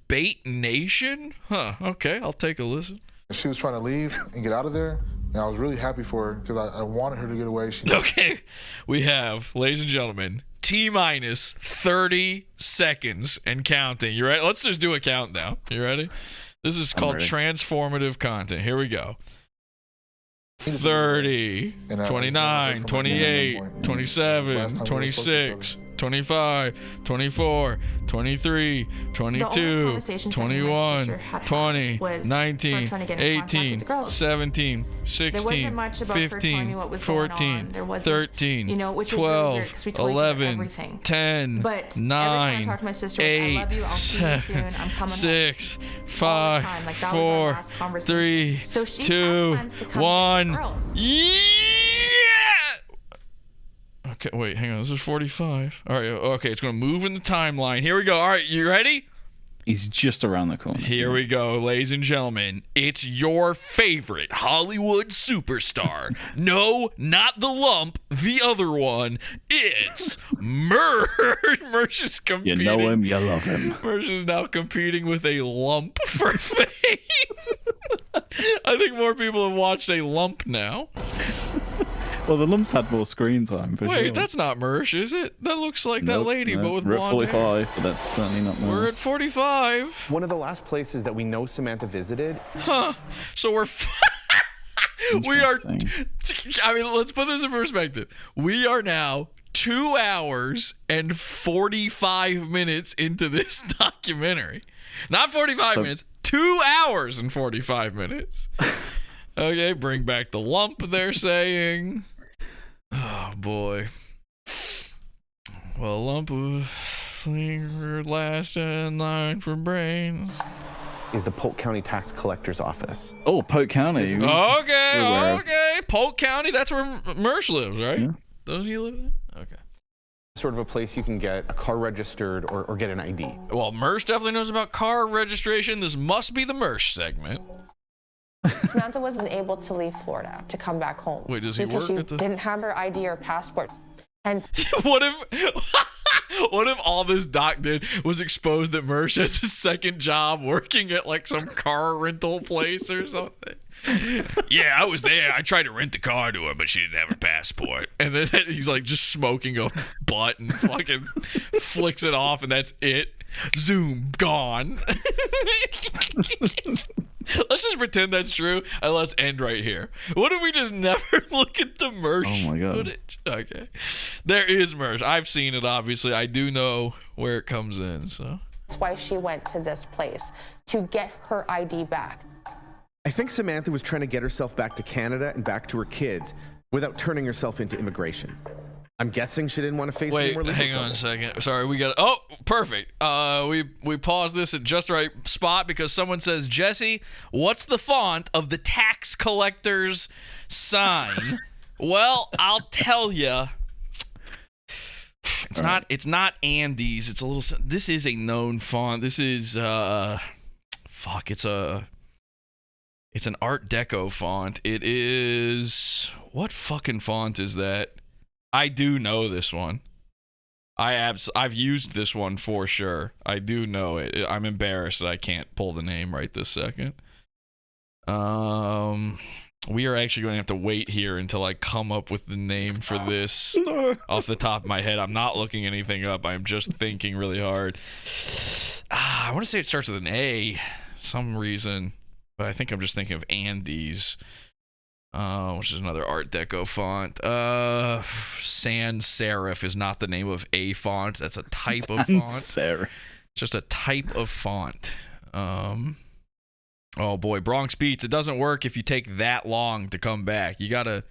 Bait Nation? Huh, okay, I'll take a listen. She was trying to leave and get out of there, and I was really happy for her because I wanted her to get away. Okay, we have, ladies and gentlemen, T-minus 30 seconds and counting. You ready? Let's just do a countdown. You ready? This is called transformative content. Here we go. 30, 29, 28, 27, 26, 25, 24, 23, 22, 21, 20, 19, 18, 17, 16, 15, 14, 13, 12, 11, 10, 9, 8, 7, 6, 5, 4, 3, 2, 1. Yeah! Okay, wait, hang on. This is 45. All right, okay, it's going to move in the timeline. Here we go. All right, you ready? He's just around the corner. Here we go, ladies and gentlemen. It's your favorite Hollywood superstar. No, not the lump, the other one. It's Mersh. Mersh is competing. You know him, you love him. Mersh is now competing with a lump for fame. I think more people have watched a lump now. Well, the lumps had more screen time for sure. Wait, that's not Mersh, is it? That looks like that lady, but with we're at blonde 45, hair. but that's certainly not Mersh. We're at 45. One of the last places that we know Samantha visited. Huh. So we're... we are... I mean, let's put this in perspective. We are now 2 hours and 45 minutes into this documentary. Not 45 minutes. 2 hours and 45 minutes. Okay, bring back the lump, they're saying. Oh, boy. Well, lump of flavor last in line for brains. Is the Polk County Tax Collector's Office. Oh, Polk County. Okay. Polk County, that's where Mersh lives, right? Yeah. Doesn't he live there? Okay. Sort of a place you can get a car registered or get an ID. Well, Mersh definitely knows about car registration. This must be the Mersh segment. Samantha wasn't able to leave Florida to come back home. Wait, does he because work at the... she didn't have her ID or passport. And what if all this doc did was expose that Mersh has his second job working at like some car rental place or something? Yeah, I was there. I tried to rent the car to her, but she didn't have her passport. And then he's like just smoking a butt and fucking flicks it off, and that's it. Zoom, gone. Let's just pretend that's true, and let's end right here. What if we just never look at the Mersh footage? Okay. There is Mersh. I've seen it, obviously. I do know where it comes in, so. that's why she went to this place, to get her ID back. I think Samantha was trying to get herself back to Canada and back to her kids without turning herself into immigration. I'm guessing she didn't want to face any more legal hang on trouble. a second. Sorry, we got... Oh, perfect. We paused this at just the right spot because someone says, Jesse, what's the font of the tax collector's sign? Well, I'll tell you. It's not Andes. It's a little... This is a known font. This is... It's an Art Deco font. It is... What fucking font is that? I do know this one. I've used this one for sure. I do know it. I'm embarrassed that I can't pull the name right this second. We are actually going to have to wait here until I come up with the name for this off the top of my head. I'm not looking anything up. I'm just thinking really hard. I want to say it starts with an A, some reason, but I think I'm just thinking of Andes. which is another Art Deco font. Sans serif is not the name of a font. That's a type of font. Serif. Just a type of font. Oh boy, Bronx Beats. It doesn't work if you take that long to come back. You gotta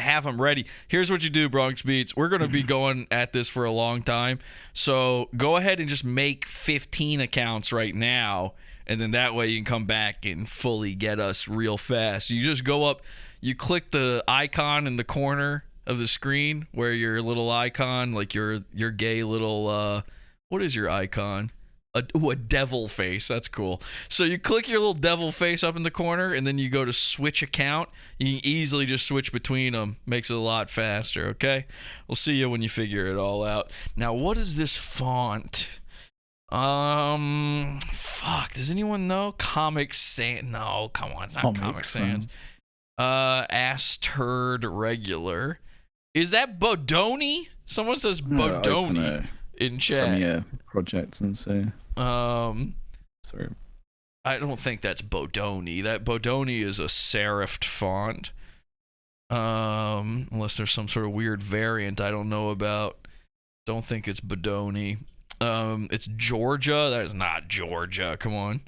have them ready. Here's what you do, Bronx Beats. We're gonna be going at this for a long time, so go ahead and just make 15 accounts right now, and then that way you can come back and fully get us real fast. You just go up, you click the icon in the corner of the screen where your little icon, like your gay little what is your icon? A devil face. That's cool. So you click your little devil face up in the corner, and then you go to switch account. You can easily just switch between them. Makes it a lot faster, okay? We'll see you when you figure it all out. Now, what is this font? Fuck. Does anyone know? Comic Sans. No, come on. It's not Comic Sans. Ass Turd Regular. Is that Bodoni? Someone says Bodoni in chat. Projects and so. Sorry. I don't think that's Bodoni. That Bodoni is a serifed font. Unless there's some sort of weird variant I don't know about. Don't think it's Bodoni. It's Georgia. That is not Georgia. Come on.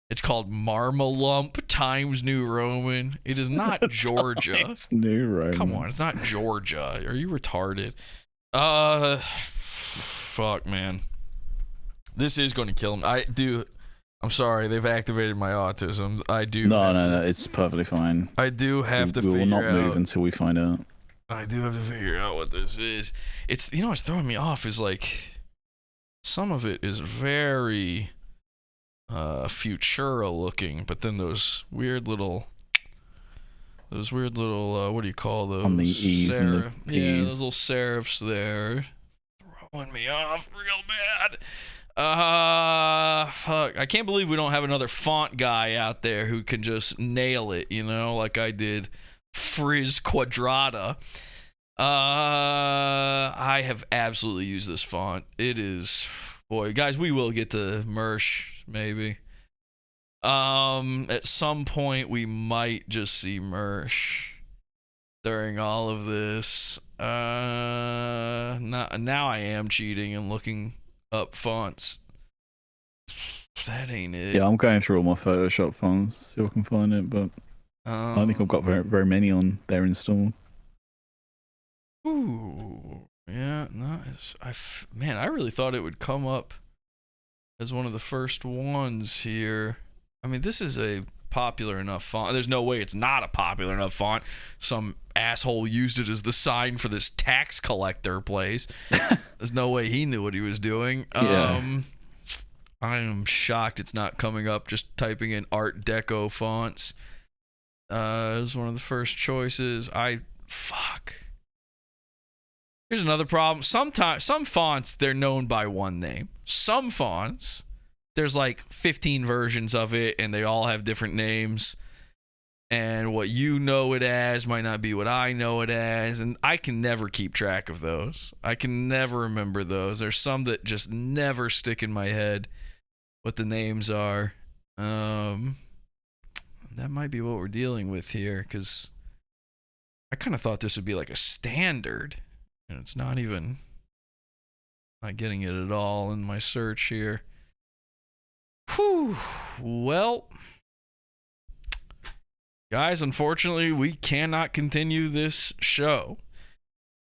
It's called Marmalump Times New Roman. It is not Georgia. Times New Roman. Come on, it's not Georgia. Are you retarded? Fuck, man. This is going to kill him. I'm sorry. They've activated my autism. No, it's perfectly fine. I do have to we figure will not out. move until we find out. I do have to figure out what this is. It's, you know, what's throwing me off is like some of it is very Futura looking, but then those weird little what do you call those? On the E's and the P's. Yeah, those little serifs there. Throwing me off real bad. Fuck. I can't believe we don't have another font guy out there who can just nail it, you know, like I did Frizz Quadrata. I have absolutely used this font. It is, boy, guys, we will get to Mersh, maybe. At some point we might just see Mersh during all of this. Now I am cheating and looking up fonts. That ain't it. Yeah, I'm going through all my Photoshop fonts, see if I can find it, but I don't think I've got very many on there installed. Ooh, yeah, nice. Man, I really thought it would come up as one of the first ones here. I mean, this is a popular enough font. There's no way it's not a popular enough font. Some asshole used it as the sign for this tax collector place. There's no way he knew what he was doing. Yeah. I am shocked it's not coming up. Just typing in Art Deco fonts. It was one of the first choices. Fuck. Here's another problem. Sometimes some fonts, they're known by one name. Some fonts, there's like 15 versions of it and they all have different names. And what you know it as might not be what I know it as. And I can never keep track of those. I can never remember those. There's some that just never stick in my head what the names are. That might be what we're dealing with here, because I kind of thought this would be like a standard. And it's not even, not getting it at all in my search here. Whew. Well, guys, unfortunately, we cannot continue this show.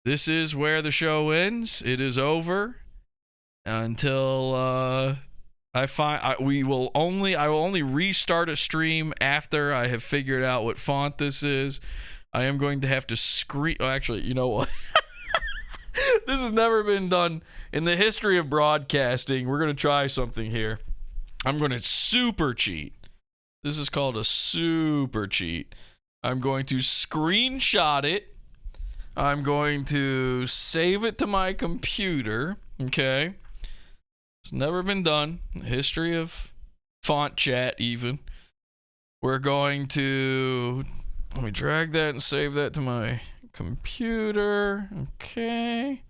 This is where the show ends. It is over until I will only restart a stream after I have figured out what font this is. I am going to have to screen. Oh, actually, you know what? This has never been done in the history of broadcasting. We're going to try something here. I'm going to super cheat. This is called a super cheat. I'm going to screenshot it. I'm going to save it to my computer. Okay. It's never been done. The history of font chat, even. We're going to, let me drag that and save that to my computer. Okay.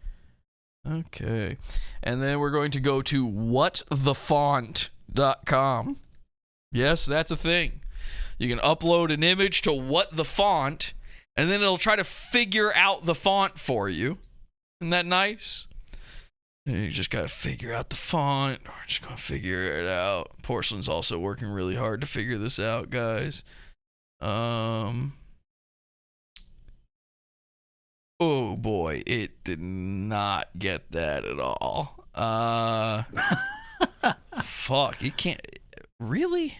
And then we're going to go to whatthefont.com. Yes, that's a thing. You can upload an image to what the font, and then it'll try to figure out the font for you. Isn't that nice? You just got to figure out the font. We're just going to figure it out. Porcelain's also working really hard to figure this out, guys. Oh boy, it did not get that at all. Fuck, it can't. Really?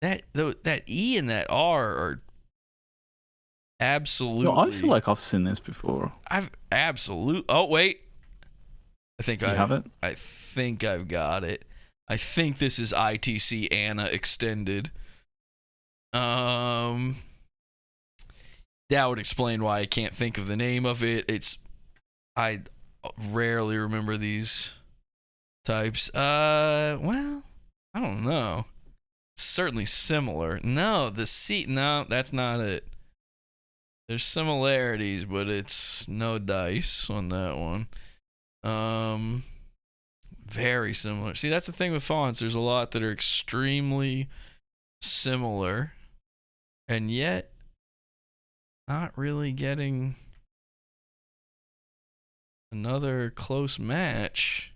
That E and that R are absolutely. No, I feel like I've seen this before. Oh wait, I think you have it. I think I've got it. I think this is ITC Anna extended. That would explain why I can't think of the name of it. I rarely remember these types. Well, I don't know. It's certainly similar. No, that's not it. There's similarities, but it's no dice on that one. Very similar. See, that's the thing with fonts. There's a lot that are extremely similar, and yet not really getting another close match.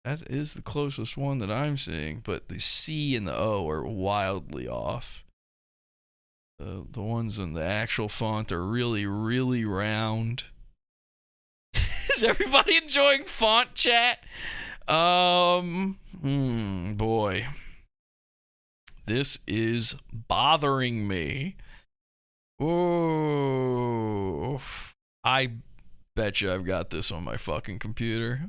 That is the closest one that I'm seeing, but the C and the O are wildly off. The ones in the actual font are really, really round. Is everybody enjoying font chat? Boy. This is bothering me. Oh, I bet you I've got this on my fucking computer.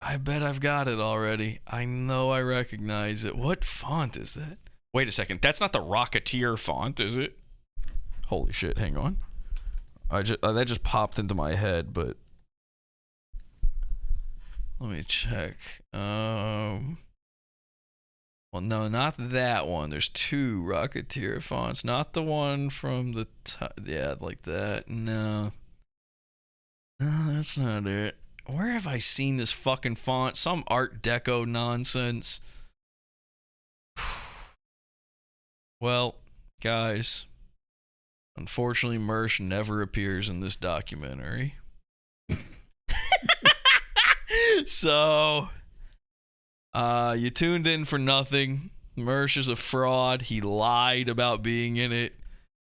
I bet I've got it already. I know I recognize it. What font is that? Wait a second. That's not the Rocketeer font, is it? Holy shit, hang on. That just popped into my head, but let me check. Well, no, not that one. There's two Rocketeer fonts. Not the one from the top. Yeah, like that. No. No, that's not it. Where have I seen this fucking font? Some Art Deco nonsense. Well, guys, unfortunately, Mersh never appears in this documentary. So, you tuned in for nothing. Mersh is a fraud. He lied about being in it.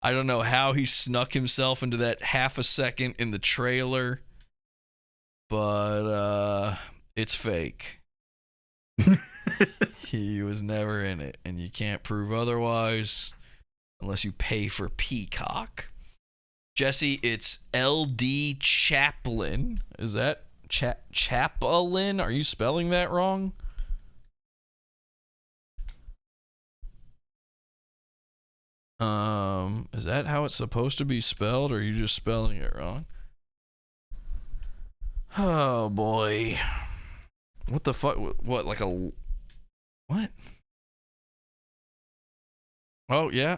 I don't know how he snuck himself into that half a second in the trailer, but it's fake. He was never in it, and you can't prove otherwise unless you pay for Peacock. Jesse, it's LD Chaplin. Is that Chaplin? Are you spelling that wrong? Is that how it's supposed to be spelled, or are you just spelling it wrong? Oh boy. What the fuck? What, like a... What? Oh, yeah?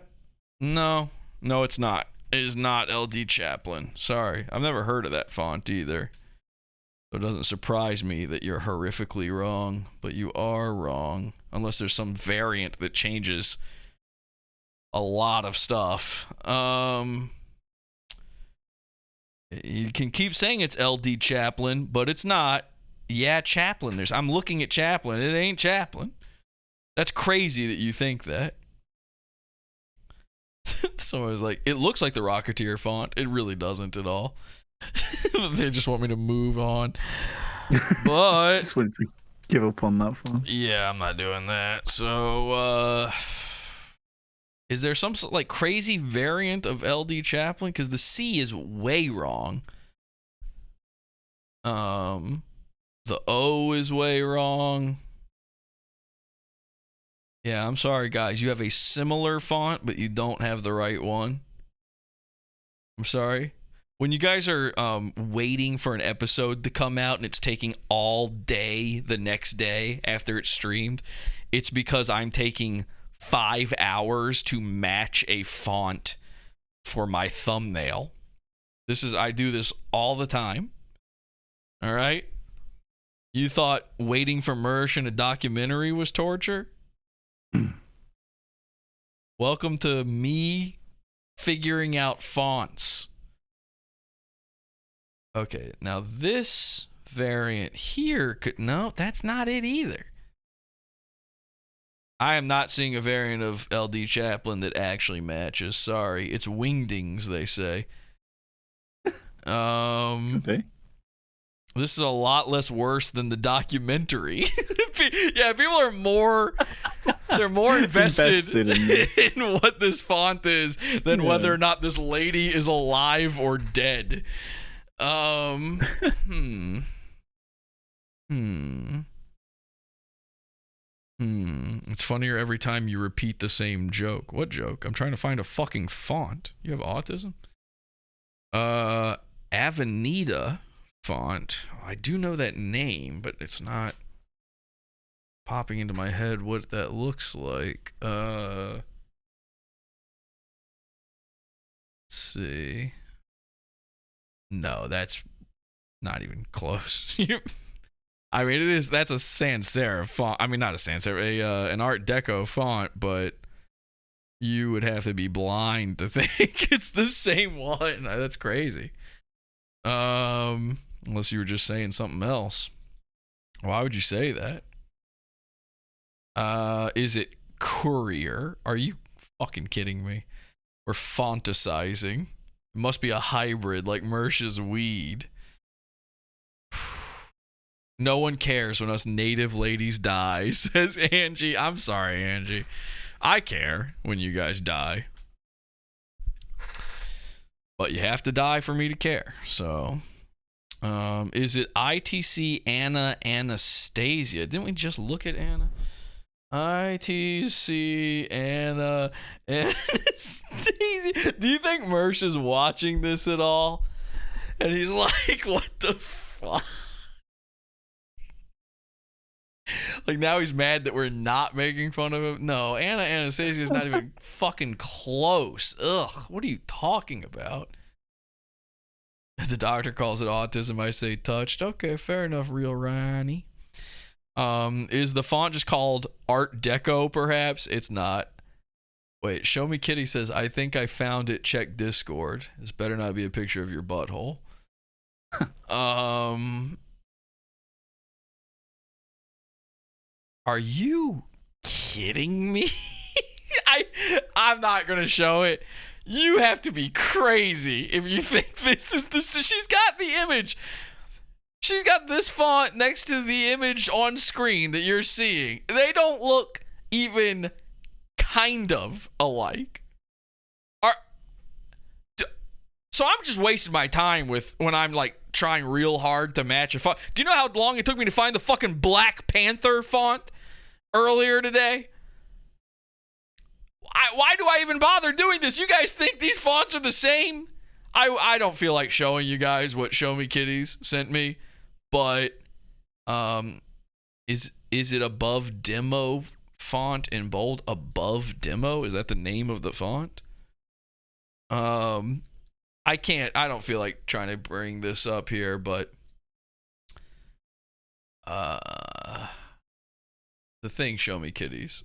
No, it's not. It is not LD Chaplin. Sorry. I've never heard of that font either. So it doesn't surprise me that you're horrifically wrong, but you are wrong. Unless there's some variant that changes a lot of stuff. You can keep saying it's LD Chaplin, but it's not. Yeah, Chaplin. I'm looking at Chaplin. It ain't Chaplin. That's crazy that you think that. Someone was like, it looks like the Rocketeer font. It really doesn't at all. They just want me to move on. But just wanted to give up on that font. Yeah, I'm not doing that. So, is there some like crazy variant of LD Chaplin? Because the C is way wrong. The O is way wrong. Yeah, I'm sorry, guys. You have a similar font, but you don't have the right one. I'm sorry. When you guys are waiting for an episode to come out and it's taking all day the next day after it's streamed, it's because I'm taking 5 hours to match a font for my thumbnail. I do this all the time. All right? You thought waiting for Mersh in a documentary was torture? Welcome to me figuring out fonts. Okay, now this variant here could... No, that's not it either. I am not seeing a variant of LD Chaplin that actually matches. Sorry. It's wingdings, they say. Okay. This is a lot less worse than the documentary. Yeah, people are more... They're more invested in what this font is than whether or not this lady is alive or dead. It's funnier every time you repeat the same joke. What joke? I'm trying to find a fucking font. You have autism? Avenida font. I do know that name, but it's not popping into my head what that looks like. Let's see. No, that's not even close. I mean, it is. That's a sans serif font. I mean, not a sans serif, an Art Deco font, but you would have to be blind to think it's the same one. That's crazy. Unless you were just saying something else. Why would you say that? Is it courier? Are you fucking kidding me? Or fantasizing? It must be a hybrid like Mersh's weed. No one cares when us native ladies die, says Angie. I'm sorry, Angie. I care when you guys die. But you have to die for me to care. So, is it ITC Anna Anastasia? Didn't we just look at Anna? ITC Anna Anastasia. Do you think Mersh is watching this at all? And he's like, what the fuck? Like, now he's mad that we're not making fun of him. No, Anna Anastasia is not even fucking close. Ugh, what are you talking about? The doctor calls it autism. I say touched. Okay, fair enough, real Ronnie. Is the font just called Art Deco, perhaps? It's not. Wait, Show Me Kitty says, I think I found it. Check Discord. This better not be a picture of your butthole. Are you kidding me? I'm not gonna show it. You have to be crazy if you think this is the... She's got the image. She's got this font next to the image on screen that you're seeing. They don't look even kind of alike. So I'm just wasting my time when I'm like trying real hard to match a font. Do you know how long it took me to find the fucking Black Panther font earlier today? Why do I even bother doing this? You guys think these fonts are the same? I don't feel like showing you guys what Show Me Kitties sent me, but is it above demo font in bold? Above demo? Is that the name of the font? I don't feel like trying to bring this up here, but the thing Show Me Kitties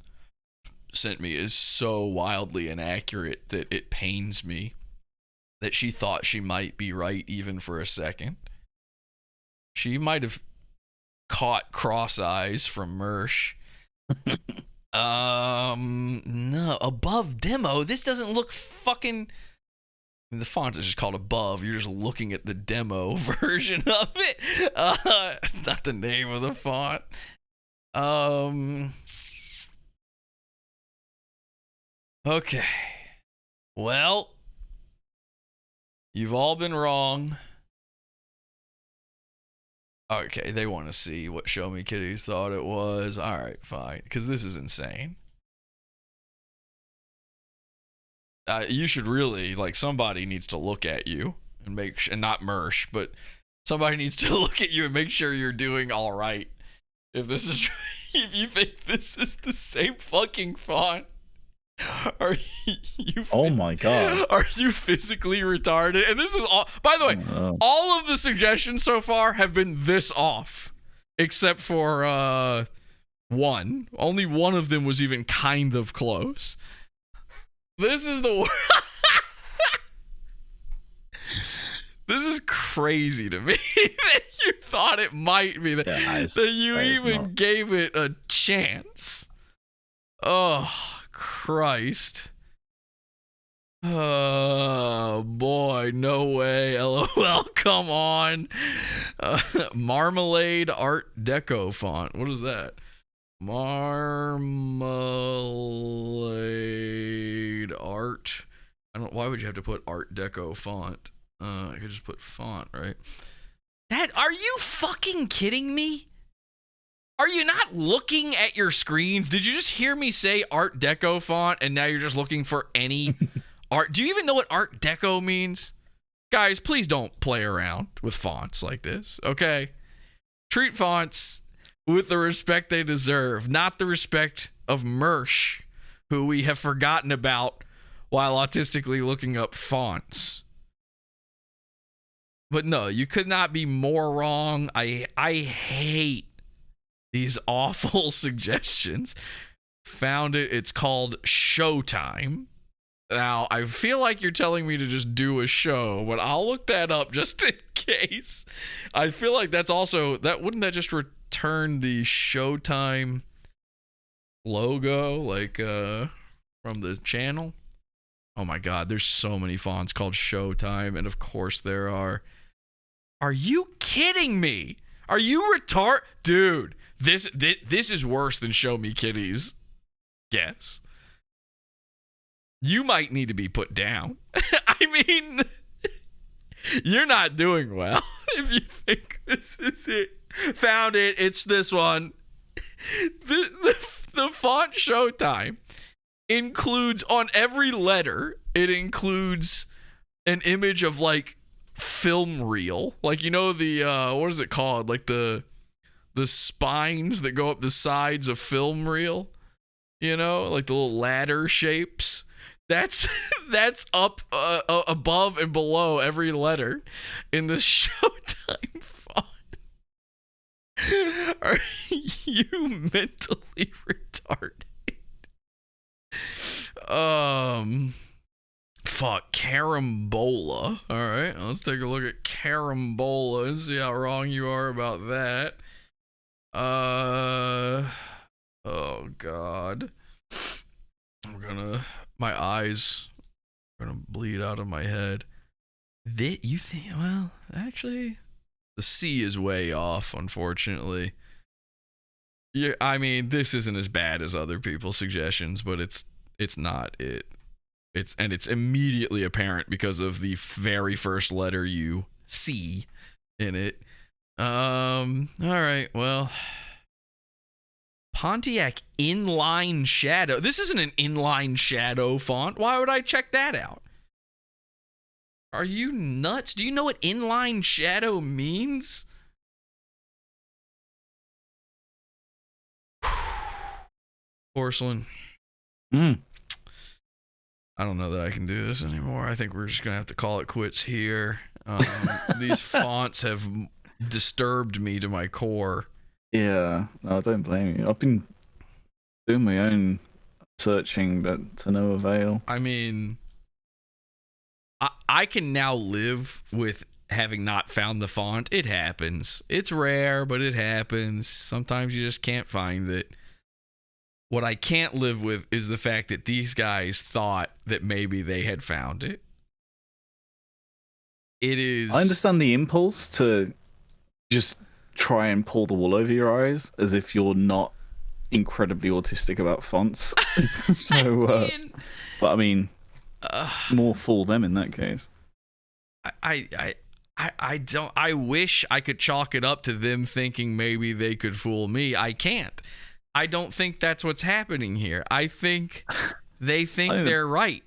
sent me is so wildly inaccurate that it pains me that she thought she might be right even for a second. She might have caught cross eyes from Mersh. No, above demo. This doesn't look fucking... The font is just called above. You're just looking at the demo version of it. It's not the name of the font. Okay. Well, you've all been wrong. Okay, they want to see what Show Me Kitties thought it was. All right, fine. Because this is insane. You should really, like, somebody needs to look at you and make and not Mersh, but somebody needs to look at you and make sure you're doing all right. If this is, if you think this is the same fucking font, are you? Oh my god! Are you physically retarded? And this is all. By the way, all of the suggestions so far have been this off. except for one. Only one of them was even kind of close. This is the This is crazy to me that you thought it might be that, that you even gave it a chance. Oh, Christ. Oh, boy. No way. LOL. Come on. Marmalade Art Deco font. What is that? Marmalade Art. Why would you have to put Art Deco font? I could just put font, right? Are you fucking kidding me? Are you not looking at your screens? Did you just hear me say Art Deco font and now you're just looking for any art? Do you even know what Art Deco means? Guys, please don't play around with fonts like this, okay? Treat fonts with the respect they deserve, not the respect of Mersh, who we have forgotten about while autistically looking up fonts. But no, you could not be more wrong. I hate these awful suggestions. Found it. It's called Showtime. Now, I feel like you're telling me to just do a show, but I'll look that up just in case. I feel like that's also, wouldn't that just return the Showtime logo, like, from the channel? Oh my God, there's so many fonts called Showtime, and of course there are. Are you kidding me? Are you retarded? Dude, this is worse than Show Me Kitties. Yes. You might need to be put down. I mean, you're not doing well if you think this is it. Found it. It's this one. The font Showtime includes, on every letter, it includes an image of, like, film reel. Like, you know, the, what is it called? Like, the spines that go up the sides of film reel? You know, like the little ladder shapes. That's up above and below every letter in the Showtime font. Are you mentally retarded? Fuck, carambola. All right, let's take a look at carambola and see how wrong you are about that. Oh God, my eyes are gonna bleed out of my head. You think? Well, actually, the C is way off, unfortunately. Yeah, I mean, this isn't as bad as other people's suggestions, but it's not it. It's immediately apparent because of the very first letter you see in it. All right, well, Pontiac inline shadow. This isn't an inline shadow font. Why would I check that out? Are you nuts? Do you know what inline shadow means? Porcelain. I don't know that I can do this anymore. I think we're just going to have to call it quits here. These fonts have disturbed me to my core. Yeah, no, I don't blame you. I've been doing my own searching, but to no avail. I mean, I can now live with having not found the font. It happens. It's rare, but it happens. Sometimes you just can't find it. What I can't live with is the fact that these guys thought that maybe they had found it. It is... I understand the impulse to just try and pull the wool over your eyes as if you're not incredibly autistic about fonts. So, but I mean, more fool them in that case. I don't... I wish I could chalk it up to them thinking maybe they could fool me. I can't. I don't think that's what's happening here. I think they think they're right.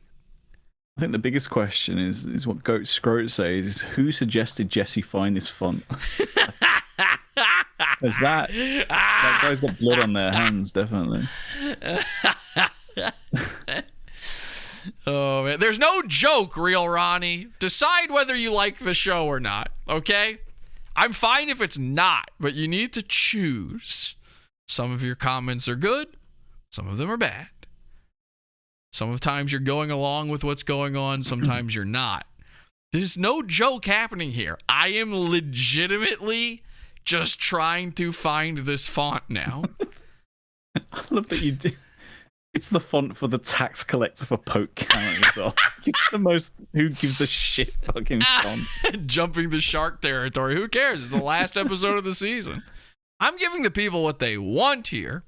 I think the biggest question is what Goat Scroat says is who suggested Jesse find this font? Because that guy's got blood on their hands, definitely. Oh man, there's no joke, Real Ronnie. Decide whether you like the show or not, okay? I'm fine if it's not, but you need to choose. Some of your comments are good. Some of them are bad. Sometimes you're going along with what's going on. Sometimes you're not. There's no joke happening here. I am legitimately just trying to find this font now. I love that you do. It's the font for the tax collector for Polk County as well. It's the most who gives a shit fucking font. Jumping the shark territory. Who cares? It's the last episode of the season. I'm giving the people what they want here.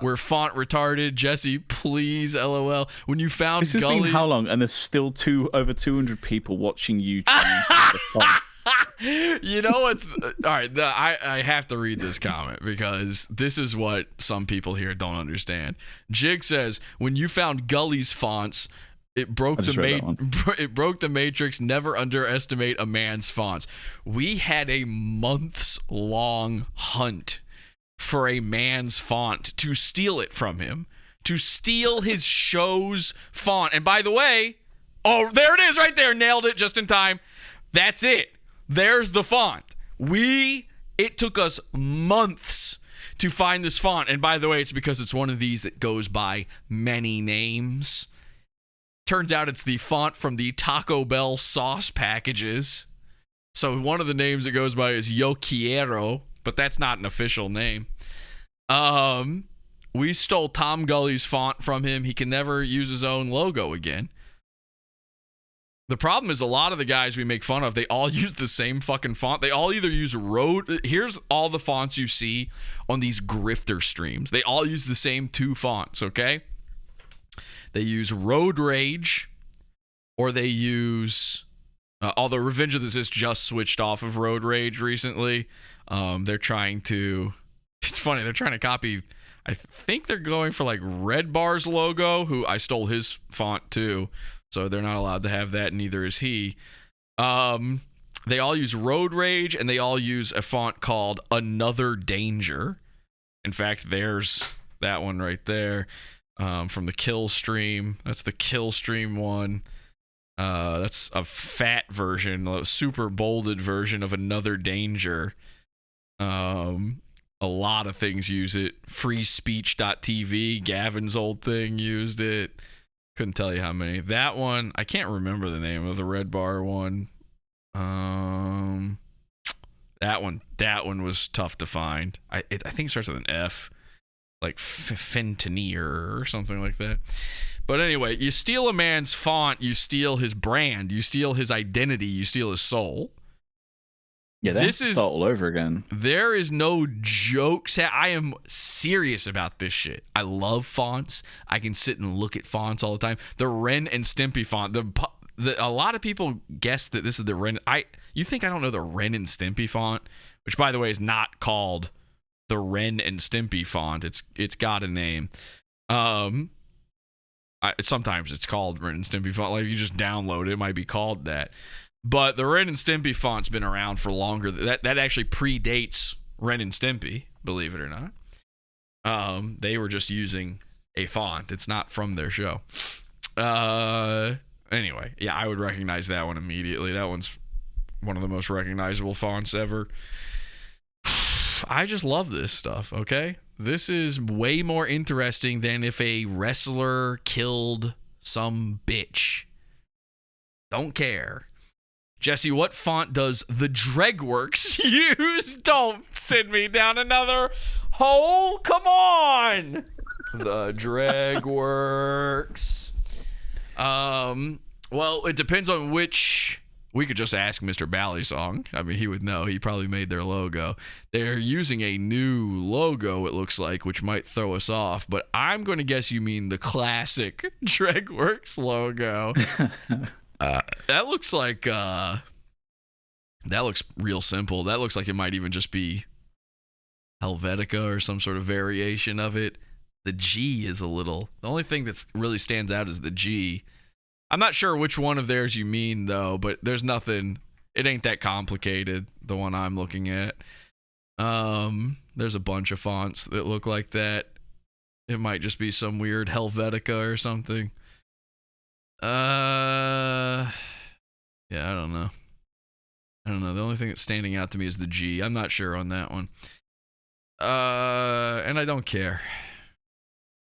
We're font retarded. Jesse, please, LOL. When you found This has Gully... been how long? And there's still over 200 people watching you change the font. You know what's... All right, I have to read this comment because this is what some people here don't understand. Jig says, when you found Gully's fonts... It broke the matrix. Never underestimate a man's fonts. We had a months-long hunt for a man's font to steal it from him, to steal his show's font. And by the way, oh, there it is right there. Nailed it just in time. That's it. There's the font. It took us months to find this font. And by the way, it's because it's one of these that goes by many names. Turns out it's the font from the Taco Bell sauce packages. So one of the names it goes by is Yo Quiero, but that's not an official name. We stole Tom Gully's font from him. He can never use his own logo again. The problem is a lot of the guys we make fun of, they all use the same fucking font. They all either use here's all the fonts you see on these grifter streams. They all use the same two fonts, okay? They use Road Rage, or they use, although Revenge of the Sith just switched off of Road Rage recently. They're trying to, it's funny, they're trying to copy, I think they're going for like Red Bar's logo, who I stole his font too, so they're not allowed to have that, neither is he. They all use Road Rage, and they all use a font called Another Danger. In fact, there's that one right there. From the Kill Stream. That's the Kill Stream one. That's a fat version, a super bolded version of Another Danger. A lot of things use it. Freespeech.tv, Gavin's old thing, used it. Couldn't tell you how many. That one, I can't remember the name of the Red Bar one. That one was tough to find. I think it starts with an F. Like fentanyl or something like that. But anyway, you steal a man's font, you steal his brand, you steal his identity, you steal his soul. Yeah, this is all over again. There is no jokes. I am serious about this shit. I love fonts. I can sit and look at fonts all the time. The Ren and Stimpy font. A lot of people guess that this is the Ren. You think I don't know the Ren and Stimpy font, which by the way is not called the Ren and Stimpy font. It's got a name. Sometimes it's called Ren and Stimpy font. Like you just download it, it might be called that. But the Ren and Stimpy font's been around for longer. That actually predates Ren and Stimpy, believe it or not. They were just using a font. It's not from their show. Anyway, yeah, I would recognize that one immediately. That one's one of the most recognizable fonts ever. I just love this stuff, okay? This is way more interesting than if a wrestler killed some bitch. Don't care. Jesse, what font does the Dregworks use? Don't send me down another hole. Come on. The Dregworks. Well, it depends on which... We could just ask Mr. Ballysong. I mean, he would know. He probably made their logo. They're using a new logo, it looks like, which might throw us off. But I'm going to guess you mean the classic Dregworks logo. That looks like... that looks real simple. That looks like it might even just be Helvetica or some sort of variation of it. The G is a little... The only thing that really stands out is the G. I'm not sure which one of theirs you mean, though, but there's nothing... It ain't that complicated, the one I'm looking at. There's a bunch of fonts that look like that. It might just be some weird Helvetica or something. Yeah, I don't know. I don't know. The only thing that's standing out to me is the G. I'm not sure on that one. And I don't care.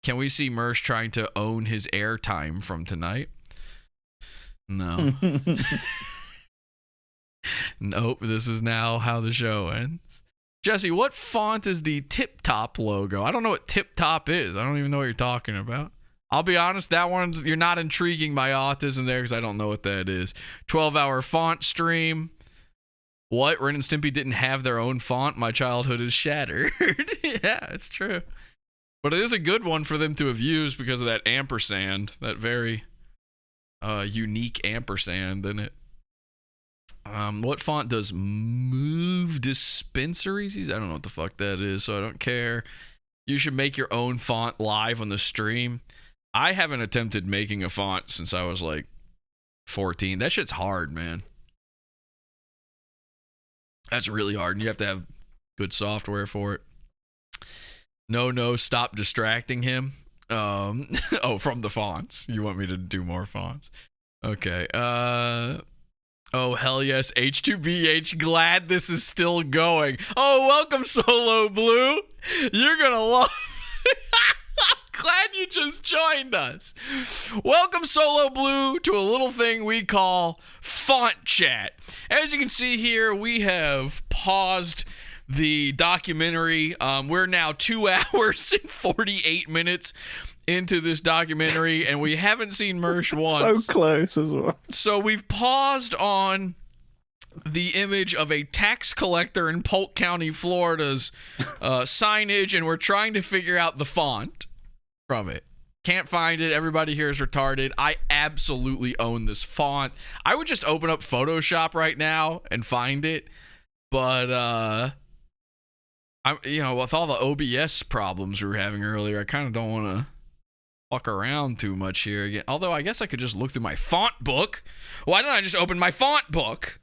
Can we see Mersh trying to own his airtime from tonight? No. Nope. This is now how the show ends. Jesse, what font is the Tip Top logo? I don't know what Tip Top is. I don't even know what you're talking about. I'll be honest, that one, you're not intriguing my autism there because I don't know what that is. 12-hour font stream. What? Ren and Stimpy didn't have their own font? My childhood is shattered. Yeah, it's true. But it is a good one for them to have used because of that ampersand. That very unique ampersand in it. What font does Move Dispensaries use? I don't know what the fuck that is, so I don't care. You should make your own font live on the stream. I haven't attempted making a font since I was like 14. That shit's hard, man. That's really hard, and you have to have good software for it. No, stop distracting him. Oh, from the fonts. You want me to do more fonts? Okay. Oh, hell yes, H2BH, glad this is still going. Oh, welcome, Solo Blue. You're gonna love I'm glad you just joined us. Welcome, Solo Blue, to a little thing we call Font Chat. As you can see here, we have paused the documentary. We're now 2 hours and 48 minutes into this documentary, and we haven't seen Mersh once. So close as well. So we've paused on the image of a tax collector in Polk County, Florida's signage, and we're trying to figure out the font from it. Can't find it. Everybody here is retarded. I absolutely own this font. I would just open up Photoshop right now and find it, but I'm, with all the OBS problems we were having earlier, I kind of don't want to fuck around too much here again. Although I guess I could just look through my font book. Why don't I just open my font book?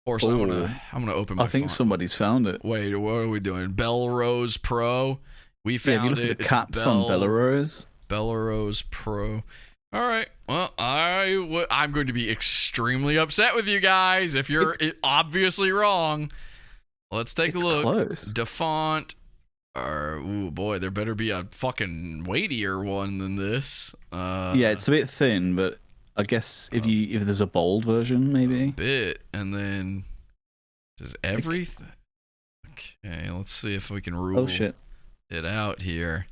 Or so I'm gonna open my. I think font somebody's found it. Wait, what are we doing? Belrose Pro. We found you look it. at the caps on Belarus. Belarus Pro. All right. Well, I'm going to be extremely upset with you guys if you're obviously wrong. Let's take a look. Close. Defont. Oh boy, there better be a fucking weightier one than this. Yeah, it's a bit thin, but I guess if there's a bold version, maybe. A bit, and then does everything. Okay, let's see if we can rule it out here.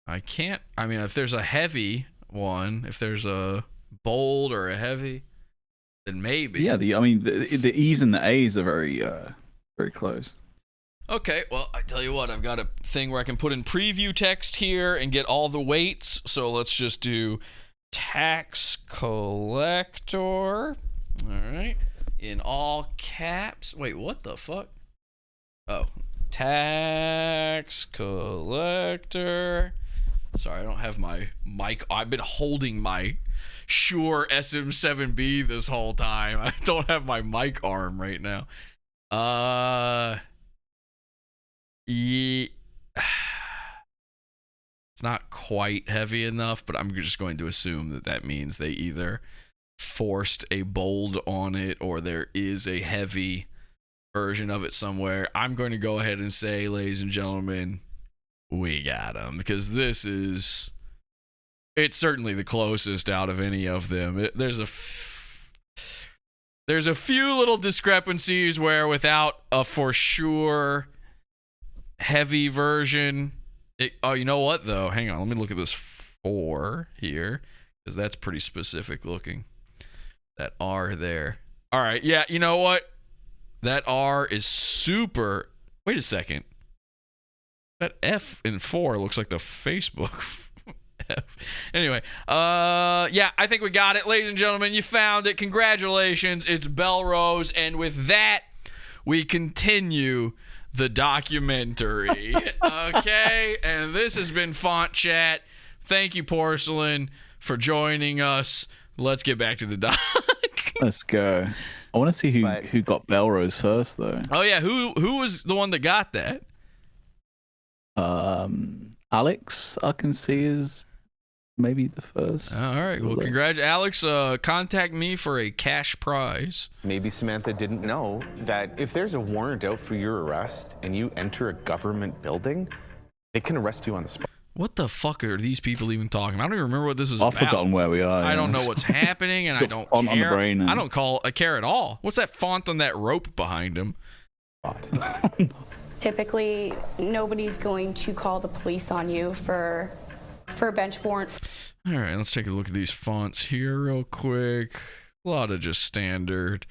I can't. I mean, if there's a heavy one, if there's a bold or a heavy, then maybe. Yeah, the E's and the A's are very close. Okay, well, I tell you what, I've got a thing where I can put in preview text here and get all the weights. So let's just do tax collector. All right. In all caps. Wait, what the fuck? Oh, tax collector. Sorry, I don't have my mic. I've been holding my Shure SM7B this whole time. I don't have my mic arm right now. Yeah. It's not quite heavy enough, but I'm just going to assume that means they either forced a bold on it or there is a heavy version of it somewhere. I'm going to go ahead and say, ladies and gentlemen, we got them, because it's certainly the closest out of any of them. There's a few little discrepancies where without a for sure heavy version, you know what though? Hang on, let me look at this 4 here, because that's pretty specific looking. That R there. All right, yeah, you know what? That R is super. Wait a second. That F in 4 looks like the Facebook F. Anyway, yeah, I think we got it, ladies and gentlemen. You found it. Congratulations. It's Belrose, and with that, we continue the documentary. Okay, and this has been Font Chat. Thank you, Porcelain, for joining us. Let's get back to the doc. Let's go. I want to see who got Belrose first, though. Oh yeah, who was the one that got that? Alex, I can see is maybe the first. All right. Well, Alex. Contact me for a cash prize. Maybe Samantha didn't know that if there's a warrant out for your arrest and you enter a government building, they can arrest you on the spot. What the fuck are these people even talking about? I don't even remember what this is about. I've forgotten where we are. I don't know what's happening, and I don't font care. on the brain and... I don't care at all. What's that font on that rope behind him? Typically, nobody's going to call the police on you for a bench warrant. All right, let's take a look at these fonts here real quick. A lot of just standard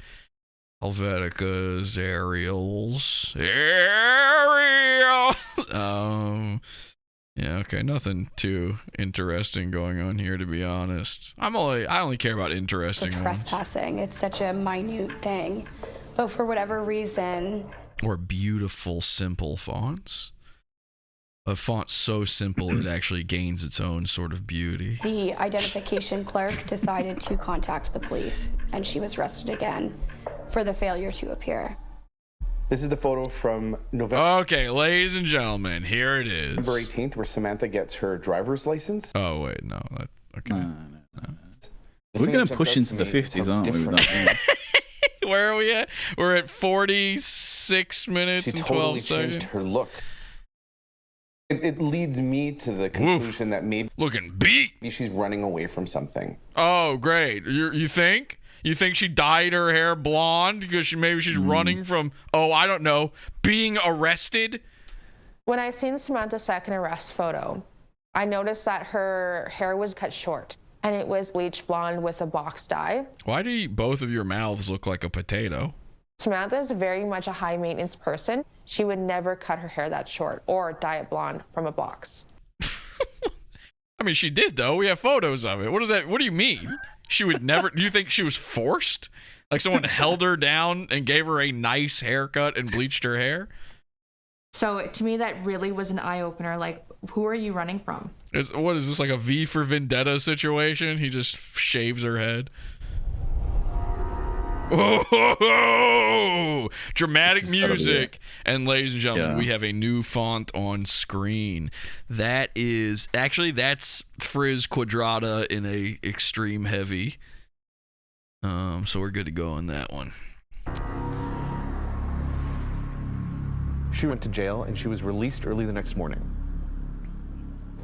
Helveticas, Arials. Yeah, okay, nothing too interesting going on here, to be honest. I only care about interesting ones. Trespassing, it's such a minute thing, but for whatever reason. Or beautiful, simple fonts. A font so simple it actually gains its own sort of beauty. The identification clerk decided to contact the police, and she was arrested again for the failure to appear. This is the photo from November. Okay, ladies and gentlemen, here it is. November 18th, where Samantha gets her driver's license. Oh, wait, no. Okay. No. We're going to push into the 50s, aren't we? With that Where are we at? We're at 46 minutes and 12 seconds. She totally changed her look. It leads me to the conclusion that maybe looking beat. She's running away from something. Oh, great. You think? You think she dyed her hair blonde because maybe she's running from, I don't know, being arrested? When I seen Samantha's second arrest photo, I noticed that her hair was cut short and it was bleached blonde with a box dye. Why do both of your mouths look like a potato? Samantha is very much a high maintenance person. She would never cut her hair that short or dye it blonde from a box. I mean, she did, though. We have photos of it. What do you mean? She would never. Do you think she was forced? Like someone held her down and gave her a nice haircut and bleached her hair? So to me, that really was an eye-opener. Like, who are you running from? What is this, like a V for Vendetta situation? He just shaves her head. Oh, dramatic music. And ladies and gentlemen, we have a new font on screen. That's Frizz Quadrata in a extreme heavy. So we're good to go on that one. She went to jail and she was released early the next morning.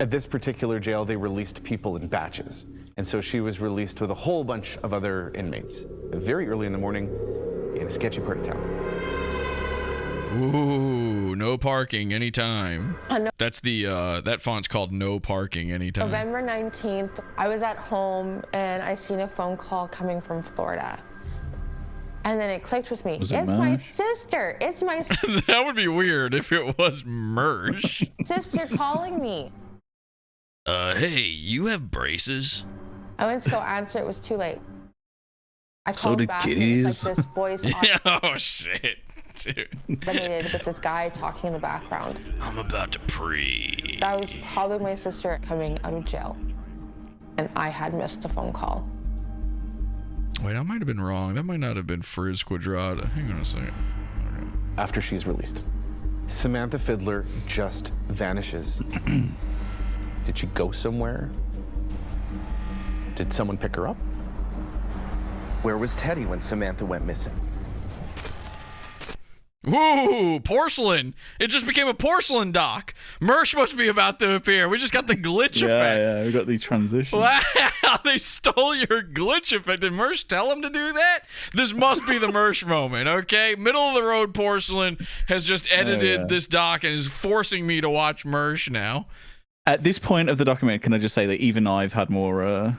At this particular jail, they released people in batches. And so she was released with a whole bunch of other inmates very early in the morning in a sketchy part of town. Ooh, no parking anytime. That's that font's called no parking anytime. November 19th, I was at home and I seen a phone call coming from Florida. And then it clicked with me. It's my sister. It's my That would be weird if it was Mersh. sister calling me. Hey, you have braces? I went to go answer. It was too late. I called back and it's like this voice. Oh, shit. Dude. With this guy talking in the background. I'm about to pee. That was probably my sister coming out of jail. And I had missed a phone call. Wait, I might have been wrong. That might not have been Frizz Quadrata. Hang on a second. Okay. After she's released, Samantha Fiddler just vanishes. Did she go somewhere? Did someone pick her up? Where was Teddy when Samantha went missing? Ooh, porcelain. It just became a porcelain doc. Mersh must be about to appear. We just got the glitch effect. Yeah, we got the transition. Wow, they stole your glitch effect. Did Mersh tell him to do that? This must be the Mersh moment, okay? Middle of the road porcelain has just edited this doc and is forcing me to watch Mersh now. At this point of the document, can I just say that even I've had more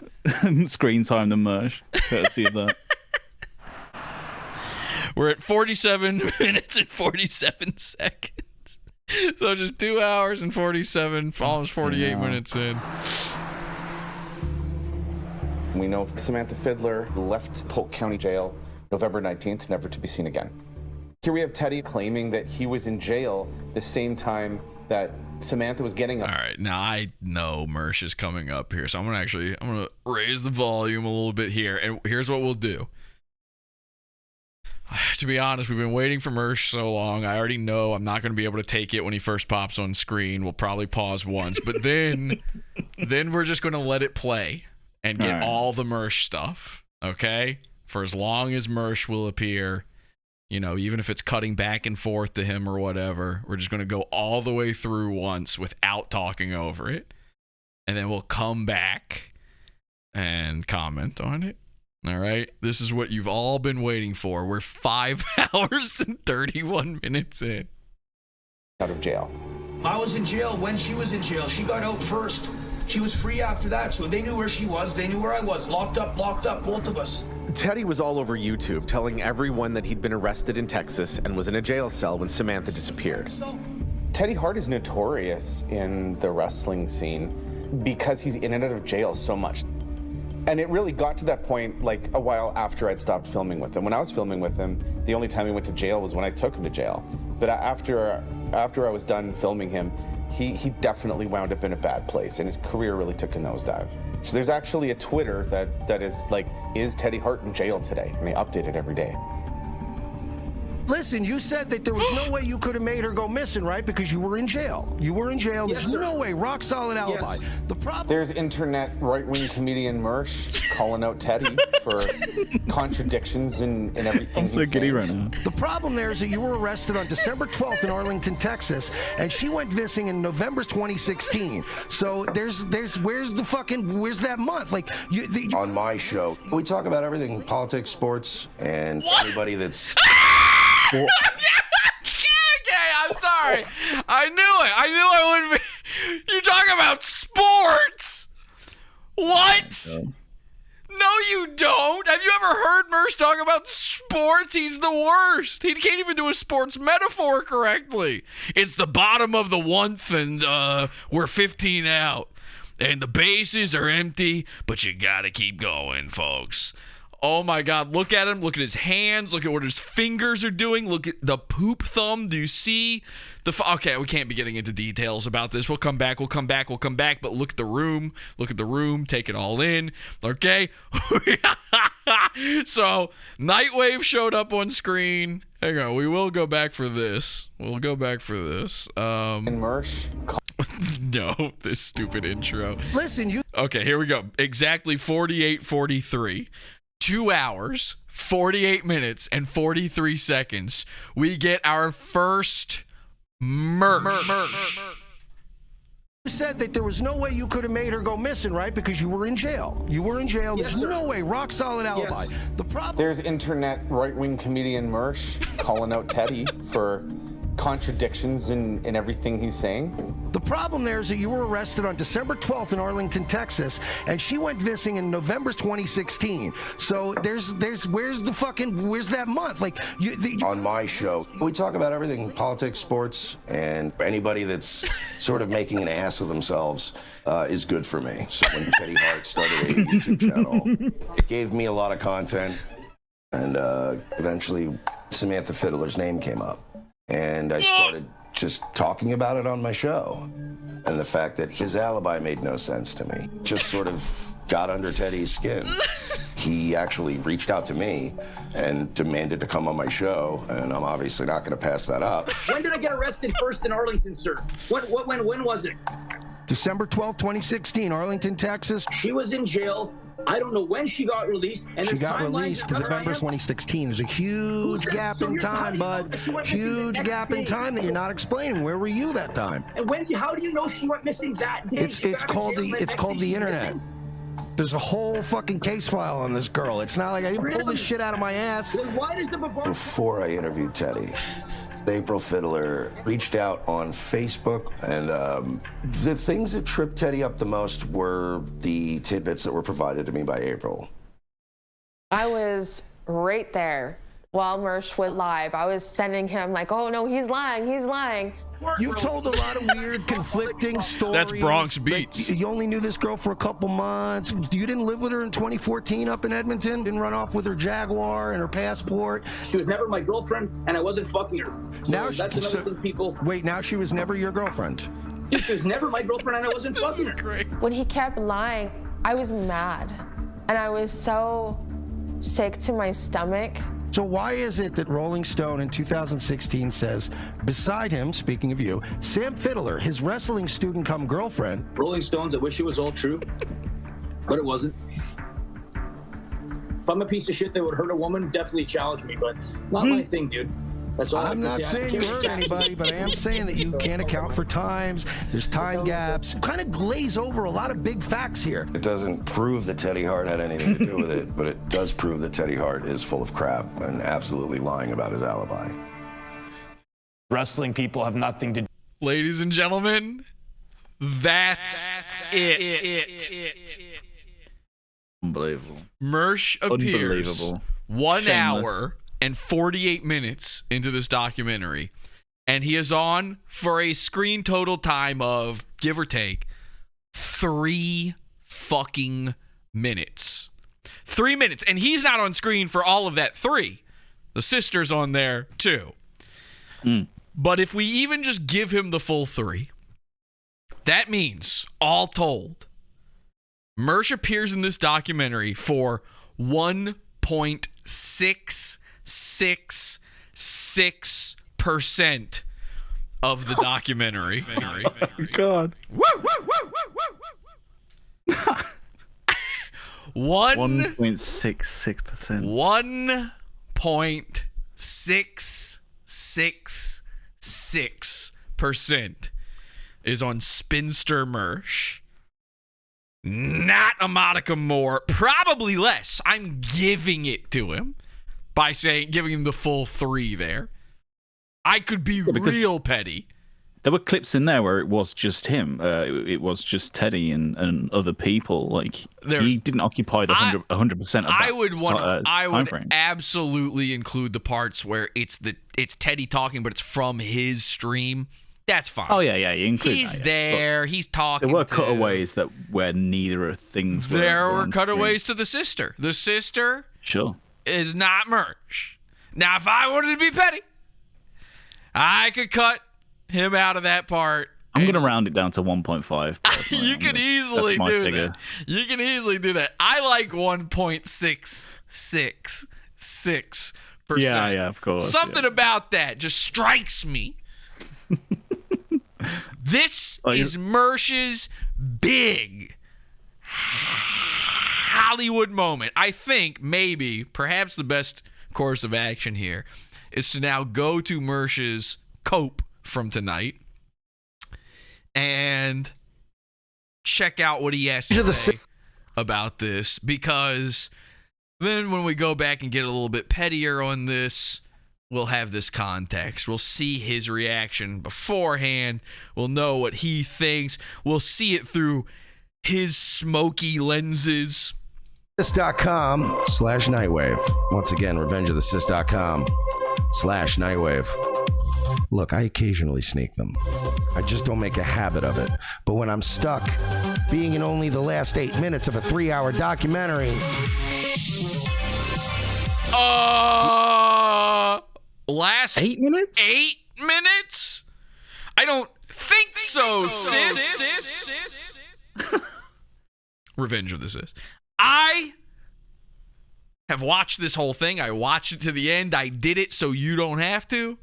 screen time than Mersh, courtesy of that. We're at 47 minutes and 47 seconds. So just 2 hours and 47, almost 48 minutes in. We know Samantha Fiddler left Polk County Jail November 19th, never to be seen again. Here we have Teddy claiming that he was in jail the same time that Samantha was getting up. All right, now I know Mersh is coming up here, so I'm gonna raise the volume a little bit here, and here's what we'll do. To be honest, we've been waiting for Mersh so long. I already know I'm not going to be able to take it when he first pops on screen. We'll probably pause once, but then Then we're just going to let it play and get all the Mersh stuff, okay? For as long as Mersh will appear, you know, even if it's cutting back and forth to him or whatever, we're just going to go all the way through once without talking over it. And then we'll come back and comment on it. All right? This is what you've all been waiting for. We're 5 hours and 31 minutes in. Out of jail. I was in jail when she was in jail. She got out first. She was free after that, so they knew where she was. They knew where I was. Locked up, both of us. Teddy was all over YouTube telling everyone that he'd been arrested in Texas and was in a jail cell when Samantha disappeared. Teddy Hart is notorious in the wrestling scene because he's in and out of jail so much. And it really got to that point like a while after I'd stopped filming with him. When I was filming with him, the only time he went to jail was when I took him to jail. But after I was done filming him, he definitely wound up in a bad place, and his career really took a nosedive. So there's actually a Twitter that is like, is Teddy Hart in jail today? And they update it every day. Listen, you said that there was no way you could have made her go missing, right? Because you were in jail. You were in jail. There's no way. Rock solid alibi. Yes. The problem. There's internet right-wing comedian Mersh calling out Teddy for contradictions in everything. I'm so giddy right now. The problem there is that you were arrested on December 12th in Arlington, Texas, and she went missing in November 2016. So where's that month? Like on my show, we talk about everything: politics, sports, and anybody that's. Okay, I'm sorry. I knew I wouldn't be. You talk about sports. What? No, you don't. Have you ever heard Mersh talk about sports? He's the worst. He can't even do a sports metaphor correctly. It's the bottom of the 1th, and we're 15 out. And the bases are empty, but you gotta keep going, folks. Oh my God, look at him. Look at his hands. Look at what his fingers are doing. Look at the poop thumb. Do you see the... Okay, we can't be getting into details about this. We'll come back. But look at the room. Take it all in. Okay? So, Nightwave showed up on screen. Hang on. We will go back for this. And Mersh... No, this stupid intro. Listen, you... Okay, here we go. Exactly 48:43. 2 hours, 48 minutes, and 43 seconds. We get our first Mersh. You said that there was no way you could have made her go missing, right? Because you were in jail. There's no way. Rock solid alibi. Yes. The problem. There's internet right-wing comedian Mersh calling out Teddy for contradictions in everything he's saying. The problem there is that you were arrested on December 12th in Arlington, Texas, and she went missing in November 2016. So where's that month? Like on my show, we talk about everything: politics, sports, and anybody that's sort of making an ass of themselves is good for me. So when Teddy Hart started a YouTube channel, it gave me a lot of content, and eventually Samantha Fiddler's name came up. And I started just talking about it on my show. And the fact that his alibi made no sense to me just sort of got under Teddy's skin. He actually reached out to me and demanded to come on my show, and I'm obviously not going to pass that up. When did I get arrested first in Arlington, sir? When was it? December 12th, 2016, Arlington, Texas. She was in jail. I don't know when she got released. And she got released in November 2016. There's a huge gap in time, bud. Huge gap in time that you're not explaining. Where were you that time? And how do you know she went missing that day? It's called the internet. There's a whole fucking case file on this girl. It's not like I didn't pull this shit out of my ass. Then why does the Before I interviewed Teddy, April Fiddler reached out on Facebook, and the things that tripped Teddy up the most were the tidbits that were provided to me by April. I was right there while Mersh was live. I was sending him like, oh no, he's lying. You've told a lot of weird, conflicting stories. That's Bronx Beats. You only knew this girl for a couple months. You didn't live with her in 2014 up in Edmonton? Didn't run off with her Jaguar and her passport? She was never my girlfriend, and I wasn't fucking her. So now that's another thing people... Wait, now she was never your girlfriend? She was never my girlfriend, and I wasn't fucking her. When he kept lying, I was mad. And I was so sick to my stomach So why is it that Rolling Stone in 2016 says, beside him, speaking of you, Sam Fiddler, his wrestling student come girlfriend. Rolling Stones, I wish it was all true, but it wasn't. If I'm a piece of shit that would hurt a woman, definitely challenge me, but not my thing, dude. That's all. I'm not saying you hurt anybody, but I am saying that you can't account for times. There's time gaps. You kind of glaze over a lot of big facts here. It doesn't prove that Teddy Hart had anything to do with it, but it does prove that Teddy Hart is full of crap and absolutely lying about his alibi. Wrestling people have nothing to do. Ladies and gentlemen, that's it. Unbelievable. Mersh appears Unbelievable. 1 Shameless. hour and 48 minutes into this documentary, and he is on for a screen total time of, give or take, 3 fucking minutes. 3 minutes, and he's not on screen for all of that 3. The sister's on there too. But if we even just give him the full 3, that means, all told, Mersh appears in this documentary for 1.666% of the documentary. God. 1.66%. 1.666% is on Spinster Mersh. Not a modicum more, probably less. I'm giving it to him by giving him the full 3 there. I could be real petty. There were clips in there where it was just him. It was just Teddy and other people. Like, he didn't occupy the 100% of that. I would absolutely include the parts where it's Teddy talking, but it's from his stream. That's fine. Oh yeah, you include He's that, yeah. there. But he's talking. there were cutaways where neither of things were. There were on cutaways screen. to the sister. The sister Sure. is not Mersh. Now, if I wanted to be petty, I could cut him out of that part. I'm going to round it down to 1.5. You can easily that's my do figure. that. You can easily do that. I like 1.666%. Yeah, of course. Something about that just strikes me. This is Mersh's big Hollywood moment. I think perhaps the best course of action here is to now go to Mersh's cope from tonight and check out what he has to say about this, because then when we go back and get a little bit pettier on this, we'll have this context. We'll see his reaction beforehand. We'll know what he thinks. We'll see it through his smoky lenses. Sis.com/Nightwave. Once again, revengeofthesis.com/Nightwave. Look, I occasionally sneak them. I just don't make a habit of it. But when I'm stuck, being in only the last 8 minutes of a 3-hour documentary. Last 8 minutes? 8 minutes? I don't think so, sis. Revenge of the Sis. I have watched this whole thing. I watched it to the end. I did it so you don't have to.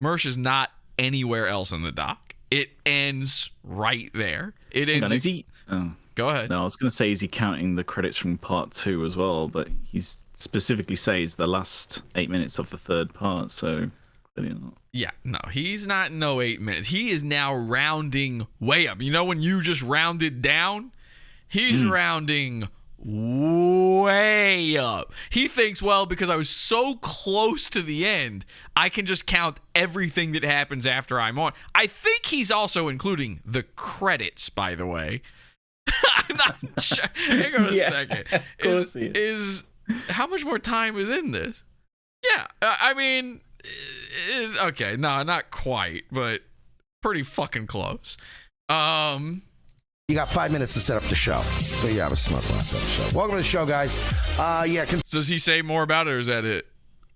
Mersh is not anywhere else in the doc. It ends right there. It ends. Is he? Oh. Go ahead. No, I was going to say, is he counting the credits from part 2 as well? But he specifically says the last 8 minutes of the third part, so clearly not. Yeah, no, he's not in 8 minutes. He is now rounding way up. You know when you just rounded down? He's rounding way up. He thinks, well, because I was so close to the end, I can just count everything that happens after I'm on. I think he's also including the credits, by the way. I'm not sure. Hang on a second. Of course he is how much more time is in this? Yeah, I mean, okay, no, not quite, but pretty fucking close. You got 5 minutes to set up the show, so you have a smoke while I set the show. Welcome to the show, guys. Does he say more about it, or is that it?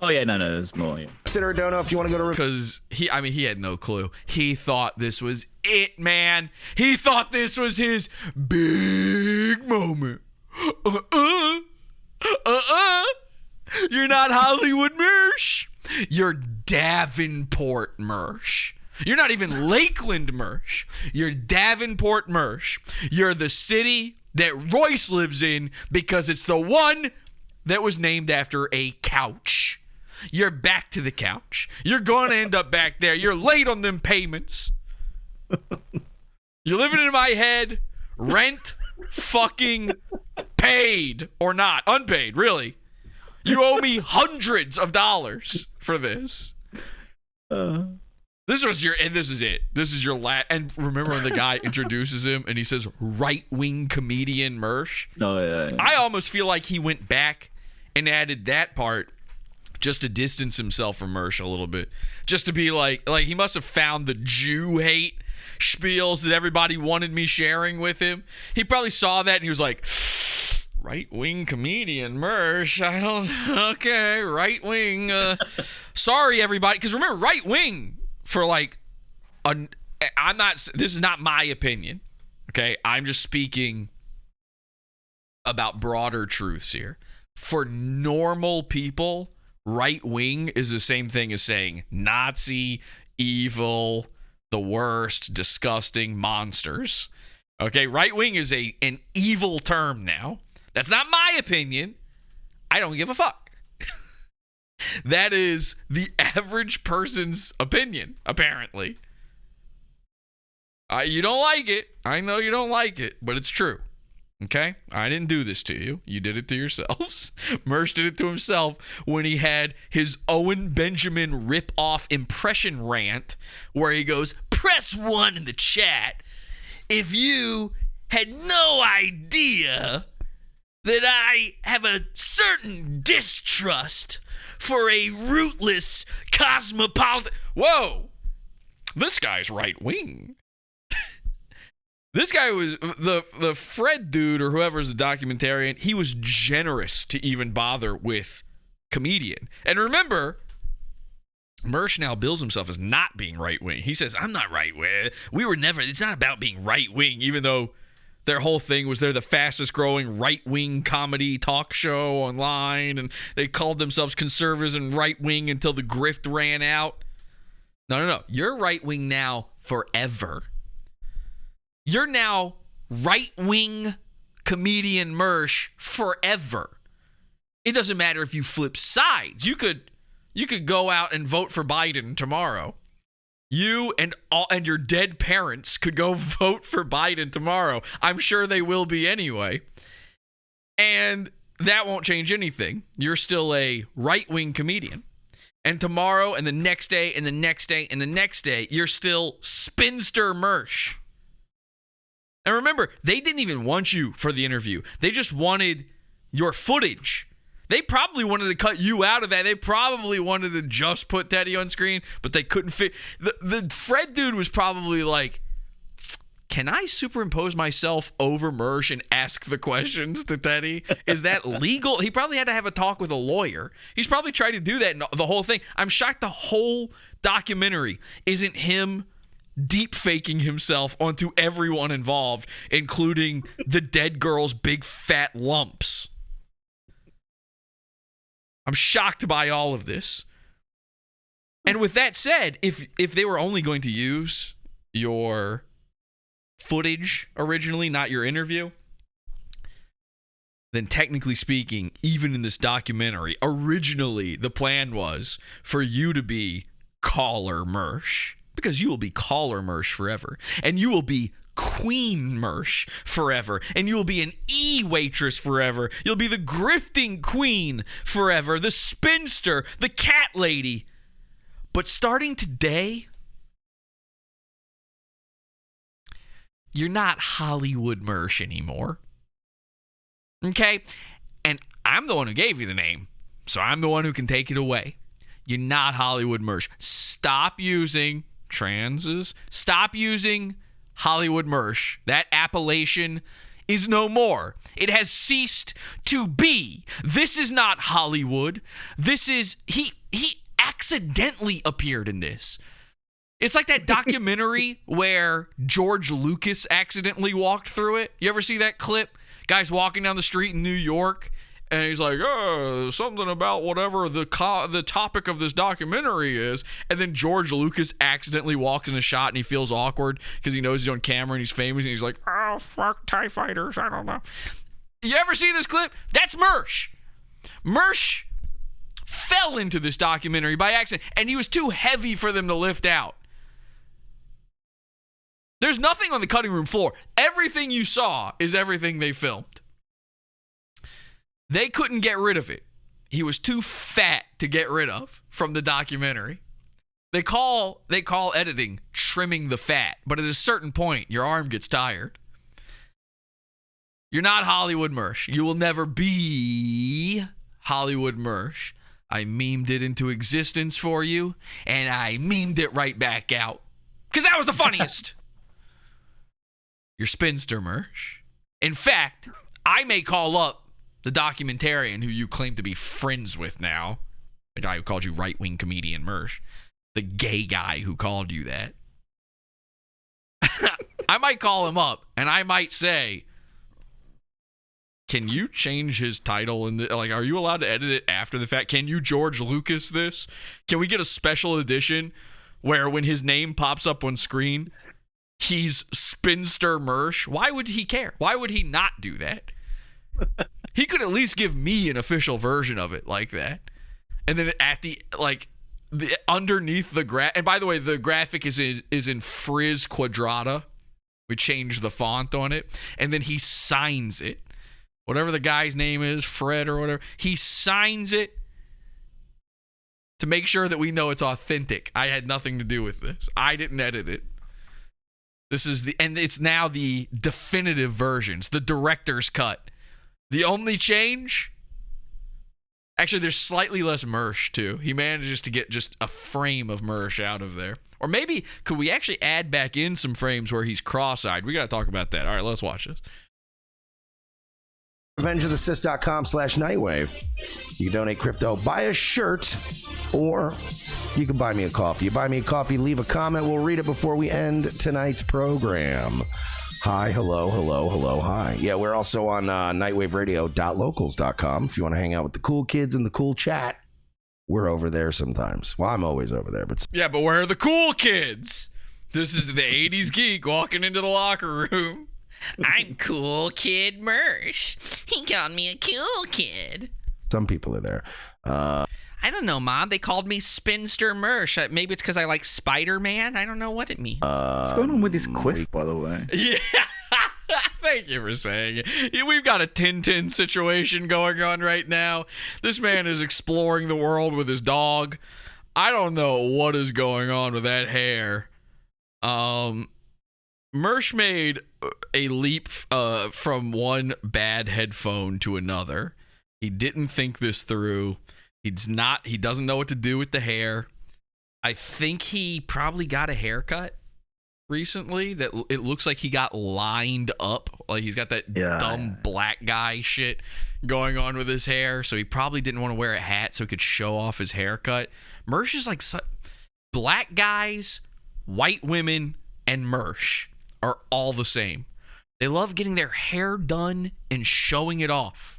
Oh yeah, no, there's more. Yeah. Consider it, don't know if you want to go to because he had no clue. He thought this was it, man. He thought this was his big moment. You're not Hollywood Mersh. You're Davenport Mersh. You're not even Lakeland Mersh. You're Davenport Mersh. You're the city that Royce lives in because it's the one that was named after a couch. You're back to the couch. You're going to end up back there. You're late on them payments. You're living in my head. Rent fucking paid or not. Unpaid, really. You owe me hundreds of dollars for this. This is it. This is your last. And remember when the guy introduces him and he says right-wing comedian Mersh? Oh, yeah. I almost feel like he went back and added that part just to distance himself from Mersh a little bit. Just to be like he must have found the Jew hate spiels that everybody wanted me sharing with him. He probably saw that and he was like, right-wing comedian Mersh. Okay, right-wing. Sorry, everybody. Because remember, right-wing for this is not my opinion. Okay, I'm just speaking about broader truths here. For normal people, right-wing is the same thing as saying Nazi, evil, the worst, disgusting monsters. Okay, right-wing is an evil term now. That's not my opinion. I don't give a fuck. That is the average person's opinion, apparently. You don't like it. I know you don't like it, but it's true. Okay? I didn't do this to you. You did it to yourselves. Mersh did it to himself when he had his Owen Benjamin rip-off impression rant where he goes, press 1 in the chat if you had no idea that I have a certain distrust for a rootless cosmopolitan. Whoa! This guy's right-wing. This guy was the Fred dude or whoever's the documentarian. He was generous to even bother with comedian. And remember, Mersh now bills himself as not being right-wing. He says, I'm not right-wing. It's not about being right-wing, even though their whole thing was they're the fastest growing right-wing comedy talk show online, and they called themselves conservatives and right-wing until the grift ran out. No. You're right-wing now forever. You're now right-wing comedian Mersh forever. It doesn't matter if you flip sides. You could go out and vote for Biden tomorrow. You and your dead parents could go vote for Biden tomorrow. I'm sure they will be anyway. And that won't change anything. You're still a right-wing comedian. And tomorrow and the next day and the next day and the next day, you're still spinster Mersh. And remember, they didn't even want you for the interview. They just wanted your footage. They probably wanted to cut you out of that. They probably wanted to just put Teddy on screen, but they couldn't fit. The Fred dude was probably like, can I superimpose myself over Mersh and ask the questions to Teddy? Is that legal? He probably had to have a talk with a lawyer. He's probably tried to do that in the whole thing. I'm shocked the whole documentary isn't him deep faking himself onto everyone involved, including the dead girl's big fat lumps. I'm shocked by all of this. And with that said, if they were only going to use your footage originally, not your interview, then technically speaking, even in this documentary, originally the plan was for you to be Caller Mersh. Because you will be Caller Mersh forever. And you will be Queen Mersh forever. And you will be an E-waitress forever. You'll be the grifting queen forever. The spinster. The cat lady. But starting today, you're not Hollywood Mersh anymore. Okay? And I'm the one who gave you the name. So I'm the one who can take it away. You're not Hollywood Mersh. Stop using transes. Stop using Hollywood Mersh. That appellation is no more. It has ceased to be. This is not Hollywood. This is he accidentally appeared in this. It's like that documentary where George Lucas accidentally walked through it. You ever see that clip? Guy's walking down the street in New York And he's like, oh, something about whatever the topic of this documentary is. And then George Lucas accidentally walks in a shot and he feels awkward because he knows he's on camera and he's famous. And he's like, oh, fuck TIE fighters. I don't know. You ever see this clip? That's Mersh. Mersh fell into this documentary by accident, and he was too heavy for them to lift out. There's nothing on the cutting room floor. Everything you saw is everything they filmed. They couldn't get rid of it. He was too fat to get rid of from the documentary. They call editing trimming the fat, but at a certain point, your arm gets tired. You're not Hollywood Mersh. You will never be Hollywood Mersh. I memed it into existence for you, and I memed it right back out. Because that was the funniest. You're spinster Mersh. In fact, I may call up the documentarian who you claim to be friends with now, the guy who called you right-wing comedian Mersh, the gay guy who called you that. I might call him up, and I might say, can you change his title? Are you allowed to edit it after the fact? Can you George Lucas this? Can we get a special edition where when his name pops up on screen, he's Spinster Mersh? Why would he care? Why would he not do that? He could at least give me an official version of it like that. And then at the underneath the and by the way, the graphic is in Frizz Quadrata. We changed the font on it, and then he signs it. Whatever the guy's name is, Fred or whatever, he signs it to make sure that we know it's authentic. I had nothing to do with this. I didn't edit it. And it's now the definitive versions, the director's cut. The only change, actually, there's slightly less Mersh too. He manages to get just a frame of Mersh out of there. Or maybe, could we actually add back in some frames where he's cross-eyed? We got to talk about that. All right, let's watch this. RevengeOfTheSith.com/Nightwave. You can donate crypto, buy a shirt, or you can buy me a coffee. You buy me a coffee, leave a comment. We'll read it before we end tonight's program. Hi, hello, hi. Yeah, we're also on nightwaveradio.locals.com. If you want to hang out with the cool kids in the cool chat, we're over there sometimes. Well, I'm always over there. But where are the cool kids? This is the 80s geek walking into the locker room. I'm cool kid Mersh. He called me a cool kid. Some people are there. I don't know, Mom. They called me Spinster Mersh. Maybe it's because I like Spider-Man. I don't know what it means. What's going on with this quiff, by the way? Yeah. Thank you for saying it. We've got a Tintin situation going on right now. This man is exploring the world with his dog. I don't know what is going on with that hair. Mersh made a leap from one bad headphone to another. He didn't think this through. He doesn't know what to do with the hair. I think he probably got a haircut recently that it looks like he got lined up. Like he's got that dumb black guy shit going on with his hair. So he probably didn't want to wear a hat so he could show off his haircut. Mersh is like black guys, white women, and Mersh are all the same. They love getting their hair done and showing it off.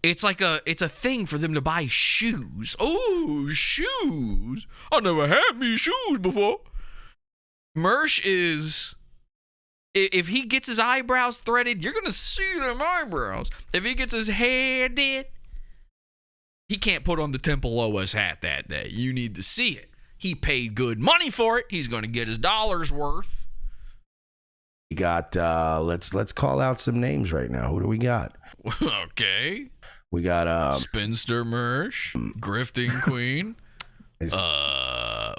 It's a thing for them to buy shoes. Oh, shoes. I never had me shoes before. Mersh is, if he gets his eyebrows threaded, you're going to see them eyebrows. If he gets his hair did, he can't put on the Temple OS hat that day. You need to see it. He paid good money for it. He's going to get his dollar's worth. We got, let's call out some names right now. Who do we got? Okay. We got Spinster Mersh, Grifting Queen.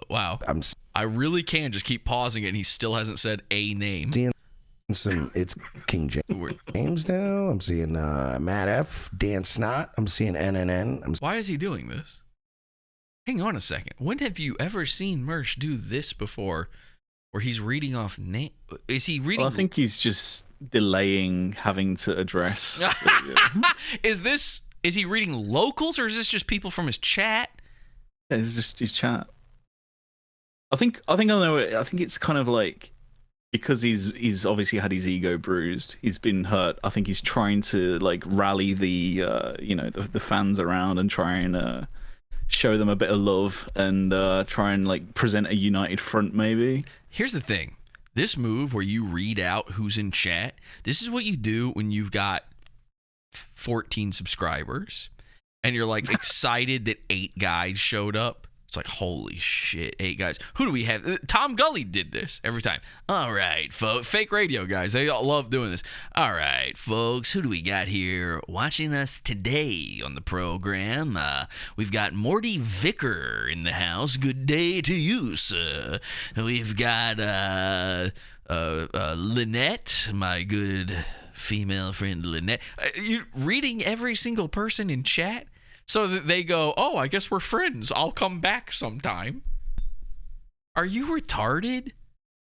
Wow. I really can just keep pausing it, and he still hasn't said a name. Seeing it's King James now. I'm seeing Matt F, Dan Snot. I'm seeing NNN. Why is he doing this? Hang on a second. When have you ever seen Mersh do this before? Where he's reading off name? Is he reading? Well, I think he's just delaying having to address. Is he reading locals, or is this just people from his chat? Yeah, it's just his chat. I think I know it. I think it's kind of like because he's obviously had his ego bruised. He's been hurt. I think he's trying to like rally the the fans around and try and show them a bit of love and try and like present a united front maybe. Here's the thing. This move where you read out who's in chat, this is what you do when you've got 14 subscribers and you're like excited that 8 guys showed up. It's like, holy shit, 8 guys. Who do we have? Tom Gully did this every time. All right, folks. Fake radio guys. They all love doing this. All right, folks. Who do we got here watching us today on the program? We've got Morty Vicker in the house. Good day to you, sir. We've got Lynette, my good female friend Lynette. You reading every single person in chat? So that they go, oh, I guess we're friends. I'll come back sometime. Are you retarded?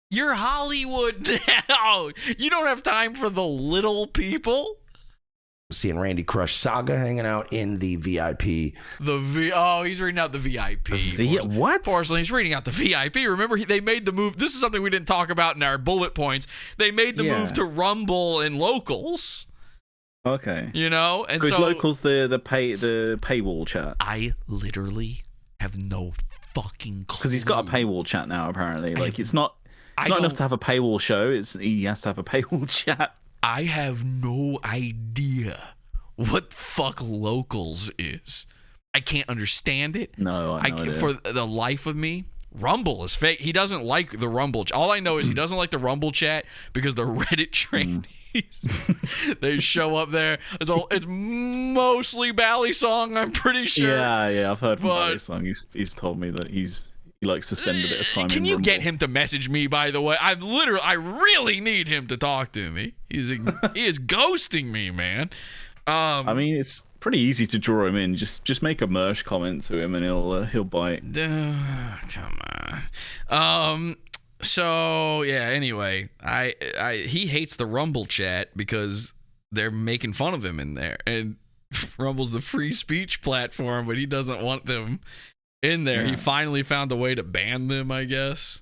You're Hollywood now. You don't have time for the little people. Seeing Randy Crush Saga hanging out in the VIP. He's reading out the VIP. What? Porcelain, he's reading out the VIP. Remember, they made the move. This is something we didn't talk about in our bullet points. They made the move to Rumble and Locals. Okay. You know, and so Locals the paywall chat. I literally have no fucking clue. Because he's got a paywall chat now. Apparently, like it's not enough to have a paywall show. He has to have a paywall chat. I have no idea what the fuck Locals is. I can't understand it. No, I know for the life of me. Rumble is fake. He doesn't like the Rumble. All I know is he doesn't like the Rumble chat because the Reddit trainees they show up there. It's mostly Bally Song, I'm pretty sure. Yeah, I've heard from Bally Song. He's told me that he likes to spend a bit of time. Can in you Rumble. get him to message me? By the way, I really need him to talk to me. He is ghosting me, man. I mean, it's pretty easy to draw him in. Just make a Mersh comment to him, and he'll bite. Come on. So yeah. Anyway, he hates the Rumble chat because they're making fun of him in there, and Rumble's the free speech platform, but he doesn't want them in there. Yeah. He finally found a way to ban them, I guess.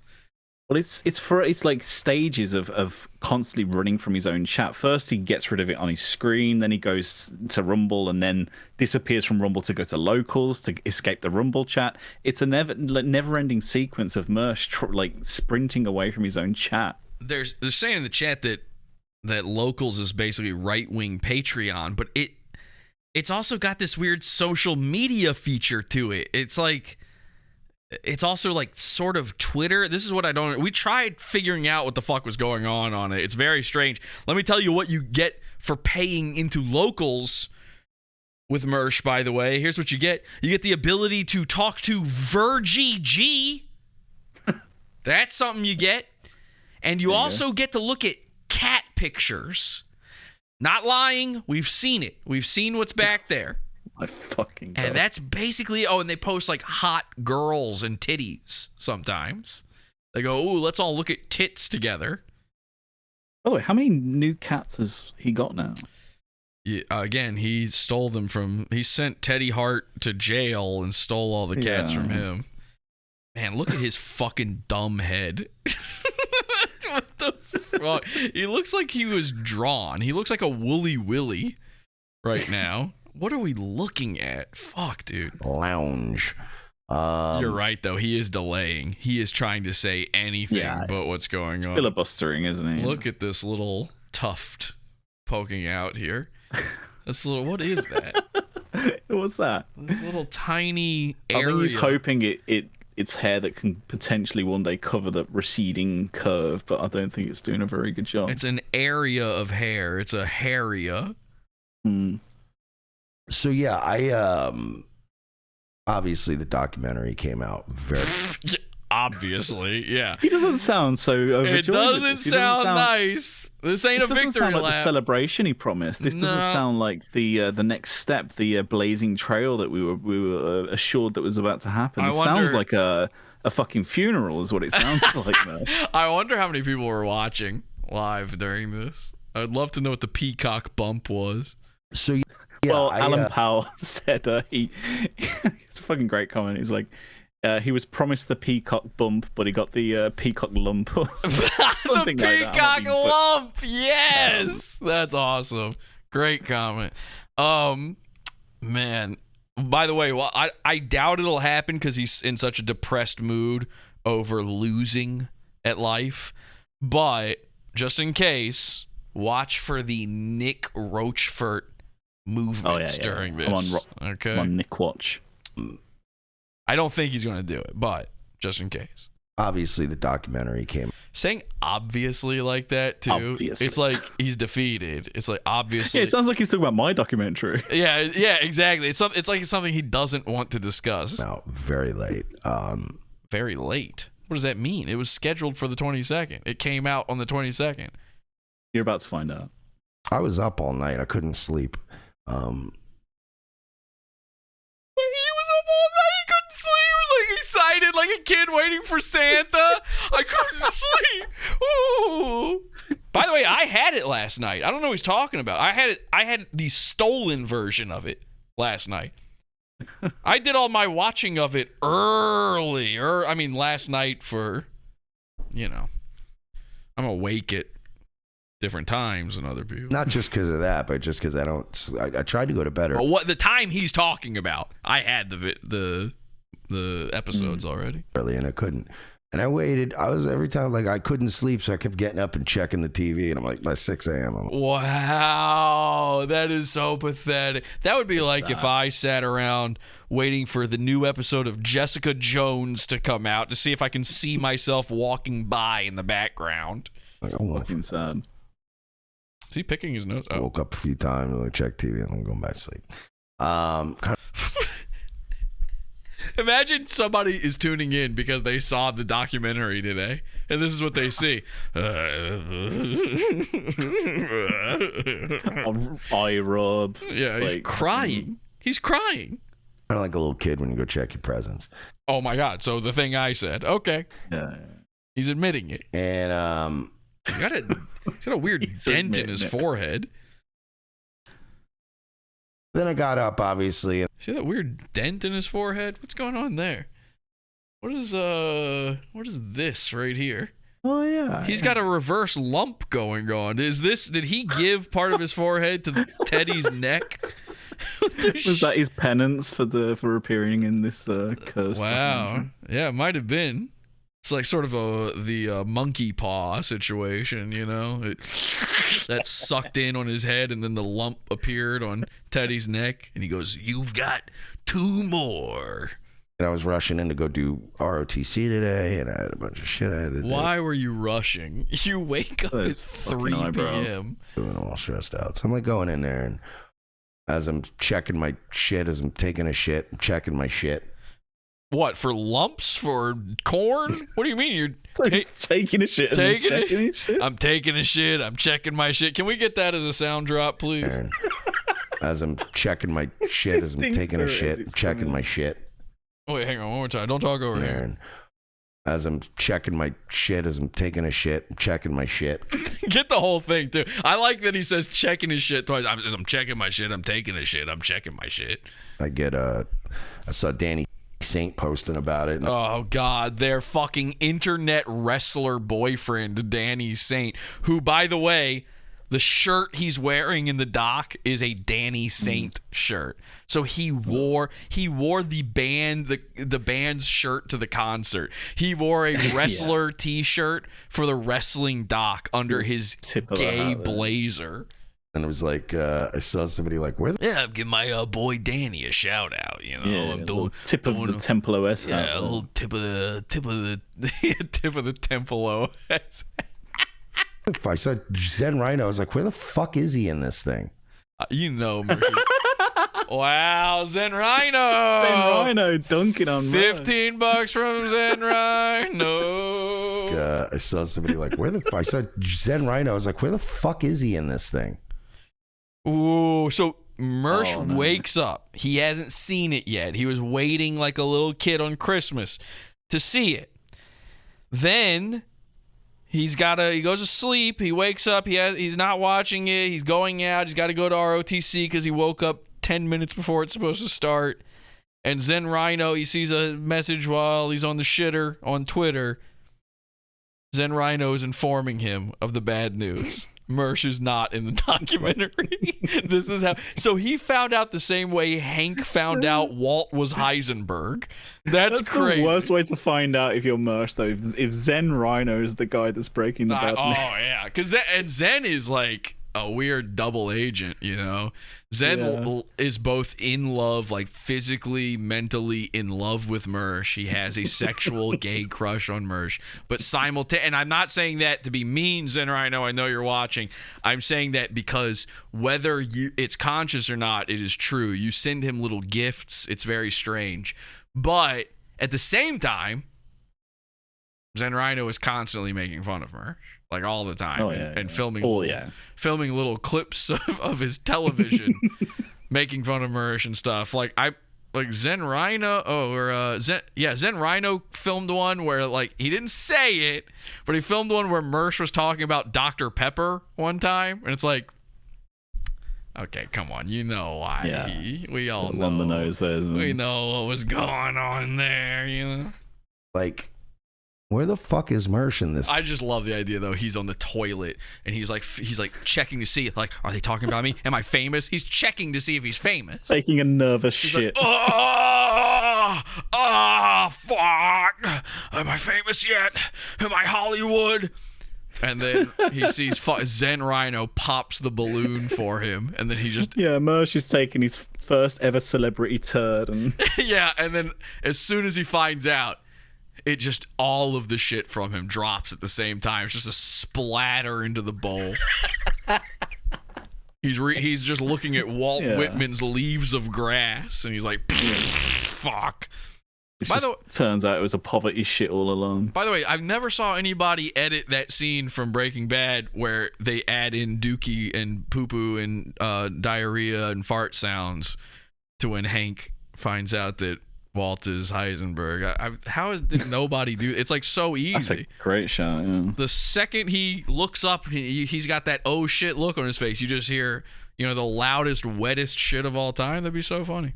Well, it's like stages of constantly running from his own chat. First, he gets rid of it on his screen, then he goes to Rumble, and then disappears from Rumble to go to Locals to escape the Rumble chat. It's a never-ending sequence of Mersh like sprinting away from his own chat. They're saying in the chat that Locals is basically right-wing Patreon, but it's also got this weird social media feature to it. It's also like sort of Twitter. This is what I don't... We tried figuring out what the fuck was going on it. It's very strange. Let me tell you what you get for paying into Locals with Mersh, by the way. Here's what you get. You get the ability to talk to Virgie G. That's something you get. And you also get to look at cat pictures. Not lying. We've seen it. We've seen what's back there. My fucking God. And that's basically... Oh, and they post like hot girls and titties sometimes. They go, ooh, let's all look at tits together. By the way, how many new cats has he got now? Yeah, again, he stole them from... He sent Teddy Hart to jail and stole all the cats from him. Man, look at his fucking dumb head. What the fuck? He looks like he was drawn. He looks like a Wooly Willy right now. What are we looking at? Fuck, dude. Lounge. You're right, though. He is delaying. He is trying to say anything but what's going on. Filibustering, isn't he? Look at this little tuft poking out here. This little... What is that? What's that? This little tiny area. I think he's hoping it's hair that can potentially one day cover the receding curve, but I don't think it's doing a very good job. It's an area of hair. It's a hairia. So yeah, I obviously the documentary came out very obviously, yeah. He doesn't sound so overjoyed. It doesn't sound nice. This ain't a victory doesn't sound like lap. the celebration he promised. This doesn't sound like the next step, the blazing trail that we were assured that was about to happen. It sounds like a fucking funeral is what it sounds like now. I wonder how many people were watching live during this. I'd love to know what the peacock bump was. So Alan Powell said it's a fucking great comment. He's like, He was promised the peacock bump, but he got the peacock lump. Or something The like that. peacock lump. Yes, that's awesome. Great comment. Man. By the way, well, I doubt it'll happen because he's in such a depressed mood over losing at life. But just in case, watch for the Nick Rochefort movements during this. I'm on Nick Watch. I don't think he's going to do it, but just in case. Obviously, the documentary came. Saying obviously like that, too, Obviously. it's like he's defeated. It's like obviously. Yeah, it sounds like he's talking about my documentary. Yeah, exactly. It's like it's something he doesn't want to discuss. No, very late. Very late? What does that mean? It was scheduled for the 22nd. It came out on the 22nd. You're about to find out. I was up all night. I couldn't sleep. He was up all night. He couldn't sleep. He was like excited, like a kid waiting for Santa. I couldn't sleep. Ooh. By the way, I had it last night. I don't know what he's talking about. I had the stolen version of it last night. I did all my watching of it early. Last night for, I'm awake at different times than other people. Not just because of that, but just because I tried to go to bed early. What the time he's talking about? I had the episodes already. Early, and I couldn't. And I waited. Every time I couldn't sleep, so I kept getting up and checking the TV. And I'm like, by 6 a.m. Wow, that is so pathetic. That would be like if I sat around waiting for the new episode of Jessica Jones to come out to see if I can see myself walking by in the background. Fucking sad. Is he picking his nose? I woke up a few times and I checked TV and I'm going back to sleep. Imagine somebody is tuning in because they saw the documentary today, and this is what they see. Eye rub. Yeah, he's crying. He's crying. Kind of like a little kid when you go check your presents. Oh my God! So the thing I said. Okay. Yeah. He's admitting it. And he's got a weird dent in his forehead. Then I got up, obviously. See that weird dent in his forehead? What's going on there? What is this right here? Oh yeah. He's got a reverse lump going on. Did he give part of his forehead to Teddy's neck? Was that his penance for appearing in this cursed? Wow. Yeah, it might have been. It's like sort of the monkey paw situation, that sucked in on his head, and then the lump appeared on Teddy's neck, and he goes, "You've got 2 more." And I was rushing in to go do ROTC today, and I had a bunch of shit I had to do. Why were you rushing? You wake up at 3 p.m. Doing all stressed out. So I'm going in there, and as I'm checking my shit, as I'm taking a shit, I'm checking my shit. What, for lumps? For corn? What do you mean you're taking a shit? Taking a shit? I'm taking a shit. I'm checking my shit. Can we get that as a sound drop, please? And as I'm checking my shit, as I'm taking a shit, I'm checking my shit. Oh, wait, hang on one more time. Don't talk over here. And as I'm checking my shit, as I'm taking a shit, I'm checking my shit. Get the whole thing, too. I like that he says checking his shit twice. As I'm checking my shit, I'm taking a shit, I'm checking my shit. I saw Danny Saint posting about it. Oh God, their fucking internet wrestler boyfriend Danny Saint, who, by the way, the shirt he's wearing in the doc is a Danny Saint shirt. So he wore the band's shirt to the concert. He wore a wrestler T-shirt for the wrestling doc under his gay blazer. And it was like, I saw somebody like, where the... Yeah, I'm giving my boy Danny a shout out, I'm doing tip of the Temple OS. Yeah, a little tip of the tip of the Temple OS. If I saw Zen Rhino, I was like, where the fuck is he in this thing? Mersh. Wow, Zen Rhino. Zen Rhino dunking on $15 from Zen Rhino. I saw somebody like, I saw Zen Rhino, I was like, where the fuck is he in this thing? Ooh, so Mersh wakes up. He hasn't seen it yet. He was waiting like a little kid on Christmas to see it. Then he goes to sleep. He wakes up. He's not watching it. He's going out. He's got to go to ROTC because he woke up 10 minutes before it's supposed to start. And Zen Rhino, he sees a message while he's on the shitter on Twitter. Zen Rhino is informing him of the bad news. Mersh is not in the documentary. This is how. So he found out the same way Hank found out Walt was Heisenberg. That's crazy. The worst way to find out if you're Mersh, though. If Zen Rhino is the guy that's breaking the bad news. Yeah, because Zen is like a weird double agent, you know. Zen is both in love, like physically, mentally in love with Mersh. He has a sexual gay crush on Mersh, but simultaneously, and I'm not saying that to be mean, Zen Rhino, I know you're watching. I'm saying that because whether it's conscious or not, it is true. You send him little gifts. It's very strange. But at the same time, Zen Rhino is constantly making fun of Mersh. Like all the time, and filming little clips of his television, making fun of Mersh and stuff. Like Zen Rhino, Zen Rhino filmed one where like he didn't say it, but he filmed one where Mersh was talking about Dr. Pepper one time, and it's like, okay, come on, you know why? Yeah. We all know. On the nose there, we know what was going on there, you know. Like, where the fuck is Mersh in this? I just love the idea though. He's on the toilet and he's like checking to see like, are they talking about me? Am I famous? He's checking to see if he's famous. Taking a nervous shit. Like, fuck! Am I famous yet? Am I Hollywood? And then he sees Zen Rhino pops the balloon for him, and then he just Mersh is taking his first ever celebrity turd, and and then as soon as he finds out, it just all of the shit from him drops at the same time. It's just a splatter into the bowl. He's just looking at Walt Whitman's Leaves of Grass, and he's like, fuck. Turns out it was a poverty shit all along. By the way, I've never saw anybody edit that scene from Breaking Bad where they add in dookie and poo-poo and diarrhea and fart sounds to when Hank finds out that Walt is Heisenberg. Did nobody do? It's like so easy. That's a great shot. Yeah. The second he looks up, he's got that oh shit look on his face. You just hear, the loudest, wettest shit of all time. That'd be so funny.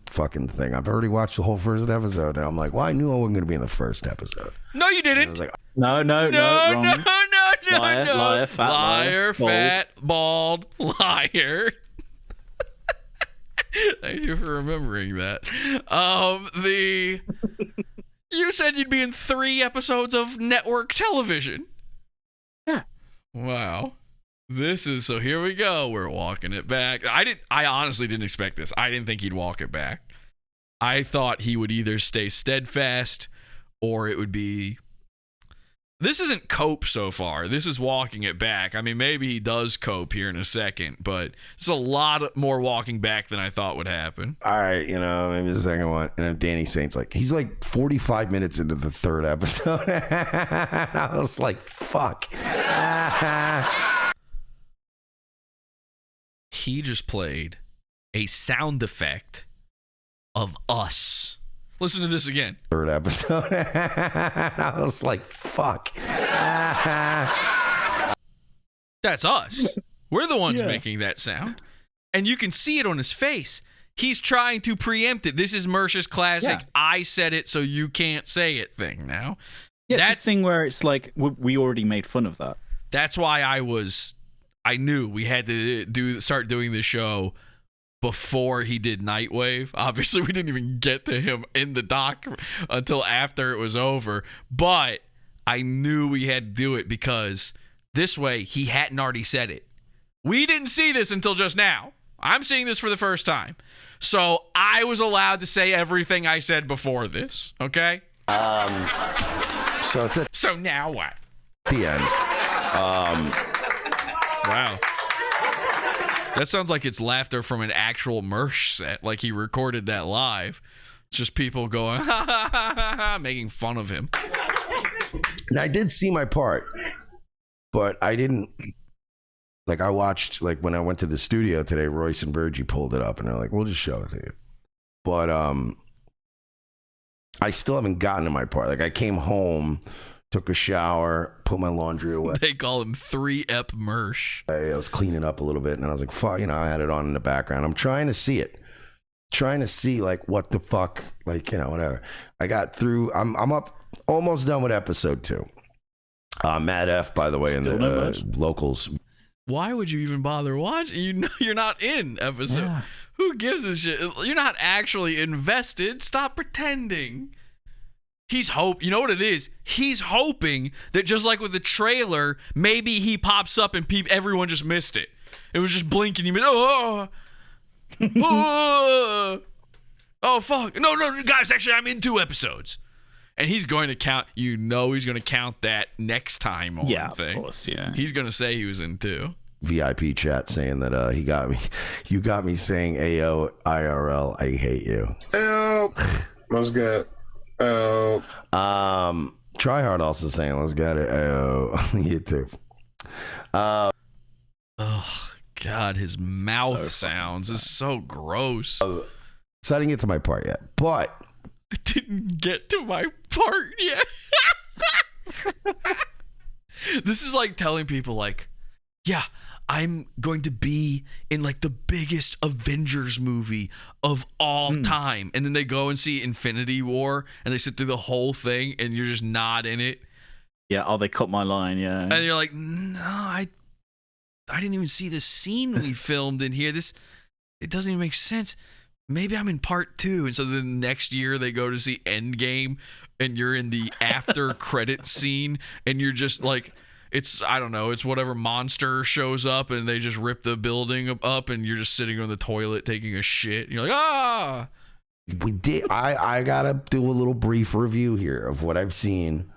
Fucking thing. I've already watched the whole first episode, and I'm like, well, I knew I wasn't going to be in the first episode. No, you didn't. I was like, no, wrong. Liar, fat, liar, fat, bald, liar. Thank you for remembering that. You said you'd be in 3 episodes of network television. Yeah. Wow. So here we go. We're walking it back. I honestly didn't expect this. I didn't think he'd walk it back. I thought he would either stay steadfast or it would be. This isn't cope so far. This is walking it back. I mean, maybe he does cope here in a second, but it's a lot more walking back than I thought would happen. All right, maybe the second one. And then Danny Saint's like, he's like 45 minutes into the 3rd episode. I was like, fuck. He just played a sound effect of us. Listen to this again. 3rd episode. I was like, fuck. That's us. We're the ones making that sound. And you can see it on his face. He's trying to preempt it. This is Mersh's classic, I said it so you can't say it thing now. Yeah, that's the thing where it's like, we already made fun of that. That's why I knew we had to start doing the show before he did Nightwave. Obviously, we didn't even get to him in the doc until after it was over. But I knew we had to do it because this way he hadn't already said it. We didn't see this until just now. I'm seeing this for the first time. So I was allowed to say everything I said before this. Okay? So it's at So now what? the end. Wow. That sounds like it's laughter from an actual Mersh set, like he recorded that live. It's just people going, ha, ha, ha, ha, ha, making fun of him. And I did see my part, but I didn't, I watched, when I went to the studio today, Royce and Virgie pulled it up, and they're like, we'll just show it to you. But I still haven't gotten to my part. I came home, took a shower, put my laundry away. They call him 3-ep Mersh. I was cleaning up a little bit, and I was like, fuck, I had it on in the background. I'm trying to see it. trying to see like what the fuck, like, you know, whatever. I got through. I'm up, almost done with episode 2. Matt F, by the way, in the locals. Why would you even bother watching? You know you're not in episode. Yeah. Who gives a shit? You're not actually invested. Stop pretending. He's you know what it is? He's hoping that just like with the trailer, maybe he pops up and everyone just missed it. It was just blinking. You missed. Oh fuck! No, guys. Actually, I'm in 2 episodes, and he's going to count. You know, he's going to count that next time on. Yeah, thing. of course. Yeah. He's going to say he was in 2. VIP chat saying that he got me. You got me saying AO IRL. I hate you. Help. What's good? Oh. Tryhard also saying let's get it. You too. Oh God, his mouth sounds is so gross. So I didn't get to my part yet, but I didn't get to my part yet. This is like telling people like, yeah, I'm going to be in like the biggest Avengers movie of all time. And then they go and see Infinity War and they sit through the whole thing and you're just not in it. Yeah, they cut my line, yeah. And you're like, no, I didn't even see the scene we filmed in here. It doesn't even make sense. Maybe I'm in part 2. And so then next year they go to see Endgame and you're in the after credit scene and you're just like, I don't know, it's whatever monster shows up and they just rip the building up and you're just sitting on the toilet taking a shit. And you're like, ah! We did. I gotta do a little brief review here of what I've seen.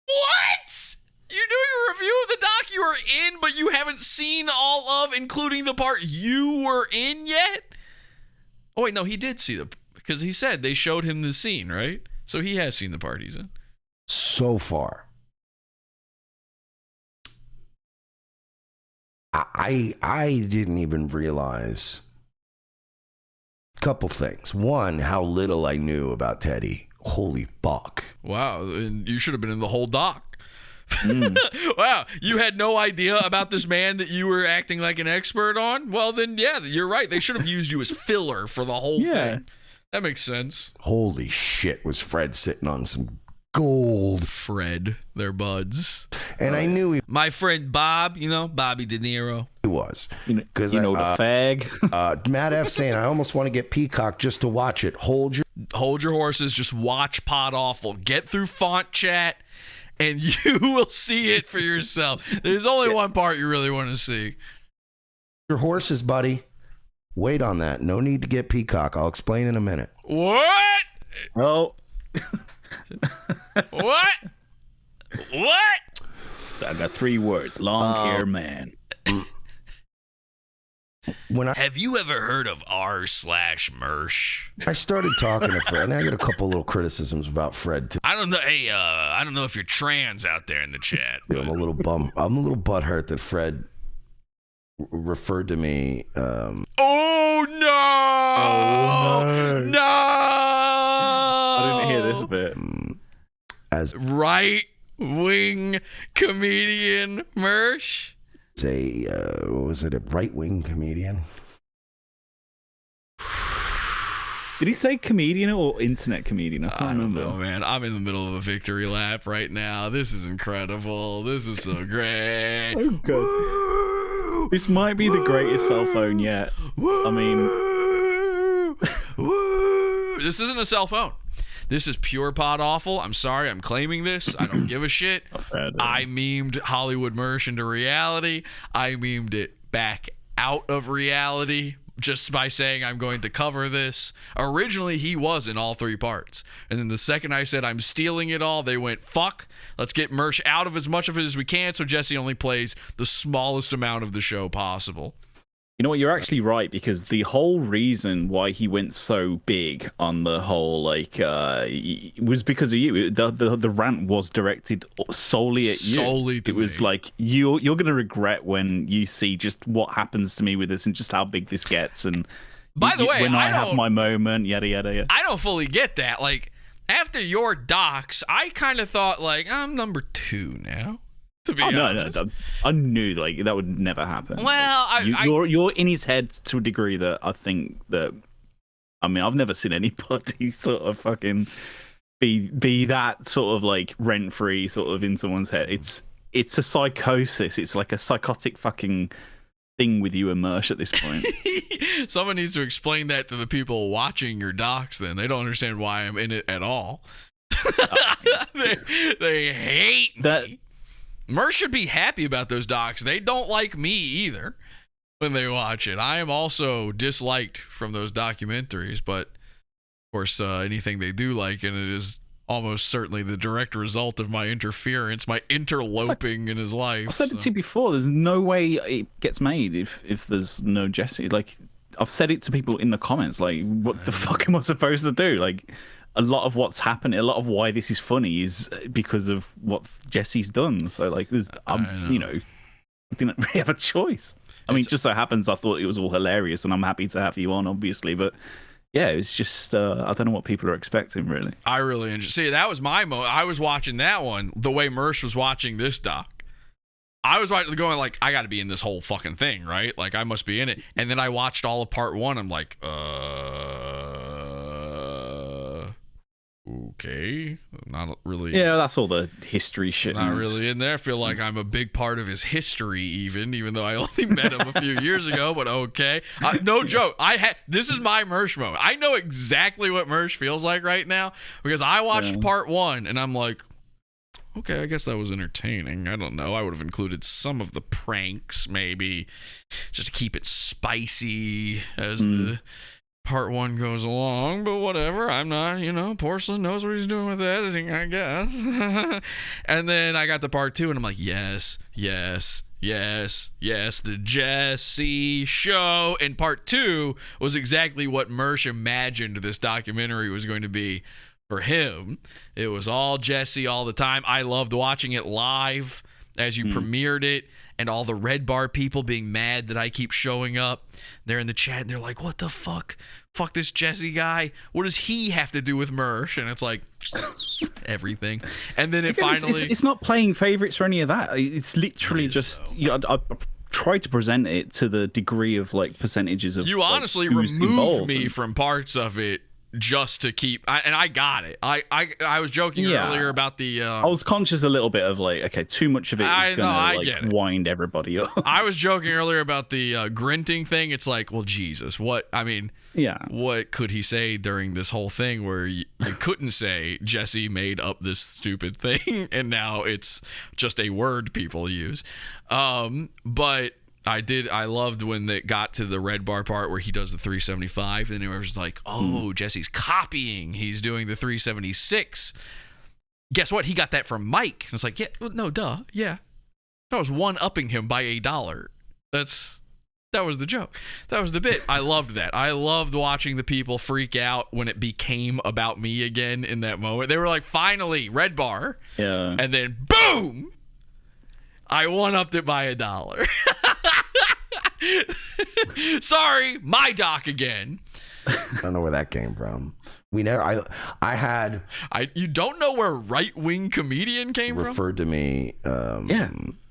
What? You're doing a review of the doc you were in, but you haven't seen all of, including the part you were in yet? Oh, wait, no, he did see because he said they showed him the scene, right? So he has seen the part he's in. So far. I didn't even realize a couple things. One, how little I knew about Teddy. Holy fuck. Wow, and you should have been in the whole doc. Wow, you had no idea about this man that you were acting like an expert on? Well, then, yeah, you're right. They should have used you as filler for the whole thing. That makes sense. Holy shit, was Fred sitting on some gold. Fred, they're buds. And I knew my friend Bob, you know, Bobby De Niro. He was. Because the fag. Matt F saying, I almost want to get Peacock just to watch it. Hold your horses. Just watch Podawful. Get through font chat, and you will see it for yourself. There's only one part you really want to see. Your horses, buddy. Wait on that. No need to get Peacock. I'll explain in a minute. What? Oh. What? So I got 3 words. Long hair man. Have you ever heard of r/Mersh? I started talking to Fred, and I got a couple little criticisms about Fred too. I don't know. Hey, I don't know if you're trans out there in the chat. Dude, I'm a little butthurt that Fred referred to me. Oh no! No! I didn't hear this bit. As right-wing comedian Mersh. A right-wing comedian? Did he say comedian or internet comedian? I can't remember. Know, man. I'm in the middle of a victory lap right now. This is incredible. This is so great. Oh, God. This might be the greatest cell phone yet. I mean... This isn't a cell phone. This is pure Podawful. I'm sorry, I'm claiming this. I don't give a shit. I memed Hollywood Mersh into reality. I memed it back out of reality just by saying I'm going to cover this. Originally, he was in all 3 parts. And then the second I said I'm stealing it all, they went, fuck, let's get Mersh out of as much of it as we can so Jesse only plays the smallest amount of the show possible. You know what? You're actually right, because the whole reason why he went so big on the whole, was because of you. The rant was directed solely at you. Solely to me. It was like, you're going to regret when you see just what happens to me with this and just how big this gets. And by the way, when I have my moment, yada, yada, yada. I don't fully get that. Like, after your docs, I kind of thought, like, I'm number 2 now. No, I knew that would never happen. Well, you're in his head to a degree that I think that I mean, I've never seen anybody sort of fucking be that sort of like rent free sort of in someone's head. It's a psychosis. It's like a psychotic fucking thing with you and Mersh at this point. Someone needs to explain that to the people watching your docs. Then they don't understand why I'm in it at all. they hate me. Mersh should be happy about those docs. They don't like me either when they watch it. I am also disliked from those documentaries, but of course, anything they do like, and it is almost certainly the direct result of my interference, my interloping in his life. I said it to you before. There's no way it gets made if there's no Jesse. Like, I've said it to people in the comments. Like, what the fuck am I supposed to do? Like, a lot of what's happening, a lot of why this is funny is because of what Jesse's done. So, like, there's, you know, I didn't really have a choice. I mean, it just so happens I thought it was all hilarious, and I'm happy to have you on, obviously, but yeah, it's just I don't know what people are expecting, really. I really enjoy. See, that was my moment. I was watching that one the way Mersh was watching this doc. I was going like, I got to be in this whole fucking thing, right? Like, I must be in it. And then I watched all of part one. I'm like, okay, not really. Yeah, that's all the history shit. Not really in there. I feel like I'm a big part of his history, even though I only met him a few years ago. But okay, no joke. This is my Mersh moment. I know exactly what Mersh feels like right now because I watched part one and I'm like, okay, I guess that was entertaining. I don't know. I would have included some of the pranks, maybe, just to keep it spicy as the part one goes along, but whatever. I'm not, Porcelain knows what he's doing with editing, I guess. And then I got to part two, and I'm like, yes, the Jesse show. And part two was exactly what Mersh imagined this documentary was going to be for him. It was all Jesse all the time. I loved watching it live as you premiered it. And all the Red Bar people being mad that I keep showing up. They're in the chat and they're like, what the fuck? Fuck this Jesse guy. What does he have to do with Mersh? And it's like, everything. And then it's not playing favorites or any of that. It's literally just, I tried to present it to the degree of like percentages of. You honestly removed me from parts of it just to keep, and I got it. I was joking earlier about the. I was conscious a little bit of like, okay, too much of it is going to wind everybody up. I was joking earlier about the grunting thing. It's like, well, Jesus, what? I mean, what could he say during this whole thing where you couldn't say Jesse made up this stupid thing, and now it's just a word people use. But I loved when they got to the Red Bar part where he does the 375 and it was like, oh, Jesse's copying. He's doing the 376. Guess what? He got that from Mike. And it's like, yeah, no, duh. Yeah. I was one-upping him by $1. That was the joke. That was the bit. I loved that. I loved watching the people freak out when it became about me again in that moment. They were like, finally, Red Bar. Yeah. And then, boom! I one-upped it by $1. Sorry, my doc again. I don't know where that came from. We never. You don't know where right wing comedian came from? Referred to me. Yeah.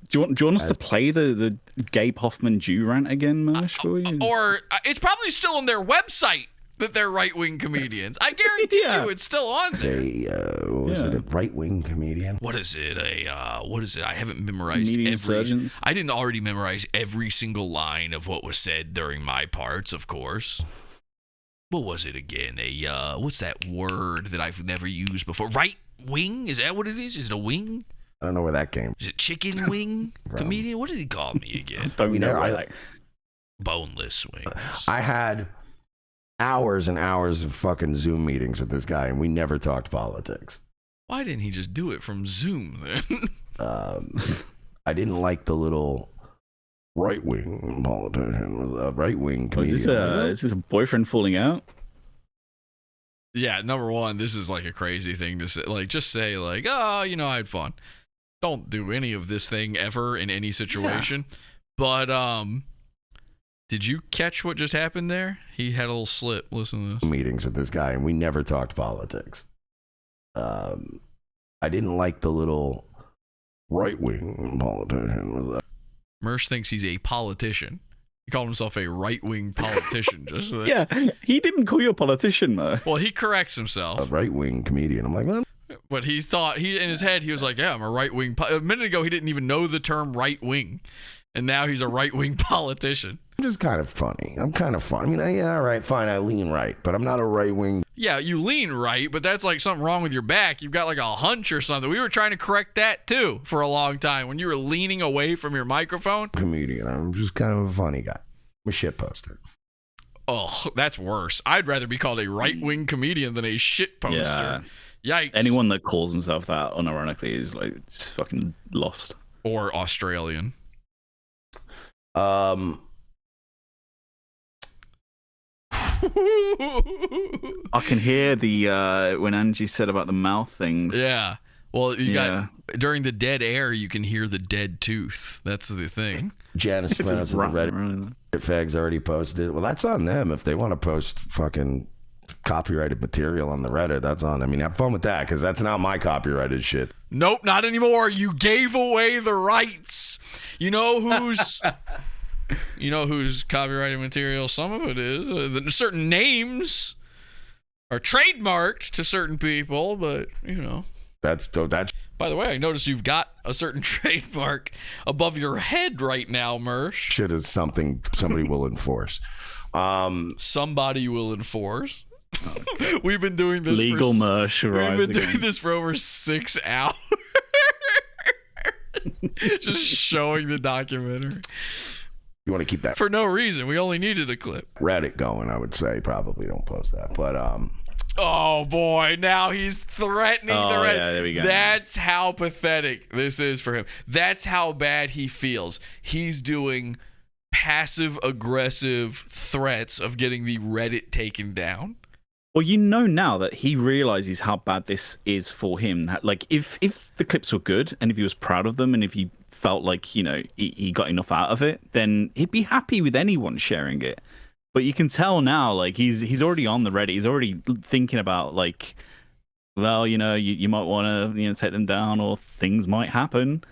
Do you want us to play the Gabe Hoffman Jew rant again, Mersh, for you? Or it's probably still on their website that they're right wing comedians. I guarantee you, it's still on there. Was it a right wing comedian? What is it? What is it? I haven't memorized I didn't already memorize every single line of what was said during my parts, of course. What was it again? What's that word that I've never used before? Right wing? Is that what it is? Is it a wing? I don't know where that came. Is it chicken wing comedian? What did he call me again? Boneless wings. I had hours and hours of fucking Zoom meetings with this guy, and we never talked politics. Why didn't he just do it from Zoom then? I didn't like the little right-wing politician, was a right-wing comedian. Is this a boyfriend falling out? Yeah, number one, this is like a crazy thing to say. Like, just say like, oh, I had fun. Don't do any of this thing ever in any situation. Yeah. But did you catch what just happened there? He had a little slip. Listen to this. Meetings with this guy, and we never talked politics. I didn't like the little right-wing politician. Mersh thinks he's a politician. He called himself a right-wing politician. Just so that, Yeah, he didn't call you a politician, though. Well, he corrects himself. A right-wing comedian. I'm like, well. But he thought, in his head, he was like, yeah, I'm a right-wing. A minute ago, he didn't even know the term right-wing. And now he's a right-wing politician. I'm just kind of funny. I'm kind of fun. I mean, yeah, all right, fine, I lean right, but I'm not a right-wing. Yeah, you lean right, but that's like something wrong with your back. You've got like a hunch or something. We were trying to correct that, too, for a long time. When you were leaning away from your microphone. Comedian. I'm just kind of a funny guy. I'm a shit poster. Oh, that's worse. I'd rather be called a right-wing comedian than a shit poster. Yeah. Yikes. Anyone that calls himself that unironically is like just fucking lost. Or Australian. I can hear the when Angie said about the mouth things. Yeah. Well, you got during the dead air, you can hear the dead tooth. That's the thing. Janice Flanness of the Reddit fags already posted. Well, that's on them. If they want to post fucking copyrighted material on the Reddit, that's on. I mean, have fun with that, because that's not my copyrighted shit. Nope, not anymore. You gave away the rights. You know who's copyrighted material? Some of it is. Certain names are trademarked to certain people, but That's. By the way, I noticed you've got a certain trademark above your head right now, Mersh. Shit is something somebody will enforce. Somebody will enforce. Okay. We've been doing this legal Mersh. We've been doing this for over 6 hours. Just showing the documentary. You want to keep that for no reason. We only needed a clip. Reddit going, I would say. Probably don't post that, but Oh boy, now he's threatening the Reddit. Yeah, there we go. That's how pathetic this is for him. That's how bad he feels. He's doing passive aggressive threats of getting the Reddit taken down. Well, now that he realizes how bad this is for him. That, like, if the clips were good and if he was proud of them and if he felt like, he got enough out of it, then he'd be happy with anyone sharing it. But you can tell now, like, he's already on the Reddit. He's already thinking about, like, well, you might want to, take them down, or things might happen.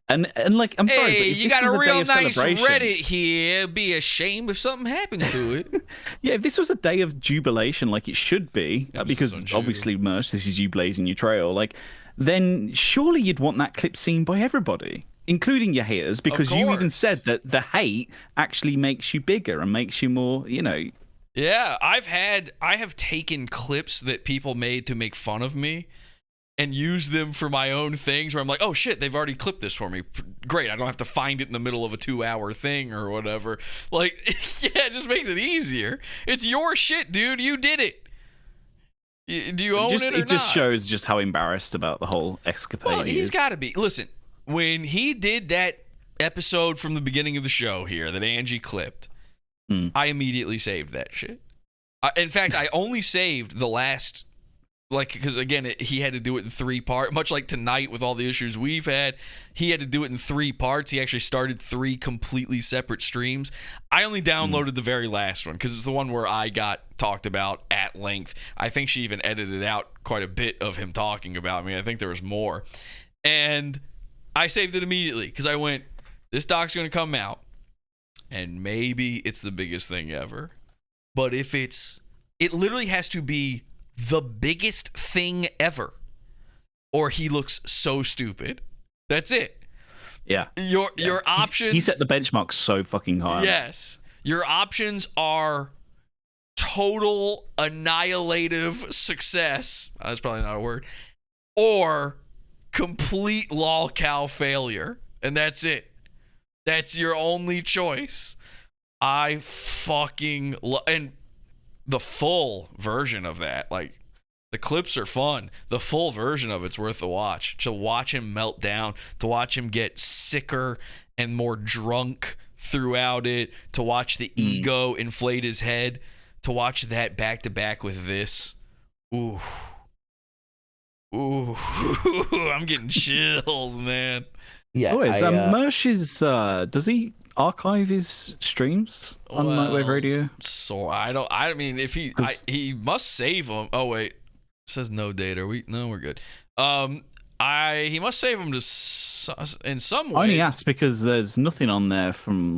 And like, I'm sorry, but if you this got was a real nice Reddit here. Be ashamed if something happened to it. Yeah, if this was a day of jubilation, like it should be, because obviously, Mersh, this is you blazing your trail, like, then surely you'd want that clip seen by everybody, including your haters, because you even said that the hate actually makes you bigger and makes you more, Yeah, I have taken clips that people made to make fun of me and used them for my own things where I'm like, oh shit, they've already clipped this for me. Great, I don't have to find it in the middle of a 2-hour thing or whatever. Like, yeah, it just makes it easier. It's your shit, dude. You did it. Do you own it or not? It just shows just how embarrassed about the whole escapade Well, he's got to be. Listen, when he did that episode from the beginning of the show here that Angie clipped, I immediately saved that shit. In fact, I only saved the last, because again, he had to do it in 3 parts, much like tonight with all the issues we've had. He had to do it in 3 parts. He actually started 3 completely separate streams. I only downloaded the very last one because it's the one where I got talked about at length. I think she even edited out quite a bit of him talking about me. I think there was more. And I saved it immediately because I went, this doc's going to come out, and maybe it's the biggest thing ever. But if it literally has to be the biggest thing ever, or he looks so stupid. That's it. Yeah. Your options. He set the benchmark so fucking high. Yes. Your options are total annihilative success. That's probably not a word. Or complete lol-cow failure. And that's it. That's your only choice. I fucking and the full version of that, like, the clips are fun. The full version of it's worth the watch. To watch him melt down, to watch him get sicker and more drunk throughout it, to watch the ego inflate his head, to watch that back to back with this. Ooh. I'm getting chills, man. Yeah. Mersh's, does he archive his streams on Nightwave Radio? So I mean, if he must save them. Oh wait, it says no data. We're good. He must save them to in some way. I only asked because there's nothing on there from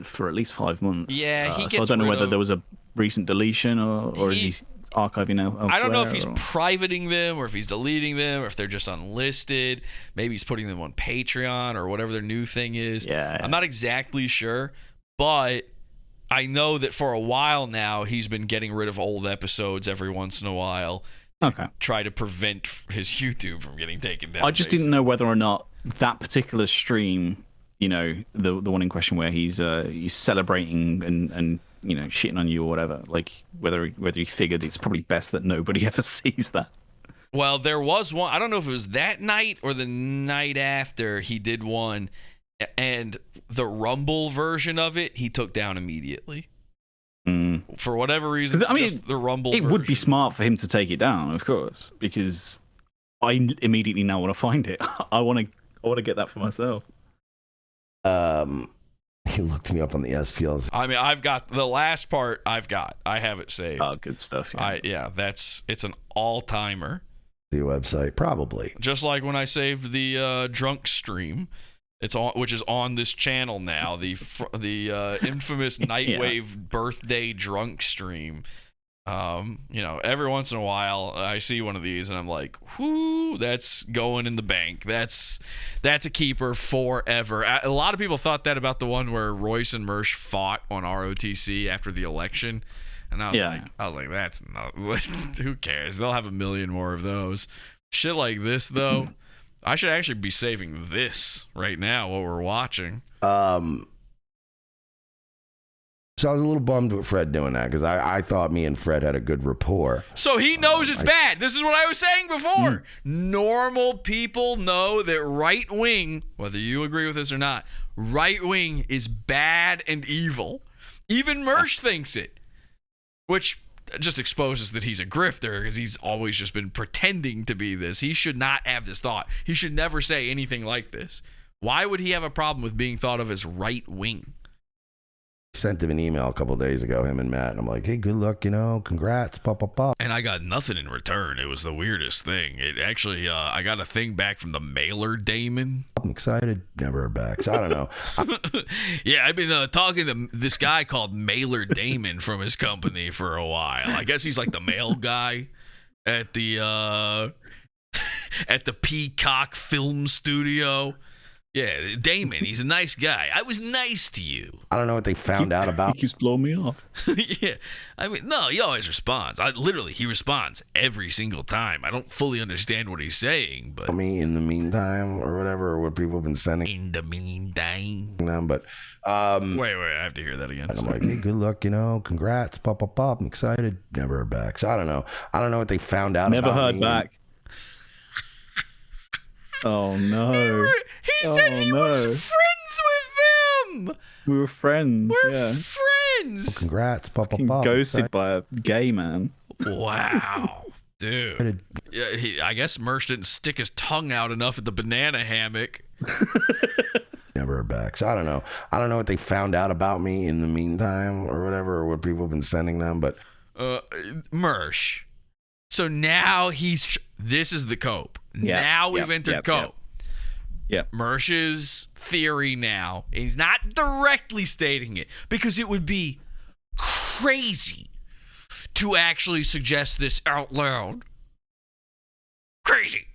for at least 5 months. Yeah, he gets so I don't know rid whether of- there was a recent deletion or is he archiving elsewhere. I don't know if he's or... privating them or if he's deleting them or if they're just unlisted. Maybe he's putting them on Patreon or whatever their new thing is. Yeah. I'm not exactly sure, but I know that for a while now he's been getting rid of old episodes every once in a while to try to prevent his YouTube from getting taken down. I just didn't know whether or not that particular stream, you know, the one in question where he's celebrating and you know, shitting on you or whatever, like whether he figured it's probably best that nobody ever sees that. Well, there was one. I don't know if it was that night or the night after he did one, and the Rumble version of it he took down immediately. For whatever reason, I mean, just the Rumble It version. would be smart for him to take it down, of course, because I immediately now want to find it. I want to get that for myself. He looked me up on the SPLs. I mean, I've got the last part. I have it saved. Oh, good stuff. Yeah, it's an all-timer. The website, probably. Just like when I saved the drunk stream, which is on this channel now. The infamous Nightwave birthday drunk stream. You know, every once in a while I see one of these and I'm like, whoo, that's going in the bank. That's a keeper forever. A lot of people thought that about the one where Royce and Mersh fought on ROTC after the election. And I was like, that's not, who cares? They'll have a million more of those. Shit like this though, I should actually be saving this right now while we're watching. So I was a little bummed with Fred doing that because I thought me and Fred had a good rapport. So he knows it's bad. This is what I was saying before. Normal people know that right wing, whether you agree with this or not, right wing is bad and evil. Even Mersh thinks it, which just exposes that he's a grifter because he's always just been pretending to be this. He should not have this thought. He should never say anything like this. Why would he have a problem with being thought of as right wing? Sent him an email a couple of days ago, him and Matt, and I'm like, hey, good luck, you know, congrats, pop. And I got nothing in return. It was the weirdest thing. It actually, I got a thing back from the mailer Damon. I'm excited. Never heard back. So I don't know. Yeah, I've been talking to this guy called Mailer Damon from his company for a while. I guess he's like the mail guy at the Peacock Film Studio. Yeah, Damon, he's a nice guy. I was nice to you. I don't know what they found out about. He keeps blowing me off. Yeah, I mean, no, he always responds. He responds every single time. I don't fully understand what he's saying, but... me in the meantime, or whatever, or what people have been sending. In the meantime. Them, but... Wait, I have to hear that again. And I'm like, hey, good luck, you know, congrats, pop. I'm excited. Never heard back. So I don't know. I don't know what they found out Never about heard back. Oh no! He said he was friends with them. We were friends. We're friends. Congrats, pop. Ghosted by a gay man. Wow, dude. Yeah, I guess Mersh didn't stick his tongue out enough at the banana hammock. Never heard back. So I don't know. I don't know what they found out about me in the meantime, or whatever, or what people have been sending them. But Mersh. So now this is the cope. Now we've entered cope. Yeah. Mersh's theory now, he's not directly stating it because it would be crazy to actually suggest this out loud. Crazy.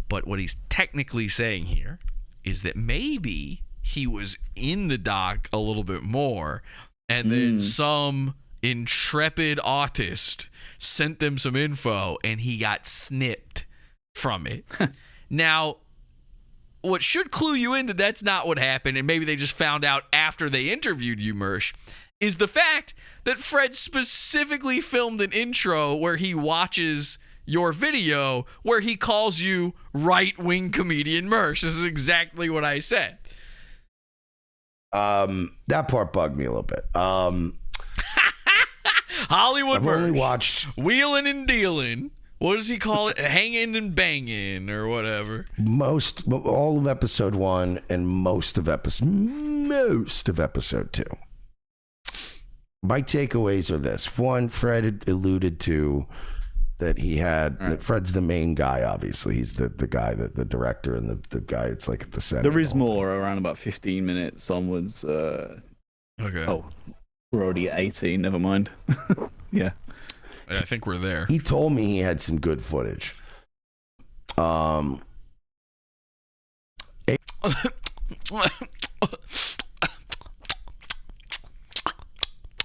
But what he's technically saying here is that maybe he was in the dock a little bit more and then some intrepid autist sent them some info and he got snipped from it. Now, what should clue you in that that's not what happened, and maybe they just found out after they interviewed you, Mersh, is the fact that Fred specifically filmed an intro where he watches your video where he calls you right-wing comedian Mersh. This is exactly what I said. That part bugged me a little bit. Hollywood I've Mersh. only watched Wheeling and dealing. What does he call it? Hanging and banging or whatever. all of episode 1 and most of episode 2. My takeaways are this. 1, Fred had alluded to that he had. Fred's the main guy, obviously. He's the guy, the director, and the guy. It's like at the center. There is more around about 15 minutes onwards. Okay. Oh, we're already at 18. Never mind. Yeah. I think we're there. He told me he had some good footage.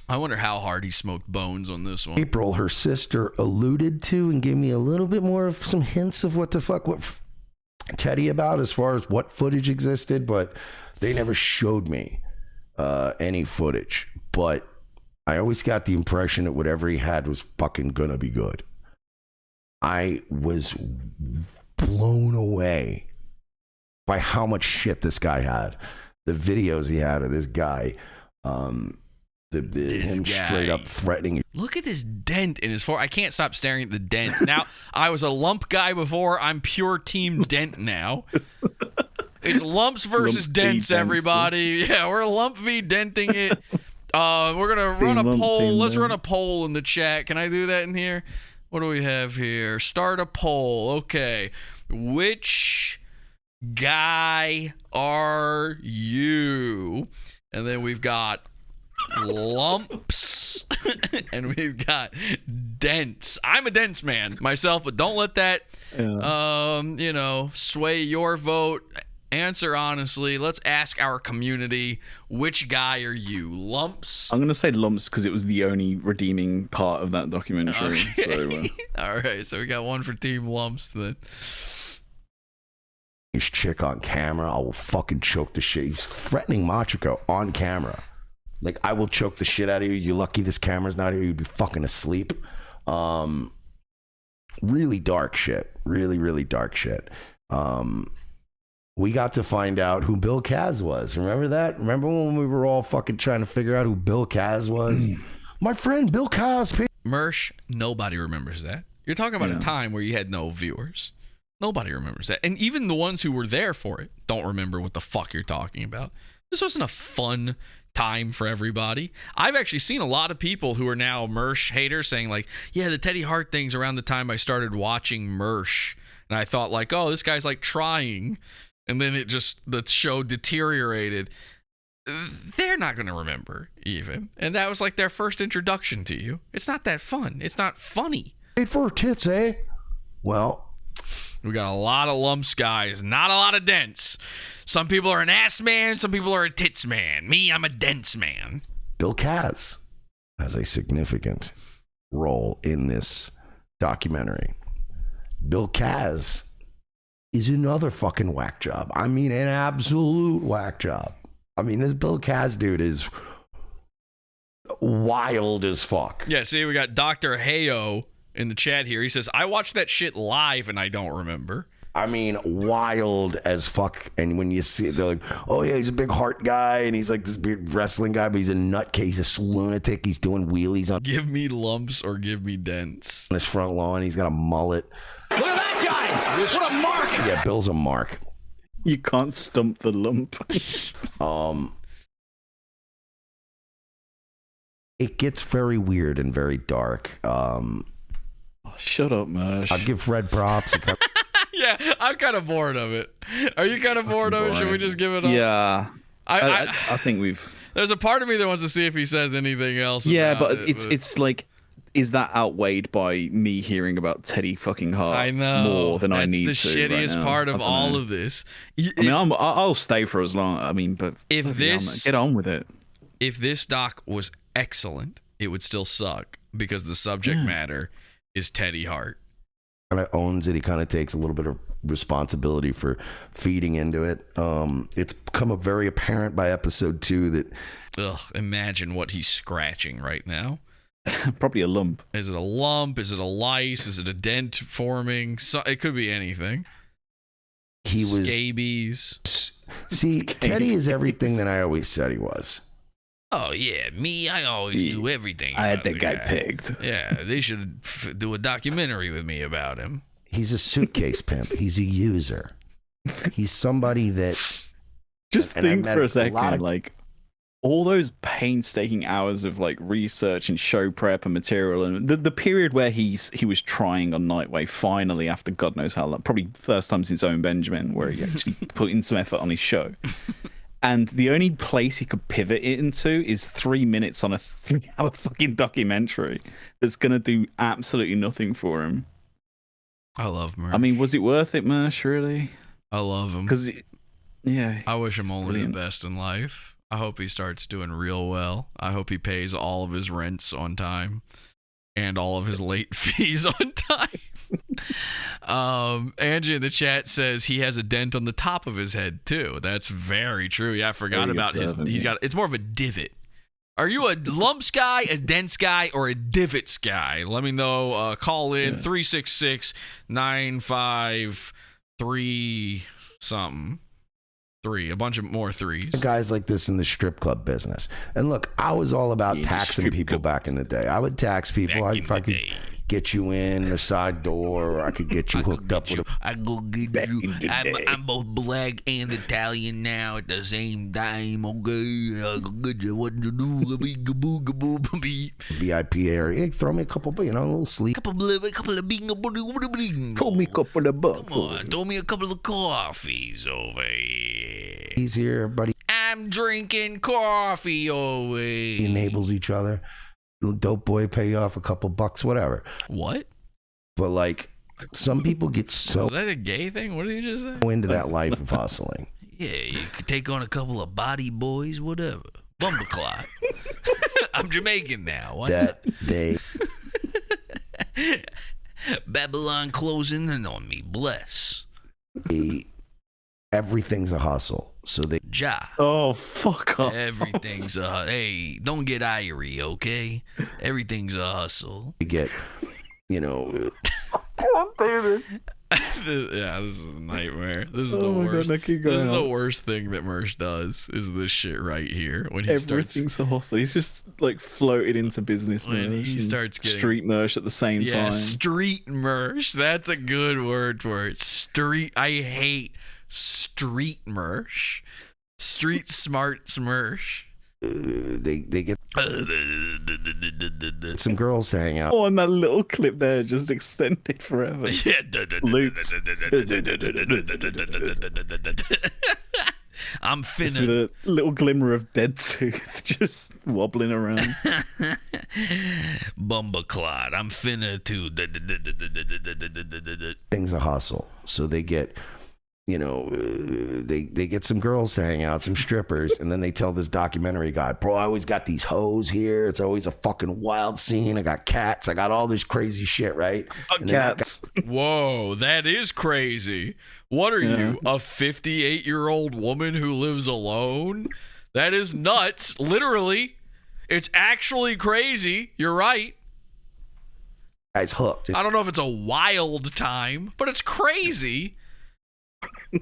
I wonder how hard he smoked bones on this one. April, her sister, alluded to and gave me a little bit more of some hints of what Teddy about as far as what footage existed, but they never showed me any footage. But I always got the impression that whatever he had was fucking gonna be good. I was blown away by how much shit this guy had. The videos he had of this guy, him straight up threatening. Look at this dent in his forehead. I can't stop staring at the dent. Now, I was a lump guy before. I'm pure team dent now. It's lumps versus dents, everybody. Yeah, we're lump v denting it. We're gonna run a poll. Let's run a poll in the chat. Can I do that in here? What do we have here? Start a poll. Okay. Which guy are you? And then we've got lumps and we've got dents. I'm a dents man myself, but don't let that sway your vote. Answer honestly. Let's ask our community, which guy are you? Lumps? I'm gonna say lumps because it was the only redeeming part of that documentary. Okay. So, all right, so we got one for team lumps then. His chick on camera, I will fucking choke the shit. He's threatening Machiko on camera. Like, I will choke the shit out of you. You're lucky this camera's not here. You'd be fucking asleep. Really dark shit. Really, really dark shit. We got to find out who Bill Kaz was. Remember that? Remember when we were all fucking trying to figure out who Bill Kaz was? My friend Bill Kaz. Mersh, nobody remembers that. You're talking about a time where you had no viewers. Nobody remembers that. And even the ones who were there for it don't remember what the fuck you're talking about. This wasn't a fun time for everybody. I've actually seen a lot of people who are now Mersh haters saying like, yeah, the Teddy Hart thing's around the time I started watching Mersh. And I thought like, oh, this guy's like trying. And then the show deteriorated. They're not going to remember even. And that was like their first introduction to you. It's not that fun. It's not funny. Wait for tits, eh? Well, we got a lot of lumps, guys. Not a lot of dents. Some people are an ass man. Some people are a tits man. Me, I'm a dents man. Bill Kaz has a significant role in this documentary. Bill Kaz is another fucking whack job. I mean, an absolute whack job. I mean, this Bill Kaz dude is wild as fuck. Yeah, see, we got Dr. Heyo in the chat here. He says, I watched that shit live and I don't remember. I mean, wild as fuck. And when you see it, they're like, oh yeah, he's a big heart guy and he's like this big wrestling guy, but he's a nutcase, a lunatic. He's doing wheelies on. Give me lumps or give me dents. On his front lawn, he's got a mullet. Look at that guy! What a mark! Yeah, Bill's a mark. You can't stump the lump. It gets very weird and very dark. Shut up, Mersh. I'll give Fred props. Yeah, I'm kind of bored of it. Are you kind of bored of it? Should we just give it up? Yeah. I think we've... There's a part of me that wants to see if he says anything else. Yeah, but it's like, is that outweighed by me hearing about Teddy fucking Hart I know. more than I need to? That's the shittiest part of all of this. I'll stay for as long. I mean, but get on with it. If this doc was excellent, it would still suck because the subject matter is Teddy Hart. Kind of owns it. He kind of takes a little bit of responsibility for feeding into it. It's become very apparent by episode 2 that. Ugh! Imagine what he's scratching right now. Probably a lump. Is it a lump? Is it a lice? Is it a dent forming? So, it could be anything. He was scabies. See, Teddy is everything that I always said he was. Oh yeah, me. I always knew everything. I had that guy pegged. Yeah, they should do a documentary with me about him. He's a suitcase pimp. He's a user. He's somebody that. Just think for a second, like all those painstaking hours of like research and show prep and material, and the period where he was trying on Nightwave finally after God knows how long, probably first time since Owen Benjamin, where he actually put in some effort on his show. And the only place he could pivot it into is 3 minutes on a 3-hour fucking documentary that's gonna do absolutely nothing for him. I love Mersh. I mean, was it worth it, Mersh? Really? I love him. Because, yeah, I wish him only brilliant. the best in life. I hope he starts doing real well. I hope he pays all of his rents on time and all of his late fees on time. Angie in the chat says he has a dent on the top of his head too. That's very true. Yeah, I forgot about his. He's got. It's more of a divot. Are you a lumps guy, a dents guy, or a divots guy? Let me know. Call in 366-953 something. 3, a bunch of more 3s. Guys like this in the strip club business. And look, I was all about taxing people back in the day. I would tax people. If I could get you in the side door, or I could get you hooked up with a... I go get you. I'm both black and Italian now at the same time. Okay, I go get you. What to do? VIP area. Hey, throw me a couple, a little sleep. Throw me a couple of bucks. Come on, throw me a couple of coffees over here. He's here, everybody I'm drinking coffee over here. enables each other. Dope boy pay you off a couple bucks, whatever. What? But like, some people get so Is that a gay thing? What did you just say? into that life of hustling. Yeah, you could take on a couple of body boys, whatever. Bumbleclot. I'm Jamaican now. Why That they Babylon closing in on me. Bless. everything's a hustle. So they Oh, fuck off. Everything's a hey, don't get irie, okay? Everything's a hustle. get, Yeah, this is a nightmare. This is the my God, worst. I keep This is going the on. worst thing that Mersh does. Is this shit right here when he Everything's a hustle. He's just like floated into business When Mersh he and starts getting- street Mersh at the same Yeah, time. street Mersh. That's a good word for it. Street. I hate street Mersh. Street smarts Mersh. they get some girls to hang out. Oh, and that little clip there just extended forever. Yeah. Looped. I'm Just finna. with a little glimmer of dead tooth just wobbling around. Bumbleclot. I'm finna to. Things a hustle. So they get, they get some girls to hang out, some strippers, and then they tell this documentary guy, bro, I always got these hoes here. It's always a fucking wild scene. I got cats. I got all this crazy shit, right? And then that Cats. Whoa, that is crazy. What are you, a 58-year-old woman who lives alone? That is nuts. Literally. It's actually crazy. You're right. guy's hooked. I don't know if it's a wild time, but it's crazy. And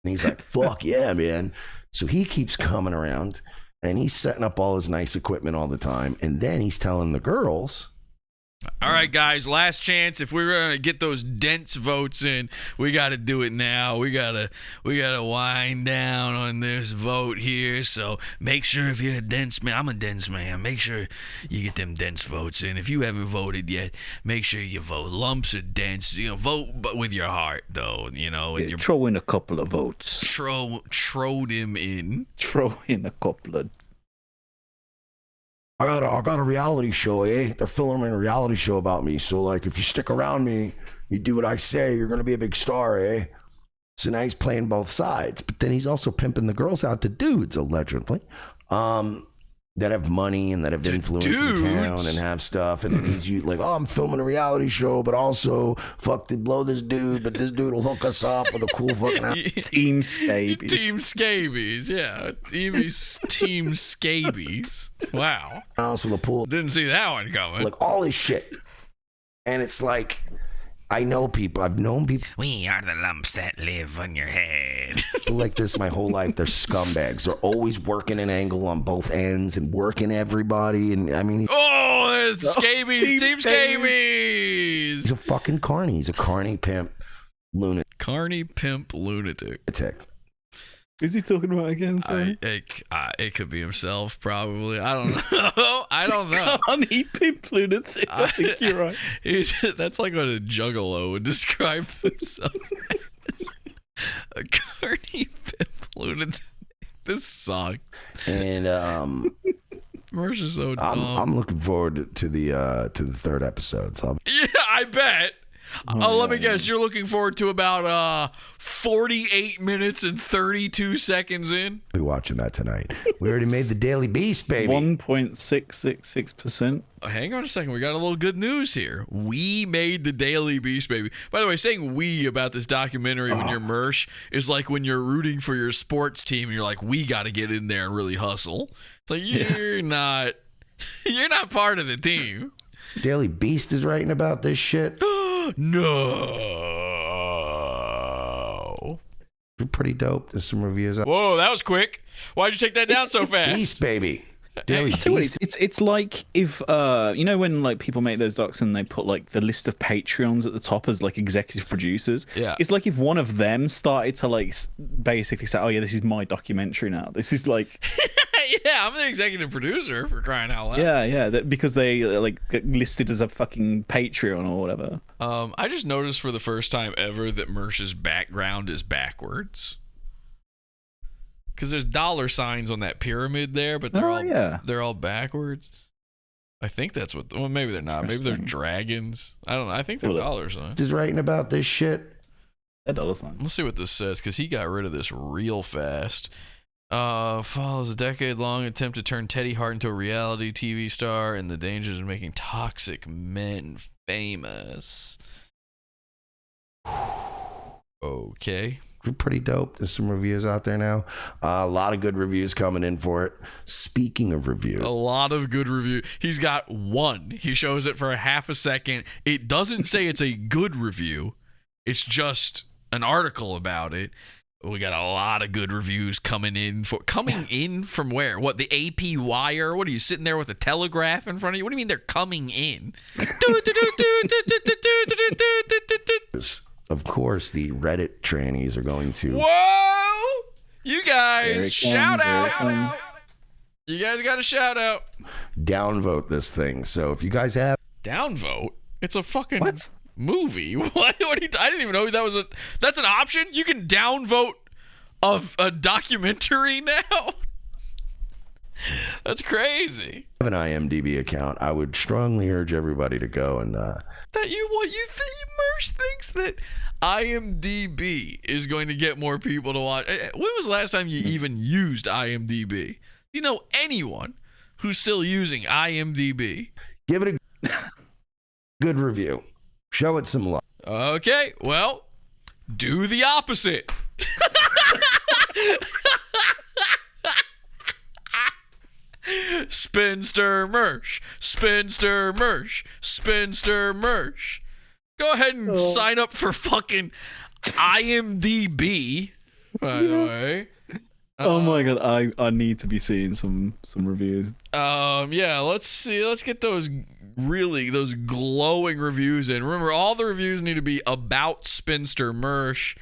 he's like, fuck yeah, man. So he keeps coming around and he's setting up all his nice equipment all the time. And then he's telling the girls, All right, guys, last chance. If we're gonna get those dense votes in, we got to do it now. We gotta wind down on this vote here. So make sure if you're a dense man, I'm a dense man. Make sure you get them dense votes in. If you haven't voted yet, make sure you vote. Lumps are dense. Vote, but with your heart, though. With your Throw in a couple of votes. throw them in. Throw in a couple of. I got a reality show, eh? They're filming a reality show about me. So, like, if you stick around me, you do what I say, you're going to be a big star, eh? So now he's playing both sides. But then he's also pimping the girls out to dudes, allegedly, that have money and that have influence in town and have stuff. And then he's like, oh, I'm filming a reality show, but also, blow this dude, but this dude will hook us up with a cool fucking house. Team Scabies. Team Scabies, yeah. Team Scabies. Wow. House with a pool. Didn't see that one coming. Like, all this shit. And it's like, I know people. I've known people. We are the lumps that live on your head. Like this my whole life. They're scumbags. They're always working an angle on both ends and working everybody. And I mean, it's Scabies. Team Scabies. He's a fucking carny. He's a carny pimp lunatic. Carny pimp lunatic. Who's he talking about again? Sorry? It could be himself, probably. I don't know. I don't know. Carny pimp lunatic. I think you're right. That's like what a juggalo would describe himself as. A carny pimp lunatic. This sucks. And Mersh is so dumb. I'm looking forward to the third episode. So Yeah, I bet. Let me guess. You're looking forward to about 48 minutes and 32 seconds in? I'll be watching that tonight. We already made the Daily Beast, baby. 1.666%. Hang on a second. We got a little good news here. We made the Daily Beast, baby. By the way, saying we about this documentary when you're Mersh is like when you're rooting for your sports team and you're like, we got to get in there and really hustle. It's like, you're not part of the team. Daily Beast is writing about this shit. No. Pretty dope. There's some reviews. Whoa, that was quick. Why'd you take that down so fast? Beast, baby. Daily Beast. It's like if you know when like people make those docs and they put like the list of Patreons at the top as like executive producers. Yeah. It's like if one of them started to like basically say, oh yeah, this is my documentary now. This is like. Yeah, I'm the executive producer, for crying out loud. Yeah, because they like get listed as a fucking Patreon or whatever. I just noticed for the first time ever that Mersh's background is backwards. Because there's dollar signs on that pyramid there, but they're all backwards. I think that's what. Well, maybe they're not. Maybe they're dragons. I don't know. I think they're dollar signs. Is writing about this shit. A dollar sign. Let's see what this says, because he got rid of this real fast. Follows a decade-long attempt to turn Teddy Hart into a reality TV star and the dangers of making toxic men famous. Okay. Pretty dope. There's some reviews out there now. A lot of good reviews coming in for it. Speaking of review. A lot of good review. He's got one. He shows it for a half a second. It doesn't say it's a good review. It's just an article about it. We got a lot of good reviews coming in from where? What, the AP Wire? What are you sitting there with a telegraph in front of you? What do you mean they're coming in? Of course, the Reddit trannies are going to. Whoa! You guys, shout out. You guys got a shout out. Downvote this thing. So if you guys have downvote, it's a fucking movie. What? I didn't even know that's an option. You can downvote of a documentary now. That's crazy. Have an IMDb account. I would strongly urge everybody to go and. Mersh thinks that IMDb is going to get more people to watch. When was the last time you even used IMDb? You know anyone who's still using IMDb? Give it a good review. Show it some love. Okay, well, do the opposite. Spinster Mersh, Spinster Mersh, Spinster Mersh. Go ahead and sign up for fucking IMDb, by the way. Oh my god, I need to be seeing some reviews. Yeah, let's see. Let's get those glowing reviews in. Remember, all the reviews need to be about Spinster Mersh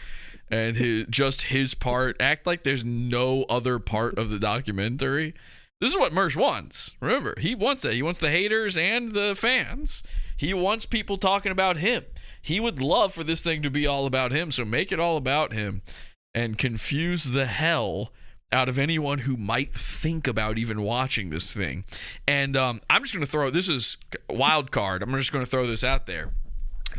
and his part. Act like there's no other part of the documentary. This is what Mersh wants. Remember, he wants that. He wants the haters and the fans. He wants people talking about him. He would love for this thing to be all about him, so make it all about him and confuse the hell out of anyone who might think about even watching this thing. And I'm just going to throw, this is wild card. I'm just going to throw this out there.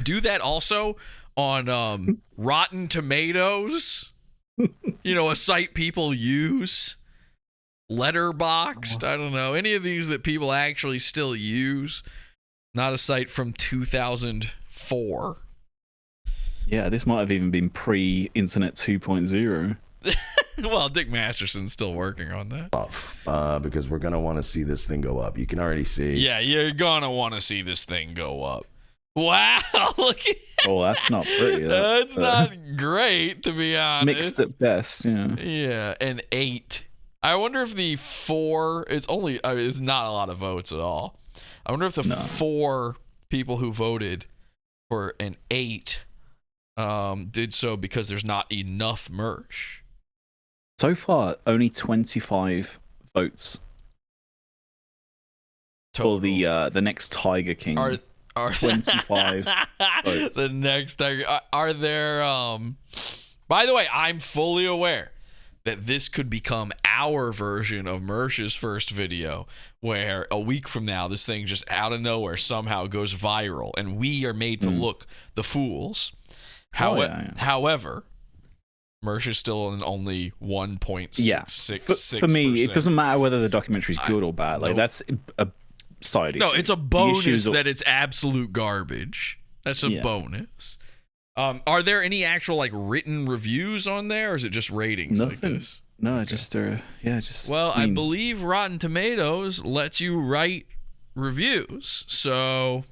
Do that also on Rotten Tomatoes, a site people use. Letterboxd, I don't know, any of these that people actually still use. Not a site from 2004. Yeah, this might have even been pre-Internet 2.0. Well, Dick Masterson's still working on that. Because we're going to want to see this thing go up. You can already see. Yeah, you're going to want to see this thing go up. Wow. Look at Oh, that's not pretty. That's not great, to be honest. Mixed at best, yeah. Yeah, an 8. I wonder if the 4 is only, it's not a lot of votes at all. I wonder if the 4 people who voted for an 8 did so because there's not enough Mersh. So far, only 25 votes for the next Tiger King. Are 25 votes. The next Tiger? Are there? By the way, I'm fully aware that this could become our version of Mersh's first video, where a week from now, this thing just out of nowhere somehow goes viral, and we are made to look the fools. However, Mersh is still in only 1.666%. For me, it doesn't matter whether the documentary is good or bad. Like that's a side issue. No, it's a bonus that it's absolute garbage. That's a bonus. Are there any actual like written reviews on there, or is it just ratings? Nothing. Like this? No, just just. Well, I believe Rotten Tomatoes lets you write reviews. So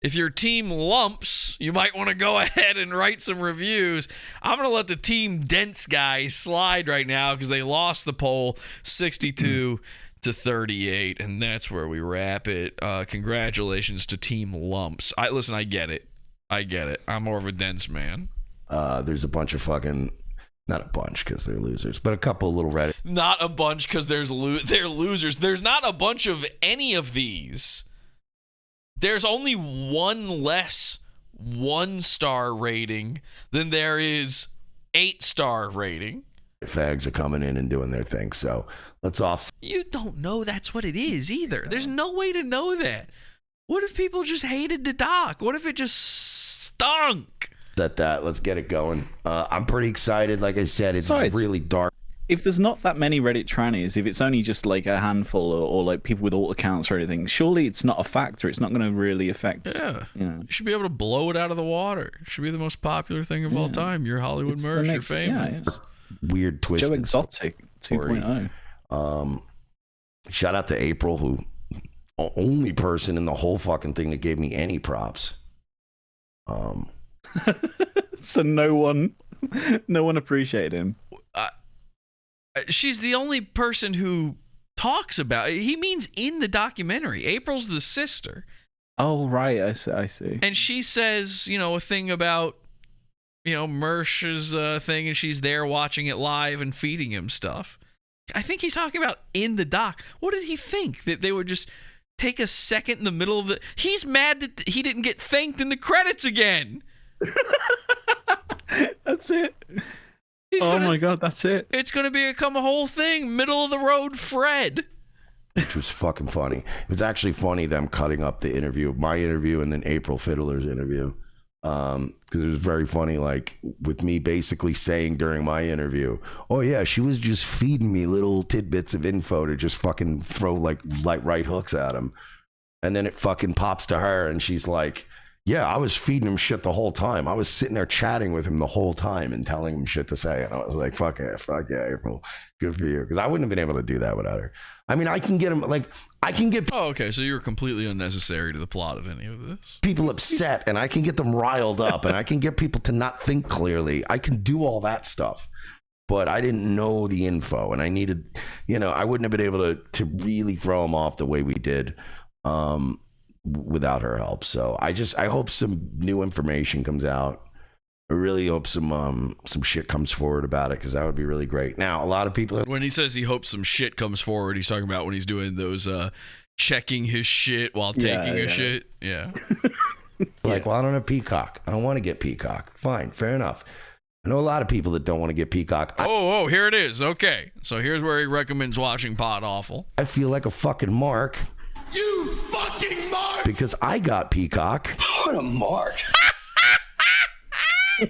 if you're Team Lumps, you might want to go ahead and write some reviews. I'm going to let the Team Dense guys slide right now because they lost the poll 62 to 38, and that's where we wrap it. Congratulations to Team Lumps. Listen, I get it. I'm more of a Dense man. There's a bunch of fucking, not a bunch because they're losers, but a couple little Reddit. Not a bunch because they're losers. There's not a bunch of any of these. There's only one less 1-star rating than there is 8-star rating. Fags are coming in and doing their thing, so let's off. You don't know that's what it is either. There's no way to know that. What if people just hated the doc? What if it just stunk? Let's get it going. I'm pretty excited. Like I said, it's really dark. If there's not that many Reddit trannies, if it's only just like a handful or like people with alt accounts or anything, surely it's not a factor. It's not going to really affect. Yeah, you should be able to blow it out of the water. It should be the most popular thing of all time. You're Hollywood Mersh. You're famous. Weird twist. Joe Exotic 2.0. Shout out to April, who only person in the whole fucking thing that gave me any props. So no one appreciated him. She's the only person who talks about it. He means in the documentary. April's the sister. Oh, right. I see. And she says, a thing about, Mersh's thing, and she's there watching it live and feeding him stuff. I think he's talking about in the doc. What did he think? That they would just take a second in the middle of it? He's mad that he didn't get thanked in the credits again. That's it. My God, that's it. It's going to become a whole thing. Middle of the road Fred. Which was fucking funny. It was actually funny them cutting up the interview, my interview, and then April Fiddler's interview. Because it was very funny, like with me basically saying during my interview, oh yeah, she was just feeding me little tidbits of info to just fucking throw like right hooks at him. And then it fucking pops to her and she's like, yeah, I was feeding him shit the whole time. I was sitting there chatting with him the whole time and telling him shit to say. And I was like, fuck yeah, April. Good for you. Because I wouldn't have been able to do that without her. I mean, I can get him, Oh, okay. So you were completely unnecessary to the plot of any of this. People upset, and I can get them riled up, and I can get people to not think clearly. I can do all that stuff. But I didn't know the info, and I needed, I wouldn't have been able to really throw them off the way we did. Without her help. So I hope some new information comes out. I really hope some shit comes forward about it, because that would be really great. Now, a lot of people when he says he hopes some shit comes forward, he's talking about when he's doing those checking his shit while taking a shit. Yeah. Like, well, I don't have Peacock. I don't want to get Peacock. Fine, fair enough. I know a lot of people that don't want to get Peacock. Oh, here it is. Okay. So here's where he recommends watching Podawful. I feel like a fucking mark. You fucking mark! Because I got Peacock. What a mark. Mersh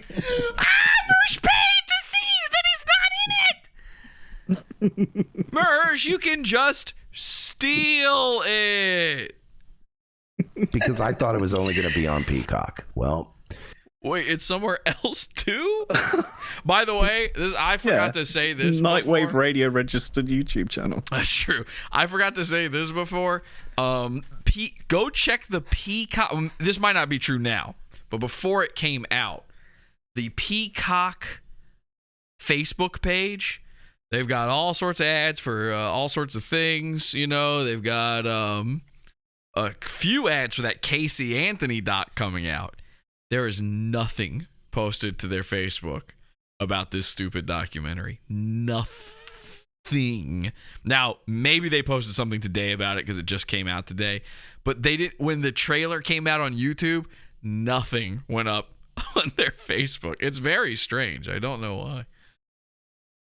paid to see that he's not in it. Mersh, you can just steal it. Because I thought it was only going to be on Peacock. Well, wait, it's somewhere else too? By the way, I forgot to say this Nightwave Radio registered YouTube channel. That's true. I forgot to say this before. Go check the Peacock. This might not be true now, but before it came out, the Peacock Facebook page, they've got all sorts of ads for all sorts of things. They've got a few ads for that Casey Anthony doc coming out. There is nothing posted to their Facebook. about this stupid documentary. Nothing. Now, maybe they posted something today about it because it just came out today, but they didn't. When the trailer came out on YouTube, nothing went up on their Facebook. It's very strange. I don't know why.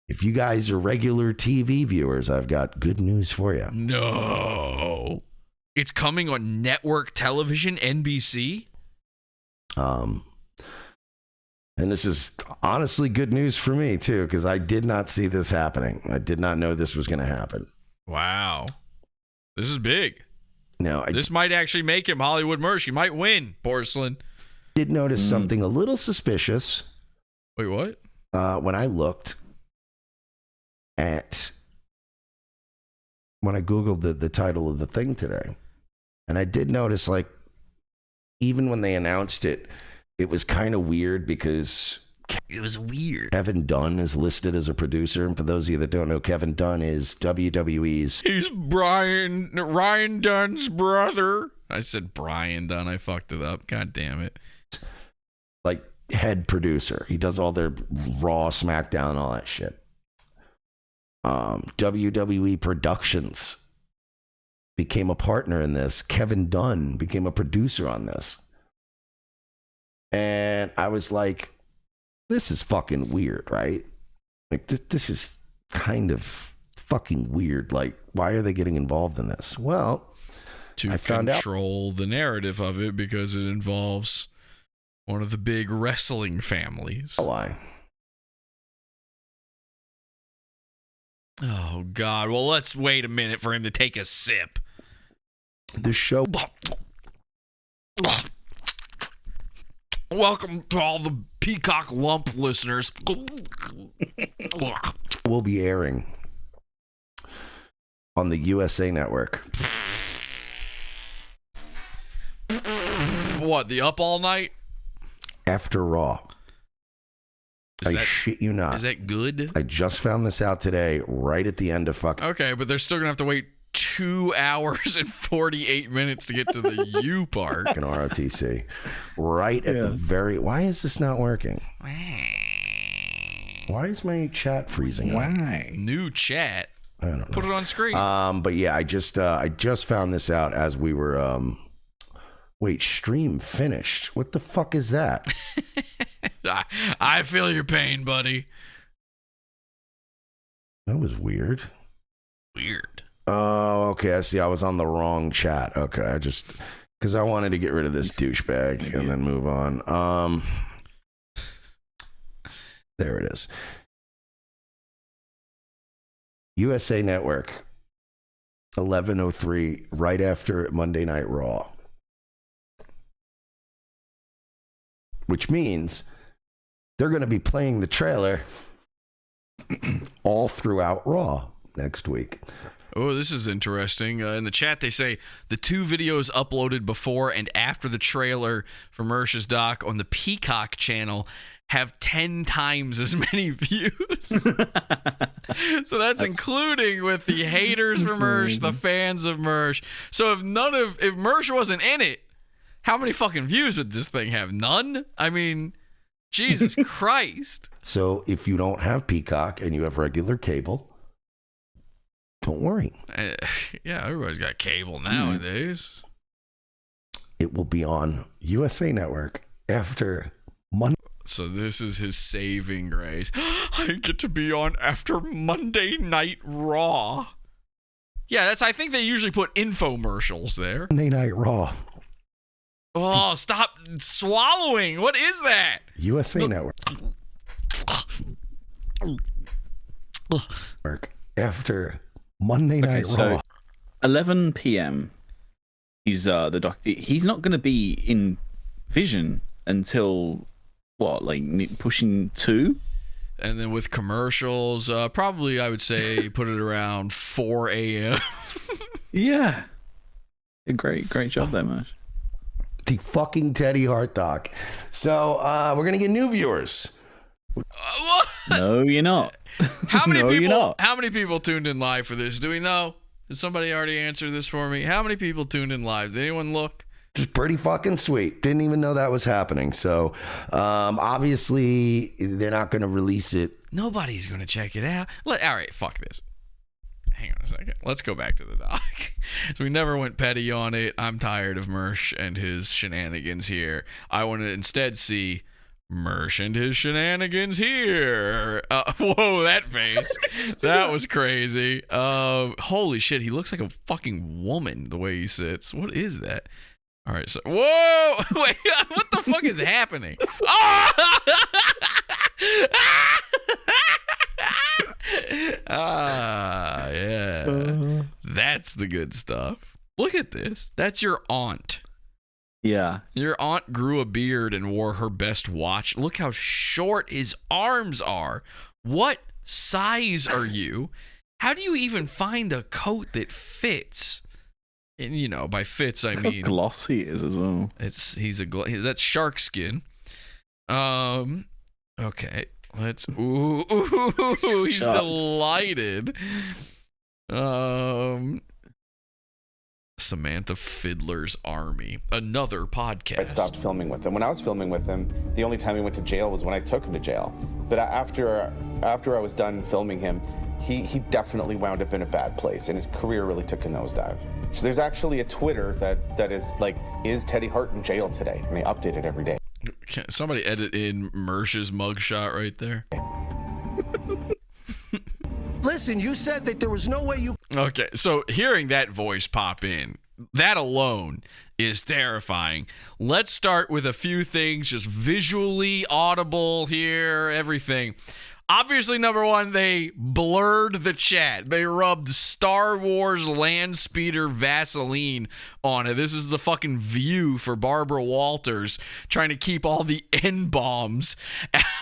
If you guys are regular TV viewers, I've got good news for you. No. It's coming on network television, NBC? And this is honestly good news for me, too, because I did not see this happening. I did not know this was going to happen. Wow. This is big. No, this might actually make him Hollywood Mersh. He might win, Porcelain. Did notice something a little suspicious. Wait, what? When I looked at, when I Googled the title of the thing today, and I did notice, like, even when they announced it, it was kind of weird because it was weird. Kevin Dunn is listed as a producer. And for those of you that don't know, Kevin Dunn is WWE's... He's Ryan Dunn's brother. I said Brian Dunn. I fucked it up. God damn it. Like, head producer. He does all their Raw, SmackDown, all that shit. WWE Productions became a partner in this. Kevin Dunn became a producer on this. And I was like, this is fucking weird, right? Like, this is kind of fucking weird. Like, why are they getting involved in this? Well, I found control the narrative of it because it involves one of the big wrestling families. Why? Oh, God. Well, let's wait a minute for him to take a sip. The show... Welcome to all the Peacock Lump listeners. Will be airing on the USA Network. What, the Up All Night? After Raw. Shit you not. Is that good? I just found this out today, right at the end of fucking... Okay, but they're still going to have to wait 2 hours and 48 minutes to get to the U part. Fucking ROTC. Right at the very... Why is this not working? Why is my chat freezing? Why? New chat. I don't know. Put it on screen. But yeah, I just found this out as we were... Wait, stream finished. What the fuck is that? I feel your pain, buddy. That was weird. Weird. Oh, okay. I see. I was on the wrong chat. Okay. I just... Because I wanted to get rid of this douchebag and then move on. There it is. USA Network. 11:03, right after Monday Night Raw. Which means they're going to be playing the trailer all throughout Raw next week. Oh, this is interesting. In the chat, they say the two videos uploaded before and after the trailer for Mersh's doc on the Peacock channel have 10 times as many views. So that's including with the haters for Mersh, the fans of Mersh. So if Mersh wasn't in it, how many fucking views would this thing have? None? I mean, Jesus Christ. So if you don't have Peacock and you have regular cable, don't worry. Yeah, everybody's got cable nowadays. It will be on USA Network after Monday. So this is his saving grace. I get to be on after Monday Night Raw. Yeah, I think they usually put infomercials there. Monday Night Raw. Oh, stop swallowing. What is that? USA Network. After Monday Night Raw. 11 p.m. He's not going to be in vision until what, like pushing 2? And then with commercials, probably I would say put it around 4 a.m. Yeah. A great job there, man. The fucking Teddy Hart doc. So we're gonna get new viewers. No, you're not. How many people tuned in live for this? Do we know? Did somebody already answer this for me? How many people tuned in live? Did anyone look? Just pretty fucking sweet. Didn't even know that was happening. So obviously they're not going to release it. Nobody's going to check it out. All right, fuck this. Hang on a second. Let's go back to the doc. So we never went petty on it. I'm tired of Mersh and his shenanigans here. I want to instead see Mersh and his shenanigans here. Whoa, that face. That was crazy. Holy shit, he looks like a fucking woman the way he sits. What is that? All right, so whoa, wait, what the fuck is happening? Oh! Yeah. That's the good stuff. Look at this. That's your aunt. Yeah. Your aunt grew a beard and wore her best watch. Look how short his arms are. What size are you? How do you even find a coat that fits? And you know, by fits I mean how glossy it is as well. That's shark skin. Okay. Let's he's delighted. Samantha Fiddler's Army, another podcast. I stopped filming with him. When I was filming with him, the only time he went to jail was when I took him to jail. But after I was done filming him, he definitely wound up in a bad place, and his career really took a nosedive. So there's actually a Twitter that is like, is Teddy Hart in jail today? And they update it every day. Can somebody edit in Mersh's mugshot right there? Listen, you said that there was no way you... Okay, so hearing that voice pop in, that alone is terrifying. Let's start with a few things, just visually audible here, everything. Obviously, number one, they blurred the chat. They rubbed Star Wars land speeder Vaseline on it. This is the fucking View for Barbara Walters, trying to keep all the N-bombs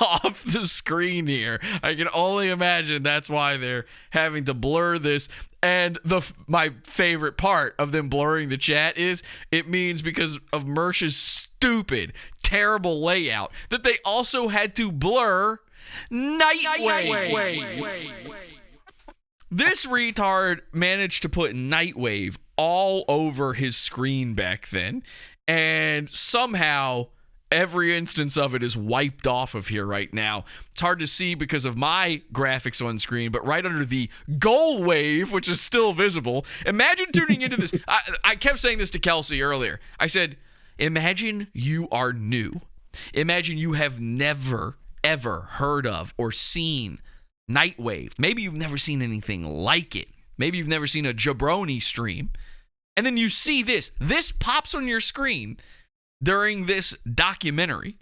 off the screen here. I can only imagine that's why they're having to blur this. And my favorite part of them blurring the chat is it means because of Mersh's stupid, terrible layout that they also had to blur Nightwave. This retard managed to put Nightwave all over his screen back then, and somehow every instance of it is wiped off of here right now. It's hard to see because of my graphics on screen, but right under the goal wave, which is still visible, imagine tuning into this. I kept saying this to Kelsey earlier. I said, imagine you are new. Imagine you have never ever heard of or seen Nightwave. Maybe you've never seen anything like it. Maybe you've never seen a jabroni stream. And then you see this. This pops on your screen during this documentary.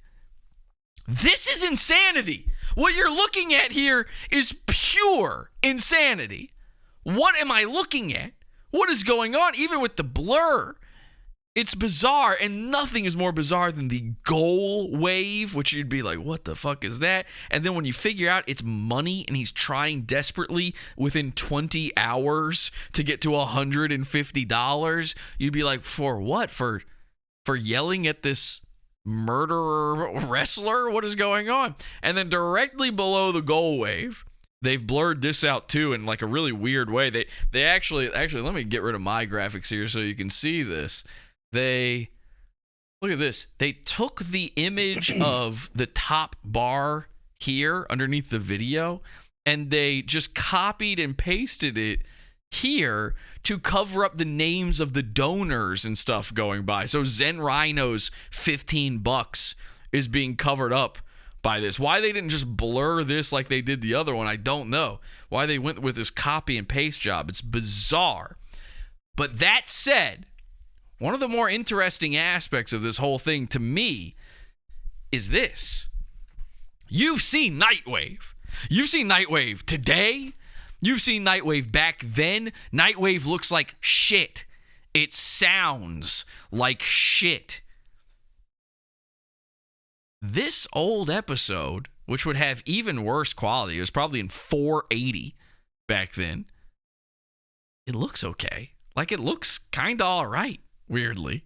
This is insanity. What you're looking at here is pure insanity. What am I looking at? What is going on? Even with the blur, it's bizarre, and nothing is more bizarre than the goal wave, which you'd be like, what the fuck is that? And then when you figure out it's money and he's trying desperately within 20 hours to get to $150, you'd be like, for what? For yelling at this murderer wrestler? What is going on? And then directly below the goal wave, they've blurred this out too in like a really weird way. They actually let me get rid of my graphics here so you can see this. Look at this. They took the image of the top bar here underneath the video, and they just copied and pasted it here to cover up the names of the donors and stuff going by. So Zen Rhino's $15 is being covered up by this. Why they didn't just blur this like they did the other one, I don't know. Why they went with this copy and paste job. It's bizarre. But that said, one of the more interesting aspects of this whole thing to me is this. You've seen Nightwave. You've seen Nightwave today. You've seen Nightwave back then. Nightwave looks like shit. It sounds like shit. This old episode, which would have even worse quality, it was probably in 480 back then. It looks okay. Like, it looks kind of all right. Weirdly.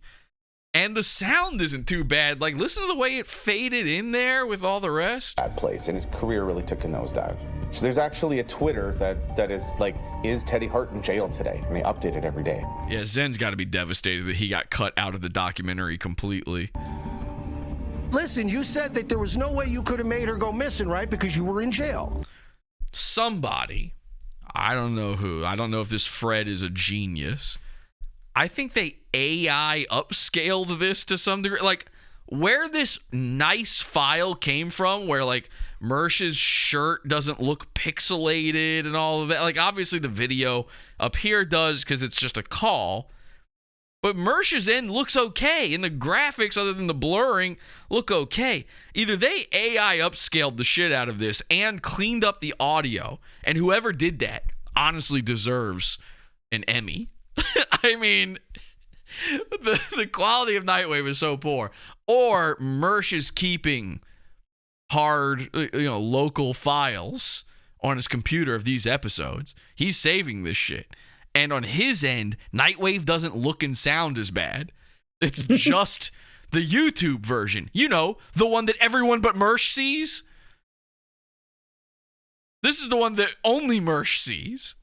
And the sound isn't too bad. Like, listen to the way it faded in there with all the rest. Bad place, and his career really took a nosedive. So there's actually a Twitter that is like, is Teddy Hart in jail today? And they update it every day. Yeah, Zen's got to be devastated that he got cut out of the documentary completely. Listen, you said that there was no way you could have made her go missing, right? Because you were in jail. Somebody, I don't know who, I don't know if this Fred is a genius. I think they AI upscaled this to some degree. Like, where this nice file came from, where, like, Mersh's shirt doesn't look pixelated and all of that. Like, obviously the video up here does because it's just a call. But Mersh's end looks okay, and the graphics, other than the blurring, look okay. Either they AI upscaled the shit out of this and cleaned up the audio, and whoever did that honestly deserves an Emmy. I mean, the quality of Nightwave is so poor. Or Mersh is keeping hard, local files on his computer of these episodes. He's saving this shit. And on his end, Nightwave doesn't look and sound as bad. It's just the YouTube version. You know, the one that everyone but Mersh sees. This is the one that only Mersh sees.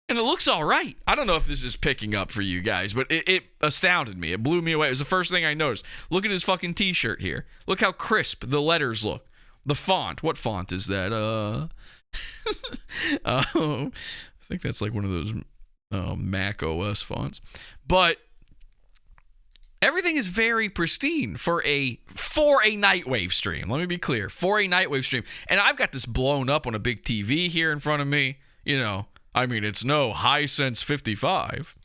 And it looks all right. I don't know if this is picking up for you guys, but it astounded me. It blew me away. It was the first thing I noticed. Look at his fucking t-shirt here. Look how crisp the letters look. The font. What font is that? I think that's like one of those Mac OS fonts. But everything is very pristine for a Nightwave stream. Let me be clear. For a Nightwave stream. And I've got this blown up on a big TV here in front of me. I mean, it's no Hisense 55.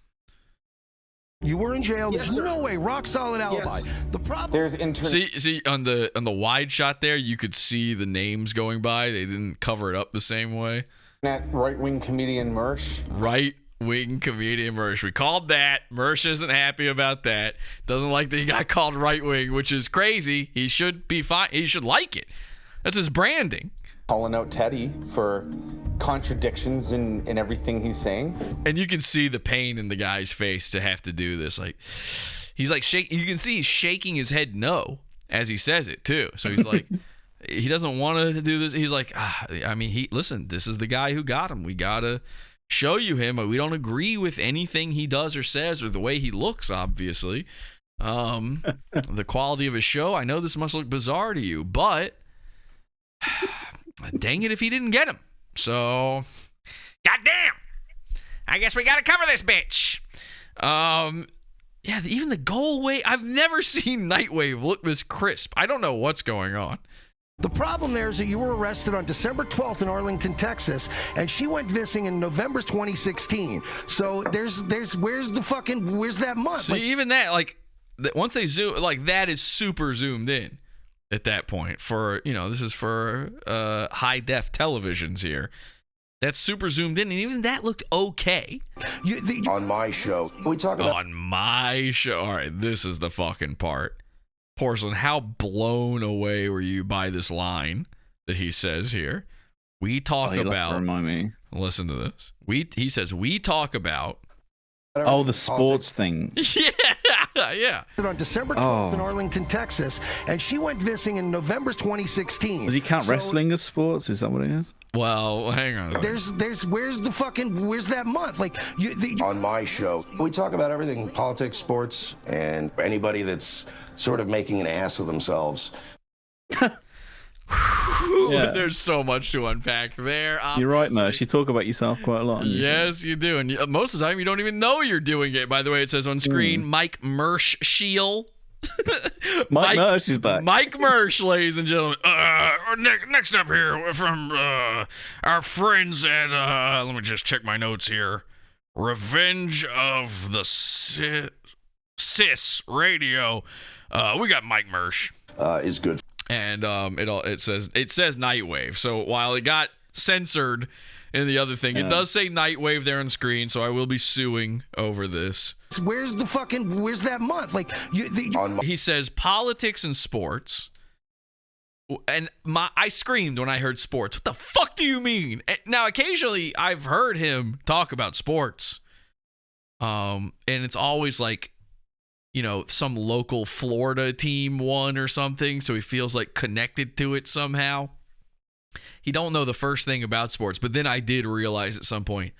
You were in jail. There's no way. Rock solid alibi. The problem. There's See on the wide shot there, you could see the names going by. They didn't cover it up the same way. That right-wing comedian Mersh. Right-wing comedian Mersh. We called that. Mersh isn't happy about that. Doesn't like that he got called right-wing, which is crazy. He should be fine. He should like it. That's his branding. Calling out Teddy for contradictions in everything he's saying. And you can see the pain in the guy's face to have to do this. Like, he's like shaking. You can see he's shaking his head no as he says it too. So he's like, he doesn't want to do this. He's like, listen, this is the guy who got him. We got to show you him. But we don't agree with anything he does or says or the way he looks, obviously. The quality of his show, I know this must look bizarre to you, but dang it if he didn't get him. So, goddamn, I guess we got to cover this bitch. Yeah, even the goal way, I've never seen Nightwave look this crisp. I don't know what's going on. The problem there is that you were arrested on December 12th in Arlington, Texas, and she went missing in November 2016. So where's that month? See, even that, once they zoom, that is super zoomed in. At that point, for this is for high def televisions here. That's super zoomed in, and even that looked okay. On my show, we talk about on my show. All right, this is the fucking part. Porcelain, how blown away were you by this line that he says here? We talk about. Remind me. Listen to this. He says we talk about. Oh, the sports thing. Yeah. On December 12th in Arlington, Texas, and she went missing in November 2016. Does he count wrestling as sports? Is that what it is? Well, hang on. Where's that month? On my show, we talk about everything: politics, sports, and anybody that's sort of making an ass of themselves. Yeah. There's so much to unpack there. Obviously. You're right, Mersh. You talk about yourself quite a lot. Yes, you do. And most of the time, you don't even know you're doing it. By the way, it says on screen, Mike Mersh Shield. Mike Mersh is back. Mike Mersh, ladies and gentlemen. Next up here from our friends at, let me just check my notes here. Revenge of the Sis Radio. We got Mike Mersh. Is good. And it says Nightwave. So while it got censored in the other thing, it does say Nightwave there on screen. So I will be suing over this. Where's that month? He says politics and sports. And I screamed when I heard sports. What the fuck do you mean? Now, occasionally I've heard him talk about sports. And it's always like some local Florida team won or something, so he feels like connected to it somehow. He don't know the first thing about sports, but then I did realize at some point,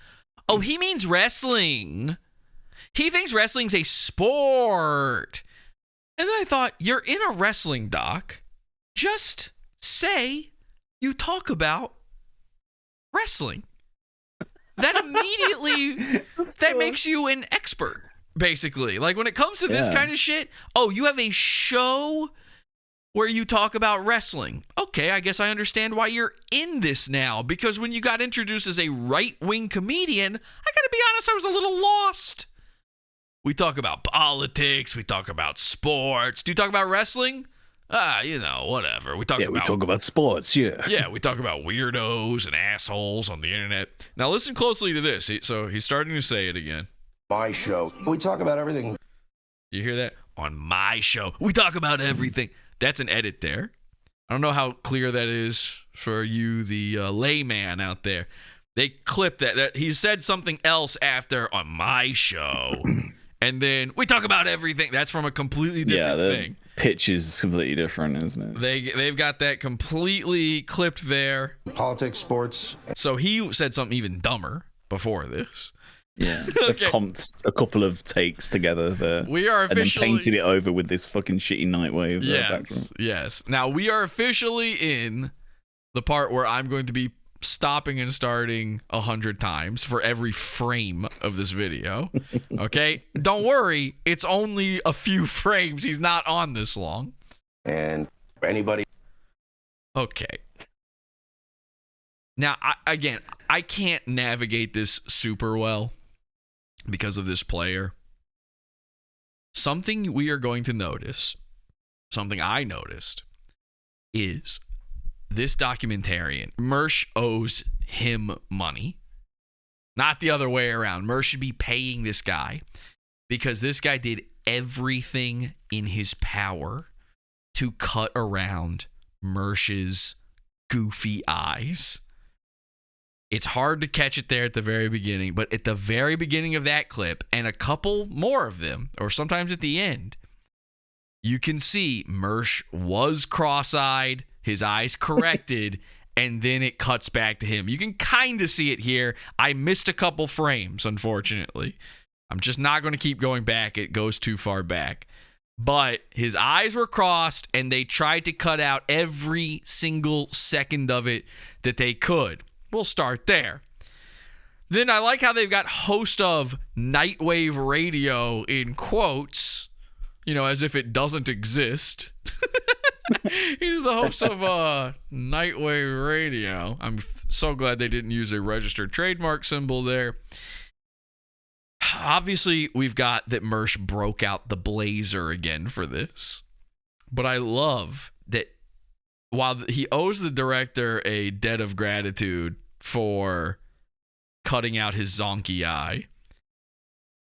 oh, he means wrestling. He thinks wrestling's a sport. And then I thought, you're in a wrestling doc. Just say you talk about wrestling. That immediately, that makes you an expert, basically. Like when it comes to this kind of shit, oh, you have a show where you talk about wrestling. Okay, I guess I understand why you're in this now. Because when you got introduced as a right-wing comedian, I gotta be honest, I was a little lost. We talk about politics, we talk about sports. Do you talk about wrestling? Whatever. We talk about sports, yeah. Yeah, we talk about weirdos and assholes on the internet. Now listen closely to this. So he's starting to say it again. My show. We talk about everything. You hear that? On my show, we talk about everything. That's an edit there. I don't know how clear that is for you, the layman out there. They clipped that. He said something else after on my show. And then we talk about everything. That's from a completely different thing. Pitch is completely different, isn't it? They've got that completely clipped there. Politics, sports. So he said something even dumber before this. Yeah, they've comped a couple of takes together there. We are officially... And then painted it over with this fucking shitty Nightwave background. Yes. Now we are officially in the part where I'm going to be stopping and starting 100 times for every frame of this video. Okay? Don't worry, it's only a few frames. He's not on this long. And anybody... Okay. Now, I can't navigate this super well because of this player. Something we are going to notice, something I noticed, is this documentarian, Mersh owes him money. Not the other way around. Mersh should be paying this guy because this guy did everything in his power to cut around Mersh's goofy eyes. It's hard to catch it there at the very beginning, but at the very beginning of that clip, and a couple more of them, or sometimes at the end, you can see Mersh was cross-eyed, his eyes corrected, and then it cuts back to him. You can kind of see it here. I missed a couple frames, unfortunately. I'm just not going to keep going back. It goes too far back. But his eyes were crossed, and they tried to cut out every single second of it that they could. We'll start there. Then I like how they've got host of Nightwave Radio in quotes, as if it doesn't exist. He's the host of Nightwave Radio. I'm so glad they didn't use a registered trademark symbol there. Obviously, we've got that Mersh broke out the blazer again for this. But I love that while he owes the director a debt of gratitude for cutting out his zonky eye,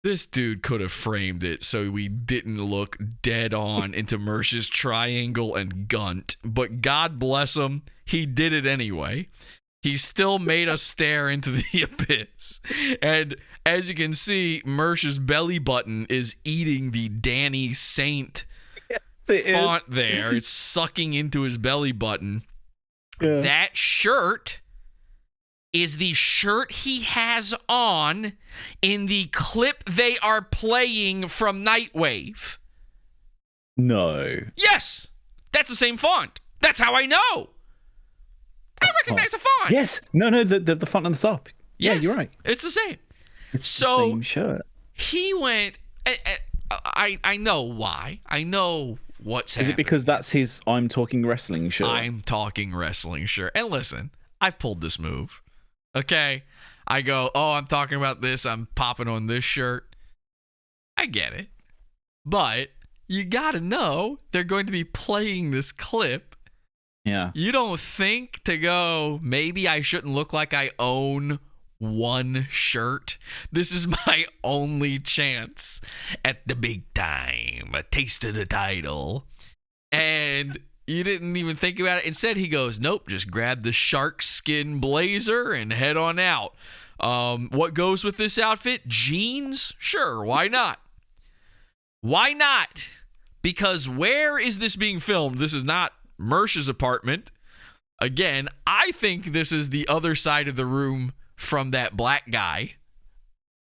this dude could have framed it so we didn't look dead on into Mersh's triangle and gunt. But God bless him, he did it anyway. He still made us stare into the abyss. And as you can see, Mersh's belly button is eating the Danny Saint font there. It's sucking into his belly button. Yeah. That shirt is the shirt he has on in the clip they are playing from Nightwave. No. Yes! That's the same font. That's how I know. I recognize the font. Yes. No, the font on the top. Yeah, yes, you're right. It's the same. It's the same shirt. He went... I know why. I know what's happening. Is it because that's his I'm Talking Wrestling shirt? I'm Talking Wrestling shirt. And listen, I've pulled this move. Okay? I go, I'm talking about this. I'm popping on this shirt. I get it. But you got to know they're going to be playing this clip. Yeah. You don't think to go, maybe I shouldn't look like I own one shirt. This is my only chance at the big time, a taste of the title. And you didn't even think about it. Instead, he goes, nope, just grab the shark skin blazer and head on out. What goes with this outfit? Jeans? Sure, why not? Why not? Because where is this being filmed? This is not Mersh's apartment. Again, I think this is the other side of the room from that black guy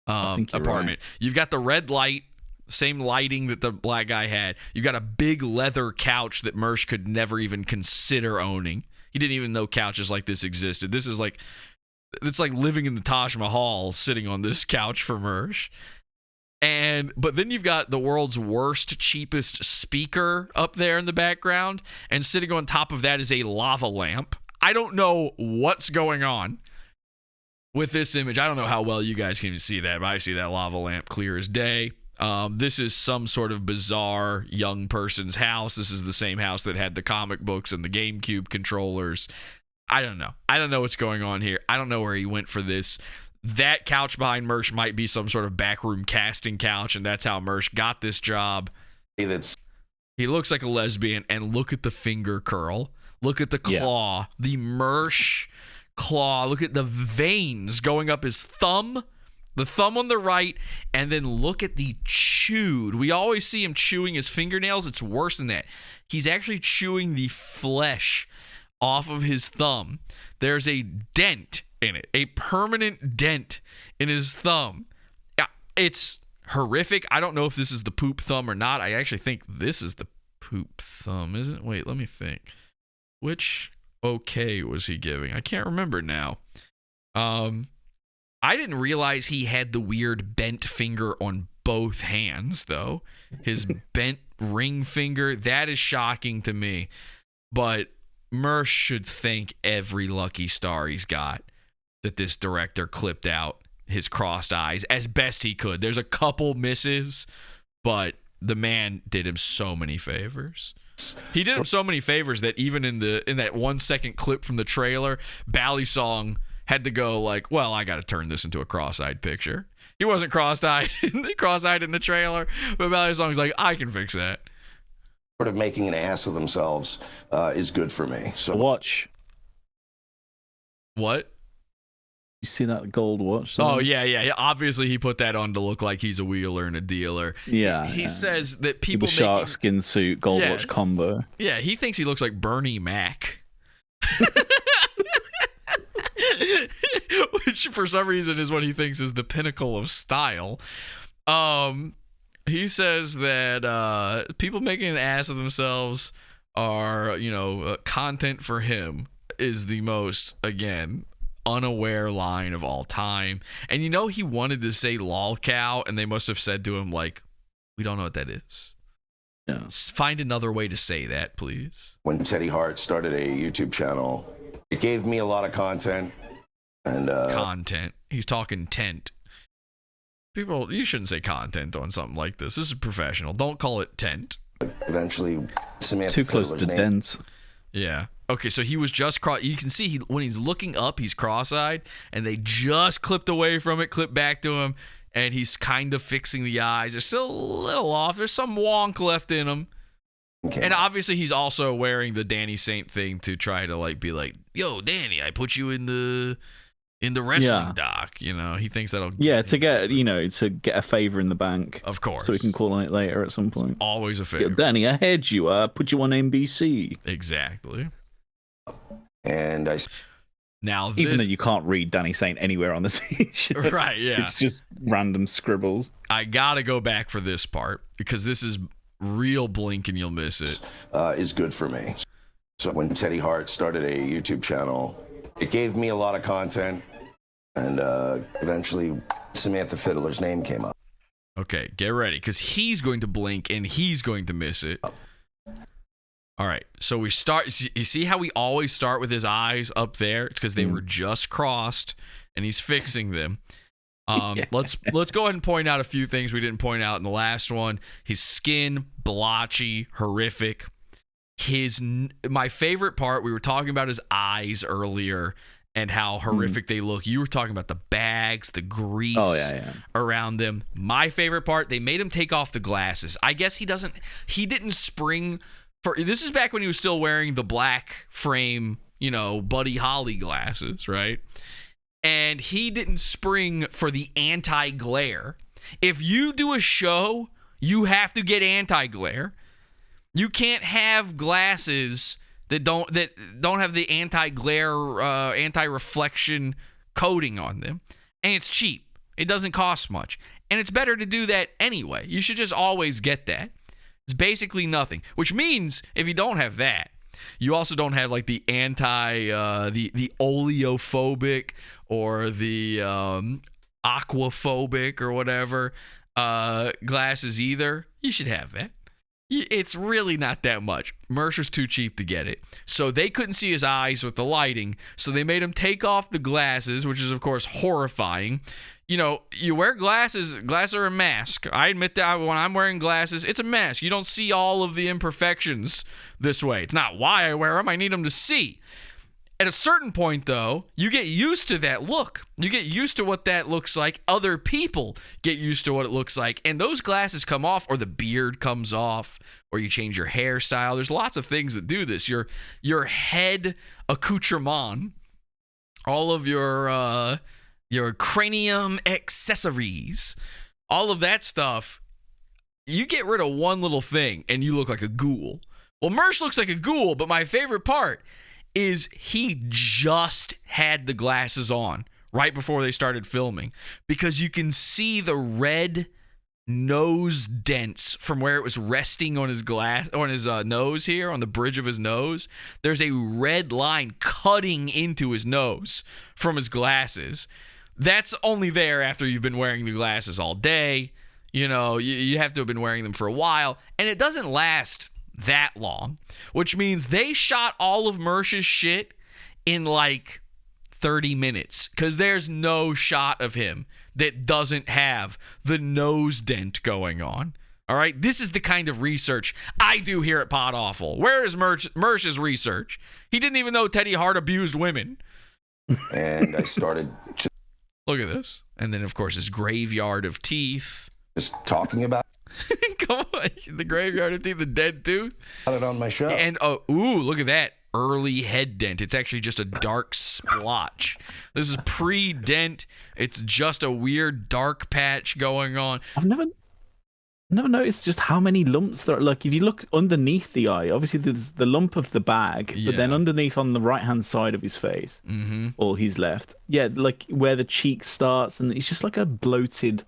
apartment. Right. You've got the red light, same lighting that the black guy had. You've got a big leather couch that Mersh could never even consider owning. He didn't even know couches like this existed. This is like, it's like living in the Taj Mahal sitting on this couch for Mersh. But then you've got the world's worst, cheapest speaker up there in the background, and sitting on top of that is a lava lamp. I don't know what's going on with this image. I don't know how well you guys can even see that, but I see that lava lamp clear as day. This is some sort of bizarre young person's house. This is the same house that had the comic books and the GameCube controllers. I don't know. I don't know what's going on here. I don't know where he went for this. That couch behind Mersh might be some sort of backroom casting couch, and that's how Mersh got this job. He looks like a lesbian, and look at the finger curl. Look at the claw. Yeah. The Mersh claw. Look at the veins going up his thumb. The thumb on the right, and then look at the chewed. We always see him chewing his fingernails. It's worse than that. He's actually chewing the flesh off of his thumb. There's a dent in it, a permanent dent in his thumb. It's horrific. I don't know if this is the poop thumb or not. I actually think this is the poop thumb, isn't it? Wait, let me think. Which okay was he giving? I can't remember now. I didn't realize he had the weird bent finger on both hands, though. His bent ring finger, that is shocking to me. But Mersh should thank every lucky star he's got that this director clipped out his crossed eyes as best he could. There's a couple misses, but the man did him so many favors. He did him so many favors that even in that 1 second clip from the trailer, Ballysong had to go like, well, I got to turn this into a cross-eyed picture. He wasn't cross-eyed in the trailer, but Ballysong's like, I can fix that. Sort of making an ass of themselves is good for me. So watch. What? You see that gold watch? Oh, yeah. Obviously, he put that on to look like he's a wheeler and a dealer. Yeah. He says that people the shark skin suit, gold watch combo. Yeah, he thinks he looks like Bernie Mac. Which, for some reason, is what he thinks is the pinnacle of style. He says that people making an ass of themselves are, content for him is the most, again, unaware line of all time. And he wanted to say lolcow, and they must have said to him, like, we don't know what that is. Yeah. Find another way to say that, please. When Teddy Hart started a YouTube channel, it gave me a lot of content. And content. He's talking tent. People, you shouldn't say content on something like this. This is professional. Don't call it tent. Eventually, Samantha too close to dents. Yeah. Okay, so he was just you can see when he's looking up, he's cross-eyed, and they just clipped away from it, clipped back to him, and he's kind of fixing the eyes. They're still a little off. There's some wonk left in him. Okay. And obviously, he's also wearing the Danny Saint thing to try to be like, yo, Danny, I put you in the wrestling doc. He thinks that'll to get a favor in the bank, of course, so we can call on it later at some point. Always a favor. Yeah, Danny, I had you. Put you on NBC. Exactly. And even though you can't read Danny Saint anywhere on the t-shirt, right? Yeah, it's just random scribbles. I gotta go back for this part because this is real blink and you'll miss it. Is good for me. So when Teddy Hart started a YouTube channel, it gave me a lot of content, and eventually Samantha Fiddler's name came up. Okay, get ready, because he's going to blink and he's going to miss it. All right, so we start. You see how we always start with his eyes up there? It's because they were just crossed, and he's fixing them. Let's go ahead and point out a few things we didn't point out in the last one. His skin, blotchy, horrific. My favorite part, we were talking about his eyes earlier and how horrific they look. You were talking about the bags, the grease around them. My favorite part, they made him take off the glasses. I guess he didn't spring for, this is back when he was still wearing the black frame, Buddy Holly glasses, right? And he didn't spring for the anti-glare. If you do a show You have to get anti-glare. You can't have glasses that don't have the anti-glare, anti-reflection coating on them. And it's cheap. It doesn't cost much. And it's better to do that anyway. You should just always get that. It's basically nothing. Which means if you don't have that, you also don't have like the the oleophobic or the aquaphobic or whatever glasses either. You should have that. It's really not that much. Mersh was too cheap to get it. So they couldn't see his eyes with the lighting. So they made him take off the glasses, which is, of course, horrifying. You know, you wear glasses. Glasses are a mask. I admit that when I'm wearing glasses, it's a mask. You don't see all of the imperfections this way. It's not why I wear them. I need them to see. At a certain point, though, you get used to that look. You get used to what that looks like. Other people get used to what it looks like. And those glasses come off, or the beard comes off, or you change your hairstyle. There's lots of things that do this. Your head accoutrement, all of your cranium accessories, all of that stuff, you get rid of one little thing, and you look like a ghoul. Well, Mersh looks like a ghoul, but my favorite part is he just had the glasses on right before they started filming, because you can see the red nose dents from where it was resting on his nose here, on the bridge of his nose. There's a red line cutting into his nose from his glasses. That's only there after you've been wearing the glasses all day. You know, you have to have been wearing them for a while, and it doesn't last that long, which means they shot all of Mersh's shit in like 30 minutes, because there's no shot of him that doesn't have the nose dent going on. All right, this is the kind of research I do here at Podawful. Where is Mersh's research? He didn't even know Teddy Hart abused women. And I started look at this, and then of course his graveyard of teeth. Just talking about come on, the graveyard of teeth, the dead tooth. Got it on my show. And ooh, look at that early head dent. It's actually just a dark splotch. This is pre-dent. It's just a weird dark patch going on. I've never noticed just how many lumps there are. Like, if you look underneath the eye, obviously there's the lump of the bag, but then underneath on the right-hand side of his face, or his left, like where the cheek starts, and it's just like a bloated.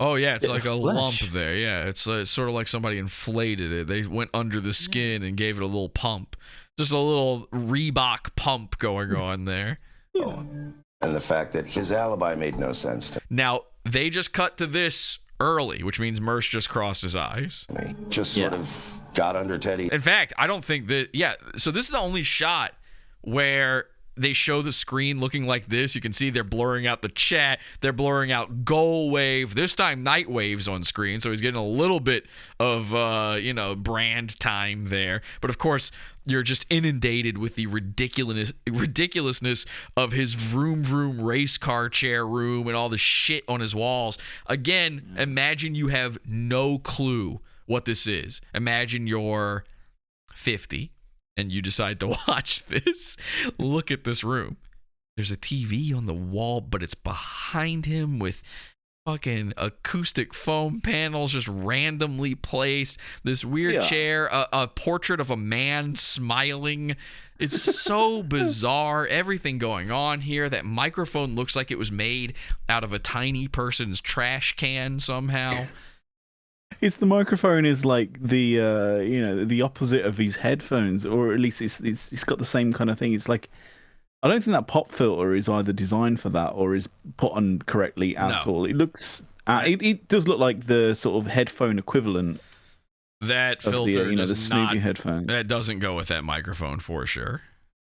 Oh, yeah, it's like a lump there. Yeah, it's sort of like somebody inflated it. They went under the skin and gave it a little pump. Just a little Reebok pump going on there. And the fact that his alibi made no sense to me. Now, they just cut to this early, which means Mersh just crossed his eyes. Just sort of got under Teddy. In fact, I don't think that... Yeah, so this is the only shot where they show the screen looking like this. You can see they're blurring out the chat. They're blurring out Goal Wave. This time, Night Wave's on screen, so he's getting a little bit of, brand time there. But, of course, you're just inundated with the ridiculousness of his vroom vroom race car chair room and all the shit on his walls. Again, imagine you have no clue what this is. Imagine you're 50. And you decide to watch this. Look at this room. There's a TV on the wall, but it's behind him with fucking acoustic foam panels just randomly placed. This weird chair, a portrait of a man smiling. It's so bizarre. Everything going on here. That microphone looks like it was made out of a tiny person's trash can somehow. It's the microphone is like the the opposite of his headphones, or at least it's got the same kind of thing. It's like, I don't think that pop filter is either designed for that or is put on correctly at all. It looks it does look like the sort of headphone equivalent. That filter the Snoopy headphone. That doesn't go with that microphone for sure.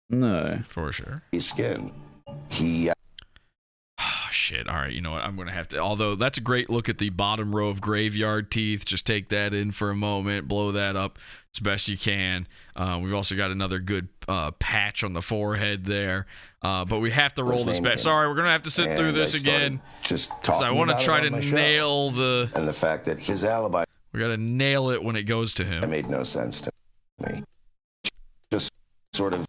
No, for sure. His skin. He. Shit. All right. You know what? I'm going to have to. Although that's a great look at the bottom row of graveyard teeth. Just take that in for a moment. Blow that up as best you can. We've also got another good patch on the forehead there. But we have to roll this back. Sorry, we're going to have to sit through this again. Just talking I want to try to nail and the fact that his alibi. We got to nail it when it goes to him. It made no sense to me. Just sort of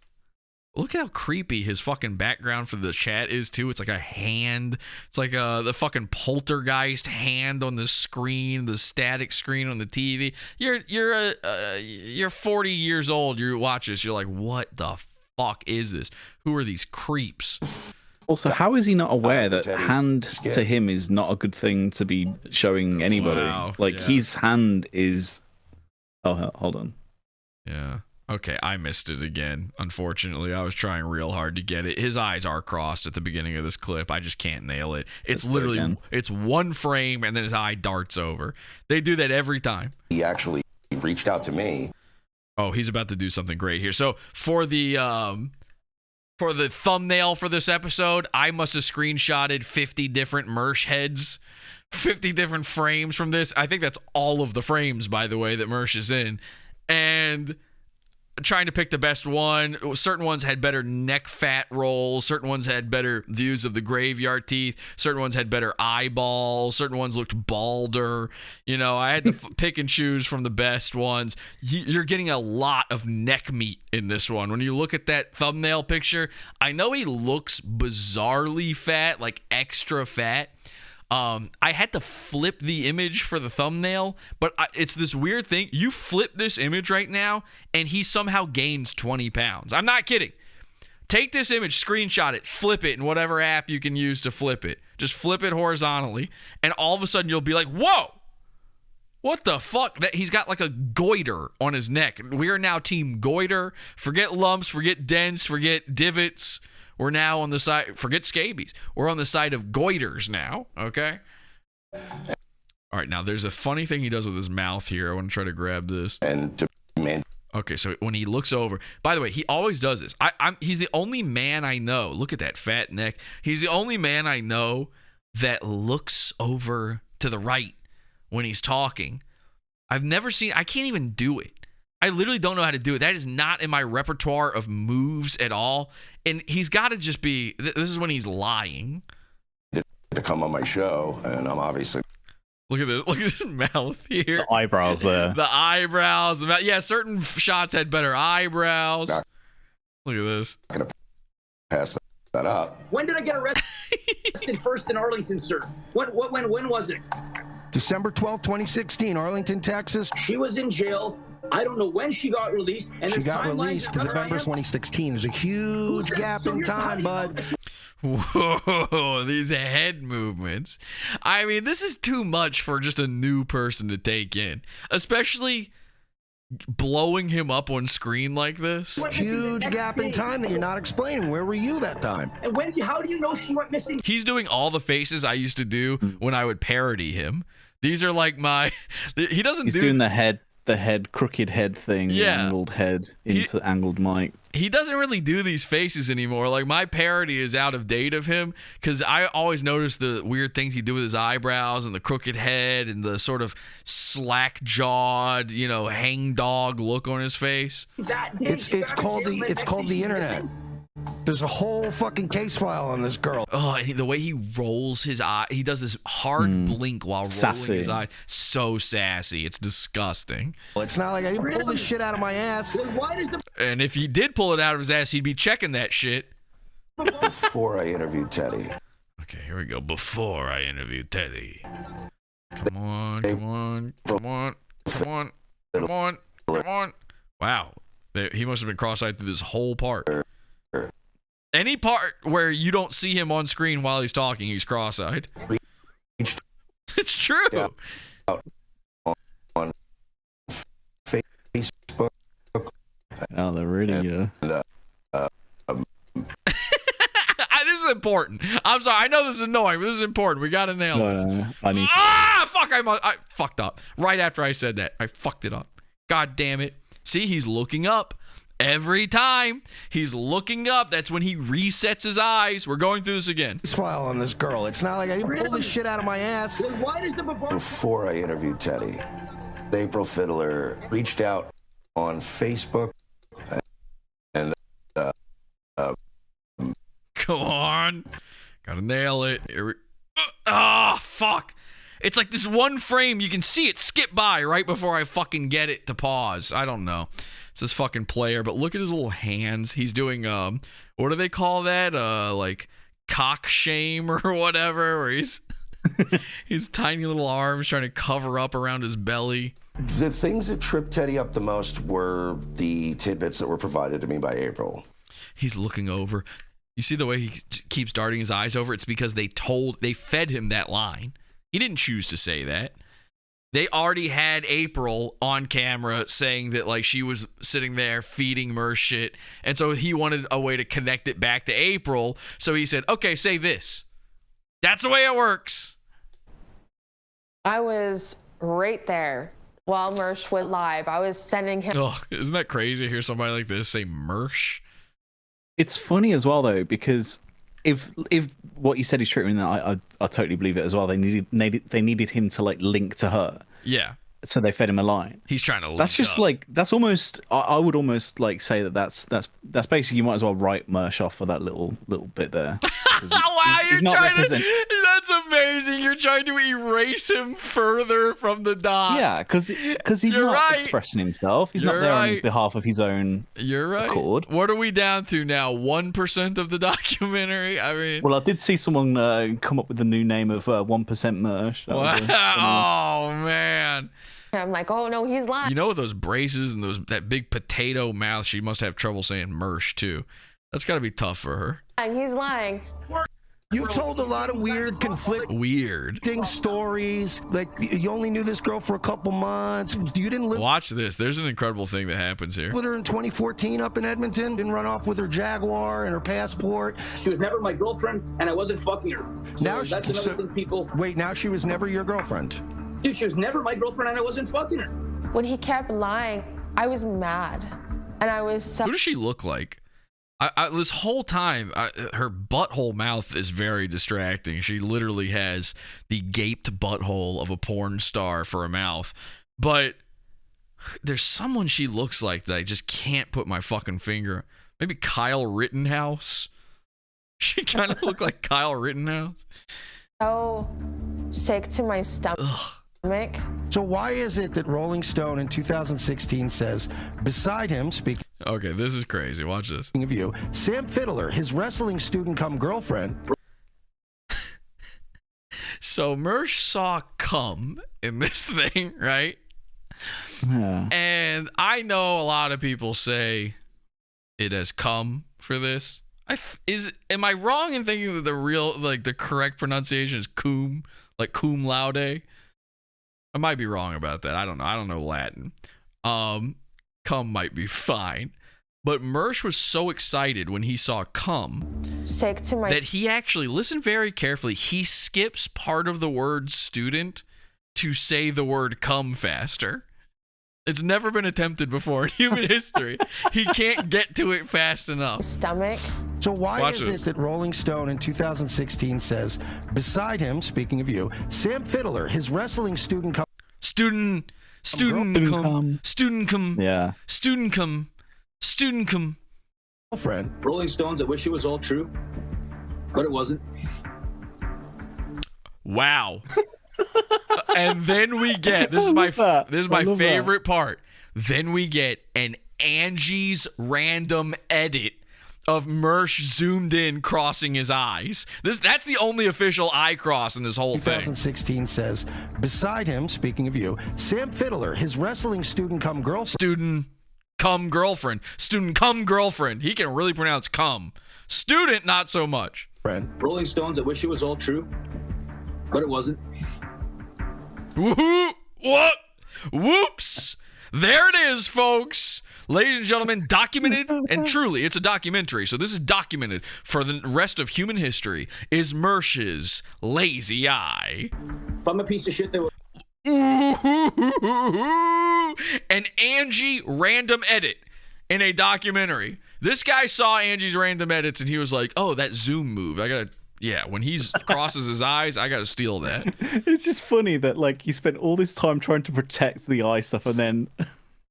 Look how creepy his fucking background for the chat is too. It's like a hand. It's like the fucking poltergeist hand on the screen, the static screen on the TV. You're 40 years old. You watch this. You're like, what the fuck is this? Who are these creeps? Also, how is he not aware that hand to him is not a good thing to be showing anybody? Wow, like yeah. his hand is. Oh, hold on. Yeah. Okay, I missed it again. Unfortunately, I was trying real hard to get it. His eyes are crossed at the beginning of this clip. I just can't nail it. It's literally, it's one frame and then his eye darts over. They do that every time. He actually reached out to me. Oh, he's about to do something great here. So for the thumbnail for this episode, I must have screenshotted 50 different Mersh heads, 50 different frames from this. I think that's all of the frames, by the way, that Mersh is in. And trying to pick the best one. Certain ones had better neck fat rolls. Certain ones had better views of the graveyard teeth. Certain ones had better eyeballs. Certain ones looked balder. You know, I had to pick and choose from the best ones. You're getting a lot of neck meat in this one. When you look at that thumbnail picture, I know he looks bizarrely fat, like extra fat. I had to flip the image for the thumbnail, but it's this weird thing. You flip this image right now, and he somehow gains 20 pounds. I'm not kidding. Take this image, screenshot it, flip it in whatever app you can use to flip it. Just flip it horizontally, and all of a sudden you'll be like, whoa! What the fuck? That he's got like a goiter on his neck. We are now team goiter. Forget lumps, forget dents, forget divots. We're now on the side, forget scabies. We're on the side of goiters now, okay? All right, now there's a funny thing he does with his mouth here. I want to try to grab this. Okay, so when he looks over, by the way, he always does this. He's the only man I know. Look at that fat neck. He's the only man I know that looks over to the right when he's talking. I've never seen, I can't even do it. I literally don't know how to do it. That is not in my repertoire of moves at all. And he's got to just be, this is when he's lying. To come on my show, and I'm obviously... Look at this. Look at his mouth here. The eyebrows there. The eyebrows. The mouth. Yeah, certain shots had better eyebrows. Look at this. I'm going to pass that up. When did I get arrested first in Arlington, sir? When was it? December 12, 2016, Arlington, Texas. She was in jail. I don't know when she got released. And she got released in November 2016. There's a huge gap in time, bud. Whoa, these head movements. I mean, this is too much for just a new person to take in, especially blowing him up on screen like this. Huge gap in time that you're not explaining. Where were you that time? And how do you know she went missing? He's doing all the faces I used to do when I would parody him. These are like my... He doesn't He's doing the head, crooked head thing, yeah. The angled head into the angled mic. He doesn't really do these faces anymore. Like, my parody is out of date of him because I always notice the weird things he do with his eyebrows and the crooked head and the sort of slack-jawed, you know, hangdog look on his face. It's called the internet. There's a whole fucking case file on this girl. Oh, and the way he rolls his eye, he does this hard blink while rolling his eye. So sassy. It's disgusting. It's not like I didn't pull this shit out of my ass. And if he did pull it out of his ass, he'd be checking that shit. Before I interviewed Teddy. Okay, here we go. Before I interviewed Teddy. Come on, come on, come on, come on, come on, come on. Wow. He must have been cross-eyed through this whole part. Any part where you don't see him on screen while he's talking, he's cross-eyed. It's true. Yeah. On Facebook. Oh, they're really... This is important. I'm sorry. I know this is annoying, but this is important. We got to nail it. I need fuck. I fucked up. Right after I said that, I fucked it up. God damn it. See, he's looking up. Every time he's looking up, that's when he resets his eyes. We're going through this again. This file on this girl. It's not like I didn't pull this shit out of my ass. Before I interviewed Teddy, April Fiddler reached out on Facebook and come on, gotta nail it. Fuck. It's like this one frame, you can see it skip by right before I fucking get it to pause. I don't know. It's this fucking player, but look at his little hands. He's doing, what do they call that? Like cock shame or whatever, where he's his tiny little arms trying to cover up around his belly. The things that tripped Teddy up the most were the tidbits that were provided to me by April. He's looking over. You see the way he keeps darting his eyes over? It's because they fed him that line. He didn't choose to say that. They already had April on camera saying that like she was sitting there feeding Mersh shit. And so he wanted a way to connect it back to April. So he said, okay, say this. That's the way it works. I was right there while Mersh was live. I was sending him. Oh, isn't that crazy to hear somebody like this say Mersh? It's funny as well though, because if what you said is true, and I totally believe it as well. They needed him to like link to her. Yeah. So they fed him a line. He's trying to. That's just up. Like that's almost. I would almost like say that's basically you might as well write Mersh off for that little bit there. Wow, you're trying to. That's amazing. You're trying to erase him further from the dot. Yeah, because he's You're not right. expressing himself. He's You're not there right. on behalf of his own. You're right. accord. What are we down to now? 1% of the documentary. I mean. Well, I did see someone come up with the new name of 1% Mersh. Wow. Oh man. I'm like, oh no, he's lying. You know, with those braces and that big potato mouth, she must have trouble saying Mersh too. That's got to be tough for her. He's lying. You've told a lot of weird stories. Like you only knew this girl for a couple months. You didn't live Watch this. There's an incredible thing that happens here. with her in 2014 up in Edmonton. Didn't run off with her Jaguar and her passport. She was never my girlfriend, and I wasn't fucking her. So Now that's another thing people. Wait, now she was never your girlfriend. Dude, she was never my girlfriend, and I wasn't fucking her. When he kept lying, I was mad, and I was so. Who does she look like? This whole time, her butthole mouth is very distracting. She literally has the gaped butthole of a porn star for a mouth. But there's someone she looks like that I just can't put my fucking finger. Maybe Kyle Rittenhouse. She kind of looked like Kyle Rittenhouse. So sick to my stomach. So why is it that Rolling Stone in 2016 says, beside him, speaking Okay, this is crazy. Watch this. of you, Sam Fiddler, his wrestling student come girlfriend. So Mersh saw cum in this thing, right? Yeah. And I know a lot of people say it has cum for this. Am I wrong in thinking that the correct pronunciation is cum, like cum laude? I might be wrong about that. I don't know. I don't know Latin. Cum might be fine. But Mersh was so excited when he saw cum Sick to my. that he actually, listen very carefully, he skips part of the word student to say the word cum faster. It's never been attempted before in human history. He can't get to it fast enough. Stomach. So why Watch is this. it that Rolling Stone in 2016 says, beside him, speaking of you, Sam Fiddler, his wrestling student come Student cum. Yeah. Student cum. girlfriend. Rolling Stones, I wish it was all true, but it wasn't. Wow. And then we get, this is my favorite part. Then we get an Angie's random edit of Mersh zoomed in crossing his eyes. That's the only official eye cross in this whole thing. 2016 says, beside him, speaking of you, Sam Fiddler, his wrestling student come girlfriend. Student cum girlfriend. Student cum girlfriend. He can really pronounce cum. Student, not so much. Rolling Stones, I wish it was all true, but it wasn't. Woohoo! What? Whoops! There it is, folks. Ladies and gentlemen, documented, and truly, it's a documentary, so this is documented for the rest of human history, is Mersh's lazy eye. If I'm a piece of shit, they would. Ooh, an Angie random edit in a documentary. This guy saw Angie's random edits, and he was like, oh, that zoom move. When he crosses his eyes, I gotta steal that. It's just funny that like he spent all this time trying to protect the eye stuff, and then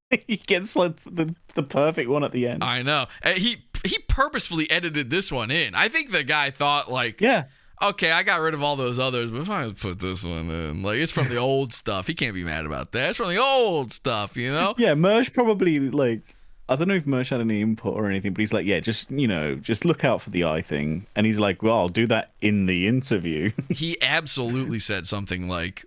he gets like the perfect one at the end. I know. He purposefully edited this one in. I think the guy thought like, okay, I got rid of all those others, but if I put this one in, like, it's from the old stuff. He can't be mad about that. It's from the old stuff, you know? Yeah, Mersh probably, like, I don't know if Mersh had any input or anything, but he's like, yeah, just, you know, just look out for the eye thing. And he's like, well, I'll do that in the interview. He absolutely said something like,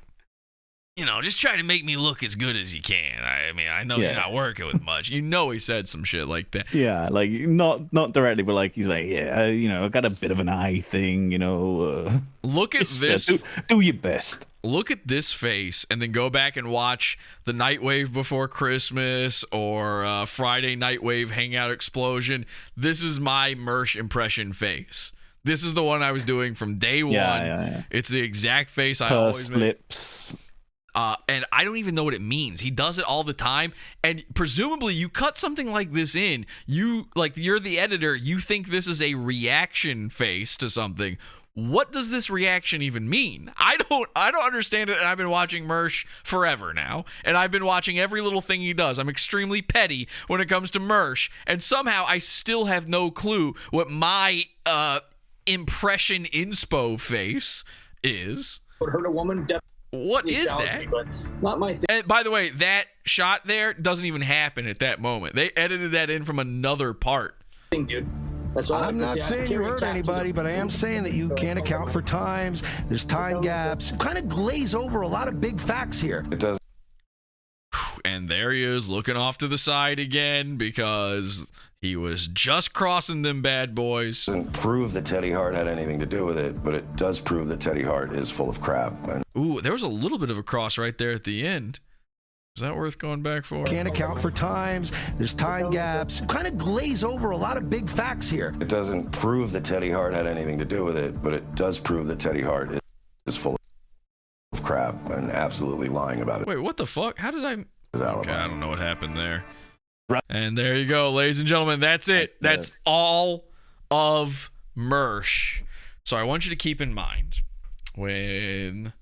you know, just try to make me look as good as you can. I mean, I know you're not working with much. You know, he said some shit like that. Yeah, like, not directly, but like, he's like, yeah, you know, I got a bit of an eye thing, you know. Look at this. Do your best. Look at this face and then go back and watch the Nightwave Before Christmas or Friday Nightwave Hangout Explosion. This is my Mersh impression face. This is the one I was doing from day one. Yeah. It's the exact face I Pursed always make. lips. And I don't even know what it means. He does it all the time. And presumably you cut something like this in. You're the editor. You think this is a reaction face to something. What does this reaction even mean? I don't understand it, and I've been watching Mersh forever now, and I've been watching every little thing he does. I'm extremely petty when it comes to Mersh, and somehow I still have no clue what my impression inspo face is. Would hurt a woman. What is that? Me, but not my thing. And by the way, that shot there doesn't even happen at that moment. They edited that in from another part. Dude. That's all I'm not saying you hurt anybody, but I am saying that you can't account for times. There's time gaps. You kind of glaze over a lot of big facts here. It does. And there he is looking off to the side again because he was just crossing them bad boys. Doesn't prove that Teddy Hart had anything to do with it, but it does prove that Teddy Hart is full of crap. Ooh, there was a little bit of a cross right there at the end. Is that worth going back for? Can't account for times. There's time gaps. You kind of glaze over a lot of big facts here. It doesn't prove that Teddy Hart had anything to do with it, but it does prove that Teddy Hart is full of crap and absolutely lying about it. Wait, what the fuck? How did I... Okay, I don't know what happened there. And there you go, ladies and gentlemen. That's it. That's all of Mersh. So I want you to keep in mind when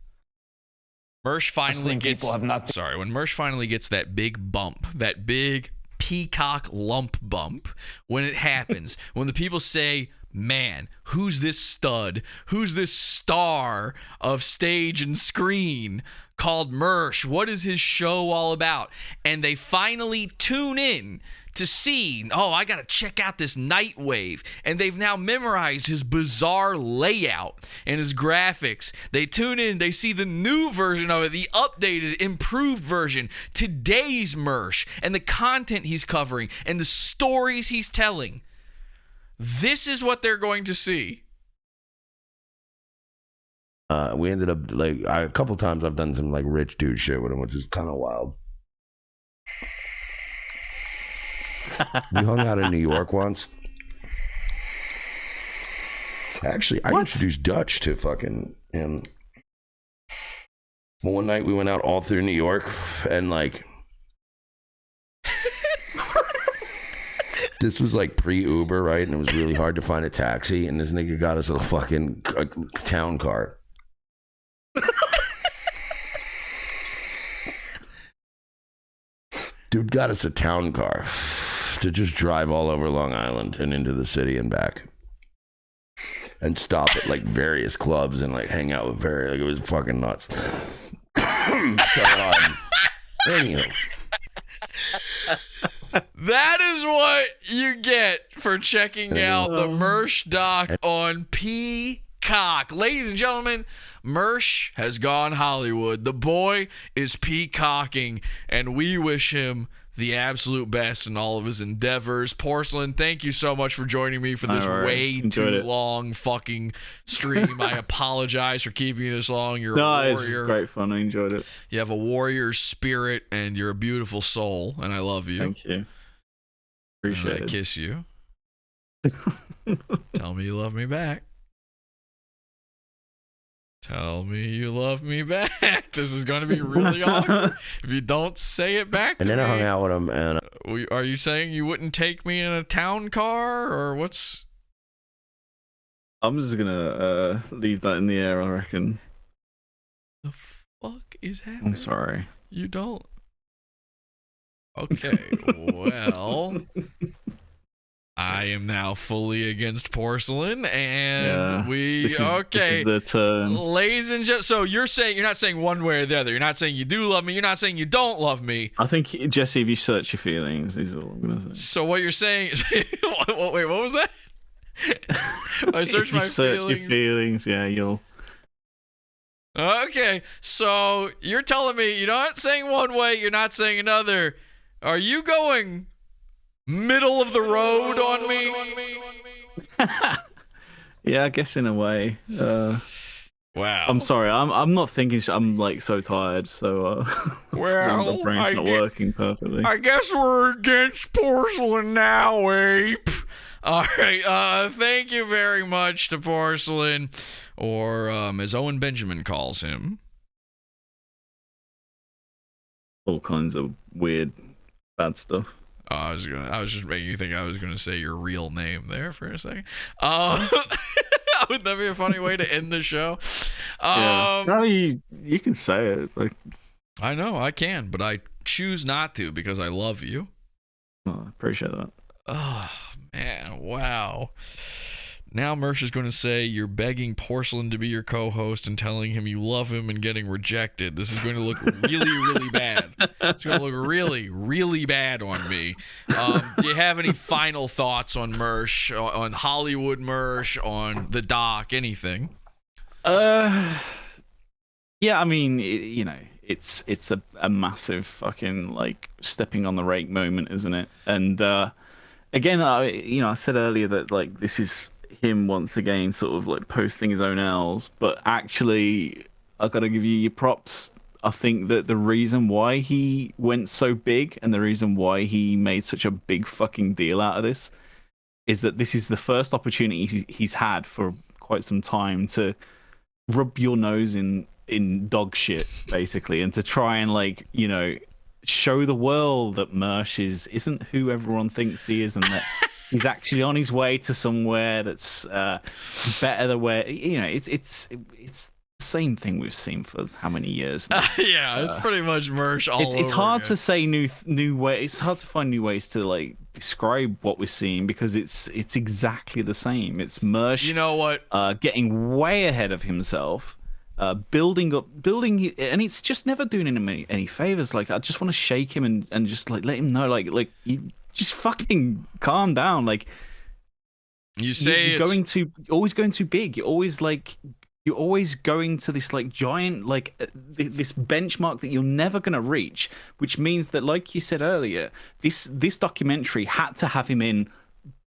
Mersh finally gets when Mersh finally gets that big bump, that big peacock lump bump, when it happens, when the people say, man, who's this stud? Who's this star of stage and screen called Mersh? What is his show all about? And they finally tune in to see, oh, I got to check out this Nightwave. And they've now memorized his bizarre layout and his graphics. They tune in, they see the new version of it, the updated, improved version, today's Mersh, and the content he's covering and the stories he's telling. This is what they're going to see. We ended up, like, a couple times I've done some, like, rich dude shit with him, which is kind of wild. We hung out in New York once. Actually, I introduced Dutch to fucking him. One night we went out all through New York, and, like, this was like pre-Uber, right? And it was really hard to find a taxi, and this nigga got us a fucking town car. Dude got us a town car to just drive all over Long Island and into the city and back, and stop at like various clubs and like hang out with like, it was fucking nuts. Anyway. That is what you get for checking out the Mersh doc on Peacock. Ladies and gentlemen, Mersh has gone Hollywood. The boy is peacocking, and we wish him the absolute best in all of his endeavors. Porcelain, thank you so much for joining me for this way too long fucking stream. I apologize for keeping you this long. You're a warrior. It's great fun. I enjoyed it. You have a warrior spirit, and you're a beautiful soul, and I love you. Thank you. Appreciate it. I kiss you. Tell me you love me back. Tell me you love me back. This is going to be really awkward if you don't say it back to me. And then I hung out with him, and are you saying you wouldn't take me in a town car, or what's? I'm just gonna leave that in the air, I reckon. The fuck is happening? I'm sorry. You don't. Okay, well. I am now fully against porcelain, and this is the turn. ladies and gentlemen. So you're not saying one way or the other. You're not saying you do love me. You're not saying you don't love me. I think, Jesse, if you search your feelings, is all I'm gonna say. So what you're saying is, wait, what was that? I search my search your feelings, yeah, you'll. Okay, so you're telling me you're not saying one way, you're not saying another. Are you going middle of the road on me? Yeah, I guess in a way. Wow. I'm sorry. I'm not thinking. I'm like so tired. So well, my brain's not working perfectly. I guess we're against porcelain now, ape. All right. Thank you very much to porcelain, or as Owen Benjamin calls him, all kinds of weird, bad stuff. I was just making you think I was gonna say your real name there for a second. Would that be a funny way to end the show? No, you can say it. Like, I know I can, but I choose not to because I love you. Oh, I appreciate that. Oh man, wow. Now Mersh is going to say you're begging Porcelain to be your co-host and telling him you love him and getting rejected. This is going to look really, really bad. It's going to look really, really bad on me. Do you have any final thoughts on Mersh, on Hollywood Mersh, on the doc, anything? Yeah, I mean, it's a massive fucking like stepping on the rake moment, isn't it? And again, I said earlier that like this is him once again sort of like posting his own L's, but actually I gotta give you your props. I think that the reason why he went so big and the reason why he made such a big fucking deal out of this is that this is the first opportunity he's had for quite some time to rub your nose in dog shit, basically, and to try and like, show the world that Mersh isn't who everyone thinks he is, and that he's actually on his way to somewhere that's better than where it's the same thing we've seen for how many years now. Yeah, it's pretty much Mersh all over. It's hard again. to say new way. It's hard to find new ways to like describe what we're seeing because it's exactly the same. It's Mersh. You know what? Getting way ahead of himself. Building, and it's just never doing him any favors. Like, I just want to shake him and just like let him know, like you just fucking calm down. Like, you say you're always going too big. You're always going to this like giant like this benchmark that you're never going to reach. Which means that, like you said earlier, this documentary had to have him in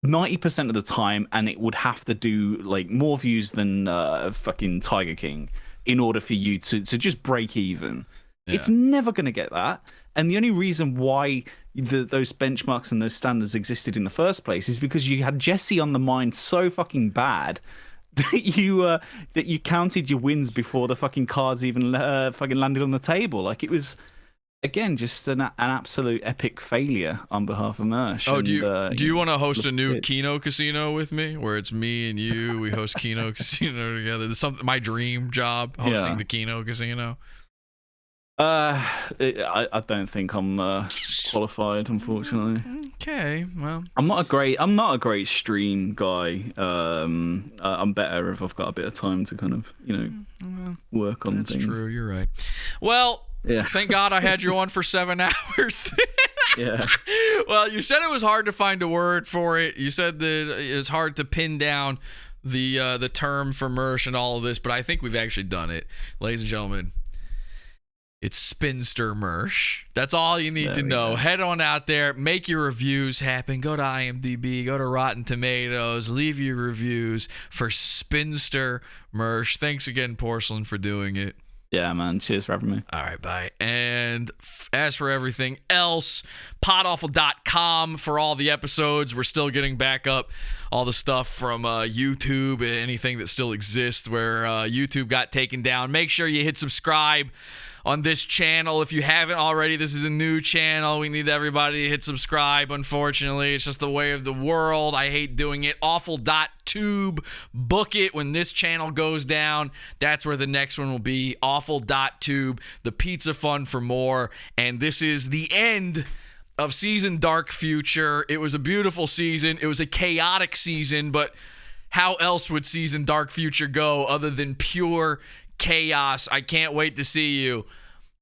90% of the time, and it would have to do like more views than fucking Tiger King in order for you to just break even. Yeah. It's never going to get that. And the only reason why those benchmarks and those standards existed in the first place is because you had Jesse on the mind so fucking bad that you counted your wins before the fucking cards even fucking landed on the table. Like, it was, again, just an absolute epic failure on behalf of Mersh. Oh, do you want to host a new Kino Casino with me, where it's me and you? We host Kino Casino together. This is my dream job, hosting the Kino Casino. I don't think I'm qualified, unfortunately. Okay, well, I'm not a great stream guy. I'm better if I've got a bit of time to kind of work on things. That's true. You're right. Well. Yeah. Thank God I had you on for 7 hours. Yeah. Well, you said it was hard to find a word for it. You said that it's hard to pin down the term for Mersh and all of this, but I think we've actually done it. Ladies and gentlemen, it's Spinster Mersh. That's all you need to know. Head on out there, make your reviews happen. Go to IMDb, go to Rotten Tomatoes, leave your reviews for Spinster Mersh. Thanks again, Porcelain, for doing it. Yeah, man. Cheers for having me. All right, bye. And as for everything else, podawful.com for all the episodes. We're still getting back up all the stuff from YouTube, anything that still exists where YouTube got taken down. Make sure you hit subscribe on this channel. If you haven't already, this is a new channel. We need everybody to hit subscribe. Unfortunately, it's just the way of the world. I hate doing it. Awful.tube. Book it when this channel goes down. That's where the next one will be. Awful.tube. The pizza fun for more. And this is the end of Season Dark Future. It was a beautiful season. It was a chaotic season, but how else would Season Dark Future go other than pure chaos? I can't wait to see you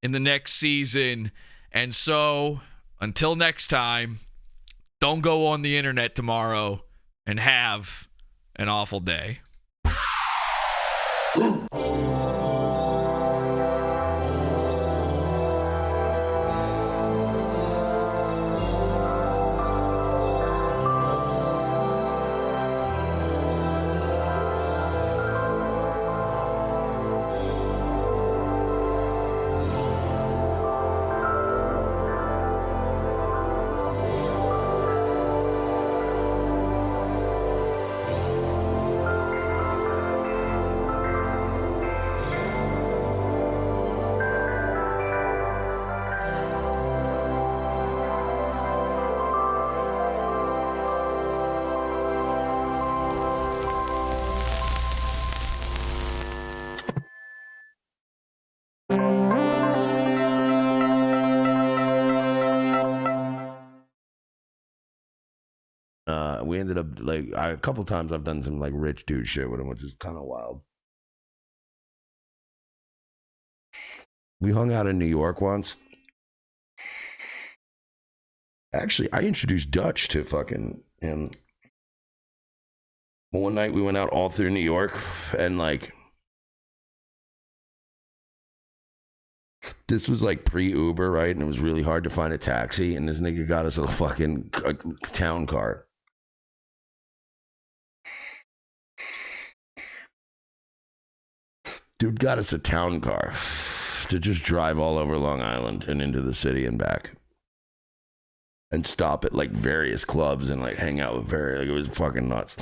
in the next season. And so, until next time, don't go on the internet tomorrow and have an awful day. We ended up like a couple times I've done some like rich dude shit with him, which is kind of wild. We hung out in New York once. Actually, I introduced Dutch to fucking him. One night we went out all through New York and like this was like pre-Uber, right? And it was really hard to find a taxi. And this nigga got us a fucking town car. Dude got us a town car to just drive all over Long Island and into the city and back. And stop at like various clubs and like hang out with it was fucking nuts.